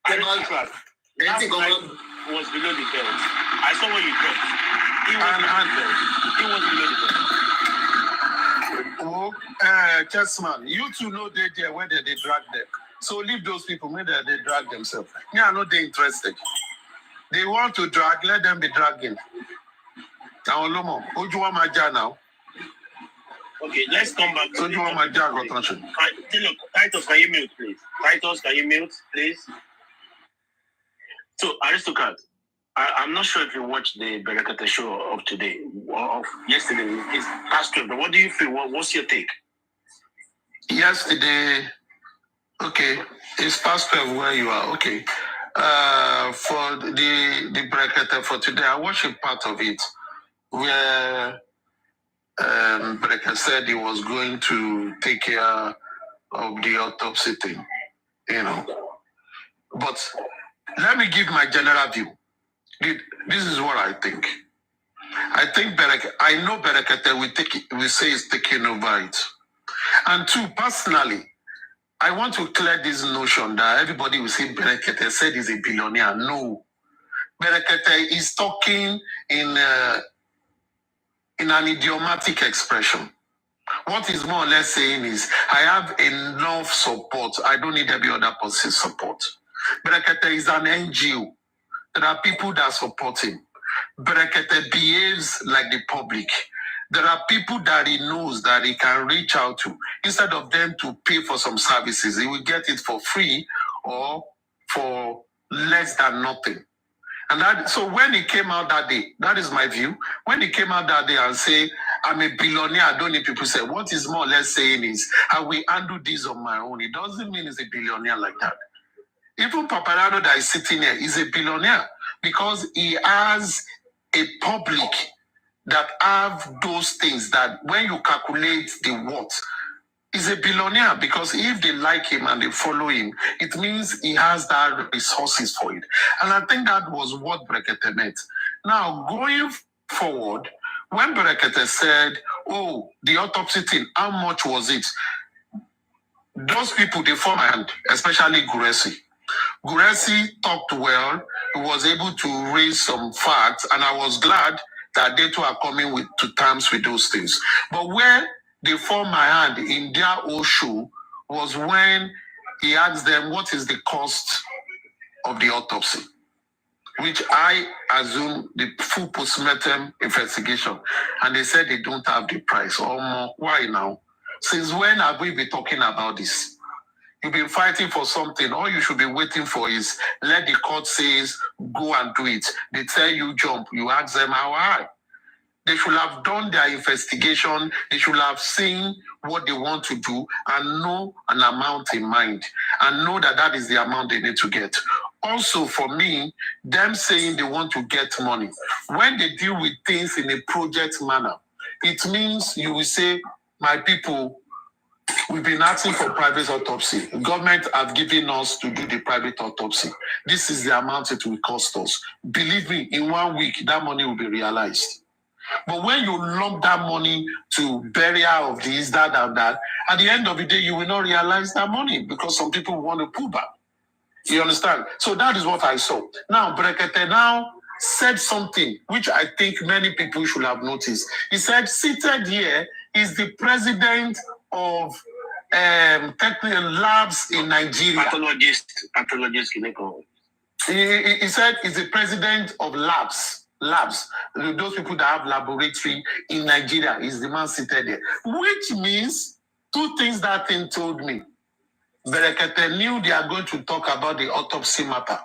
Anything was below the belt. I saw what you dropped. He was below the belt. Chessman, you two know they there where they drag them. So leave those people, maybe they drag themselves. Me, are not they interested. They want to drag, let them be dragging. Now, Lomo, Ojuwa Maja now. Okay, let's come back to Ojuwa Maja got attention. Titus, can you mute, please? Titus, can you mute, please? So, Aristocrat, I'm not sure if you watched the Berekete show of today, of yesterday. It's past 12. What do you feel? What's your take? Yesterday, okay, it's past 12 where you are, okay. For the Berekete for today, I watched a part of it where Berekete said he was going to take care of the autopsy thing, you know. But let me give my general view. This is what I think. I think I know Berekete we say is taking over it. And two, personally, I want to clear this notion that everybody will say Berekete said he's a billionaire. No. Berekete is talking in an idiomatic expression. What he's more or less saying is, I have enough support. I don't need every other person's support. Berekete is an NGO. There are people that support him. Berekete behaves like the public. There are people that he knows that he can reach out to. Instead of them to pay for some services, he will get it for free or for less than nothing. And so when he came out that day, that is my view. When he came out that day and say, I'm a billionaire, I don't need people to say, what he's more or less saying is, I will handle this on my own. It doesn't mean he's a billionaire like that. Even Paparazzo that is sitting here is a billionaire because he has a public that have those things that when you calculate the what, he's a billionaire because if they like him and they follow him, it means he has that resources for it. And I think that was what Berekete meant. Now, going forward, when Berekete said, oh, the autopsy thing, how much was it? Those people, they form a hand, especially Guresi. Guresi talked well. He was able to raise some facts, and I was glad that they too are coming to terms with those things. But where they formed my hand in their own show was when he asked them, what is the cost of the autopsy? Which I assume the full postmortem investigation. And they said they don't have the price or more. Why now? Since when have we been talking about this? You've been fighting for something. All you should be waiting for is let the court says, go and do it. They tell you jump. You ask them how high. They should have done their investigation. They should have seen what they want to do and know an amount in mind and know that that is the amount they need to get. Also, for me, them saying they want to get money, when they deal with things in a project manner, it means you will say, my people, we've been asking for private autopsy. The government have given us to do the private autopsy. This is the amount it will cost us. Believe me, in 1 week, that money will be realized. But when you lump that money to burial of this, that, and that, at the end of the day, you will not realize that money because some people want to pull back. You understand? So that is what I saw. Now, Berekete now said something which I think many people should have noticed. He said, seated here is the president of technical labs in Nigeria. Pathologist. He said he's the president of labs. Those people that have laboratory in Nigeria is the man seated there. Which means two things that thing told me. Berekete knew they are going to talk about the autopsy matter.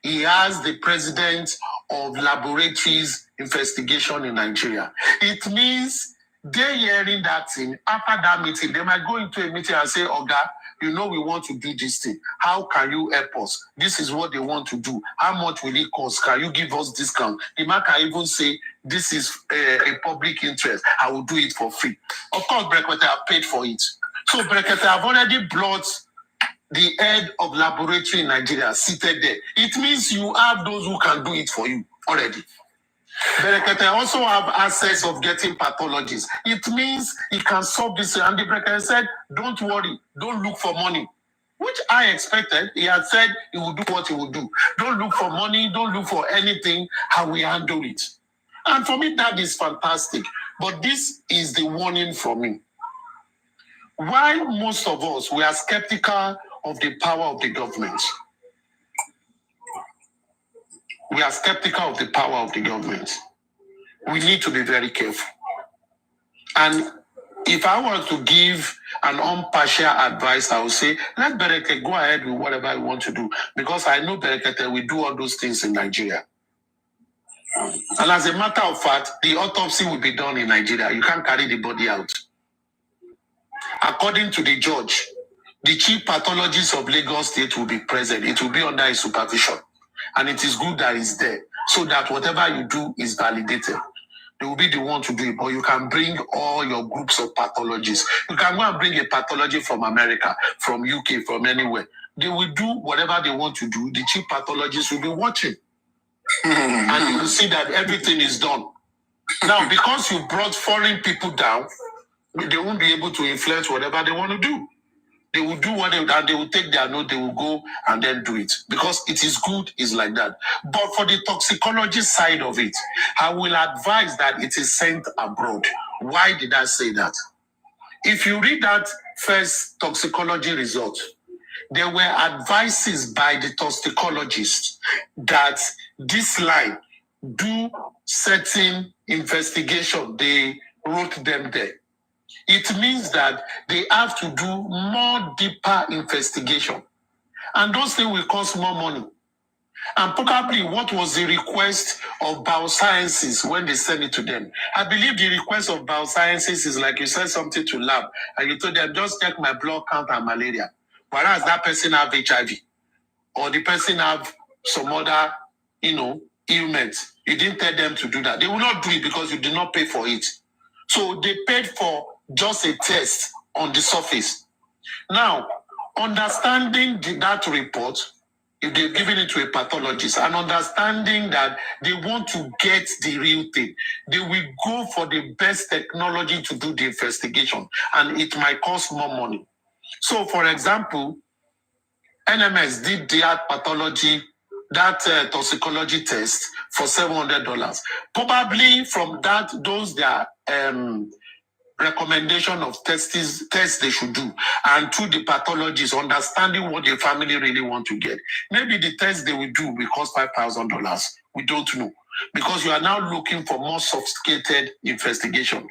He has the president of laboratories investigation in Nigeria. It means they're hearing that thing. After that meeting, they might go into a meeting and say, Oga, you know we want to do this thing. How can you help us? This is what they want to do. How much will it cost? Can you give us discount? The man can even say, this is a public interest. I will do it for free. Of course, Brekete have paid for it. So Brekete have already brought the head of laboratory in Nigeria seated there. It means you have those who can do it for you already. Brekete also have access of getting pathologists. It means he can solve this. And the Brekete said, don't worry, don't look for money. Which I expected. He had said he would do what he would do. Don't look for money, don't look for anything, how we handle it. And for me, that is fantastic. But this is the warning for me. Why most of us, we are skeptical of the power of the government. We are skeptical of the power of the government. We need to be very careful. And if I were to give an impartial advice, I would say, let Berekete go ahead with whatever you want to do. Because I know Berekete will do all those things in Nigeria. And as a matter of fact, the autopsy will be done in Nigeria. You can't carry the body out. According to the judge, the chief pathologist of Lagos State will be present. It will be under his supervision. And it is good that he's there, so that whatever you do is validated. They will be the one to do it, but you can bring all your groups of pathologists. You can go and bring a pathology from America, from UK, from anywhere. They will do whatever they want to do. The chief pathologist will be watching. And you will see that everything is done. Now, because you brought foreign people down, they won't be able to influence whatever they want to do. They will do what they will take their note, they will go and then do it. Because it is good, it's like that. But for the toxicology side of it, I will advise that it is sent abroad. Why did I say that? If you read that first toxicology result, there were advices by the toxicologist that this line, do certain investigation. They wrote them there. It means that they have to do more deeper investigation. And those things will cost more money. And probably what was the request of biosciences when they send it to them? I believe the request of biosciences is like you send something to lab and you told them, just check my blood count and malaria. Whereas that person have HIV or the person have some other, ailment. You didn't tell them to do that. They will not do it because you did not pay for it. So they paid for just a test on the surface. Now, understanding that report, if they're giving it to a pathologist, and understanding that they want to get the real thing, they will go for the best technology to do the investigation, and it might cost more money. So, for example, NMS did that pathology, that toxicology test for $700. Probably from that, those their recommendation of tests they should do, and through the pathologist understanding what the family really want to get. Maybe the test they will do will cost $5,000. We don't know, because you are now looking for more sophisticated investigation.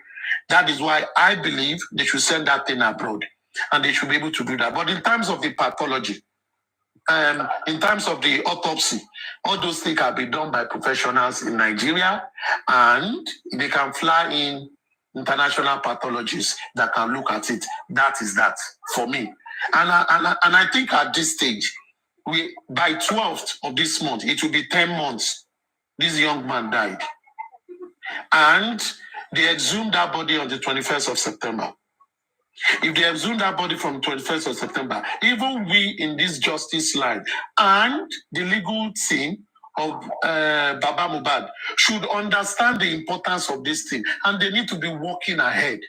That is why I believe they should send that thing abroad, and they should be able to do that. But in terms of the pathology, in terms of the autopsy, all those things can be done by professionals in Nigeria, and they can fly in international pathologists that can look at it. That is that for me. And I think at this stage, by 12th of this month, it will be 10 months. This young man died. And they exhumed that body on the 21st of September. If they exhumed that body from 21st of September, even we in this justice line and the legal team of Baba Mohbad should understand the importance of this thing, and they need to be working ahead.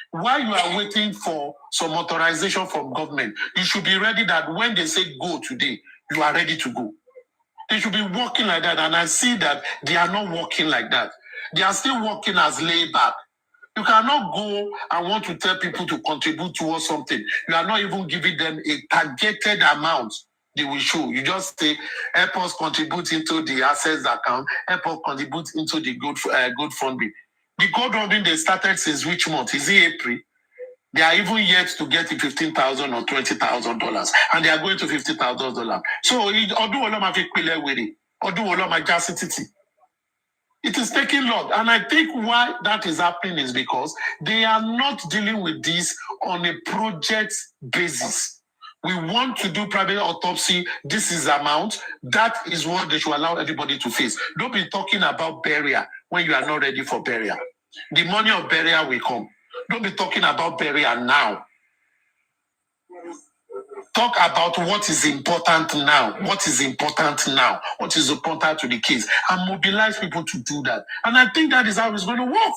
While you are waiting for some authorization from government, you should be ready that when they say go today, you are ready to go. They should be working like that, and I see that they are not working like that. They are still working as layback. You cannot go and want to tell people to contribute towards something. You are not even giving them a targeted amount they will show. You just say, help us contribute into the assets account, help us contribute into the GoFundMe. The GoFundMe they started since which month? Is it April? They are even yet to get to $15,000 or $20,000, and they are going to $50,000. So, It is taking long. And I think why that is happening is because they are not dealing with this on a project basis. We want to do private autopsy. This is amount. That is what they should allow everybody to face. Don't be talking about burial when you are not ready for burial. The money of burial will come. Don't be talking about burial now. Talk about what is important now. What is important now? What is important to the case? And mobilize people to do that. And I think that is how it's going to work.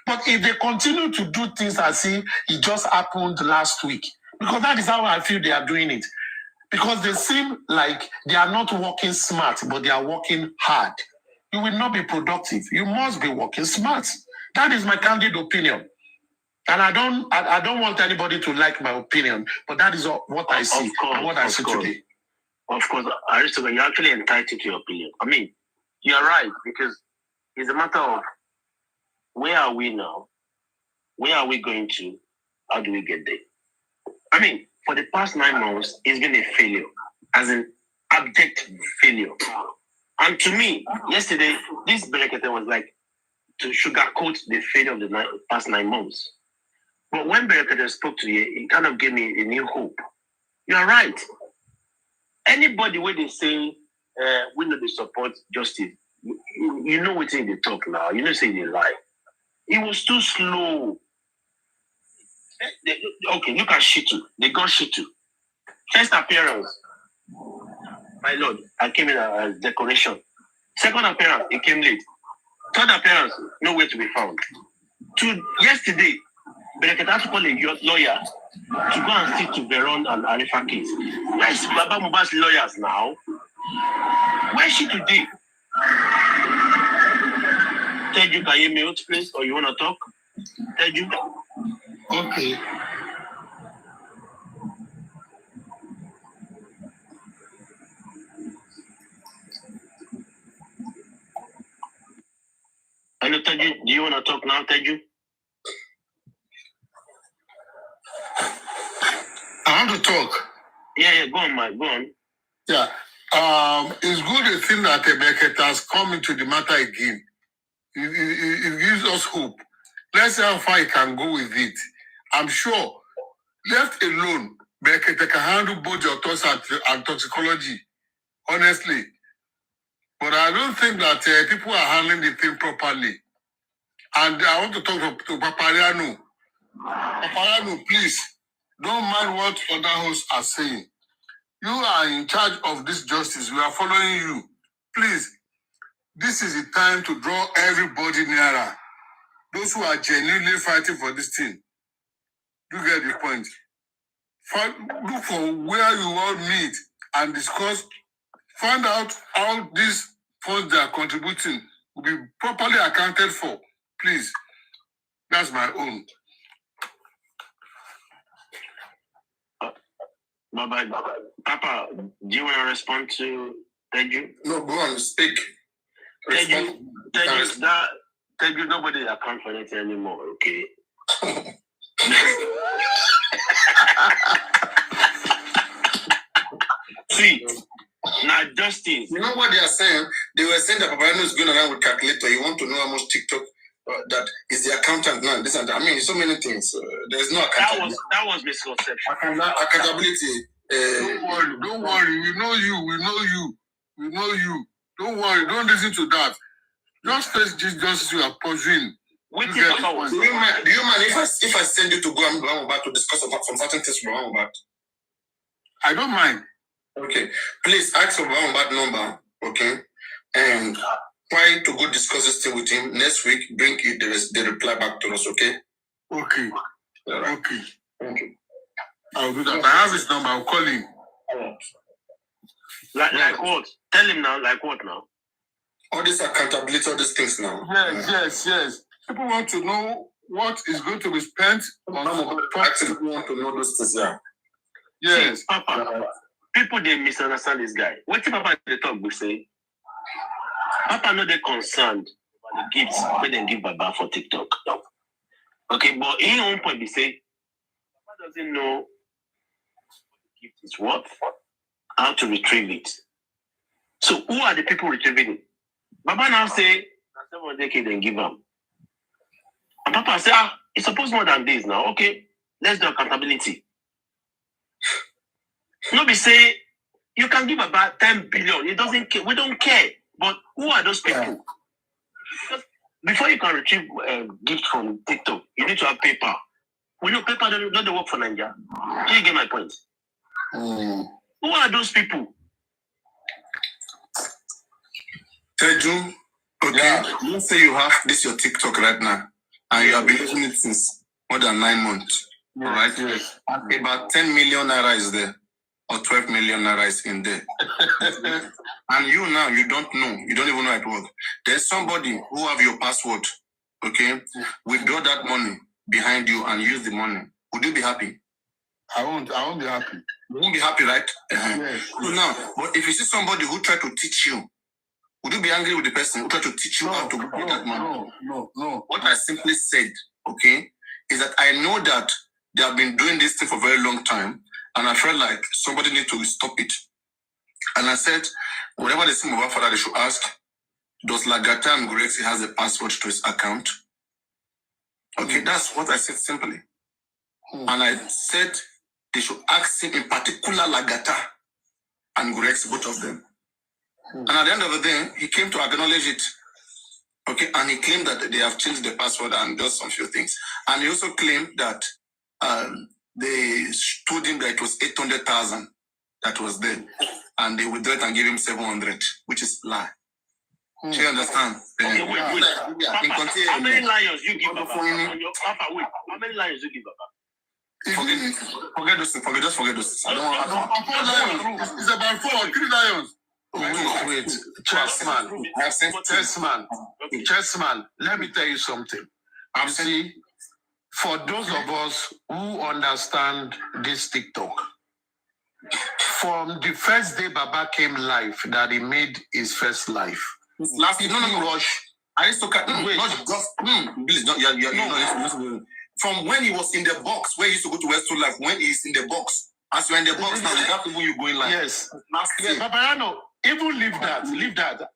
But if they continue to do things as if it just happened last week, because that is how I feel they are doing it. Because they seem like they are not working smart, but they are working hard. You will not be productive. You must be working smart. That is my candid opinion. And I don't want anybody to like my opinion, but that is what I see, and what I see today. Of course, Aristotle, you're actually entitled to your opinion. I mean, you're right, because it's a matter of where are we now? Where are we going to? How do we get there? I mean, for the past 9 months, it's been a failure, as an abject failure. And to me, yesterday, this Berekete was like to sugarcoat the failure of the past 9 months. But when Berekete spoke to you, it kind of gave me a new hope. You are right. Anybody when they say we know they support justice, you know what they talk now. You know say they lie. It was too slow. Okay, look at Shitu. They got Shitu. First appearance, my lord, I came in as decoration. Second appearance, it came late. Third appearance, nowhere to be found. Yesterday, Berekete had to call a lawyer to go and speak to Veron and Arifa case. Where's Baba Mohbad's lawyers now? Where is she today? Teju, can you mute, please? Or you want to talk? Teju? Okay. Hello, Teju. Do you want to talk now, Teju? I want to talk. Yeah, go on, Mike. Go on. Yeah. It's good to think that Berekete has come into the matter again. It gives us hope. Let's see how far he can go with it. I'm sure, left alone, Berekete can handle both the autopsy and toxicology, honestly. But I don't think that people are handling the thing properly. And I want to talk to Papariano. Papariano, please, don't mind what other hosts are saying. You are in charge of this justice. We are following you. Please, this is the time to draw everybody nearer. Those who are genuinely fighting for this thing. You get the point. Look for where you all meet and discuss. Find out how these funds they are contributing will be properly accounted for. Please. That's my own. Bye-bye. Papa, do you want to respond to Teju? No, go on, speak. Teju, nobody account for anything anymore, okay? See, now justice. You know what they are saying? They were saying that Papayano is going around with calculator. You want to know how much TikTok that is the accountant now. This and that. I mean, so many things. There's no accountability. That was misconception. Accountability. Don't worry. We know you. Don't worry. Don't listen to that. Just face this justice you are pursuing. Do you mind if I send you to go and about to discuss about some certain things with about? I don't mind. Okay. Please ask for that number, okay? And try to go discuss this thing with him. Next week, bring the reply back to us, okay? Okay. Right. Okay. Thank you. I'll do that. I have his number. I'll call him. Like what? Tell him now, like what now? All this accountability, all these things now. Yes. People want to know what is going to be spent on People want to know those things, yeah. Yes. See, Papa, people, they misunderstand this guy. What if Papa they talk, we say? Papa know they're concerned about the gifts when they give Baba for TikTok. Okay, but in one point, they say, Papa doesn't know what the gift is worth, how to retrieve it. So who are the people retrieving it? Baba now say, 700K then give him. And Papa said, it's supposed more than this now. Okay, let's do accountability. Nobody say you can give about 10 billion. It doesn't care. We don't care. But who are those people? Yeah. Because before you can retrieve a gift from TikTok, you need to have paper. We know paper don't work for Nigeria. Do you get my point? Who are those people? Teju, okay, let's say you have this your TikTok right now, and you have been using it since more than 9 months, right? Yes. About 10 million naira is there, or 12 million naira is in there. And you now, you don't know, you don't even know it works. There's somebody who have your password, okay, withdraw that money behind you and use the money. Would you be happy? I won't be happy. You won't be happy, right? Yes. So now, but if you see somebody who try to teach you, would you be angry with the person who tried to teach you how to get that money? No. What I simply said, okay, is that I know that they have been doing this thing for a very long time, and I felt like somebody need to stop it. And I said, whatever they say about father, they should ask, does Lagata and Gorexi has a password to his account? Okay, that's what I said simply. And I said they should ask him in particular Lagata and Gorexi, both of them. And at the end of the day, he came to acknowledge it. Okay, and he claimed that they have changed the password and just some few things. And he also claimed that they told him that it was 800,000 that was there. And they withdrew it and gave him 700, which is lie. Do you understand? Okay, wait. How many lions you give Papa? Papa, wait. How many lions you give Papa? Forget those things. I don't want. It's about 4 or 3 lions. Wait. Chessman, let me tell you something. You see, for those of us who understand this TikTok, from the first day Baba came live, that he made his first live. Last no rush. I used to cut. Please, no. From when he was in the box, where he used to go to West Life, when he's in the box, as you're in the box now, that's when you going live. Yes. Papa, even leave that.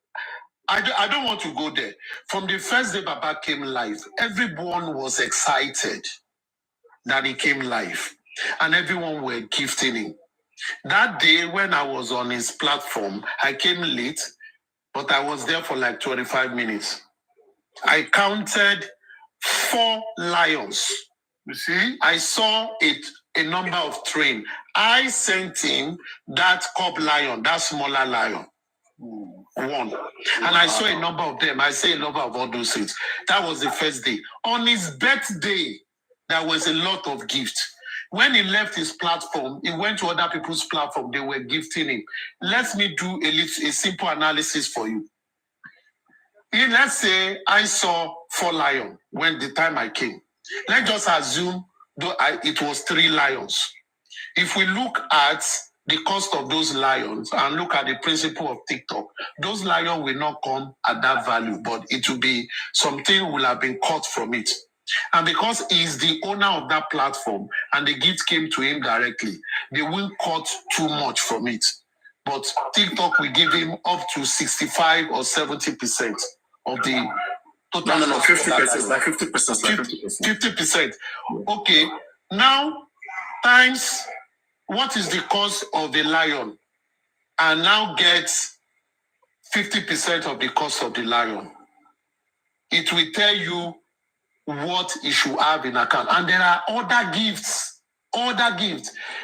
I don't want to go there. From the first day Baba came live, everyone was excited that he came live, and everyone were gifting him. That day when I was on his platform, I came late, but I was there for like 25 minutes. I counted 4 lions. You see, I saw a number of train. I sent him that cub lion, that smaller lion. 1. And I saw a number of them. I say a number of all those things. That was the first day. On his birthday, there was a lot of gifts. When he left his platform, he went to other people's platform. They were gifting him. Let me do a simple analysis for you. Let's say I saw 4 lions when the time I came. Let's just assume it was 3 lions. If we look at the cost of those lions and look at the principle of TikTok, those lions will not come at that value, but it will be something will have been cut from it. And because he's the owner of that platform and the gift came to him directly, they will cut too much from it. But TikTok will give him up to 65 or 70% of the total. No, 50%. Like 50%. 50%. Okay. Now, times what is the cost of a lion? And now gets 50% of the cost of the lion. It will tell you what he should have in account. And there are other gifts.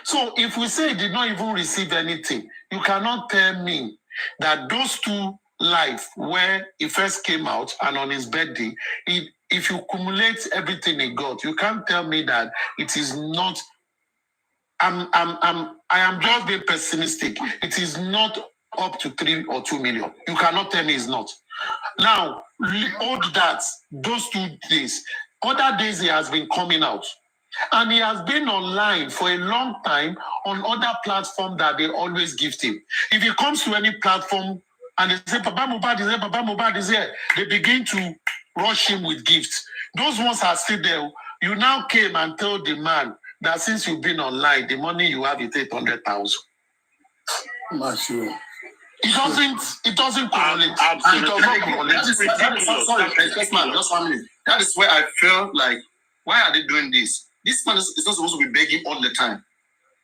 So if we say he did not even receive anything, you cannot tell me that those 2 live where he first came out and on his birthday, if you cumulate everything he got, you can't tell me that it is not. I am just being pessimistic. It is not up to 3 or 2 million. You cannot tell me it's not. Now, hold that, those 2 days. Other days he has been coming out. And he has been online for a long time on other platforms that they always gift him. If he comes to any platform and they say, Papa Mohbad is here, they begin to rush him with gifts. Those ones are still there. You now came and told the man that since you've been online, the money you have is 800,000. Not sure. It doesn't correlate. Absolutely. It does not correlate. Just 1 minute. That is where I feel like, why are they doing this? This man is not supposed to be begging all the time.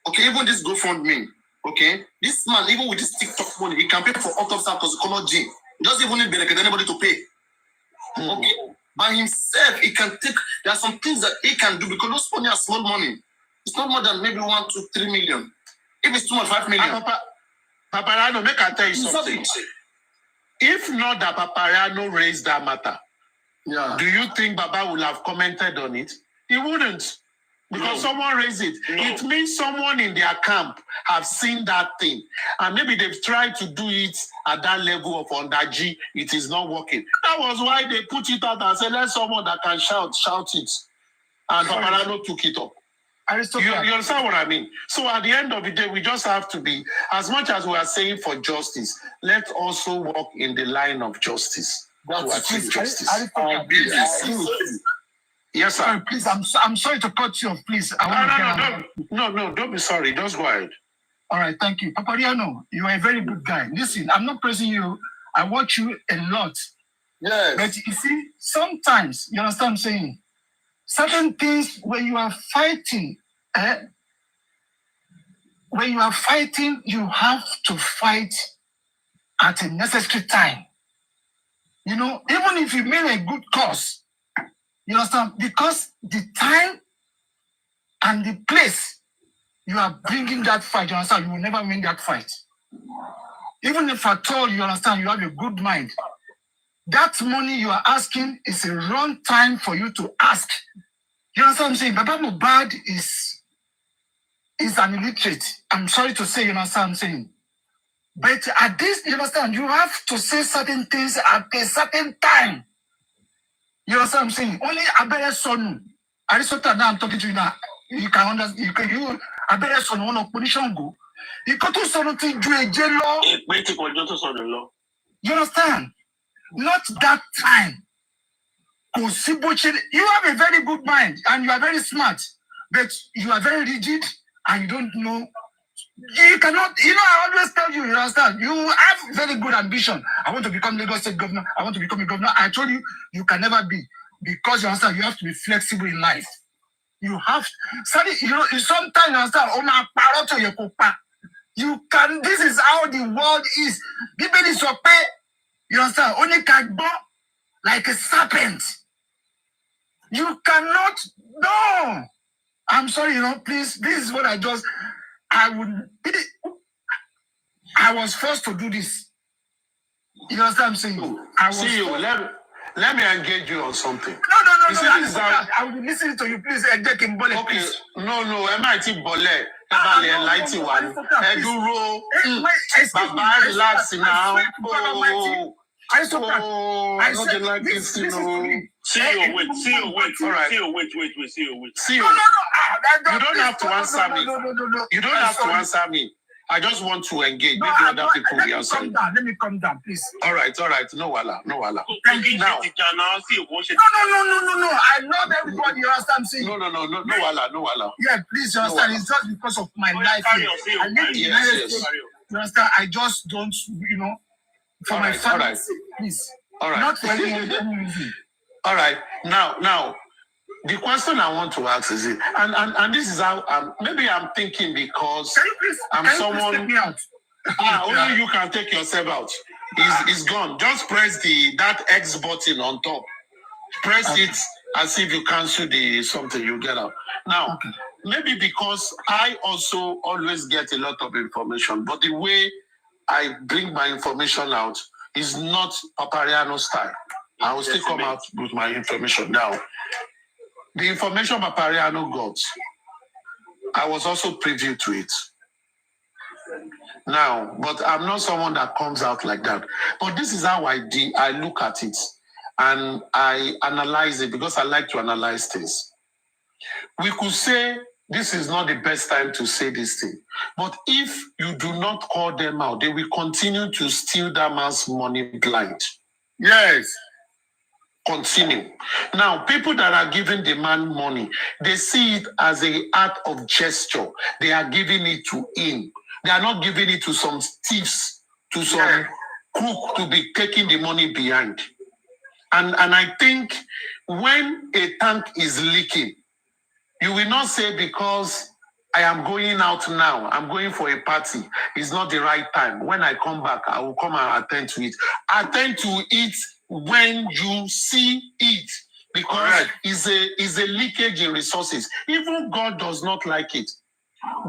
Okay, even this GoFundMe, okay, this man, even with his TikTok money, he can pay for autopsy because he cannot gym. He doesn't even need anybody to pay. Okay, by himself, he can take. There are some things that he can do because those money are small money. It's not more than maybe 1, 2, 3 million. If it's 2.5 million. Paparano, make I tell you something. If not that Paparano raised that matter, do you think Baba would have commented on it? He wouldn't. Because someone raised it. No. It means someone in their camp have seen that thing. And maybe they've tried to do it at that level of under G. It is not working. That was why they put it out and said, let someone that can shout it. And Paparano took it up. You understand what I mean? So at the end of the day, we just have to be, as much as we are saying for justice, let's also walk in the line of justice. That's to achieve justice. Yes, sir. Sorry, please, I'm sorry to cut you off, please. No, don't be sorry. Just go ahead. All right, thank you. Papariano, you are a very good guy. Listen, I'm not praising you. I watch you a lot. Yes. But you see, sometimes, you understand what I'm saying? Certain things when you are fighting, you have to fight at a necessary time. You know, even if you mean a good cause, you understand? Because the time and the place you are bringing that fight, you understand? You will never win that fight. Even if at all, you understand, you have a good mind. That money you are asking is a wrong time for you to ask. You understand what I'm saying? Baba Mohbad is an illiterate. I'm sorry to say, you understand what I'm saying? But at this, you understand, you have to say certain things at a certain time. You understand what I'm saying? Only Abere Sonu. Aristotle, now I'm talking to you now. You can understand. You Abere Sonu, one of position go. You got to Sonu to do a jail law. You understand? Not that time. You have a very good mind and you are very smart, but you are very rigid and you don't know. You cannot, I always tell you, you understand? You have very good ambition. I want to become Lagos State governor. I want to become a governor. I told you, you can never be. Because you understand, you have to be flexible in life. You have, sometimes you understand, you can, this is how the world is. People is okay. You understand? Only can go like a serpent. You cannot, no. I'm sorry, please, this is what I was forced to do this. You understand what I'm saying? Let me engage you on something. No. I will be listening to you, please. Okay. No, MIT Bole. Baba, relax now. I said, like this, See you, wait. You don't have to answer me. You don't have to answer me. I just want to engage. Maybe other people will answer. Let me come down, please. All right. No wala. Thank you. Now. No. I love everybody. You understand? I'm saying. No wala. Yeah, please, you understand? It's just because of my life here. I live in the United States. You understand? I just don't, for my family, please. All right. Not for any reason. All right. Now, the question I want to ask is, and this is how maybe I'm thinking because I'm someone. Take me out? Only you can take yourself out. It's gone. Just press that X button on top. Press it as if you cancel the something. You get out. Now, maybe because I also always get a lot of information, but the way I bring my information out is not Papariano style. I will still come out with my information now. The information Papariano got, I was also privy to it. Now, but I'm not someone that comes out like that. But this is how I look at it. And I analyze it because I like to analyze things. We could say this is not the best time to say this thing. But if you do not call them out, they will continue to steal that man's money blind. Yes. Continue. Now, people that are giving the man money, they see it as an act of gesture. They are giving it to him. They are not giving it to some thieves to some crook to be taking the money behind. And I think when a tank is leaking, you will not say because I am going out now, I'm going for a party, it's not the right time. When I come back, I will come and attend to it. Attend to it when you see it, because it's a leakage in resources. Even God does not like it.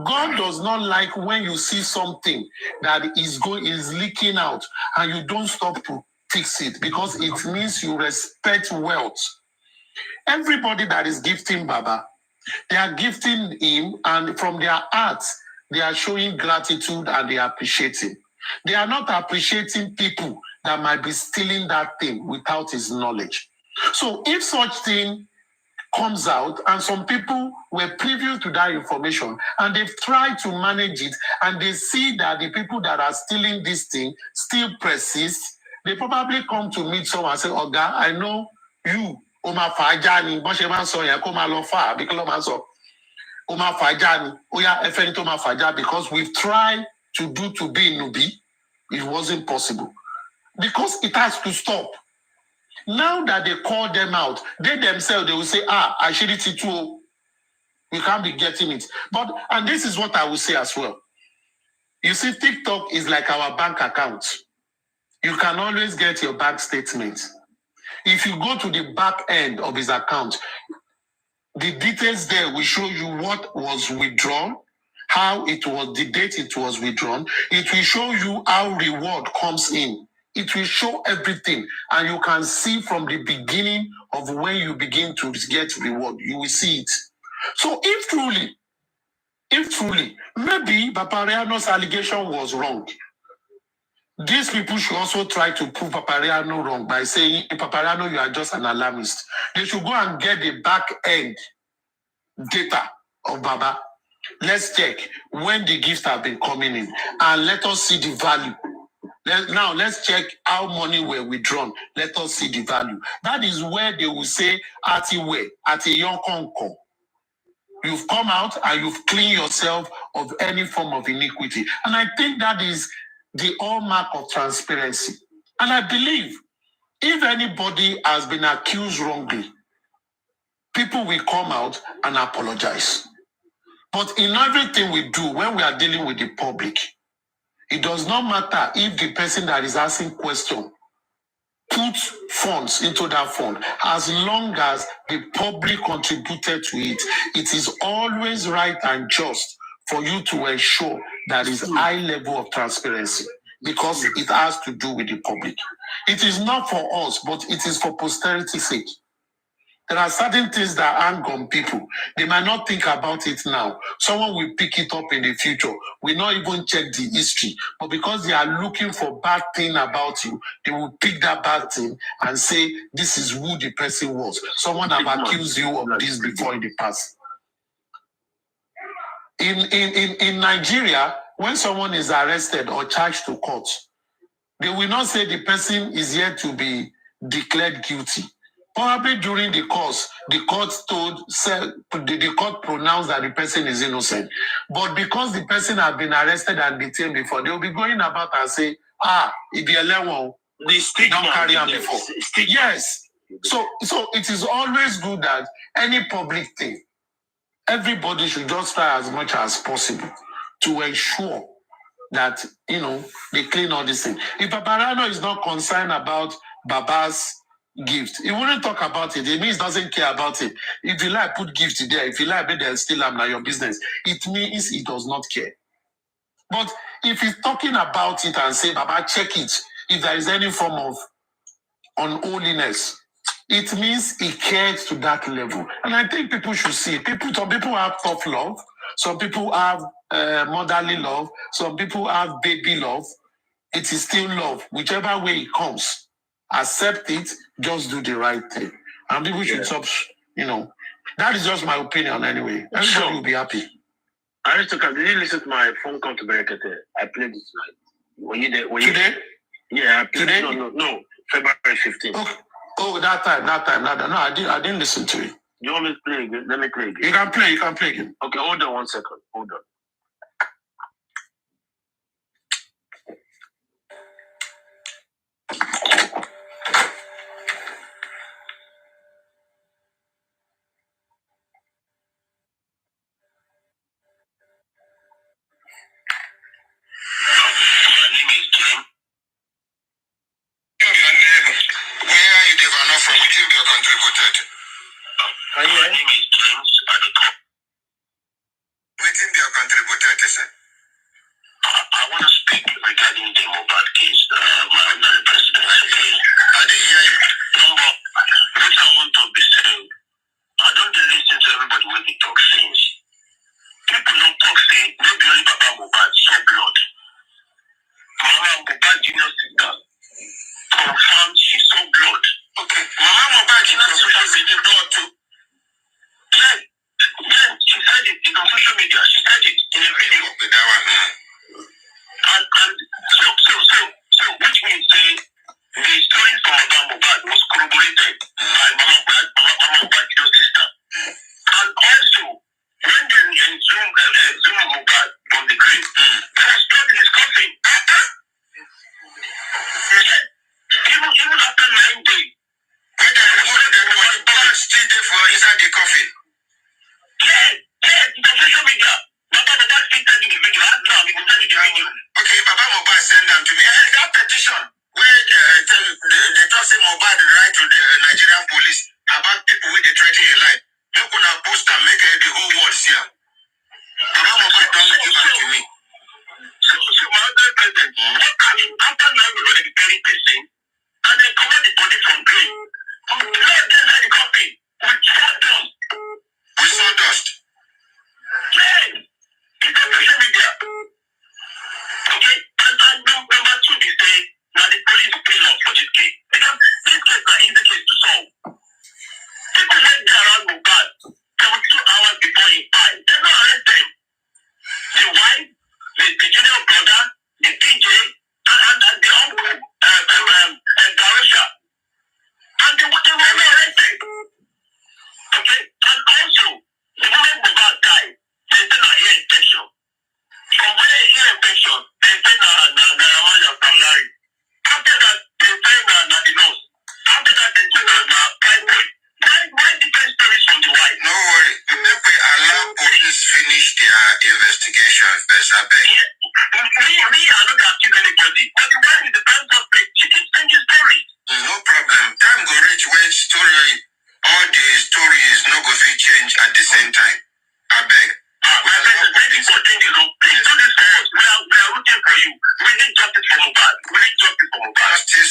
God does not like when you see something that is leaking out and you don't stop to fix it, because it means you respect wealth. Everybody that is gifting Baba, they are gifting him, and from their hearts, they are showing gratitude and they are appreciating. They are not appreciating people that might be stealing that thing without his knowledge. So if such thing comes out and some people were privy to that information and they've tried to manage it and they see that the people that are stealing this thing still persist, they probably come to meet someone and say, Oga, I know you, Oma Fajani, because we've tried to do to be Nubi, it wasn't possible. Because it has to stop. Now that they call them out, they themselves, they will say, I should it too. We can't be getting it. But, and this is what I will say as well. You see, TikTok is like our bank account. You can always get your bank statement. If you go to the back end of his account, the details there will show you what was withdrawn, how it was, the date it was withdrawn. It will show you how reward comes in. It will show everything, and you can see from the beginning of when you begin to get reward. You will see it. So if truly, maybe Papariano's allegation was wrong, these people should also try to prove Papariano wrong by saying, Papariano, you are just an alarmist. They should go and get the back end data of Baba. Let's check when the gifts have been coming in, and let us see the value. Now, let's check how money were withdrawn. Let us see the value. That is where they will say, Atiwe, Ati Yonkonko. You've come out and you've cleaned yourself of any form of iniquity. And I think that is the hallmark of transparency. And I believe if anybody has been accused wrongly, people will come out and apologize. But in everything we do, when we are dealing with the public, it does not matter if the person that is asking question puts funds into that fund. As long as the public contributed to it, it is always right and just for you to ensure that there is high level of transparency, because it has to do with the public. It is not for us, but it is for posterity's sake. There are certain things that hang on people. They might not think about it now. Someone will pick it up in the future. Will not even check the history. But because they are looking for bad thing about you, they will pick that bad thing and say, this is who the person was. Someone have accused you of this before in the past. In Nigeria, when someone is arrested or charged to court, they will not say the person is yet to be declared guilty. Probably during the course, the court pronounced that the person is innocent. But because the person has been arrested and detained before, they will be going about and say, if you're level, they don't carry on before. Yes. So it is always good that any public thing, everybody should just try as much as possible to ensure that, they clean all these things. If Paparano is not concerned about Baba's gift, he wouldn't talk about it. It means he doesn't care about it. If you like, put gift there. If you like, maybe they'll still have your business. It means he does not care. But if he's talking about it and say, Baba, check it, if there is any form of unholiness, it means he cares to that level. And I think people should see it. Some people have tough love. Some people have motherly love. Some people have baby love. It is still love. Whichever way it comes, accept it, just do the right thing. And people should stop, That is just my opinion anyway. Everybody will be happy. Aristotle, did you listen to my phone call to Berekete? I played it tonight. Were you there? Today? Yeah, I played it. No. February 15th. Oh, that time. No, I didn't listen to it. You want me to play again? Let me play again. You can play again. Okay, hold on 1 second. Hold on.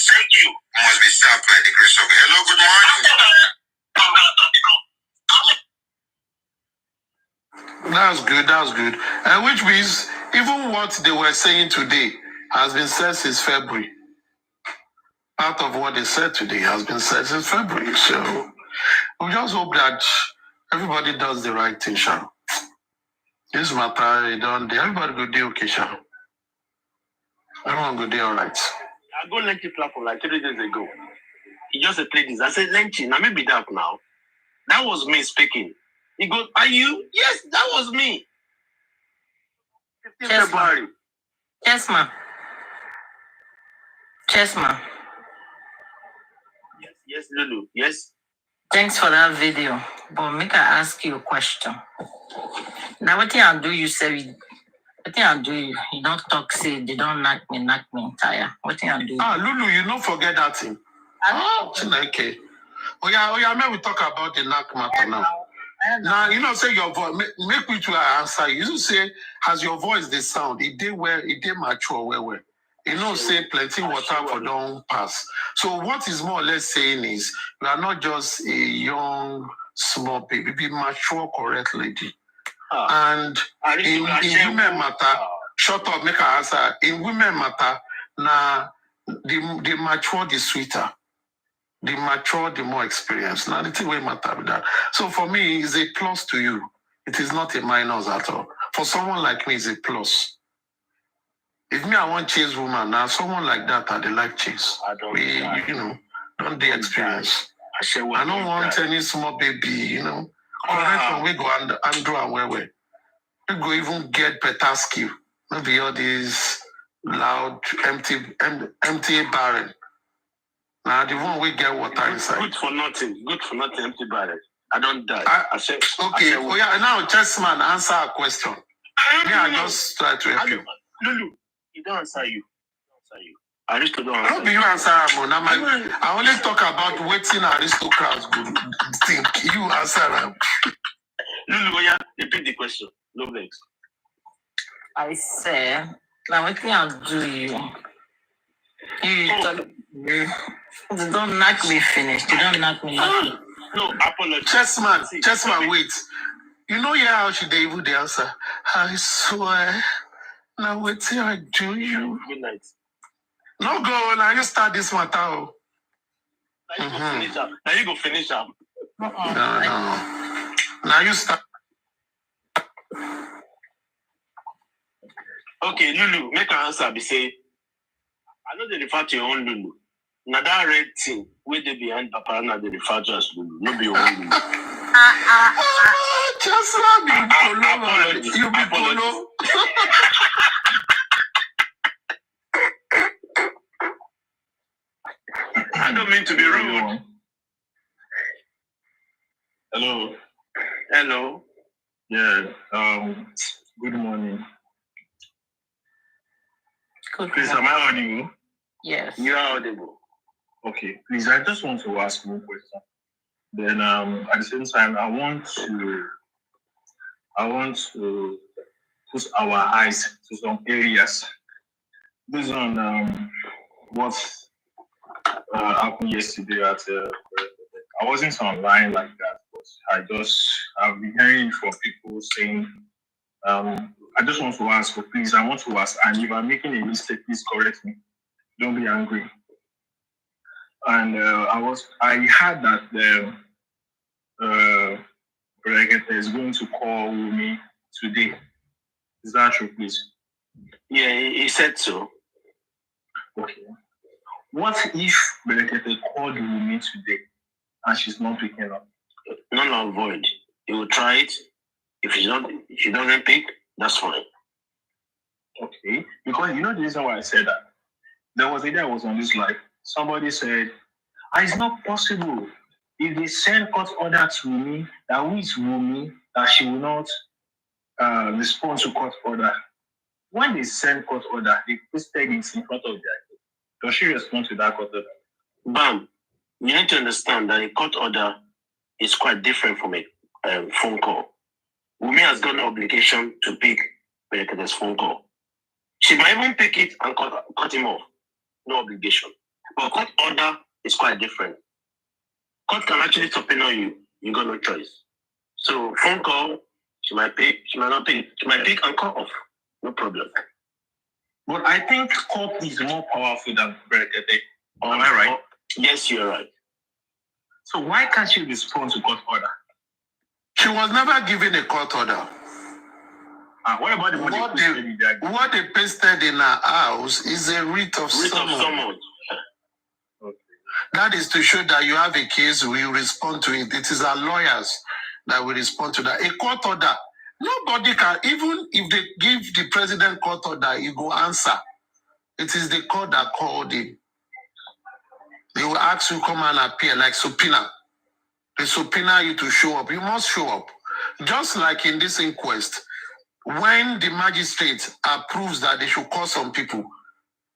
Thank you. Must be served by the grace of God. Hello, good morning. That's good. That's good. And which means even what they were saying today has been said since February. Part of what they said today has been said since February. So we just hope that everybody does the right thing, Sha. This matter, everybody go do okay, Sha. Everyone go do all right. I go Lenchi platform like 3 days ago. He just played this. I said, Lenchi, now maybe that now. That was me speaking. He goes, are you? Yes, that was me. 15 February. Yes, ma'am. Yes, ma'am. Yes, Lulu. Yes. Thanks for that video. But make I ask you a question. Now, what I do, you say, what I do, you don't talk, say, they don't knock me entire. What I do? Lulu, you don't forget that thing. Okay. Oh yeah, maybe we talk about the knock matter now. Now, you know, say your voice, make me to answer you. You say, has your voice the sound? It did mature where. You know, say plenty water for don't pass. So what is more or less saying is, you are not just a young, small baby, be mature, correct lady. And in women matter, shut up, make an answer. In women matter, now the mature, the sweeter. The mature, the more experienced. Now, the thing will matter with that. So for me, it's a plus to you. It is not a minus at all. For someone like me, it's a plus. If me, I want chase woman, now someone like that, they like chase. Don't they experience. I don't want any small baby, correct when we go Andrew and where we go even get better skill. Maybe all these loud, empty barren. Now the one we get water inside. Good for nothing, empty barrel. I don't die. Now Chessman, answer a question. I just try to help you. Lulu, he don't answer you. Aristo don't answer. How do you answer, Ramon? I only talk about waiting aristocrats good think. You answer them. Lulu, repeat the question. No thanks. I say, now what can I do you? You don't knock me finished. You don't knock me. No, apologize. Chessman, wait. You know how she did even the answer. I swear. Now wait till I do you. Good night. No go, now you start this matter. Now you go finish up. No. Now you start. Okay, Lulu, make an answer. Be say, I know they refer to your own Lulu. Now that red thing, where they behind Papa, now they refer to as Lulu. No be your own Lulu. Just let me polo. You be polo. I don't mean to be rude. Hello. Yeah. Good morning. Please, am I audible? Yes. You are audible. Okay. Please, I just want to ask one question. Then, at the same time, I want to put our eyes to some areas based on what happened yesterday at. I wasn't online like that, but I've been hearing from people saying. I just want to ask, please. I want to ask, and if I'm making a mistake, please correct me. Don't be angry. And I heard that the Reggae is going to call WUMI today. Is that true, please? Yeah, he said so. Okay. What if Reggae called WUMI today and she's not picking up? No, void. He will try it. If she doesn't pick, that's fine. Okay. Because you know the reason why I said that? There was a day I was on this live. Somebody said, it's not possible. If they send court order to me, that who is WUMI, that she will not respond to court order. When they send court order, they posted it in front of their head. Does she respond to that court order? Bam. You need to understand that a court order is quite different from a phone call. WUMI has got no obligation to pick Berekete's phone call. She might even pick it and cut him off. No obligation. But court order is quite different. Court can actually subpoena you. You got no choice. So phone call, she might pay, she might not pay, she might pick and call off. No problem. But I think court is more powerful than Berekete. Am I right? Yes, you're right. So why can't she respond to court order? She was never given a court order. What about the money? What they pasted in her house is a writ of summons. Okay. That is to show that you have a case, we respond to it. It is our lawyers that will respond to that. A court order, nobody can, even if they give the president court order, he go answer. It is the court that called him. They will ask you come and appear like subpoena. They subpoena you to show up. You must show up. Just like in this inquest, when the magistrate approves that they should call some people,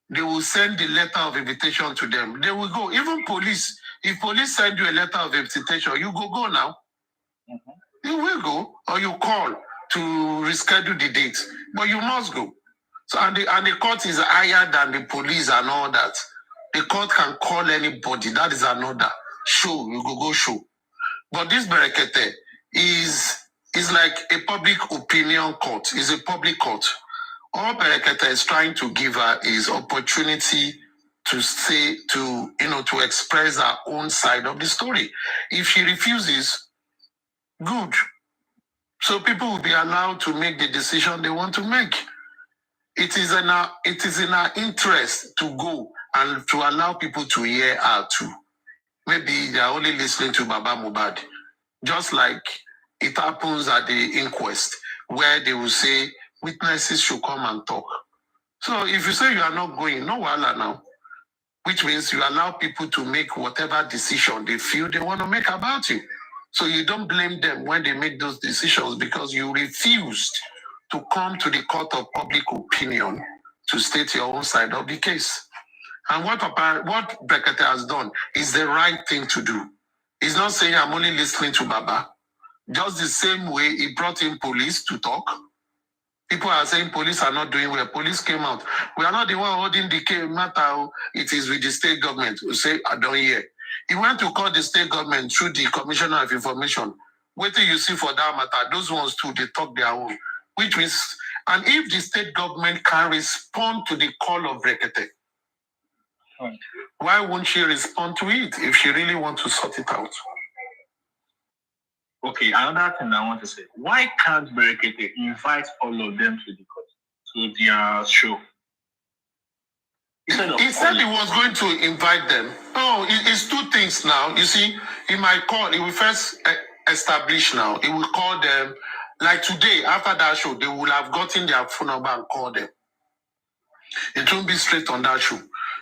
they will send the letter of invitation to them. They will go. Even police, if police send you a letter of invitation, you go now. Mm-hmm. You will go, or you call to reschedule the date. But you must go. So and the court is higher than the police and all that. The court can call anybody. That is another show. You go show. But this Berekete is like a public opinion court. It's a public court. All Berekete is trying to give her is opportunity to say, to express her own side of the story. If she refuses, good. So people will be allowed to make the decision they want to make. It is in our interest to go and to allow people to hear her too. Maybe they are only listening to Baba Mohbad. Just like it happens at the inquest, where they will say witnesses should come and talk. So if you say you are not going, no wahala now, which means you allow people to make whatever decision they feel they want to make about you. So you don't blame them when they make those decisions because you refused to come to the court of public opinion to state your own side of the case. And what Berekete has done is the right thing to do. He's not saying I'm only listening to Baba. Just the same way he brought in police to talk. People are saying police are not doing well. Police came out. We are not the one holding the matter. It is with the state government. We say, I don't hear. He went to call the state government through the Commissioner of Information. Wait till you see for that matter. Those ones too, they talk their own. Which means, and if the state government can respond to the call of Berekete, why won't she respond to it if she really wants to sort it out? Okay, another thing I want to say. Why can't Berekete invite all of them to the court, to their show? He said he was going to invite them. Oh, it's two things now. You see, he might call, he will first establish now. He will call them. Like today, after that show, they will have gotten their phone number and call them. It won't be straight on that show.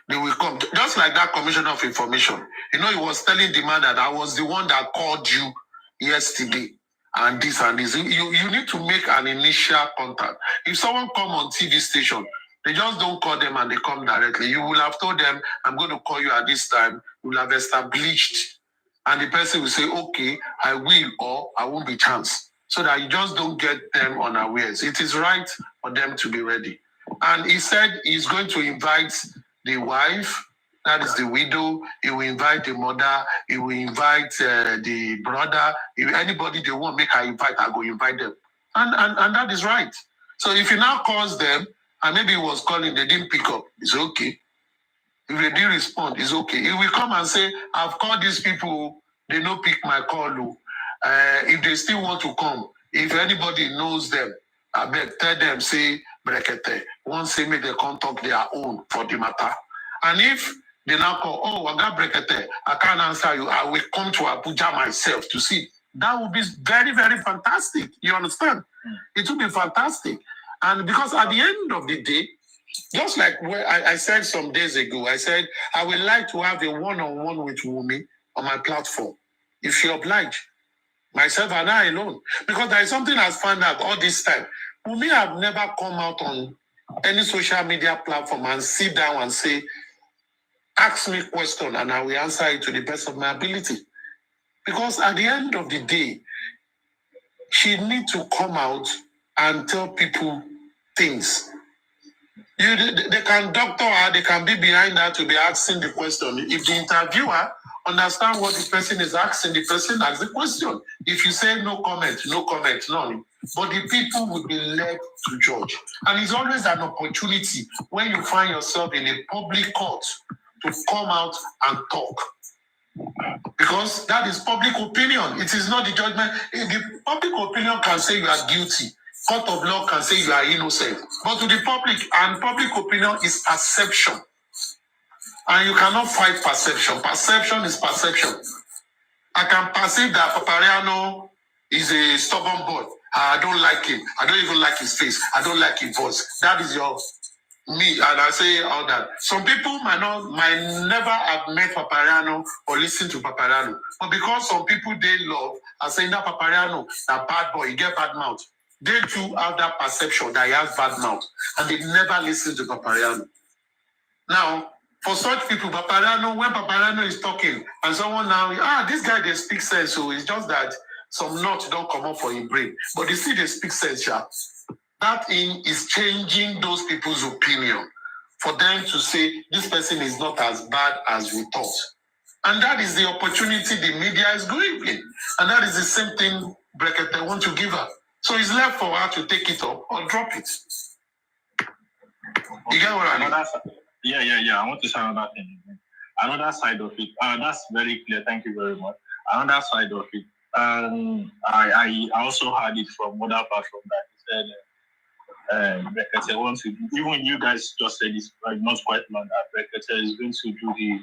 They will come. Just like that Commissioner of Information. You know, he was telling the man that I was the one that called you yesterday. And this and this. You need to make an initial contact. If someone come on TV station, they just don't call them and they come directly. You will have told them, I'm going to call you at this time. You will have established. And the person will say, okay, I will or I won't be chance. So that you just don't get them unawares. It is right for them to be ready. And he said he's going to invite the wife, that is the widow. He will invite the mother. He will invite the brother. If anybody they want make her invite, I go invite them. And that is right. So if he now calls them, and maybe he was calling, they didn't pick up, it's okay. If they didn't respond, it's okay. He will come and say, I've called these people, they don't pick my call. If they still want to come, if anybody knows them, I beg, tell them, say, Berekete, once they make the contact their own for the matter. And if they now call, oh, I got Berekete, I can't answer you, I will come to Abuja myself to see. That would be very, very fantastic. You understand? It would be fantastic. And because at the end of the day, just like where I said some days ago, I said, I would like to have a one-on-one with WUMI on my platform, if she oblige. Myself and I alone. Because there is something I've found out all this time. WUMI have never come out on any social media platform and sit down and say, ask me a question and I will answer it to the best of my ability. Because at the end of the day, she needs to come out and tell people things. They can doctor her, they can be behind her to be asking the question. If the interviewer understand what the person is asking, the person asks the question. If you say no comment, none. But the people will be led to judge. And it's always an opportunity when you find yourself in a public court to come out and talk. Because that is public opinion. It is not the judgment. The public opinion can say you are guilty. Court of law can say you are innocent. But to the public, and public opinion is perception. And you cannot fight perception. Perception is perception. I can perceive that Papariano is a stubborn boy. I don't like him. I don't even like his face. I don't like his voice. That is your me, and I say all that. Some people might never have met Papariano or listened to Papariano. But because some people they love are saying that Papariano, that bad boy, he get bad mouth. They too have that perception that he has bad mouth. And they never listen to Papariano. Now, for such people, Papariano, when Papariano is talking, and someone now, this guy, they speak sense, so it's just that some nuts don't come up for his brain. But they see they speak sense, yeah. That is changing those people's opinion for them to say this person is not as bad as we thought. And that is the opportunity the media is giving. And that is the same thing Brekete want to give her. So it's left for her to take it up or drop it. You get what I mean? Yeah. I want to say another thing. Another side of it. That's very clear. Thank you very much. Another side of it. I also heard it from other parts from that. He said, Brekete wants to do, even you guys just said it's not quite long that Brekete is going to do the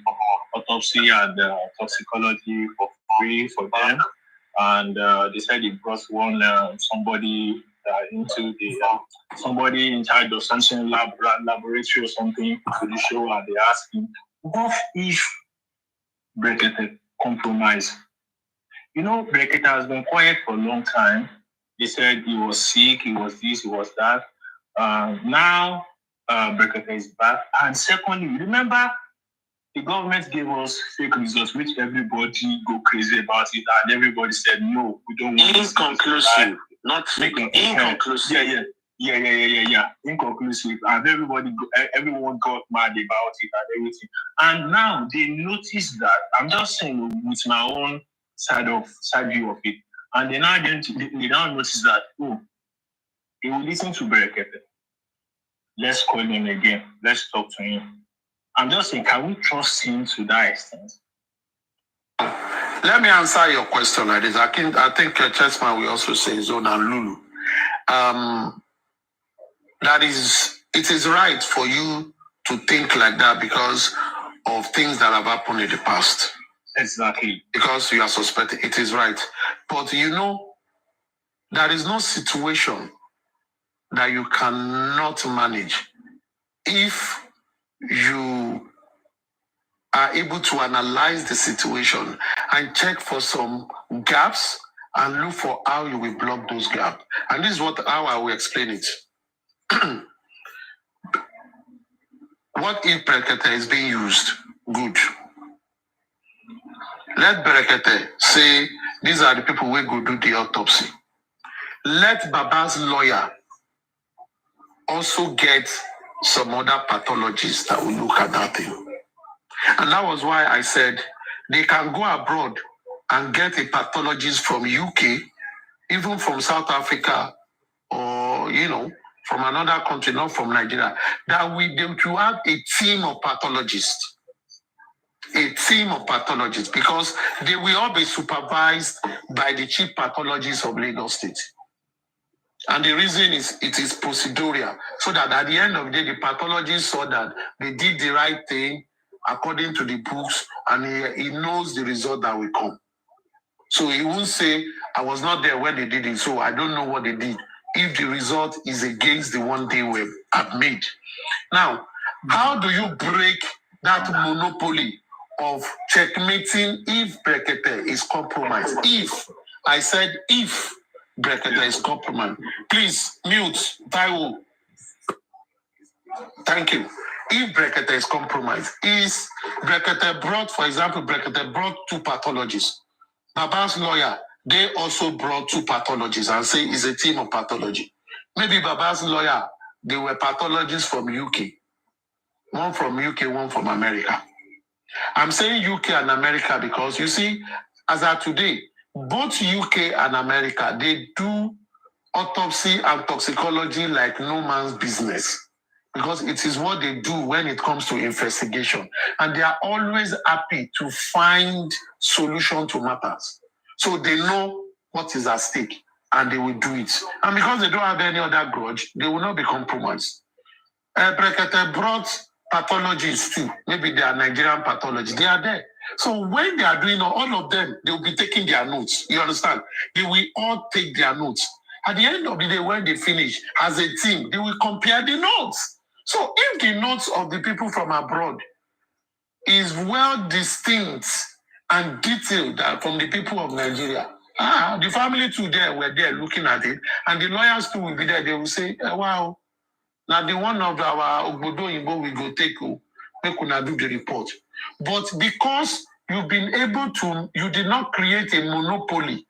autopsy and toxicology for free for them. And they said he brought somebody into the somebody in charge of something laboratory or something to the show, and they asked him, what if Brekete compromised? You know, Brekete has been quiet for a long time. They said he was sick, he was this, he was that. Now, Brekete is back. And secondly, remember, the government gave us fake results, which everybody go crazy about it, and everybody said, no, we don't want this. Inconclusive, not fake. Inconclusive. Yeah. Inconclusive. And everyone got mad about it and everything. And now they noticed that, I'm just saying with my own side view of it, and they now notice that, they will listen to Brekete. Let's call him again. Let's talk to him. I'm just saying, can we trust him to that extent? Let me answer your question like this. I think Chessman will also say Zone and Lulu. It is right for you to think like that because of things that have happened in the past. Exactly. Because you are suspecting. It is right. But you know, there is no situation that you cannot manage if you are able to analyze the situation and check for some gaps and look for how you will block those gaps. And this is how I will explain it. What if Brekete is being used? Good. Let Brekete say, these are the people who go do the autopsy. Let Baba's lawyer also get some other pathologists that will look at that thing. And that was why I said they can go abroad and get a pathologist from UK, even from South Africa, or, from another country, not from Nigeria, that we to have a team of pathologists. A team of pathologists, because they will all be supervised by the chief pathologist of Lagos State. And the reason is it is procedural, so that at the end of the day, the pathologist saw that they did the right thing according to the books, and he knows the result that will come. So he won't say, I was not there when they did it, so I don't know what they did, if the result is against the one they have made. Now, how do you break that monopoly of checkmating if Brekete is compromised? If, I said if Brekete is compromised. Please, mute, Taiwo. Thank you. If Brekete is compromised, is Brekete brought, for example, Brekete brought 2 pathologists. Baba's lawyer, they also brought 2 pathologists and say it's a team of pathology. Maybe Baba's lawyer they were pathologists from UK. One from UK, one from America. I'm saying UK and America because you see, as of today, both UK and America, they do autopsy and toxicology like no man's business because it is what they do when it comes to investigation. And they are always happy to find solution to matters. So they know what is at stake and they will do it. And because they don't have any other grudge, they will not be compromised. Brekete brought pathologists too. Maybe they are Nigerian pathologists. They are there. So when they are doing all of them, they will be taking their notes. You understand? They will all take their notes. At the end of the day, when they finish, as a team, they will compare the notes. So if the notes of the people from abroad is well distinct and detailed from the people of Nigeria, the family too there were there looking at it, and the lawyers too will be there. They will say, wow, now the one of our Obodo Igbo we go take, make una do the report. But because you've been able to, you did not create a monopoly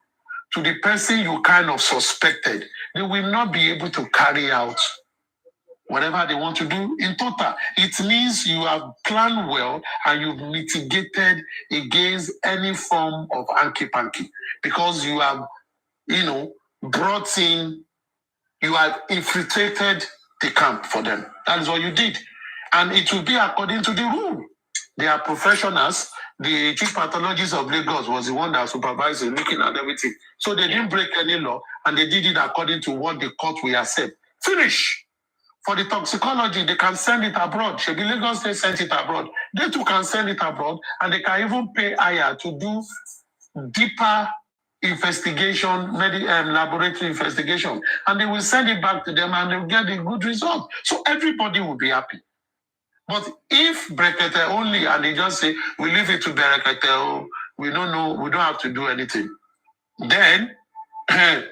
to the person you kind of suspected, they will not be able to carry out whatever they want to do in total. It means you have planned well and you've mitigated against any form of hanky-panky because you have, brought in, you have infiltrated the camp for them. That is what you did. And it will be according to the rule. They are professionals. The chief pathologist of Lagos was the one that supervised looking at everything. So they didn't break any law and they did it according to what the court will accept. Finish. For the toxicology, they can send it abroad. Shebi Lagos, they sent it abroad. They too can send it abroad and they can even pay higher to do deeper investigation, laboratory investigation. And they will send it back to them and they'll get a good result. So everybody will be happy. But if Brekete only, and they just say, we leave it to Brekete, we don't know, we don't have to do anything. Then, if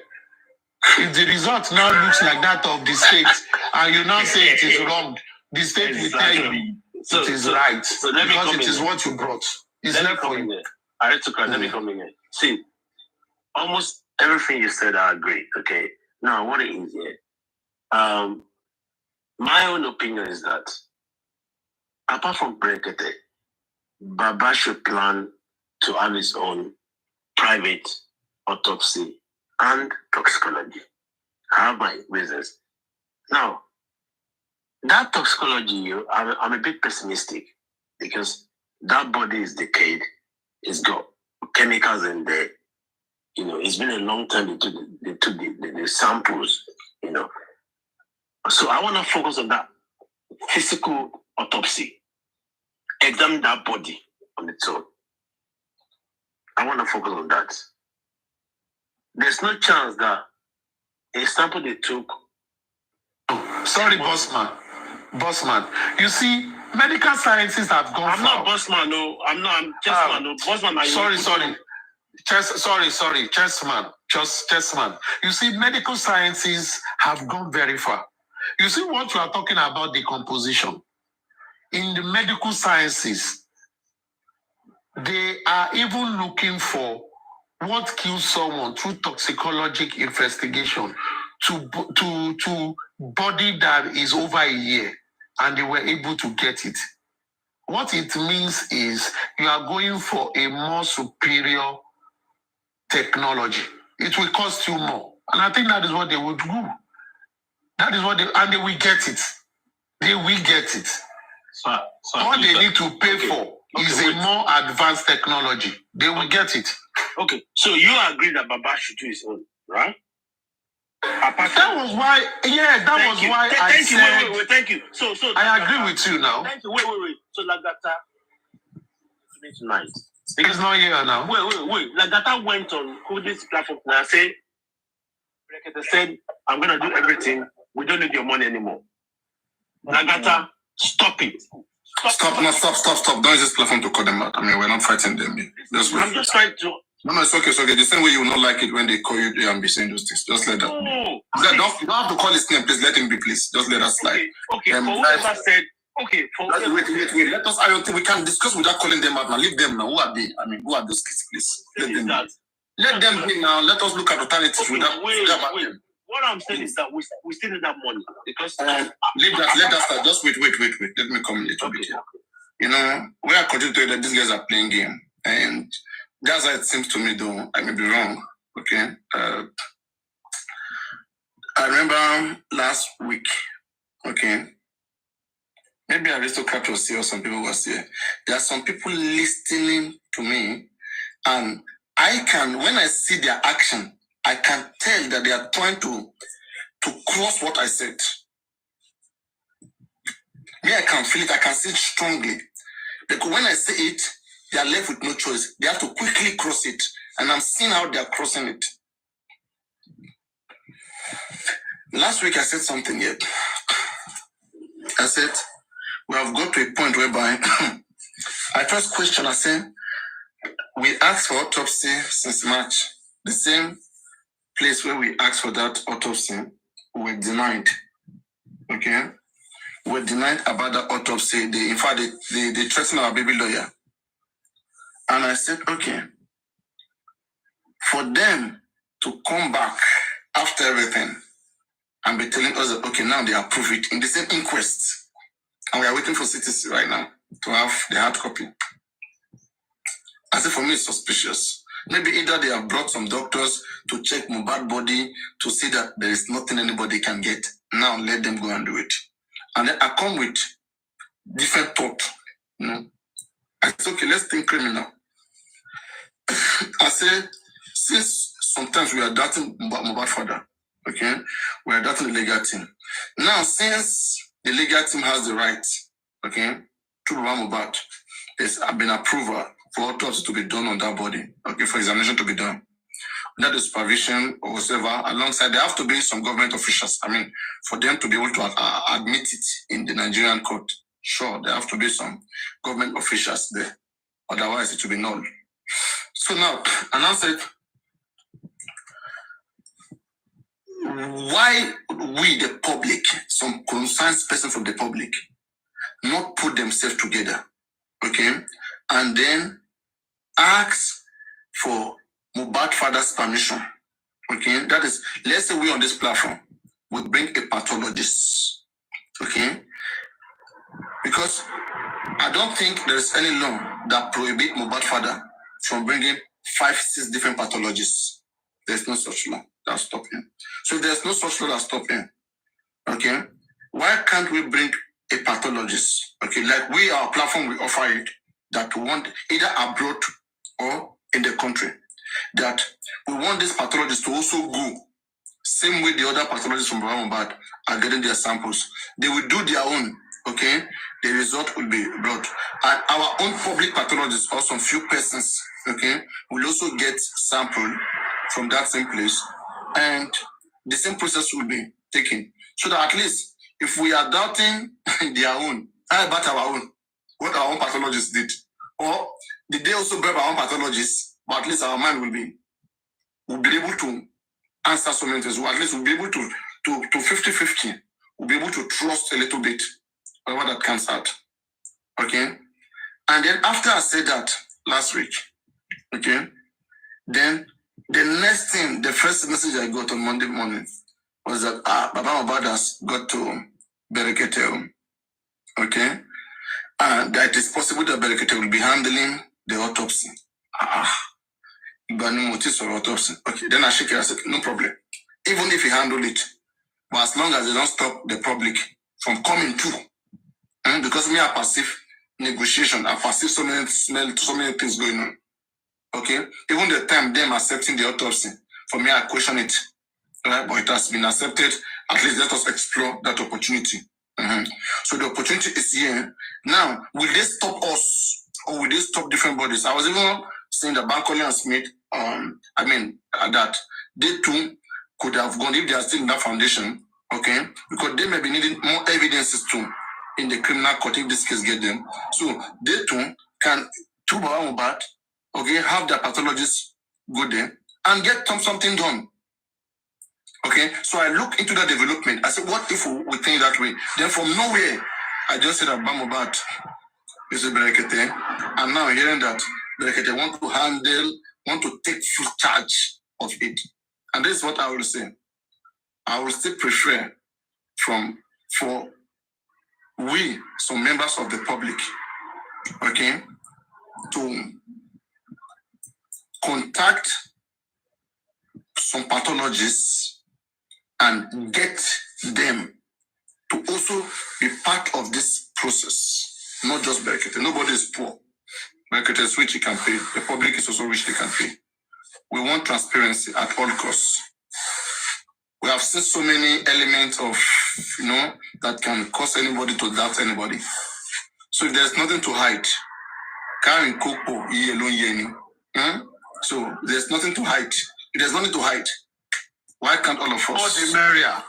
the result now looks like that of the state, and you now say it is wrong, the state will tell you it is right. So because it is what you brought. It's not for you. Let me come in here. See, almost everything you said, I agree. Okay. Now, what it is here? My own opinion is that apart from Brekete, Baba should plan to have his own private autopsy and toxicology. I have my reasons. Now, that toxicology, I'm a bit pessimistic because that body is decayed. It's got chemicals in there. It's been a long time they took the samples, So I want to focus on that physical autopsy. Examine that body on its own. I want to focus on that. There's no chance that a sample they took. Sorry, Bossman. You see, medical sciences have gone I'm not Bossman, no. I'm Chessman, no. Bossman, Sorry. Chessman. You see, medical sciences have gone very far. You see what you are talking about, decomposition. In the medical sciences, they are even looking for what kills someone through toxicological investigation to body that is over a year, and they were able to get it. What it means is you are going for a more superior technology. It will cost you more. And I think that is what they would do. That is what and they will get it. They will get it. What they need to pay for is a more advanced technology. They will get it. Okay, so you agree that Baba should do his own, right? That was why I said. Wait, thank you. So I agree with you now. Thank you. Wait. So Lagata tonight. He's not here now. Wait. Lagata went on this platform and said, I'm gonna do everything. We don't need your money anymore. Lagata, stop it. Stop. Don't use this platform to call them out. I mean, we're not fighting them. I'm just trying to. No, it's okay. The same way you will not like it when they call you there and be saying those things. Just let that. No. You don't have to call his name. Please let him be, please. Just let us slide. Okay. For whoever said. Okay. Wait. Let us. I don't think we can discuss without calling them out now. Leave them now. Who are they? I mean, who are those kids, please? Let them be now. Let us look at alternatives without. Wait. What I'm saying is that we still need that money because leave that. Let us start. Just wait. Let me come a little bit here. You know, we are continuing that these guys are playing game, and that's how it seems to me. Though I may be wrong. Okay. I remember last week. Okay. Maybe Aristocrat was here or some people was here. There are some people listening to me, and I can, when I see their action, I can tell that they are trying to cross what I said. Me, I can feel it. I can see it strongly. Because when I say it, they are left with no choice. They have to quickly cross it, and I'm seeing how they are crossing it. Last week I said something here. I said, we have got to a point whereby I first question, I said, we asked for autopsy since March. The same place where we asked for that autopsy, we were denied. Okay? We were denied about the autopsy. In fact, they threatened our baby lawyer. And I said, okay, for them to come back after everything and be telling us that, okay, now they approve it in the same inquest. And we are waiting for CTC right now to have the hard copy. I said, for me, it's suspicious. Maybe either they have brought some doctors to check Mohbad's body to see that there is nothing anybody can get. Now let them go and do it. And then I come with different thought. You know, I said, okay, let's think criminal. I said, since sometimes we are doubting Mohbad's father, okay, we are doubting the legal team. Now, since the legal team has the right, okay, to Mohbad, there's been approval for autopsy to be done on that body, okay, for examination to be done. That is supervision or whatever. Alongside, there have to be some government officials. I mean, for them to be able to admit it in the Nigerian court, sure, there have to be some government officials there. Otherwise, it will be null. So now, and I said, why we, the public, some concerned person from the public, not put themselves together, okay, and then ask for Mohbad's father's permission, okay? That is, let's say we on this platform would bring a pathologist, okay? Because I don't think there is any law that prohibits Mohbad's father from bringing 5-6 different pathologists. There's no such law that stops him. So if there's no such law that stops him, okay, why can't we bring a pathologist, okay, like we, our platform, we offer it, that we want either abroad or in the country, that we want this pathologist to also go, same way the other pathologists from Mohbad are getting their samples. They will do their own, okay, the result will be brought. And our own public pathologists, or some few persons, okay, will also get sample from that same place, and the same process will be taken. So that at least, if we are doubting their own, how about our own? What our own pathologists did? Or did they also grab our own pathologists? But at least our mind will be able to answer so many things. Or at least we'll be able to 50-50. We'll be able to trust a little bit whatever that comes out. Okay? And then after I said that last week, okay, then the next thing, the first message I got on Monday morning was that Baba Mohbad has got to Berekete, okay? And that it is possible that Berekete will be handling the autopsy. Autopsy. Okay, then I shake it, I said, no problem. Even if he handle it, but as long as they don't stop the public from coming too, because me, I perceive negotiation, I perceive so many things going on. Okay, even the time them accepting the autopsy, for me, I question it, right? But it has been accepted. At least let us explore that opportunity. So the opportunity is here. Now, will they stop us, or will they stop different bodies? I was even saying that Bankole and Smith, that they too could have gone if they are still in that foundation, okay? Because they may be needing more evidences too in the criminal court if this case get them. So they too can, through Mohbad, okay, have their pathologists go there and get something done. Okay, so I look into that development. I said, what if we think that way? Then from nowhere, I just said that Mohbad is a Berekete. I'm now hearing that Berekete want to take full charge of it. And this is what I will say. I would still prefer for we, some members of the public, okay, to contact some pathologists and get them to also be part of this process, not just Berekete. Nobody is poor. Berekete is rich, he can pay. The public is also rich, they can pay. We want transparency at all costs. We have seen so many elements of, that can cause anybody to doubt anybody. So if there's nothing to hide, so there's nothing to hide. If there's nothing to hide, why can't all of us? More the merrier.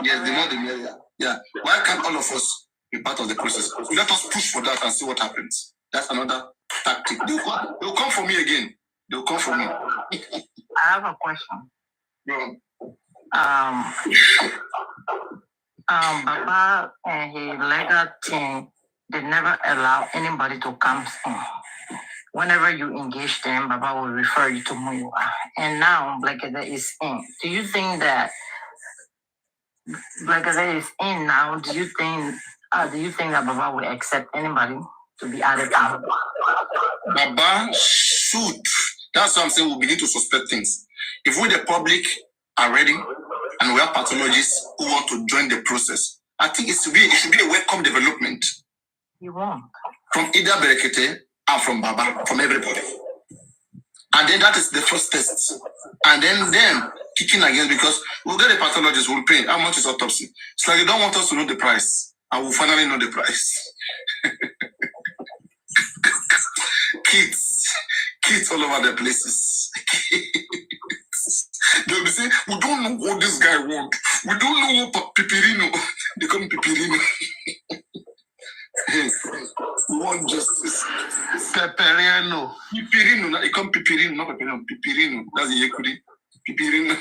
Yeah, the more the merrier. Yeah. Why can't all of us be part of the process? Let us push for that and see what happens. That's another tactic. They'll come for me again. They'll come for me. I have a question. Go on. Baba and his legal team, they never allow anybody to come in. Whenever you engage them, Baba will refer you to Muiwa. And now Blackada is in. Do you think that Blackada is in now? Do you think that Baba will accept anybody to be added to? Baba should. That's what I'm saying. We'll begin to suspect things. If we, the public, are ready and we have pathologists who want to join the process, I think it should be a welcome development. You won't. From either Berekete and from Baba, from everybody. And then that is the first test. And then kicking again, because we'll get a pathologist, we'll pay. How much is autopsy? It's like they don't want us to know the price. And we'll finally know the price. Kids all over the places. They'll be saying, we don't know what this guy wants. We don't know what Pipirino. They call me Pipirino. We want justice. Peperiano. Pipirino. They come Pipirino, not Pepirino. Pipirino. That's the Yekudi. Pipirino.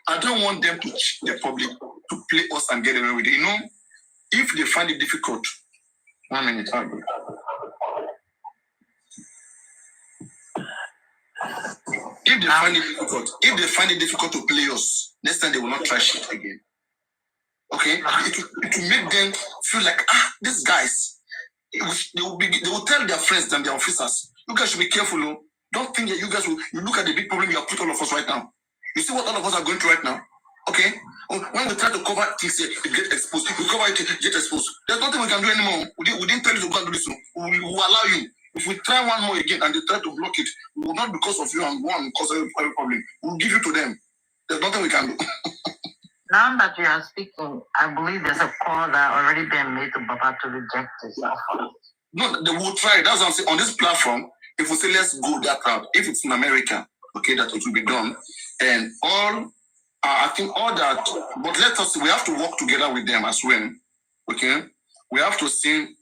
I don't want them to cheat the public, to play us and get away with it. If they find it difficult, 1 minute, I'll go. If they find it difficult to play us, next time they will not try shit again. Okay? It will make them feel like, these guys, they will tell their friends and their officers, you guys should be careful, no? Don't think that you guys will, you look at the big problem you have put all of us right now. You see what all of us are going through right now? Okay? When we try to cover things here, it gets exposed. We cover it, it gets exposed. There's nothing we can do anymore. We didn't tell you to go and do this. We will allow you. If we try one more again and they try to block it, we will not because of you and one cause every problem. We'll give it to them. There's nothing we can do. Now that you are speaking, I believe there's a call that already been made to Baba to reject this offer. No, they will try. That's what I'm saying. On this platform, if we say let's go that route, if it's in America, okay, that it will be done. And I think all that, but let us, we have to work together with them as well. Okay? We have to see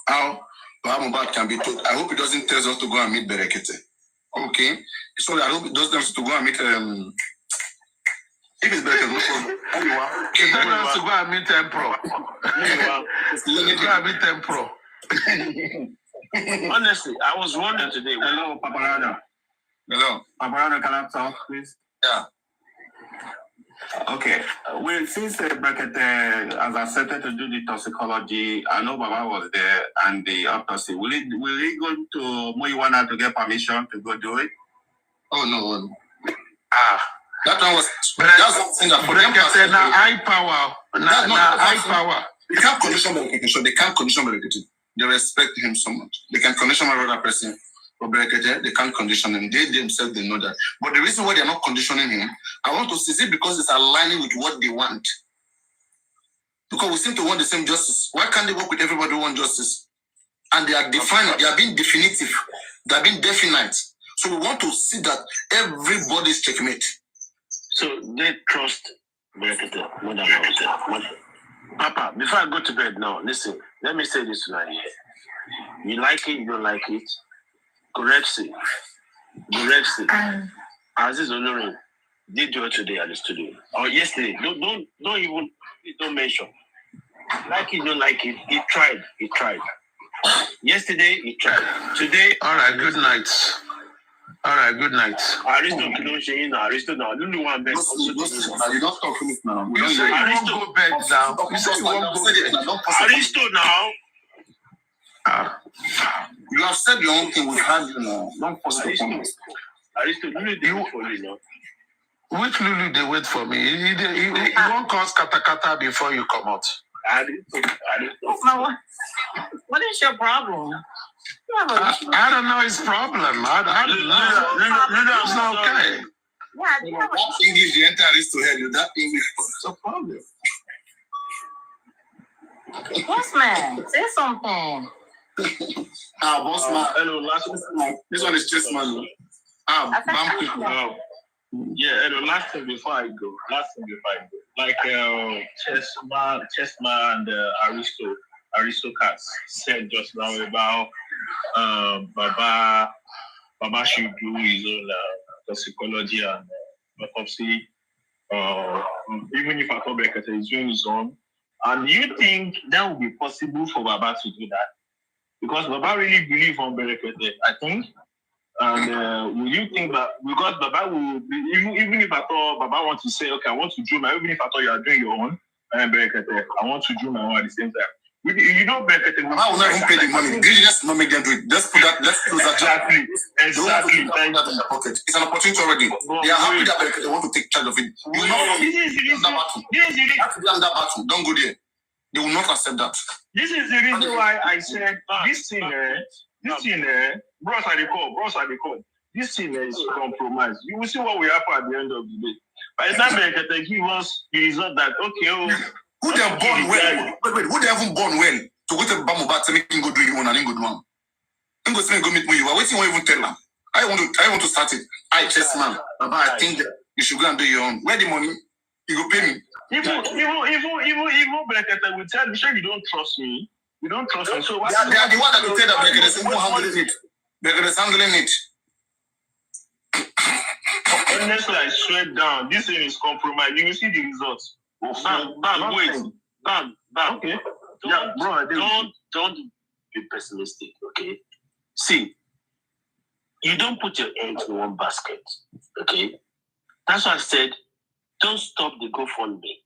how Muhammad can be told. I hope it doesn't tell us to go and meet Berekete. Okay? So I hope it doesn't tell us to go and meet, if it's Berekete, no problem. It tells us to go and meet Emperor. Go and meet Emperor. Honestly, I was wondering today. Hello, Paparano. Hello. Paparano, can I talk, please? Yeah. Okay. Since Berekete has accepted to do the toxicology, I know Baba was there and the autopsy. Will he go to Muiwana to get permission to go do it? Oh, no. That one was... That's something that for them Berekete now high power. Now high power. They can't condition Berekete. They can't condition Berekete. They respect him so much. They can condition another person. For Berekete, they can't condition him. They themselves, they know that. But the reason why they're not conditioning him, I want to see it because it's aligning with what they want. Because we seem to want the same justice. Why can't they work with everybody who wants justice? And they are defined, they are being definitive. They are being definite. So we want to see that everybody is checkmate. So they trust Berekete more than us. Papa, before I go to bed now, listen, let me say this tonight. You like it, you don't like it. Correct it. Aziz Olorin did do it today at the studio. Or yesterday. Don't mention. Like it, don't like it. He tried. Yesterday, he tried. Today, all right, good night. All right, good night. Aristo, Aristo now. You want best. You don't talk finish now. You say you won't go bed now. You say you won't go bed. Aristo now. You have said your own thing. We've had you now. Don't force the point. Aristo, Lulu, they wait for you now. Which Lulu they wait for me? He won't cause kata before you come out. Aristo. What is your problem? I don't know his problem. I don't know. It's not okay. That English, the entire is to hear you. That English is a problem. Boss man, say something. Boss man. Hello, this one is just man. Yeah, and the last thing before I go. Like Chessman and Aristocats said just now about Baba should do his own toxicology and autopsy. Even if I come back, he's doing his own. And do you think that would be possible for Baba to do that? Because Baba really believes on Berekete, I think. And will you think that because Baba will be, even if I thought Baba wants to say, okay, I want to do my, even if I thought you are doing your own, I want to do my own at the same time. You know, Berekete will not even pay the money. Did you just not make them do it? Just put that. Let's close that. Exactly. Don't put that in your pocket. It's an opportunity already. They are happy that Berekete want to take charge of it. You will not be under battle. Don't go there. They will not accept that. This is the reason why I said this thing, bros, I recall. This thing is compromised. You will see what will happen at the end of the day. By the time they give us the result that okay, who they are born well? Wait, who they haven't born well to go to Bamubat to make him go do your own and go do one. Him go say go meet me. You are waiting. What even tell them? I want to start it. I just man, Baba, I think that you should go and do your own. Where the money? You go pay me. Even Berekete will tell me, sure you don't trust me. You don't trust me. So they are the one that will tell that Berekete is handling it. Berekete is handling it. Honestly, I swear down, this thing is compromised. You will see the results. Bam. Okay. Don't be pessimistic, okay? See, you don't put your eggs in one basket, okay? That's why I said, don't stop the GoFundMe.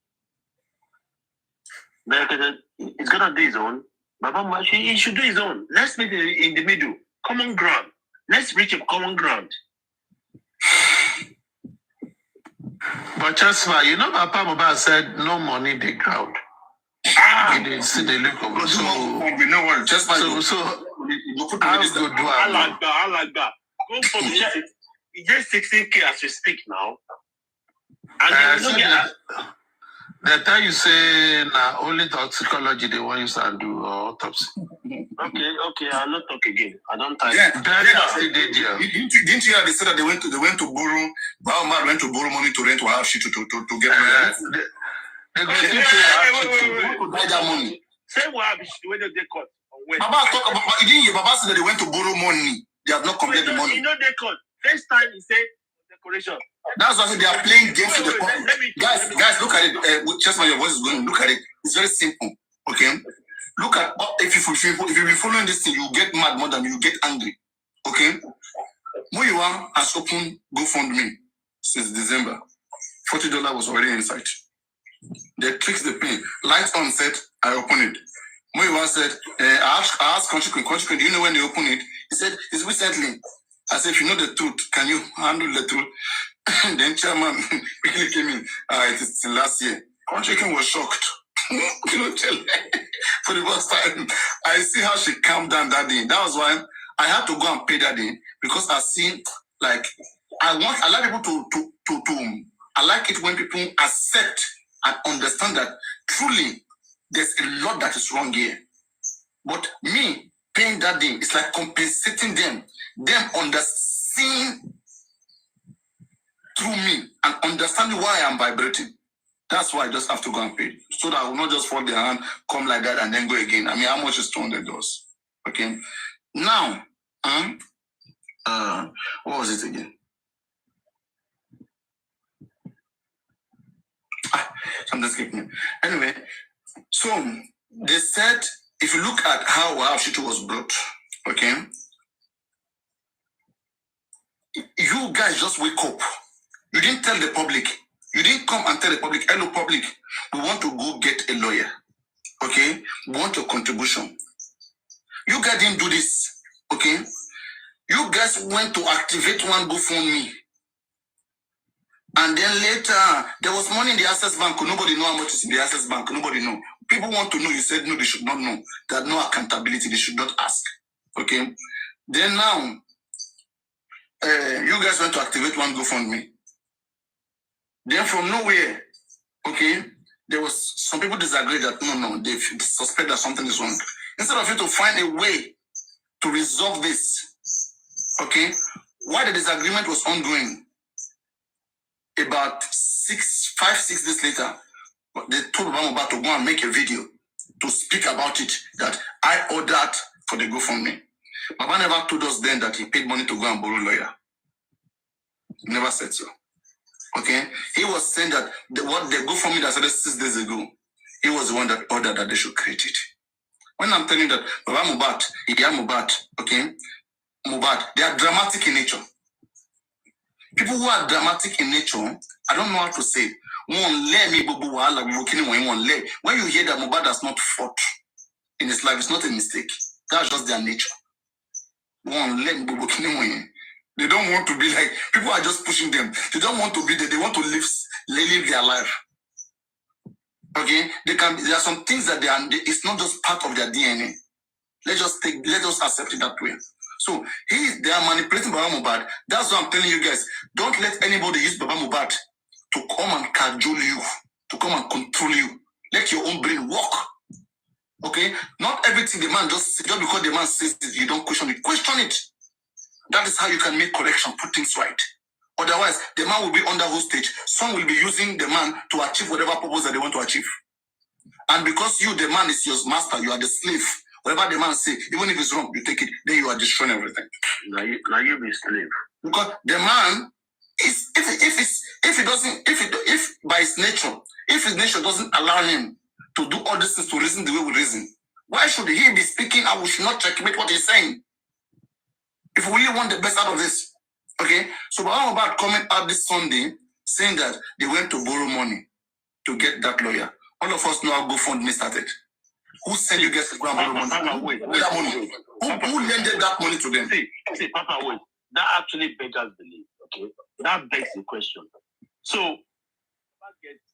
He's gonna do his own. Baba, he should do his own. Let's meet in the middle. Common ground. Let's reach a common ground. But just you know, Papa Mobile said no money the crowd. He didn't see the look of so we know what just so I like that. Go for the just 16K as we speak now. And the time you say only toxicology they want you to do or autopsy. Okay, I'll not talk again. I don't time. Didn't you hear they said that they went to borrow? Baumar went to borrow money to rent or have shit to get money. They go to buy that money. Say what have shit when they cut. Baba talk about. Didn't you? Baba said that they went to borrow money. They have not completed the money. You know they cut. First time he said decoration. That's why they are playing games with the public. Guys, look at it. Just when your voice is going, look at it. It's very simple. Okay. Look at if you be following this thing, you get mad more than you get angry. Okay. Muyiwa has opened GoFundMe since December. $40 was already inside. They fixed the pin. Light on set, I opened it. Muyiwa said, I asked Country Queen, do you know when they opened it? He said, it's recently. I said, if you know the truth, can you handle the truth? Then chairman quickly came in. It is last year. Country Queen was shocked. You know, for the first time, I see how she calmed down that day. That was why I had to go and pay that day because I see, like, I like people to I like it when people accept and understand that truly there's a lot that is wrong here. But me paying that day, it's like compensating them understanding through me and understanding why I'm vibrating. That's why I just have to go and pay. So that I will not just fold their hand, come like that, and then go again. I mean, how much is $200? Okay. Now, what was it again? I'm just skipping. Anyway, so they said if you look at how Shitu was brought, okay, you guys just wake up. You didn't tell the public. You didn't come and tell the public, hello public, we want to go get a lawyer. Okay? We want your contribution. You guys didn't do this. Okay? You guys went to activate one GoFundMe. And then later, there was money in the Access Bank. Nobody know how much is in the Access Bank. Nobody know. People want to know. You said no, they should not know. There's no accountability. They should not ask. Okay? Then now, you guys went to activate one GoFundMe. Then from nowhere, okay, there was some people disagree that no, they suspect that something is wrong. Instead of you to find a way to resolve this, okay, while the disagreement was ongoing, about 5-6 days later, they told Obama to go and make a video to speak about it, that I ordered for the GoFundMe. Baba never told us then that he paid money to go and borrow a lawyer. He never said so. Okay? He was saying that the GoFundMe that started 6 days ago, he was the one that ordered that they should create it. When I'm telling you that Baba Mubat, Iya Mubat, okay, Mubat, they are dramatic in nature. People who are dramatic in nature, I don't know how to say. When you hear that Mubat has not fought in his life, it's not a mistake. That's just their nature. They don't want to be like, people are just pushing them. They don't want to be there. They want to live their life. Okay? There are some things that it's not just part of their DNA. Let us accept it that way. So they are manipulating Baba Mubad. That's why I'm telling you guys, don't let anybody use Baba Mubad to come and cajole you, to come and control you. Let your own brain work. Okay? Not everything the man just because the man says it, you don't question it. Question it. That is how you can make correction, put things right. Otherwise, the man will be under hostage. Some will be using the man to achieve whatever purpose that they want to achieve. And because you, the man, is your master, you are the slave. Whatever the man say, even if it's wrong, you take it. Then you are destroying everything. Now you be slave. Because the man is, if by his nature, if his nature doesn't allow him to do all these things, to reason the way we reason, why should he be speaking and we should not checkmate what he's saying? If we really want the best out of this, okay? So Baba Mubad coming out this Sunday saying that they went to borrow money to get that lawyer. All of us know how GoFundMe started. Who sent you guys to go and borrow money? Who lended that money to them? See, Papa, wait. That actually beggars belief, okay? That begs the question. So, Papa gets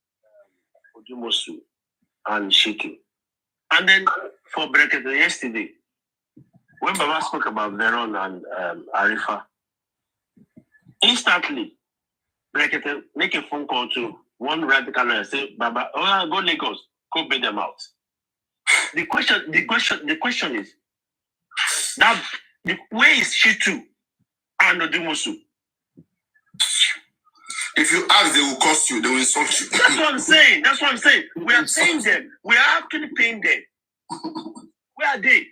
Odumosu and Shitu. And then for Brekete yesterday, when Baba spoke about Veron and Arifa, instantly, Brekete make a phone call to one radical and say, Baba, go Lagos, go bail them out. The question is that where is Shitu and Odumosu? If you ask, they will curse you, they will insult you. That's what I'm saying. We are paying them. We are actually paying them. Where are they?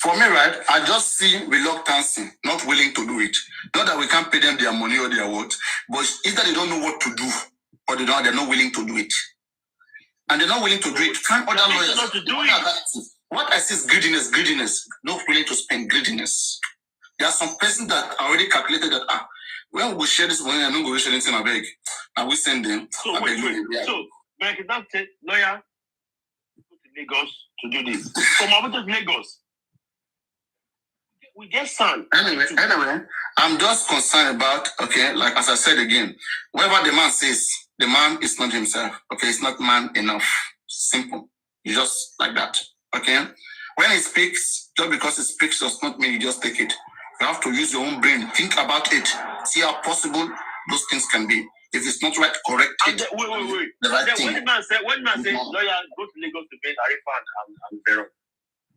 For me, right, I just see reluctance, not willing to do it. Not that we can't pay them their money or their what, but either they don't know what to do or they're not willing to do it. And they're not willing to do it. Find other lawyers. Not to do it. What I see is greediness. Not willing to spend, greediness. There are some persons that already calculated that, when we share this money, I'm not going to share anything, I beg. And we send them. So, wait. So, like that said, lawyer, go to Lagos to do this. From Abuja to Lagos. We get sand. Anyway, I'm just concerned about, okay, like as I said again, whatever the man says, the man is not himself. Okay, it's not man enough. Simple. It's just like that. Okay? When he speaks, just because he speaks does not mean you just take it. You have to use your own brain. Think about it. See how possible those things can be. If it's not right, correct it. Wait. The right thing. When the man said, lawyer, go to Lagos to pay Arifan and Veron.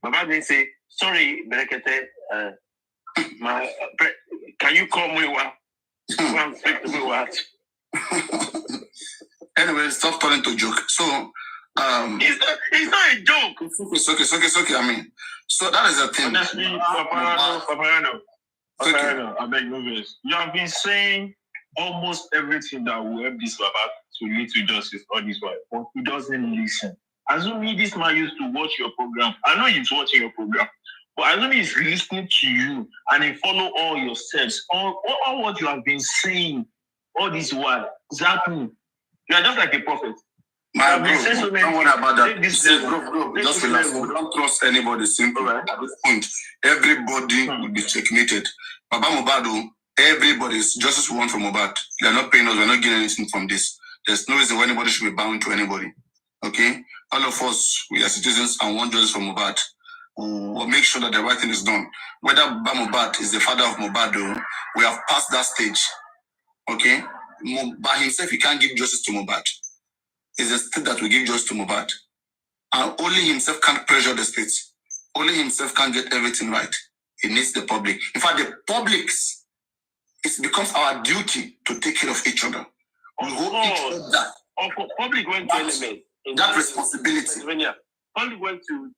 Baba didn't say, sorry, Berekete, can you call me what? Anyway, stop turning to joke. So, it's not a joke. It's okay. I mean, so that is the thing. Honestly, Paparano, I beg you, you have been saying almost everything that will help this Baba to lead to justice all this while, but he doesn't listen. Assuming this man used to watch your program. I know he's watching your program, but assuming he's listening to you and he follow all your steps, all what you have been saying all this while. Exactly. You are just like a prophet. My bro, don't worry about that. Bro, just relax. We don't trust anybody. Simple. Right. At this point, everybody will be checkmated. Baba Mobado, everybody is justice we want from Mobad. They are not paying us. We are not getting anything from this. There's no reason why anybody should be bound to anybody. Okay? All of us, we are citizens and want justice from Mobad. We'll make sure that the right thing is done. Whether Baba Mobad is the father of Mobado, we have passed that stage. Okay? By himself, he can't give justice to Mobad. It's the state that will give justice to Mobad. And only himself can't pressure the states. Only himself can't get everything right. He needs the public. In fact, the public's, it becomes our duty to take care of each other. We hold each other. Public went to element. That responsibility. Public went to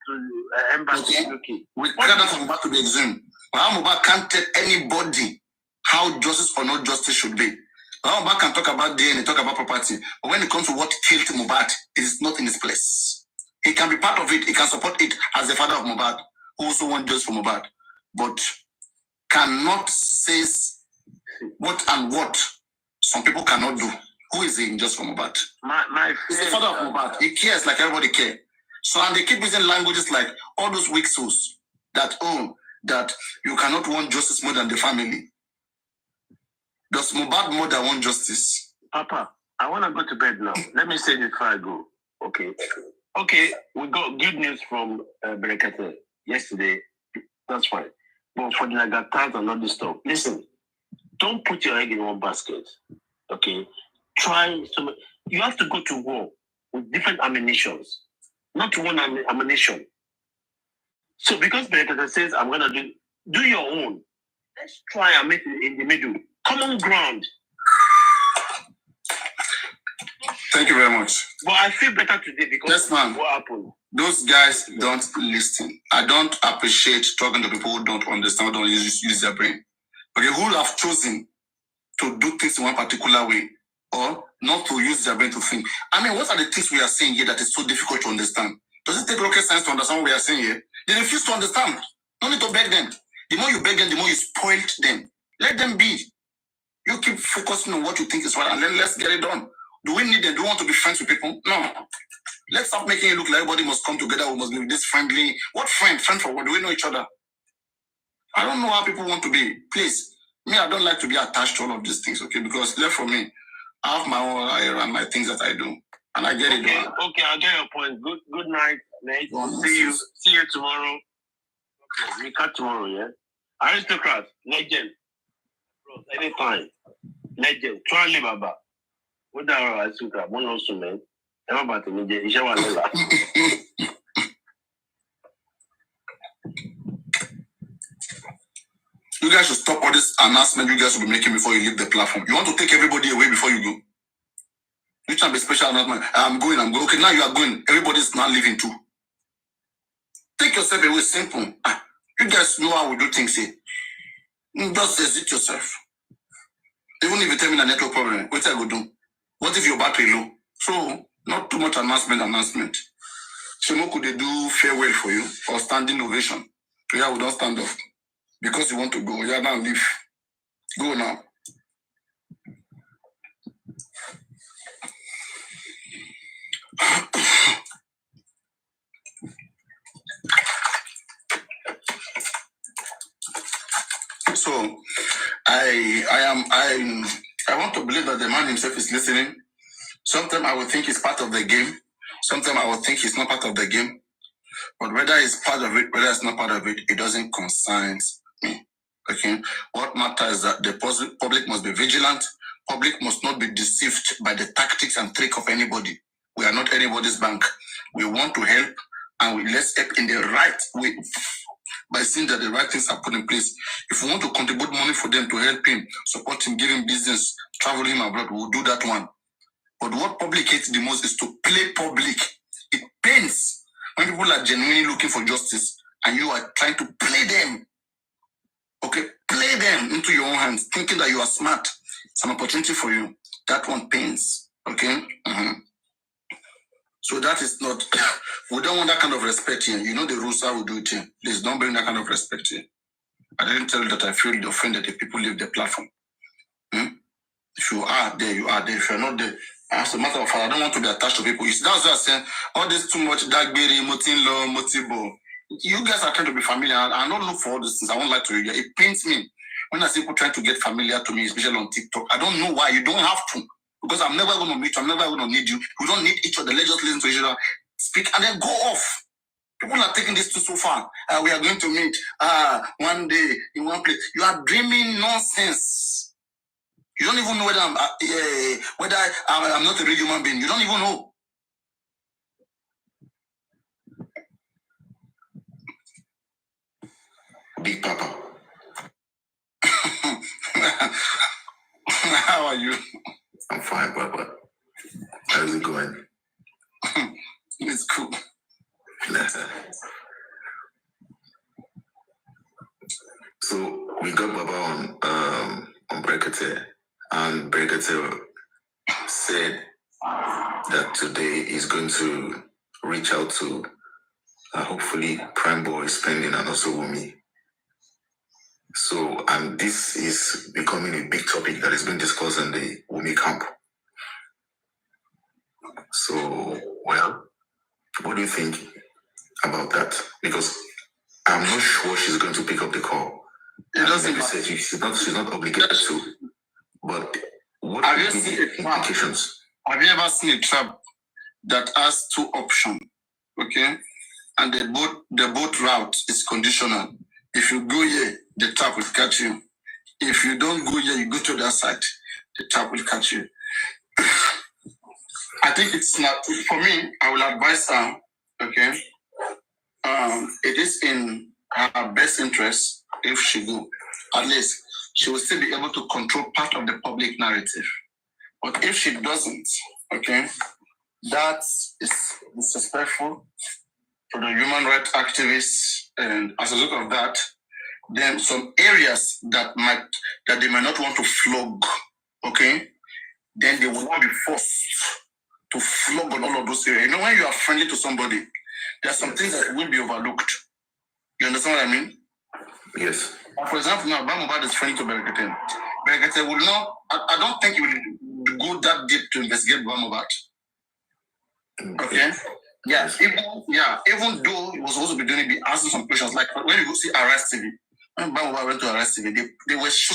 embassy. Okay. We clear that from Mobad to be exhumed. But how Mobad can't tell anybody how justice or not justice should be. Mobad can talk about DNA, talk about property, but when it comes to what killed Mobad, it is not in his place. He can be part of it, he can support it as the father of Mobad, who also wants justice for Mobad, but cannot say what and what some people cannot do. Who is he just for Mobad? He's the father of Mobad. He cares like everybody cares. So, and they keep using languages like all those weak souls that, that you cannot want justice more than the family. Does Mobad mother want justice? Papa, I want to go to bed now. Let me say this before I go. Okay, we got good news from Berekete yesterday. That's fine. But for the Lagatas and all this stuff, listen, don't put your egg in one basket. Okay? You have to go to war with different ammunitions, not one ammunition. So because Berekete says, I'm going to do your own, let's try and make it in the middle. Common ground. Thank you very much. But I feel better today because what happened. Those guys don't listen. I don't appreciate talking to people who don't understand, don't use their brain. Okay, who have chosen to do things in one particular way or not to use their brain to think. I mean, what are the things we are saying here that is so difficult to understand? Does it take rocket science to understand what we are saying here? They refuse to understand. No need to beg them. The more you beg them, the more you spoiled them. Let them be. You keep focusing on what you think is right and then let's get it done. Do we need them? Do we want to be friends with people? No. Let's stop making it look like everybody must come together. We must be this friendly. What friend? Friend for what? Do we know each other? I don't know how people want to be. Please. Me, I don't like to be attached to all of these things, okay? Because left for me, I have my own life and my things that I do. And I get it done. Okay, I get your point. Good night, mate. See you tomorrow. Okay, we cut tomorrow, yeah? Aristocrat, legend. Bro, anytime. Legend. Try live about. What that aristocrat? One also, man. About the You guys should stop all this announcement you guys will be making before you leave the platform. You want to take everybody away before you go. You can be special announcement. I'm going. Okay, now you are going. Everybody's not leaving too. Take yourself away, simple. You guys know how we do things here. Just exit yourself. Even if you tell me the network problem, what I go do? What if your battery low? So, not too much announcement. So, could they do farewell for you or standing ovation? So, yeah, we don't stand off. Because you want to go. Yeah, now leave. Go now. So, I want to believe that the man himself is listening. Sometimes I will think he's part of the game. Sometimes I will think he's not part of the game. But whether he's part of it, whether it's not part of it, it doesn't concern me. Okay? What matters is that the public must be vigilant. Public must not be deceived by the tactics and trick of anybody. We are not anybody's bank. We want to help, and let's help in the right way by seeing that the right things are put in place. If we want to contribute money for them to help him, support him, give him business, travel him abroad, we'll do that one. But what public hates the most is to play public. It pains when people are genuinely looking for justice and you are trying to play them. Okay, play them into your own hands, thinking that you are smart. It's an opportunity for you. That one pains. Okay? So that is not, we don't want that kind of respect here. You know the rules, how we do it here. Please don't bring that kind of respect here. I didn't tell you that I feel offended if people leave the platform. If you are there, you are there. If you're not there, as a matter of fact, I don't want to be attached to people. That's what I'm saying. All this too much, Dagberry, Motinlo, Motibo. You guys are trying to be familiar. I don't look for all these things. I won't lie to you. It pains me when I see people trying to get familiar to me, especially on TikTok. I don't know why. You don't have to. Because I'm never going to meet you. I'm never going to need you. We don't need each other. Let's just listen to each other, speak, and then go off. People are taking this too so far. We are going to meet one day in one place. You are dreaming nonsense. You don't even know whether I'm not a real human being. You don't even know. Big Papa. How are you? I'm fine, Papa. How's it going? It's cool. So we got Baba on Brekete, and Brekete said that today he's going to reach out to hopefully Prime Boy Spending and also WUMI. So, and this is becoming a big topic that is being discussed in the WUMI camp. So, well, what do you think about that? Because I'm not sure she's going to pick up the call. It doesn't matter. She's not obligated to. But what are the implications? Have you ever seen a trap that has two options? Okay, and the boat route is conditional. If you go here, the trap will catch you. If you don't go here, you go to the other side, the trap will catch you. I think it's not, for me, I will advise her, okay? It is in her best interest if she go. At least she will still be able to control part of the public narrative. But if she doesn't, okay, that is disrespectful to the human rights activists, and as a result of that, then some areas that they might not want to flog, okay, then they will not be forced to flog on all of those areas. You know, when you are friendly to somebody, there are some things that will be overlooked. You understand what I mean? Yes. For example, now Bamubad is friendly to Berekete. Berekete will not, I don't think he will go that deep to investigate Bamubad. Okay? Yeah, even though he was supposed to be doing it, be asking some questions, like when you go see Arrest TV, when Bamubad went to Arrest TV, they were so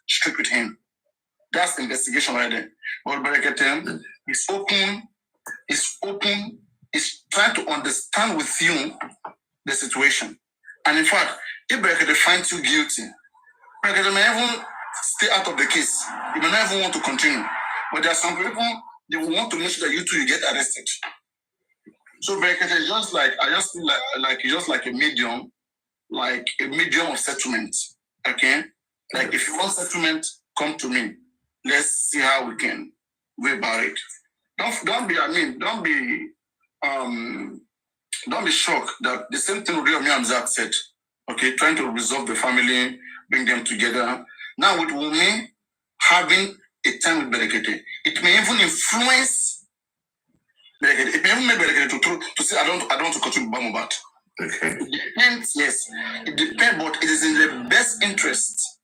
strict with him. That's the investigation right there. But Berekete is open, is trying to understand with you the situation. And in fact, if Berekete finds you guilty, Berekete may even stay out of the case. He may not even want to continue. But there are some people, they will want to make sure that you two you get arrested. So Berekete is just like, I just feel like he's just like a medium of settlement. Okay? Like if you want settlement, come to me. Let's see how we can go about it. Don't be shocked that the same thing Rio and Zach said. Okay, trying to resolve the family, bring them together. Now with WUMI having a time with Berekete, it may even influence Berekete. It may even make Berekete to say, I don't want to continue Bamubad. Okay. It depends, yes. It depends, but it is in the best interest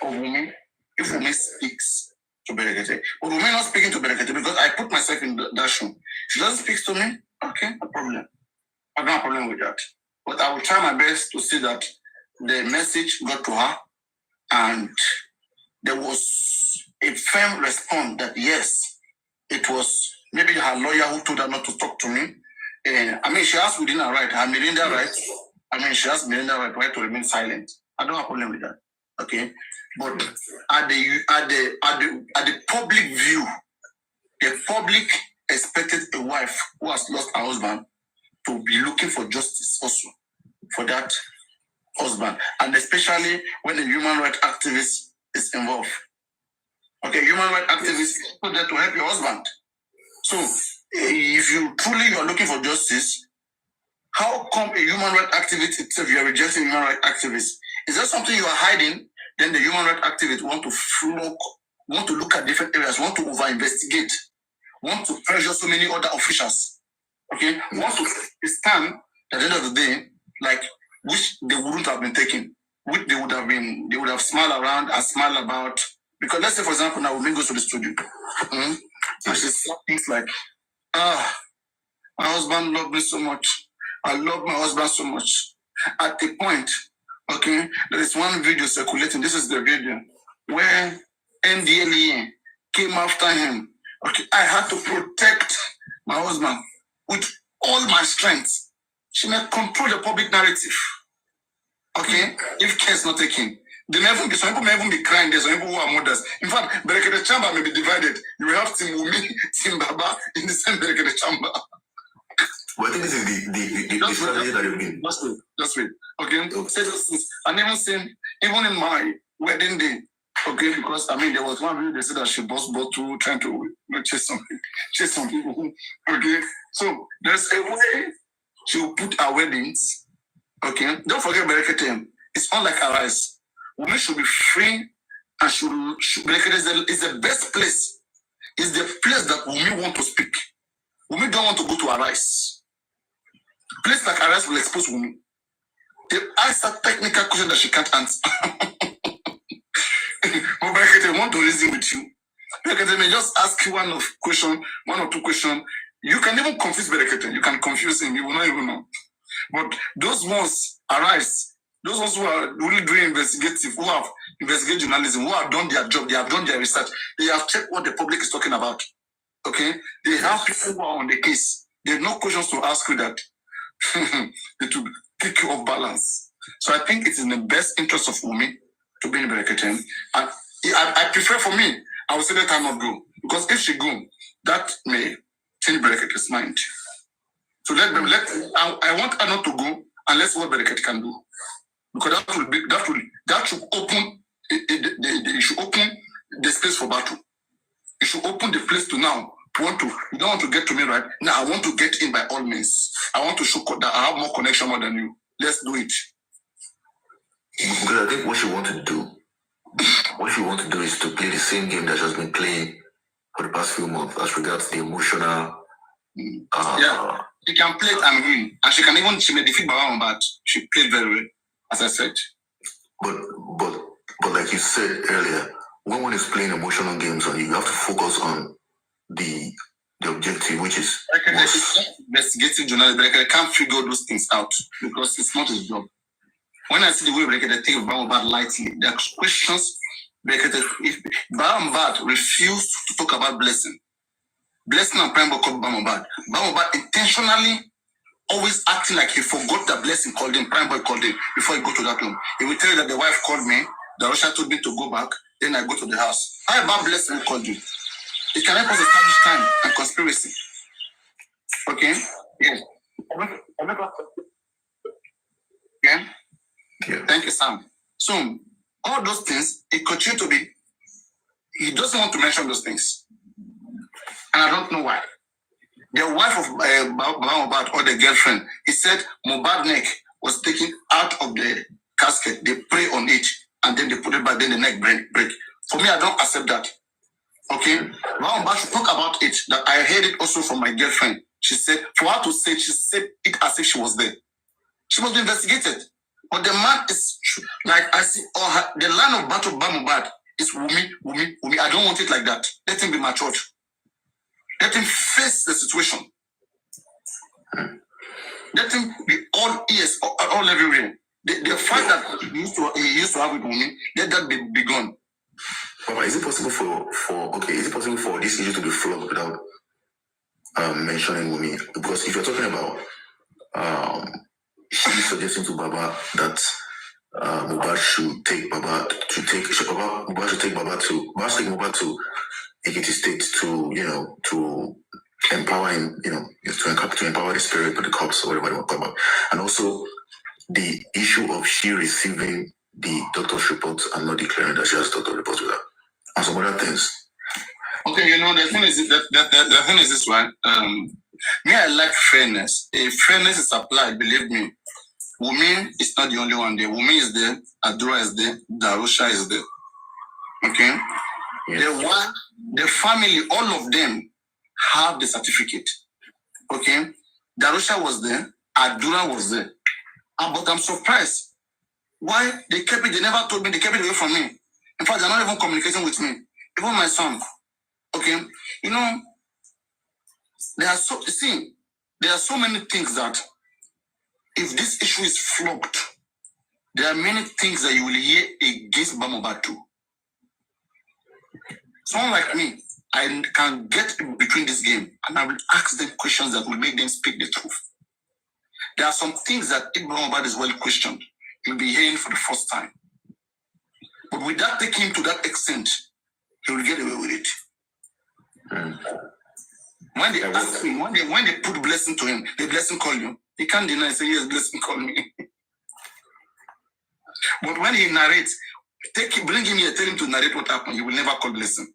of WUMI if WUMI speaks to Berekete. But WUMI not speaking to Berekete because I put myself in that shoe. She doesn't speak to me, okay, no problem. I don't have a problem with that. But I will try my best to see that the message got to her and there was a firm response that yes, it was maybe her lawyer who told her not to talk to me. She has within her right, her Miranda right. She has Miranda right to remain silent. I don't have a problem with that. Okay. But at the public view, the public expected a wife who has lost her husband to be looking for justice also for that husband, and especially when the human rights activist is involved. Okay, human rights activists are there to help your husband. So, if you truly are looking for justice, how come a human rights activist itself you are rejecting human rights activists? Is that something you are hiding? Then the human rights activists want to look at different areas, want to over-investigate, want to pressure so many other officials. Okay, once we stand at the end of the day, like which they wouldn't have been taken, which they would have smiled around and smiled about. Because let's say, for example, now Wumi goes to the studio, and she says things like, my husband loved me so much. I love my husband so much. At the point, okay, there is one video circulating. This is the video where NDLEA came after him. Okay, I had to protect my husband with all my strength. She may control the public narrative. Okay, if care is not taken. Some people may even be crying. There's some people who are mothers. In fact, the chamber may be divided. You will have Team Wumi, Team Baba in the same the chamber. Well, I think this is the strategy that you've been. Just wait. Okay. Say those things. And even in my wedding day, okay, because there was one video they said that she bust bottle trying to chase some people. Okay. So there's a way she will put our weddings. Okay. Don't forget Berekete. It's not like our eyes. Women should be free and should Berekete is the best place. It's the place that women want to speak. Women don't want to go to Arise. Place like Arise will expose women. They ask a technical question that she can't answer. But Berekete want to reason with you. Berekete may just ask you one or two questions. You can even confuse Berekete. You can confuse him. You will not even know. But those ones Arise, those ones who are really doing investigative, who have investigated journalism, who have done their job, they have done their research, they have checked what the public is talking about. Okay? They have people who are on the case. There are no questions to ask you that. It will take you off balance. So I think it is in the best interest of Wumi to be in Berekete. And I prefer, for me, I would say let her not go. Because if she go, that may change Berekete's mind. So I want her not to go unless what Berekete can do. Because that should open it should open the space for battle. It should open the place to now. You don't want to get to me, right? Now I want to get in by all means. I want to show that I have more connection more than you. Let's do it. Because I think what you want to do is to play the same game that she has been playing for the past few months as regards the emotional. Yeah, she can play it and win, and she may defeat Baba but she played very well, as I said. But like you said earlier, when one is playing emotional games, and you have to focus on the objective, which is investigative journalism. I can't figure those things out because it's not his job. When I see the way they take Bad lightly, there are questions. If Bad refused to talk about blessing and Prime called Bad intentionally always acting like he forgot that blessing called him, Prime Boy called him before he go to that room. He will tell you that the wife called me, the Russia told me to go back, then I go to the house. How about blessing called you? It can help us establish time and conspiracy. Okay? Yes. Yeah? Yeah. Thank you, Sam. So, all those things, it continue to be, he doesn't want to mention those things. And I don't know why. The wife of Mohbad or the girlfriend, he said Mohbad's neck was taken out of the casket. They pray on it, and then they put it back, then the neck break. For me, I don't accept that. Okay? Mohbad should talk about it. That I heard it also from my girlfriend. She said, for her to say, she said it as if she was there. She must be investigated. But the man is, like I see, the line of battle by Mohbad is Wumi. I don't want it like that. Let him be matured. Let him face the situation. Let him be all ears, all everywhere. The fight that he used to have with Wumi, let that be gone. Papa, is it possible for this issue to be flogged without mentioning Wumi? Because if you're talking about she's suggesting to Baba that Mohbad should take Baba to Ekiti State to empower him, to empower the spirit of the cops or whatever they want to talk about. And also the issue of she receiving the doctor's reports and not declaring that she has doctor's reports with her. And some other things. Okay, the thing is this one. Me, I like fairness. If fairness is applied, believe me, Wumi is not the only one there. Wumi is there, Adura is there, Darusha is there. Okay? Yes. The family, all of them have the certificate. Okay? Darusha was there, Adura was there. But I'm surprised why they kept it. They never told me. They kept it away from me. In fact, they're not even communicating with me. Even my son. Okay, you know, there are so many things that if this issue is flopped, there are many things that you will hear against Bamobad too. Someone like me, I can get in between this game and I will ask them questions that will make them speak the truth. There are some things that if Bamobad is well questioned, you'll be hearing for the first time. But without taking him to that extent, he will get away with it. When they ask me, when they put blessing to him, the blessing call you. He can't deny, say, yes, blessing call me. But when he narrates, bring him here, tell him to narrate what happened. He will never call blessing.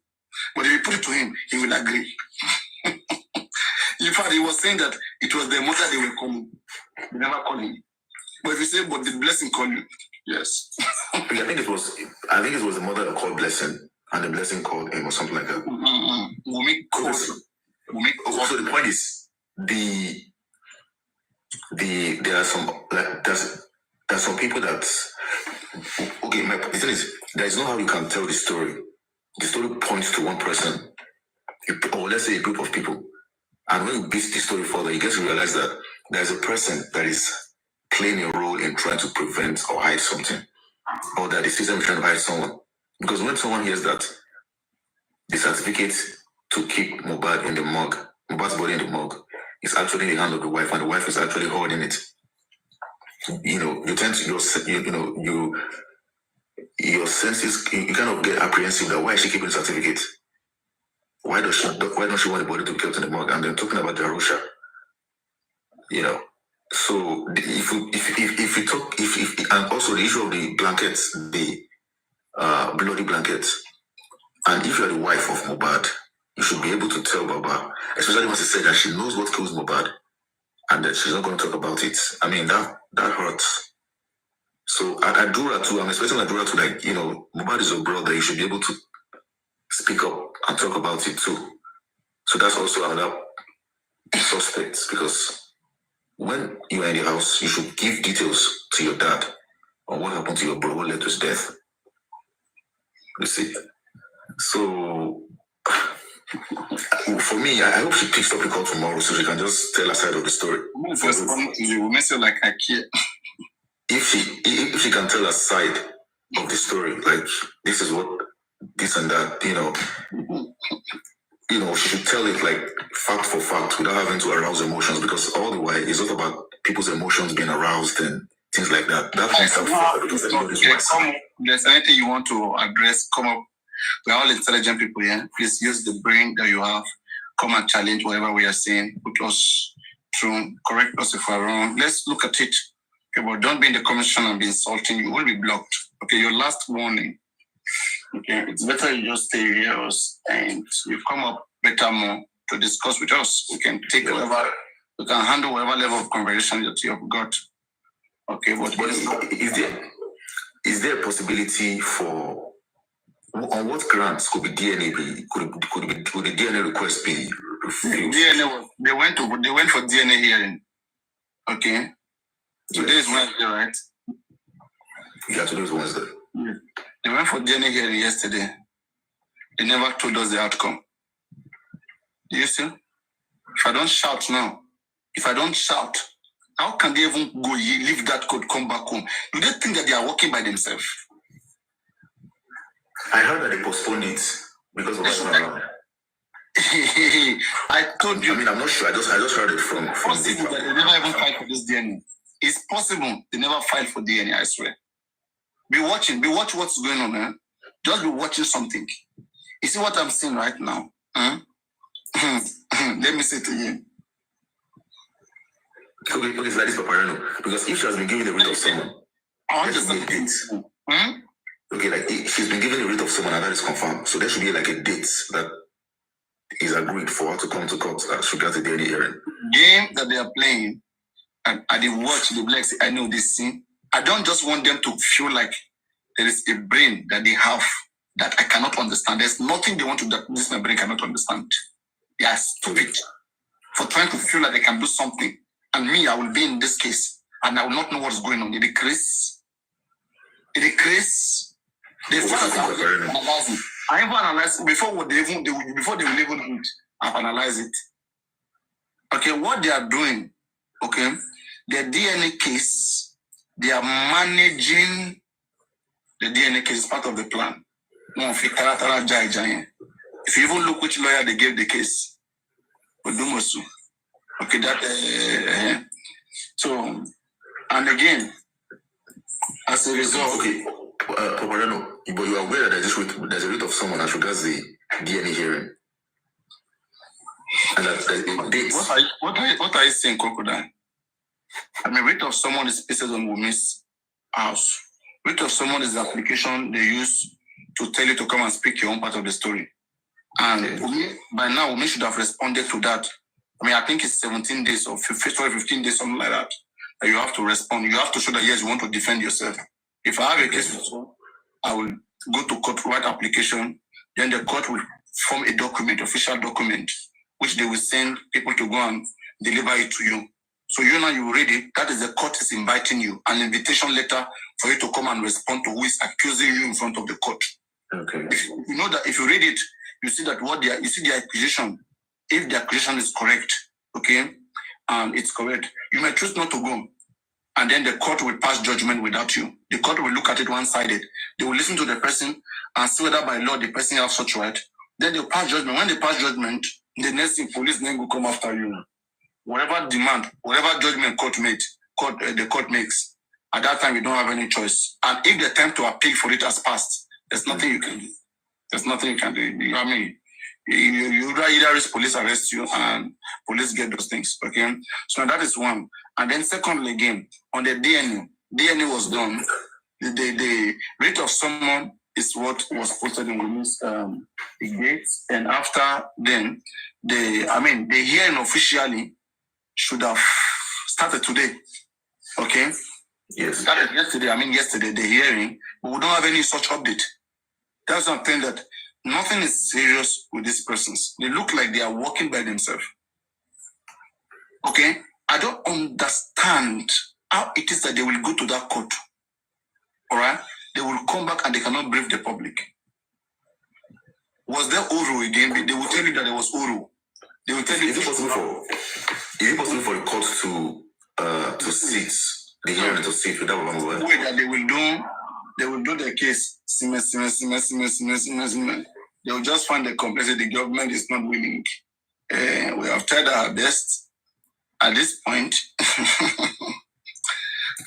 But if you put it to him, he will agree. In fact, he was saying that it was the mother they were calling. They never call him. But if you say, but the blessing call you, yes. I think it was the mother that called blessing, and the blessing called him or something like that. WUMI called. So the point is, there are some like there's some people that the thing is, there is no how you can tell the story. The story points to one person, or let's say a group of people, and when you beat the story further, you get to realize that there's a person that is playing a role in trying to prevent or hide something, or that the system is trying to hide someone. Because when someone hears that the certificate to keep Mohbad in the morgue, Mohbad's body in the morgue, is actually in the hand of the wife, and the wife is actually holding it. You know, you tend to your senses, you kind of get apprehensive that why is she keeping the certificate? Why don't she want the body to be kept in the morgue? And then talking about Darusha, you know. So if and also the issue of the blankets, the bloody blankets, and if you're the wife of Mohbad, you should be able to tell Baba, especially when she said that she knows what kills Mohbad, and that she's not going to talk about it. I mean, that hurts. So Adura too, I'm expecting Adura to, like, you know, Mohbad is your brother, you should be able to speak up and talk about it too. So that's also another suspect, because when you are in the house, you should give details to your dad on what happened to your brother, what led to his death. You see? So for me, I hope she picks up the call tomorrow so she can just tell her side of the story. You may say like I care. If she can tell her side of the story, like this is what this and that, you know, she should tell it like fact for fact without having to arouse emotions, because all the while it's not about people's emotions being aroused and things like that. There's anything you want to address, come up. We're all intelligent people here. Yeah? Please use the brain that you have. Come and challenge whatever we are saying. Put us through. Correct us if we're wrong. Let's look at it. Okay, but don't be in the comment section and be insulting. You will be blocked. Okay, your last warning. Okay, it's better you just stay here and you come up better more to discuss with us. We can take whatever, we can handle whatever level of conversation that you have got. Okay, but is there a possibility for, on what grounds could the DNA request be refused? DNA, they went for DNA hearing. Okay. Today is Wednesday, right? Yeah, today is Wednesday. Yeah. They went for DNA hearing yesterday. They never told us the outcome. Do you see? If I don't shout now, how can they even go leave that code, come back home? Do they think that they are working by themselves? I heard that they postponed it because of what's going on. I told you. I mean, I'm not sure. I just heard it from possible that they never even filed for this DNA. It's possible they never filed for DNA, I swear. Be watching what's going on, man. Just be watching something. You see what I'm seeing right now? Let me say it again. Okay, it's like this, Paparano. Because if she has been given the writ of someone, there should be a date. Okay, like she's been given the writ of someone and that is confirmed. So there should be like a date that is agreed for her to come to court as regards the DNA hearing. Game that they are playing, and they watch, they be like, I know this scene. I don't just want them to feel like there is a brain that they have that I cannot understand. There's nothing they want to that this my brain cannot understand. They are stupid for trying to feel like they can do something and me, I will be in this case, and I will not know what's going on. It decrease. The fact I even analyze before what they even before they will even do it. I've analyzed it. Okay, what they are doing, okay, the DNA case, they are managing the DNA case as part of the plan. No, if you even look which lawyer they gave the case, okay, that so, and again, as a result, okay, Paparano, but you are aware that there's a writ of someone as regards the DNA hearing, and that dates. What are you saying, Crocodile? I mean, writ of someone is based on WUMI's house. Writ of someone is the application they use to tell you to come and speak your own part of the story. And by now, WUMI should have responded to that. I mean, I think it's 17 days or 15 days, something like that. That you have to respond. You have to show that, yes, you want to defend yourself. If I have a case, I will go to court, write application. Then the court will form a document, official document, which they will send people to go and deliver it to you. So you know you read it. That is the court is inviting you, an invitation letter for you to come and respond to who is accusing you in front of the court. Okay. You know that if you read it, you see that you see the accusation. If the accusation is correct, okay, and it's correct, you may choose not to go. And then the court will pass judgment without you. The court will look at it one-sided. They will listen to the person and see whether by law the person has such right. Then they'll pass judgment. When they pass judgment, the next thing, police then will come after you. Whatever demand, whatever judgment the court makes, at that time you don't have any choice. And if the time to appeal for it has passed, there's nothing you can do. There's nothing you can do. You know what I mean? You either risk police arrest you and police get those things. Okay, so that is one. And then secondly, again on the DNA was done. The rate of someone is what was posted in the gates, and after then the hearing officially should have started today. Okay, yes, started yesterday. Yesterday the hearing, but we don't have any such update. That's something that. Nothing is serious with these persons. They look like they are walking by themselves. Okay? I don't understand how it is that they will go to that court. Alright? They will come back and they cannot brief the public. Was there Oro again? They will tell you that there was Oro. They will tell you. Is it possible for the court to sit the hearing to sit without one word? Wait, that they will do the case. They will just find the complaint. The government is not willing. We have tried our best at this point.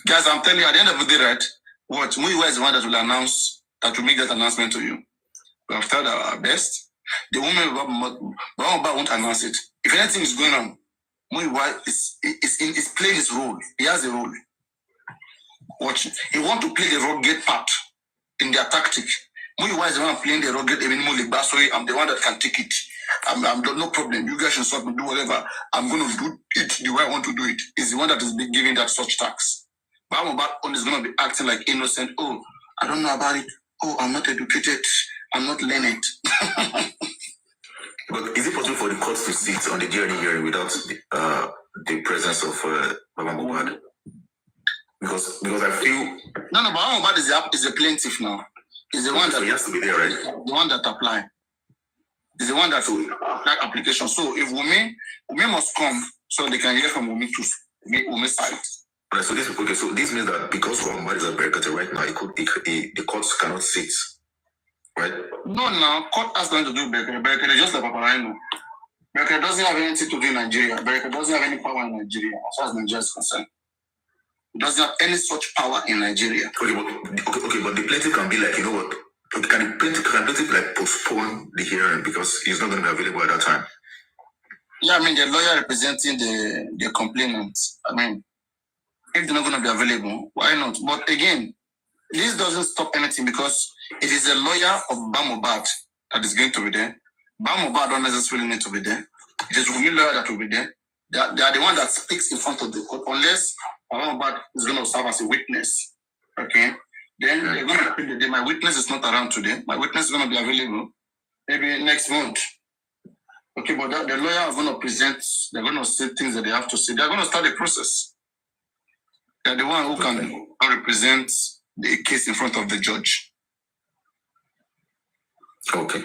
Guys, I'm telling you, at the end of the day, right? What WUMI is the one that will announce, that will make that announcement to you. We have tried our best. The woman won't announce it. If anything is going on, WUMI is playing his role. He has a role. Watch. He wants to play the rugged part in their tactic. WUMI is the one playing the rugged league. I'm the one that can take it. I'm no problem. You guys should sort me, do whatever. I'm going to do it the way I want to do it. He's the one that is giving that such tax. But I'm is going to be acting like innocent. Oh, I don't know about it. Oh, I'm not educated. I'm not learned. But is it possible for the courts to sit on the DNA hearing without the presence of Baba Mohbad? Because I feel no, but Baba Mohbad is a plaintiff now. He's the one that he has to be there, right? The one that apply. He's the one that that application. So if WUMI must come so they can hear from WUMI side. Right, so this means that because Baba Mohbad is a barricade right now, the courts cannot sit. Right? No, court has nothing to do with Barricade. Just like Paparino. Barricade doesn't have anything to do in Nigeria. Barricade doesn't have any power in Nigeria as far as Nigeria is concerned. It doesn't have any such power in Nigeria. Okay, but the plaintiff can be like, you know what? Can the plaintiff like postpone the hearing because he's not going to be available at that time? Yeah, the lawyer representing the complainant. If they're not going to be available, why not? But again, this doesn't stop anything because it is a lawyer of Baba Mohbad that is going to be there. Baba Mohbad don't necessarily need to be there. It is WUMI lawyer that will be there. They are the one that speaks in front of the court unless Baba Mohbad is going to serve as a witness. Okay? Then they're going to appeal the day. My witness is not around today. My witness is going to be available maybe next month. Okay, but the lawyer are going to present, they're going to say things that they have to say. They're going to start the process. They're the one who can represent the case in front of the judge. Okay.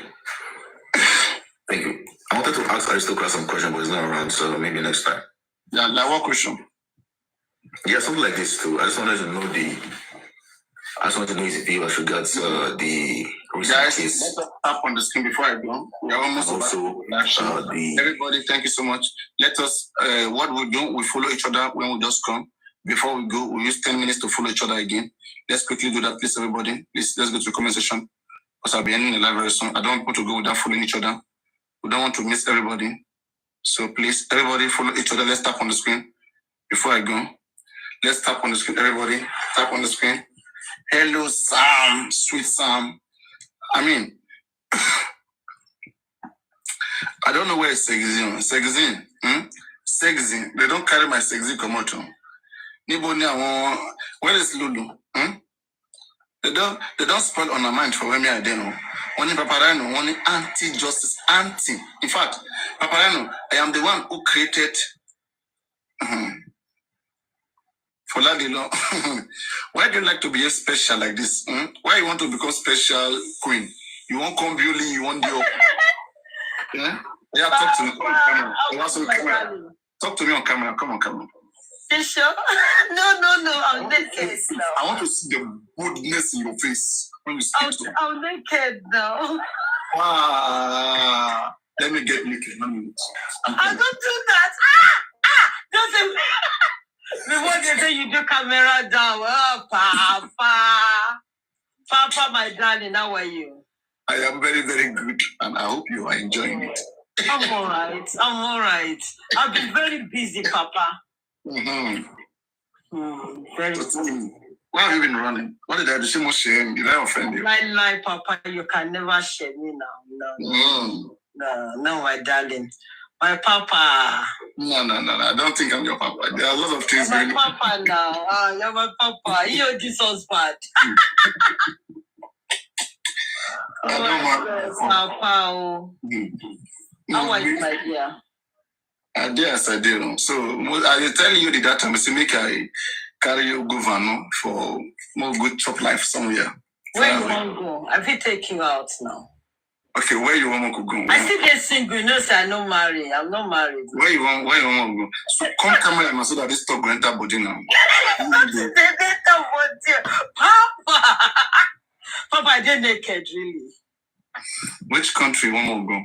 Thank you. I wanted to ask Aristocrat some question, but it's not around, so maybe next time. Yeah, like what question? Yeah, something like this too. I just wanted to know his view as regards the recent case. Let's tap on the screen before I go. We are almost also everybody, thank you so much. Let us what we do, we follow each other when we just come. Before we go, we use 10 minutes to follow each other again. Let's quickly do that, please, everybody. Please, let's go to the comment section. Because I'll be ending the live very soon. I don't want to go without following each other. We don't want to miss everybody. So please, everybody follow each other. Let's tap on the screen before I go. Let's tap on the screen, everybody. Tap on the screen. Hello, Sam. Sweet Sam. I mean, I don't know where it's Sexy. Sexy. They don't carry my Sexy Komoto. Where is Lulu? They don't spoil on my mind for me. I don't know. Only Paparano, only anti-justice, anti. In fact, Paparano, I am the one who created for Ladilo. Why do you like to be special like this? Why you want to become special queen? You want come beauty, you want the yeah? Yeah, talk to me on camera. Talk to me on camera. Come on, camera. You sure? No, I'm naked now. I want to see the goodness in your face when you speak to me. I'm naked now. Wow. Let me get naked. I don't do that. Doesn't. Before they say you do camera down. Oh, Papa, my darling, how are you? I am very, very good, and I hope you are enjoying it. I'm all right. I've been very busy, Papa. Very busy. Why have you been running? What did I do? She must shame. Did I offend you? Lie, Papa. You can never shame me now. No, my darling. My Papa. No. I don't think I'm your Papa. There are a lot of things. My Papa now. You're my Papa. You're this husband. Papa. How are you, my dear? Yes, I do. So I was telling you that time, I make I carry you governor for more good top life somewhere. Where you want to go? I will take you out now. Okay, where you want to go? I still get single. You know, say I'm not married. Where you want to go? So come camera and so that this talk going enter body now. Papa, I did naked, really. Which country you want to go?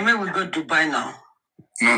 Maybe we go to Dubai now. No.